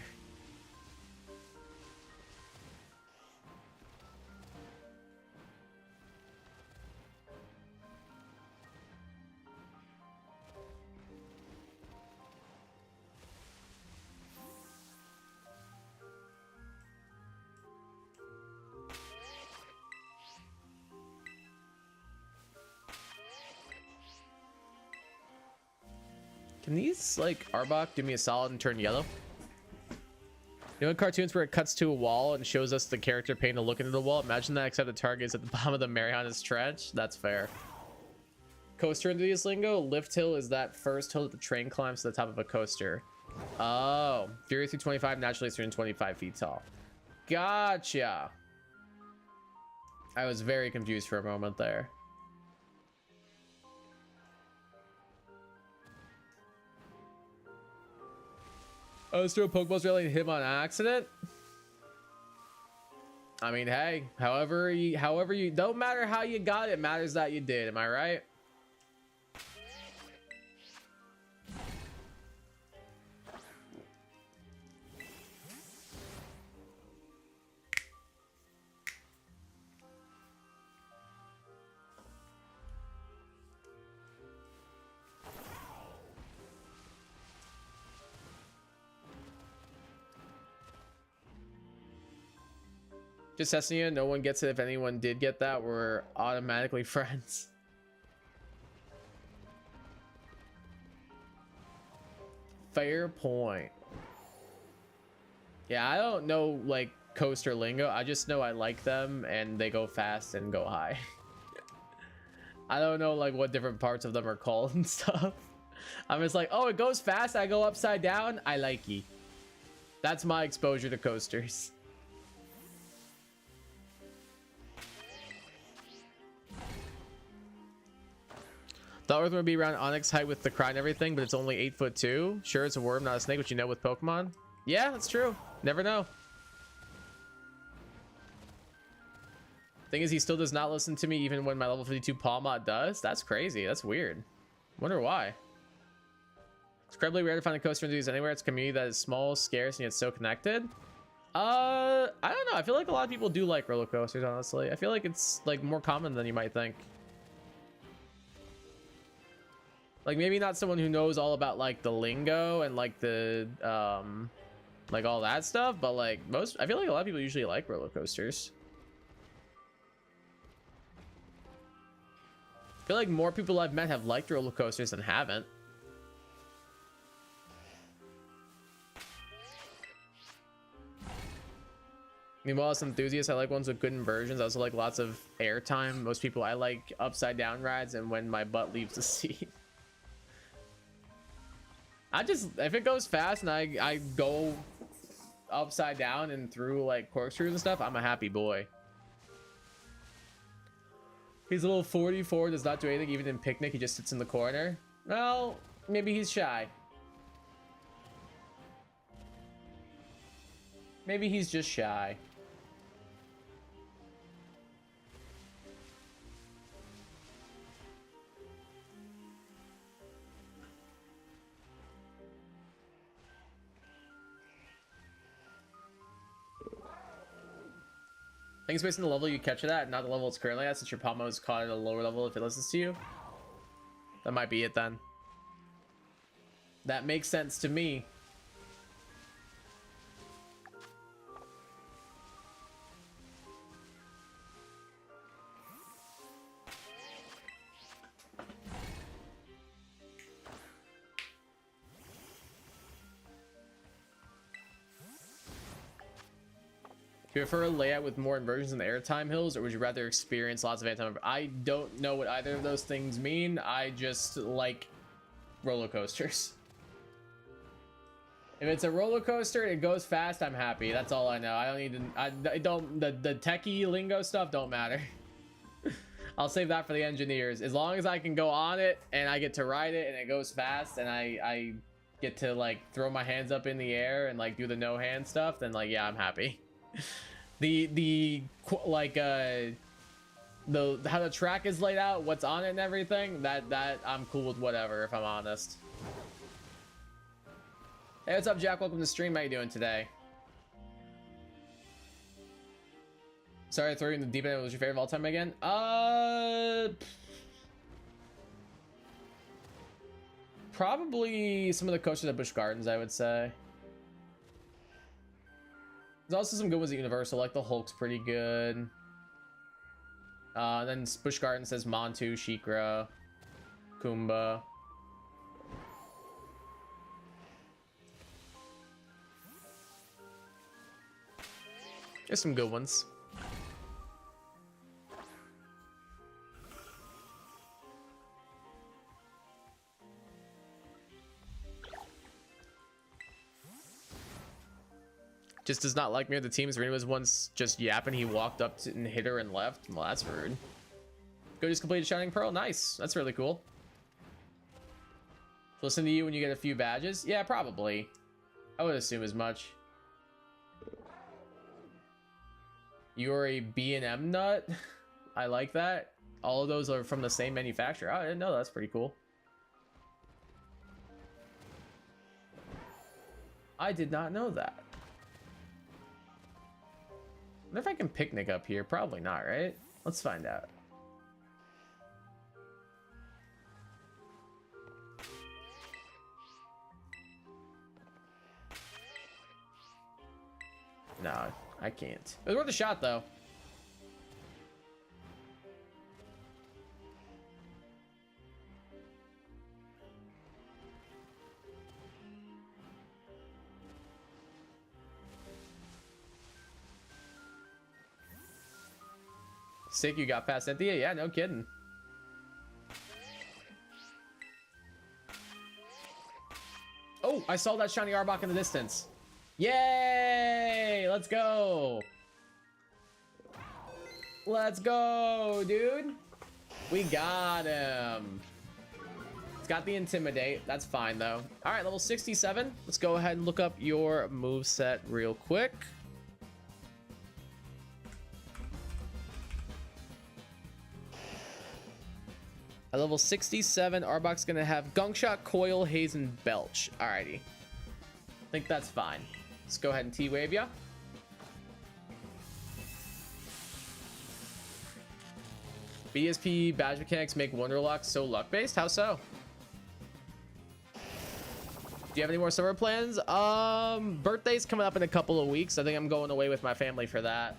Speaker 1: Can these, like, Arbok do me a solid and turn yellow? You know, in cartoons where it cuts to a wall and shows us the character painting to look into the wall? Imagine that, except the target is at the bottom of the Marianas Trench. That's fair. Coaster enthusiast lingo. Lift hill is that first hill that the train climbs to the top of a coaster. Oh. Fury 325 naturally is 325 feet tall. Gotcha. I was very confused for a moment there. Oh, let's do a Pokeballs rally and hit him on accident. I mean, hey, however you don't matter how you got it, matters that you did. Am I right? Just testing you. No one gets it. If anyone did get that, we're automatically friends. Fair point. Yeah, I don't know like coaster lingo. I just know I like them and they go fast and go high. I don't know like what different parts of them are called and stuff. I'm just like, oh, it goes fast. I go upside down. I like ye. That's my exposure to coasters. Thought Earth would be around Onyx height with the cry and everything, but it's only 8'2". Sure, it's a worm, not a snake, but you know with Pokemon. Yeah, that's true. Never know. Thing is, he still does not listen to me even when my level 52 Palmot does. That's crazy. That's weird. Wonder why. It's incredibly rare to find a coaster enthusiast anywhere. It's a community that is small, scarce, and yet so connected. I don't know. I feel like a lot of people do like roller coasters, honestly. I feel like it's like more common than you might think. Like maybe not someone who knows all about like the lingo and like the like all that stuff, but like I feel like a lot of people usually like roller coasters. I feel like more people I've met have liked roller coasters than haven't. Meanwhile, as enthusiasts, I like ones with good inversions. I also like lots of airtime. Most people, I like upside down rides and when my butt leaves the seat. If it goes fast and I go upside down and through like corkscrews and stuff, I'm a happy boy. He's a little 44, does not do anything, even in Picnic, he just sits in the corner. Well, maybe he's shy. Maybe he's just shy. I think it's based on the level you catch it at, not the level it's currently at, since your Palmo is caught at a lower level if it listens to you. That might be it then. That makes sense to me. Do you prefer a layout with more inversions in the airtime hills, or would you rather experience lots of airtime? I don't know what either of those things mean. I just like roller coasters. If it's a roller coaster and it goes fast, I'm happy. That's all I know. I don't need to. I don't. The techie lingo stuff don't matter. I'll save that for the engineers. As long as I can go on it and I get to ride it and it goes fast and I get to like throw my hands up in the air and like do the no hand stuff, then like yeah, I'm happy. The how the track is laid out, what's on it and everything, that I'm cool with whatever, if I'm honest. Hey, what's up, Jack? Welcome to the stream. How you doing today? Sorry, throwing the deep end was your favorite of all time again. Probably some of the coasters at Busch Gardens, I would say. There's also some good ones at Universal, like the Hulk's pretty good. Then Busch Gardens says Montu, Sheikra, Kumba. There's some good ones. Just does not like me or the team. Serena was once just yapping. He walked up and hit her and left. Well, that's rude. Go just completed Shining Pearl. Nice. That's really cool. Listen to you when you get a few badges. Yeah, probably. I would assume as much. You're a B&M nut. I like that. All of those are from the same manufacturer. Oh, I didn't know. That's pretty cool. I did not know that. I wonder if I can picnic up here. Probably not, right? Let's find out. No, I can't. It was worth a shot, though. Sick, you got past Cynthia? Yeah, no kidding. Oh, I saw that shiny Arbok in the distance. Yay! Let's go. Let's go, dude. We got him. It's got the Intimidate. That's fine, though. All right, level 67. Let's go ahead and look up your moveset real quick. At level 67, Arbok's gonna have Gunk Shot, Coil, Haze, and Belch. Alrighty. I think that's fine. Let's go ahead and T-Wave ya. BSP badge mechanics make Wonderlock so luck-based? How so? Do you have any more summer plans? Birthday's coming up in a couple of weeks. I think I'm going away with my family for that.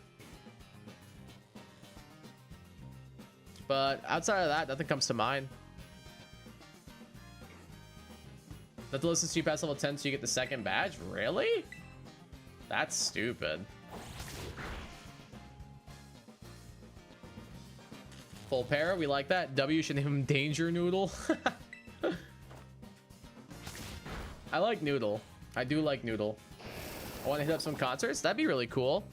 Speaker 1: But outside of that, nothing comes to mind. Let the listen to you past level 10 so you get the second badge? Really? That's stupid. Full para, we like that. W should name him Danger Noodle. I like Noodle. I do like Noodle. I want to hit up some concerts. That'd be really cool.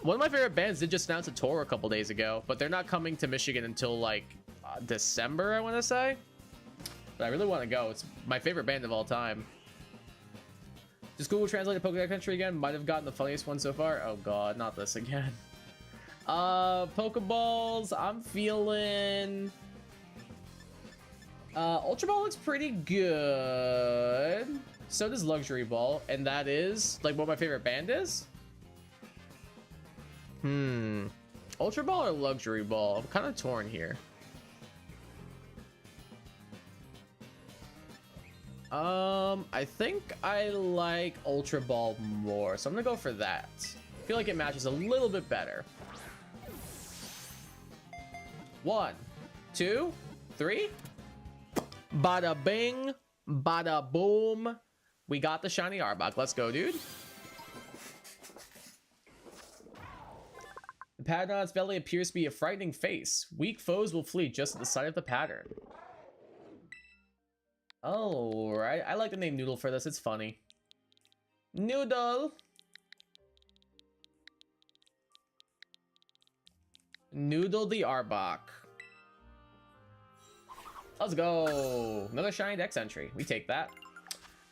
Speaker 1: One of my favorite bands did just announce a tour a couple days ago, but they're not coming to Michigan until like December, I want to say. But I really want to go. It's my favorite band of all time. Just Google translated Pokédex Country again. Might have gotten the funniest one so far. Oh god, not this again. Pokeballs. I'm feeling. Ultra Ball looks pretty good. So does Luxury Ball, and that is like what my favorite band is. Ultra Ball or Luxury Ball? I'm kind of torn here. I think I like Ultra Ball more, so I'm gonna go for that. I feel like it matches a little bit better. 1, 2, 3. Bada bing, bada boom. We got the shiny Arbok. Let's go, dude. The pattern on its belly appears to be a frightening face. Weak foes will flee just at the sight of the pattern. Oh, right. I like the name Noodle for this. It's funny. Noodle. Noodle the Arbok. Let's go. Another shiny dex entry. We take that.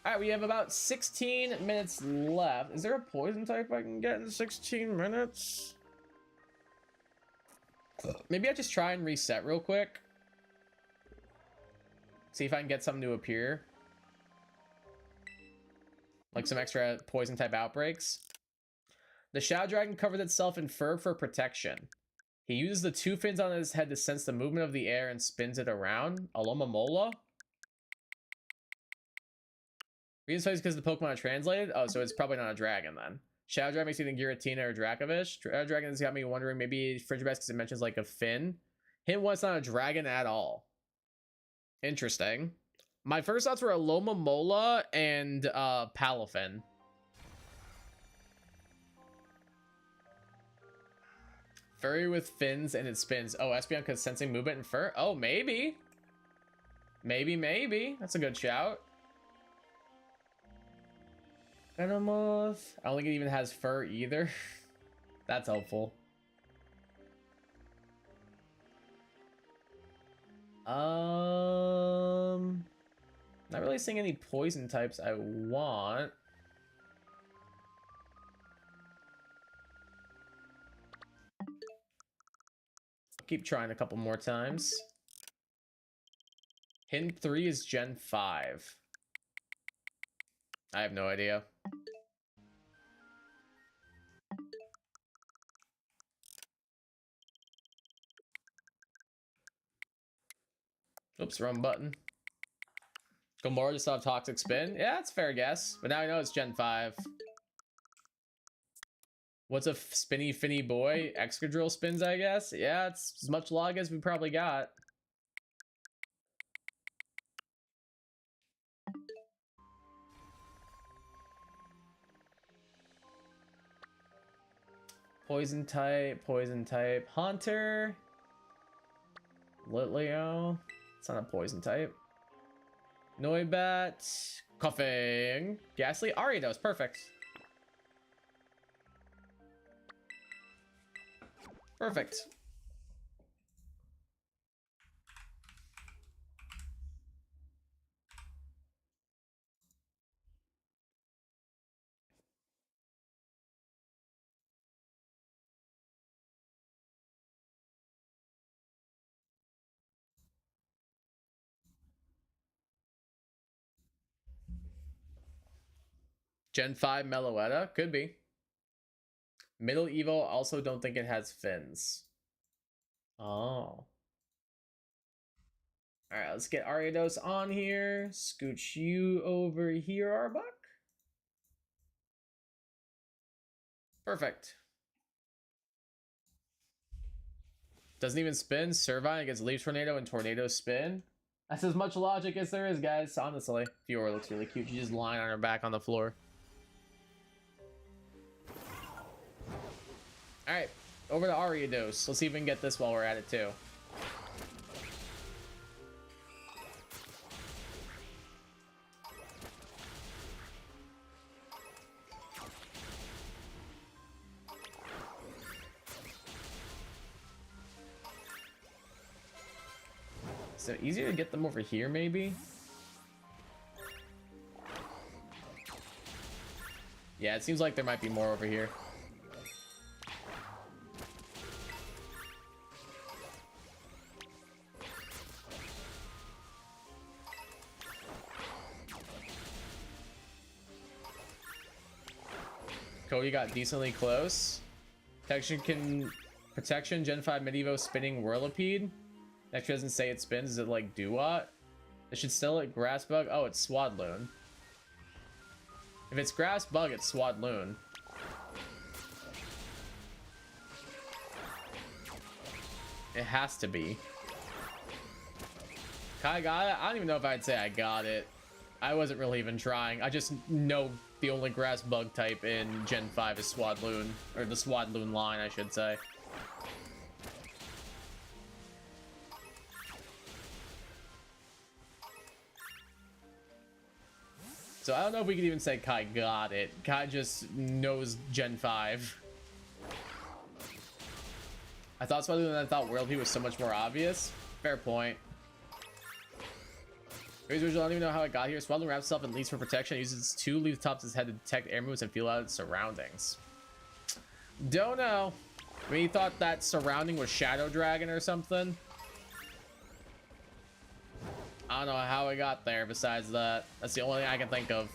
Speaker 1: All right, we have about 16 minutes left. Is there a poison type I can get in 16 minutes? Maybe I just try and reset real quick. See if I can get something to appear. Like some extra poison type outbreaks. The Shadow Dragon covers itself in fur for protection. He uses the 2 fins on his head to sense the movement of the air and spins it around. Alomomola? Reason because the Pokemon are translated? Oh, so it's probably not a dragon then. Shadow Dragon makes you think Giratina or Dracovish. Shadow Dragon has got me wondering maybe Frigibax because it mentions like a fin. Hint 1, it's not a dragon at all. Interesting. My first thoughts were Alomomola and Palafin. Furry with fins and it spins. Oh, Espeon because sensing movement and fur? Oh, maybe. Maybe. That's a good shout. Venomoth. I don't think it even has fur either. That's helpful. Not really seeing any poison types I want. Keep trying a couple more times. Hint 3 is Gen 5. I have no idea. Oops, wrong button. Gomora just have Toxic Spin. Yeah, that's a fair guess. But now I know it's Gen 5. What's a spinny finny boy? Excadrill spins, I guess. Yeah, it's as much log as we probably got. Poison type. Haunter. Litleo. It's not a poison type. Noibat. Coughing. Ghastly. Ariados. Perfect. Perfect. Gen 5 Meloetta? Could be. Middle Evo, also don't think it has fins. Oh. Alright, let's get Ariados on here. Scooch you over here, Arbuck. Perfect. Doesn't even spin. Servine gets Leaf Tornado and Tornado Spin. That's as much logic as there is, guys, honestly. Fiora looks really cute. She's just lying on her back on the floor. Alright, over to Ariados. Let's see if we can get this while we're at it, too. So easier to get them over here, maybe? Yeah, it seems like there might be more over here. Cody got decently close. Protection, Gen 5 Medievo spinning Whirlipede. Actually doesn't say it spins. Is it like Duat? It should still at Grass Bug. Oh, it's Swadloon. If it's Grass Bug, it's Swadloon. It has to be. I got it. I don't even know if I'd say I got it. I wasn't really even trying. I just know the only Grass Bug type in Gen 5 is Swadloon. Or the Swadloon line, I should say. So I don't know if we could even say Kai got it. Kai just knows Gen 5. I thought Swadloon and I thought Whirlipede was so much more obvious. Fair point. I don't even know how it got here. Swadloon wraps itself in leaves for protection. It uses 2 leaf tops as head to detect air moves and feel out its surroundings. Don't know. I mean, you thought that surrounding was Shadow Dragon or something? I don't know how it got there besides that. That's the only thing I can think of.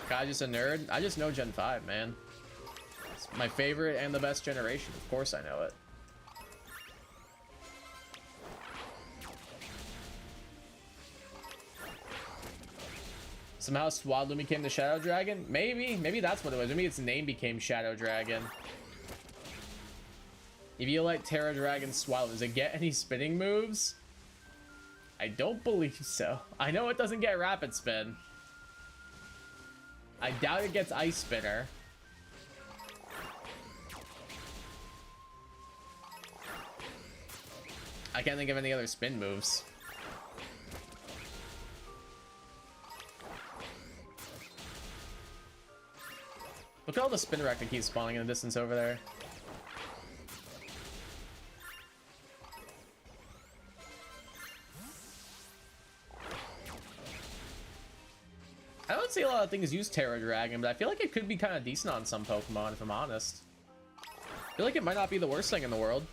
Speaker 1: Kai's just a nerd. I just know Gen 5, man. It's my favorite and the best generation. Of course I know it. Somehow Swadloon became the Shadow Dragon? Maybe that's what it was. Maybe its name became Shadow Dragon. If you like Terra Dragon Swadloon, does it get any spinning moves? I don't believe so. I know it doesn't get Rapid Spin. I doubt it gets Ice Spinner. I can't think of any other spin moves. Look at all the spin wreck that keeps spawning in the distance over there. I don't see a lot of things use Terra Dragon, but I feel like it could be kind of decent on some Pokemon, if I'm honest. I feel like it might not be the worst thing in the world.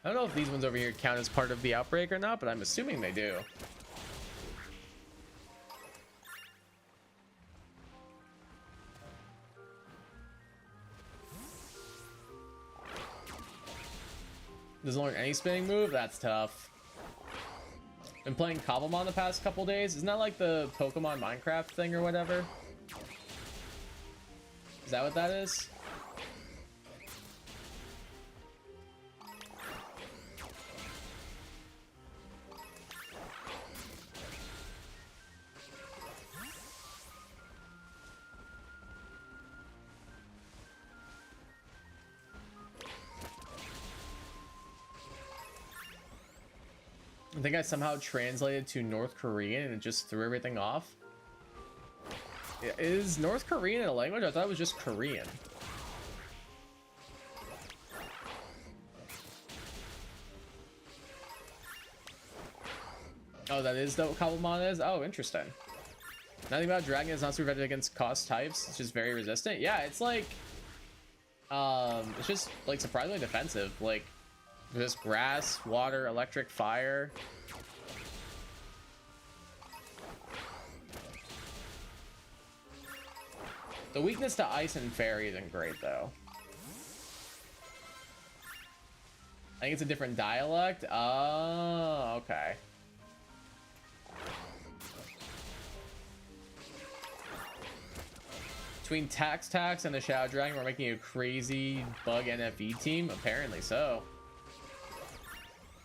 Speaker 1: I don't know if these ones over here count as part of the outbreak or not, but I'm assuming they do. Doesn't learn any spinning move? That's tough. Been playing Cobblemon the past couple days. Isn't that like the Pokemon Minecraft thing or whatever? Is that what that is? I think I somehow translated to North Korean and it just threw everything off. Is North Korean a language? I thought it was just Korean. Oh, that is what Cobblemon is? Oh, interesting. Nothing about Dragon is not super effective against cost types. It's just very resistant. Yeah, it's like... it's just, like, surprisingly defensive. Like, just grass, water, electric, fire. The weakness to ice and fairy isn't great, though. I think it's a different dialect. Oh, okay. Between Tax and the Shadow Dragon, we're making a crazy bug NFE team? Apparently so.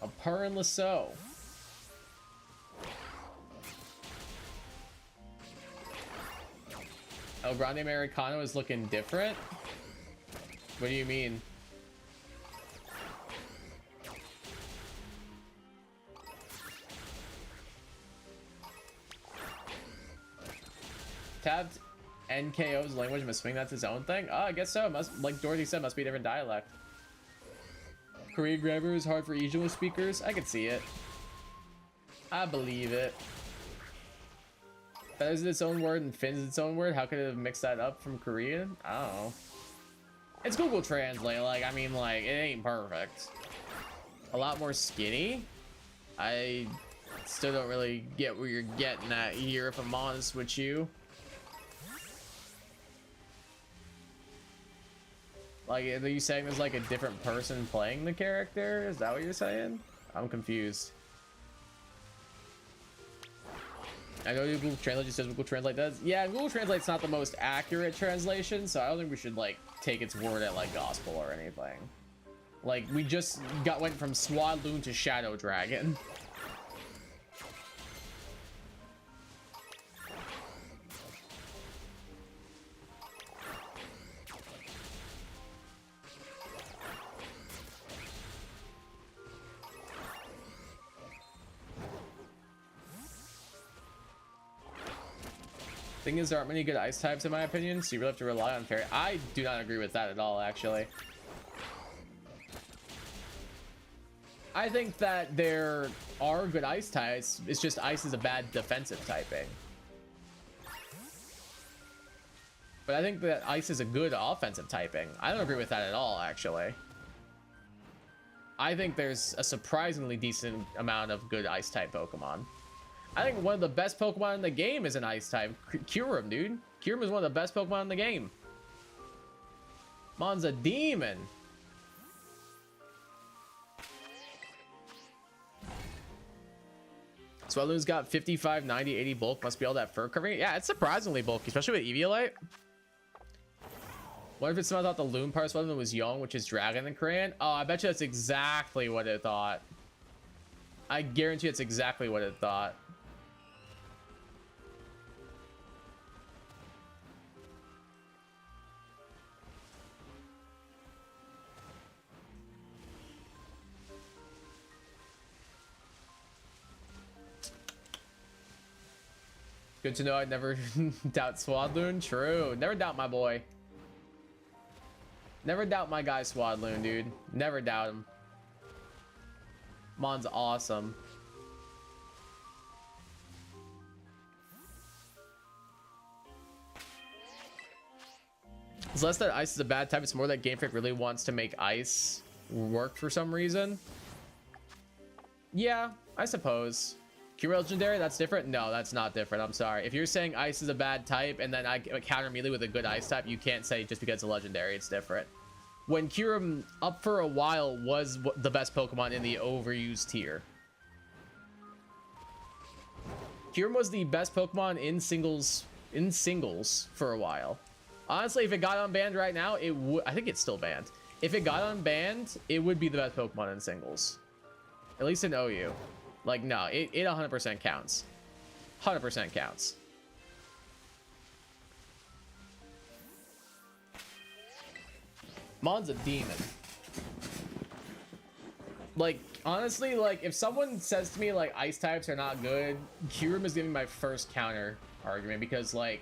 Speaker 1: Apparently so. El Grande Americano is looking different? What do you mean? Tabbed NKO's language, must swing that's his own thing? Oh, I guess so. Must, like Dorothy said, must be a different dialect. Korean grammar is hard for Ijo speakers. I could see it. I believe it. That is its own word and Finn's its own word. How could it have mixed that up from Korean? I don't know. It's Google Translate. Like, I mean, like, it ain't perfect. A lot more skinny. I still don't really get where you're getting at here, if I'm honest with you. Like, are you saying there's like a different person playing the character? Is that what you're saying? I'm confused. I know Google Translate just says Google Translate does. Yeah, Google Translate's not the most accurate translation, so I don't think we should like take its word at like gospel or anything. Like, we just went from Swadloon to Shadow Dragon. Thing is, there aren't many good ice types in my opinion, so you really have to rely on fairy. I do not agree with that at all, actually. I think that there are good ice types. It's just ice is a bad defensive typing. But I think that ice is a good offensive typing. I don't agree with that at all, actually. I think there's a surprisingly decent amount of good ice type Pokemon. I think one of the best Pokemon in the game is an ice type. Kyurem, dude. Kyurem is one of the best Pokemon in the game. Mon's a demon. Swelloon's got 55, 90, 80 bulk. Must be all that fur covering. Yeah, it's surprisingly bulky, especially with Eviolite. What if it's somehow thought the Loon part of Swelloon was young, which is Dragon and Crayon? Oh, I bet you that's exactly what it thought. I guarantee it's exactly what it thought. Good to know I'd never doubt Swadloon. True. Never doubt my boy. Never doubt my guy Swadloon, dude. Never doubt him. Mon's awesome. It's less that ice is a bad type. It's more that Game Freak really wants to make ice work for some reason. Yeah, I suppose. Q Legendary, that's different? No, that's not different. I'm sorry. If you're saying ice is a bad type and then I counter melee with a good ice type, you can't say just because it's a legendary, it's different. When Kyurem up for a while was the best Pokemon in the overused tier. Kyurem was the best Pokemon in singles for a while. Honestly, if it got unbanned right now, it would. I think it's still banned. If it got unbanned, it would be the best Pokemon in singles. At least in OU. Like, no, it 100% counts. 100% counts. Mon's a demon. Like, honestly, like, if someone says to me, like, ice types are not good, Kyurem is giving my first counter argument because, like,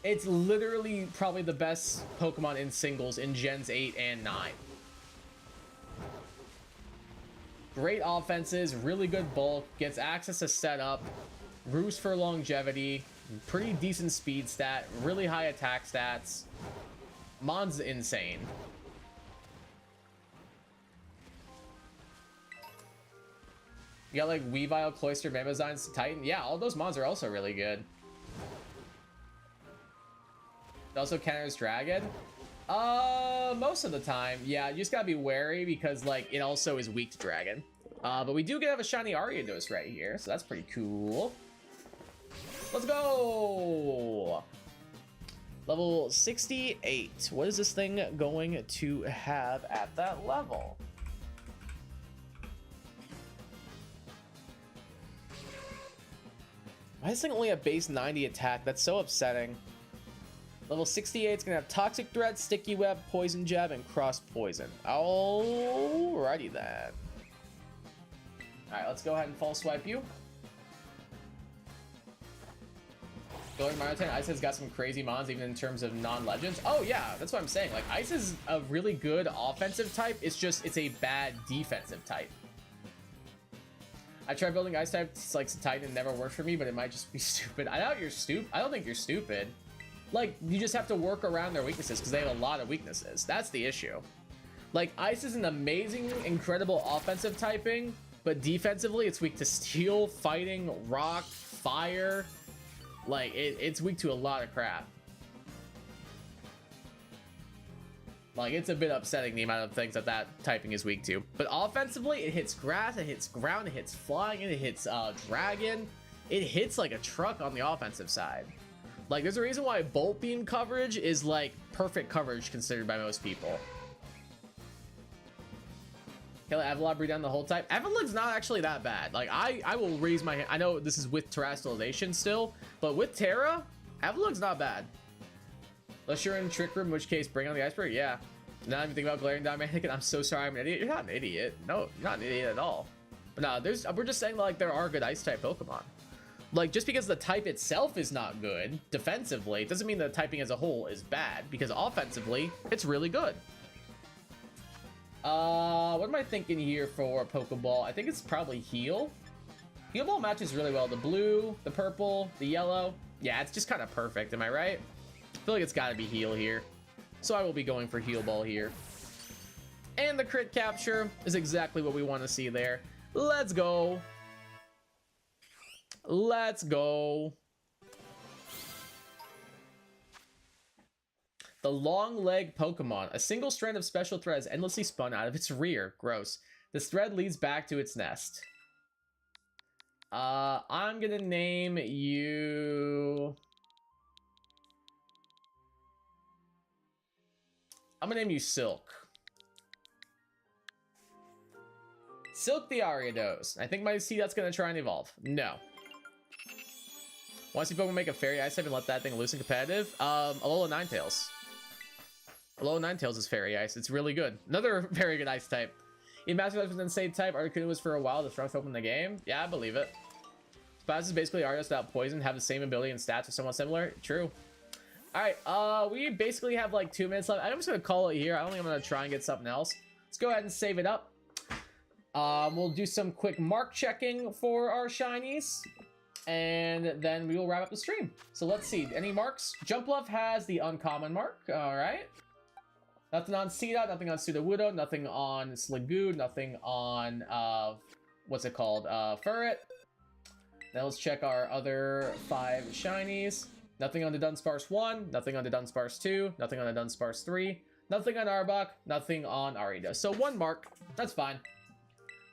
Speaker 1: it's literally probably the best Pokemon in singles in Gens 8 and 9. Great offenses, really good bulk, gets access to setup, roost for longevity, pretty decent speed stat, really high attack stats. Mon's insane. You got like Weavile, Cloister, Mamazines, Titan. Yeah, all those mons are also really good. It also counters Dragon. Most of the time. Yeah, you just gotta be wary because like it also is weak to Dragon. But we do have a shiny Ariados right here, so that's pretty cool. Let's go! Level 68. What is this thing going to have at that level? Why is this thing only a base 90 attack? That's so upsetting. Level 68 is going to have Toxic Threat, Sticky Web, Poison Jab, and Cross Poison. Alrighty then. Alright, let's go ahead and False Swipe you. Going Marotan, Ice has got some crazy mons even in terms of non-legends. Oh yeah, that's what I'm saying. Like Ice is a really good offensive type. It's just, it's a bad defensive type. I tried building Ice type, it's like Titan, and never worked for me, but it might just be stupid. I doubt you're stupid. I don't think you're stupid. Like, you just have to work around their weaknesses because they have a lot of weaknesses. That's the issue. Like, Ice is an amazing, incredible offensive typing, but defensively, it's weak to steel, fighting, rock, fire. Like, it's weak to a lot of crap. Like, it's a bit upsetting the amount of things that typing is weak to. But offensively, it hits grass, it hits ground, it hits flying, and it hits dragon. It hits like a truck on the offensive side. Like, there's a reason why Bolt Beam coverage is like perfect coverage considered by most people. Can Avalon breed down the whole type? Avalon's not actually that bad. Like, I will raise my hand. I know this is with Terastallization still, but with Terra, Avalon's not bad. Unless you're in Trick Room, in which case, bring on the Iceberg. Yeah. Now I'm thinking about Glaring Diamond, and I'm so sorry I'm an idiot. You're not an idiot. No, you're not an idiot at all. But no, we're just saying, like, there are good Ice-type Pokemon. Like, just because the type itself is not good defensively, it doesn't mean the typing as a whole is bad, because offensively, it's really good. What am I thinking here for Pokeball? I think it's probably Heal. Heal Ball matches really well. The blue, the purple, the yellow. Yeah, it's just kind of perfect. Am I right? I feel like it's got to be Heal here. So I will be going for Heal Ball here. And the crit capture is exactly what we want to see there. Let's go. Let's go. The long leg Pokemon. A single strand of special thread is endlessly spun out of its rear. Gross. This thread leads back to its nest. I'm gonna name you... I'm gonna name you Silk. Silk the Ariados. I think my that's gonna try and evolve. No. Want to see Pokemon make a Fairy Ice type and let that thing loose in competitive? Alola Ninetales. Alola Ninetales is Fairy Ice. It's really good. Another very good Ice type. Even Master Life was an insane type. Articuno was for a while the strongest Pokemon in the game. Yeah, I believe it. Spaz is basically Ariados without poison. Have the same ability and stats are somewhat similar. True. Alright, we basically have like 2 minutes left. I'm just gonna call it here. I don't think I'm gonna try and get something else. Let's go ahead and save it up. We'll do some quick mark checking for our shinies. And then we will wrap up the stream. So let's see. Any marks? Jumpluff has the uncommon mark. Alright. Nothing on Seedot, nothing on Sudowoodo, nothing on Sliggoo, nothing on, what's it called? Furret. Now let's check our other 5 shinies. Nothing on the Dunsparce 1, nothing on the Dunsparce 2, nothing on the Dunsparce 3, nothing on Arbok, nothing on Ariados. So 1 mark, that's fine.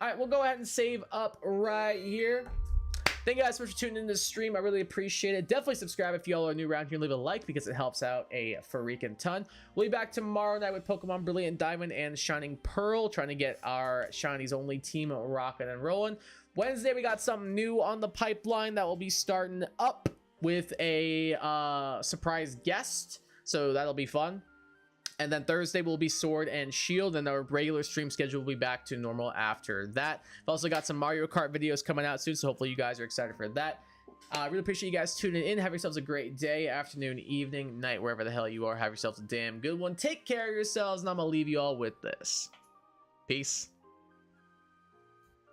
Speaker 1: Alright, we'll go ahead and save up right here. Thank you guys so much for tuning in to the stream. I really appreciate it. Definitely subscribe if y'all are new around here and leave a like because it helps out a freaking ton. We'll be back tomorrow night with Pokemon Brilliant Diamond and Shining Pearl, trying to get our Shinies only team rocking and rolling. Wednesday, we got something new on the pipeline that will be starting up with a surprise guest. So that'll be fun. And then Thursday will be Sword and Shield, and our regular stream schedule will be back to normal after that. I've also got some Mario Kart videos coming out soon, so hopefully you guys are excited for that. I really appreciate you guys tuning in. Have yourselves a great day, afternoon, evening, night, wherever the hell you are. Have yourselves a damn good one. Take care of yourselves, and I'm going to leave you all with this. Peace.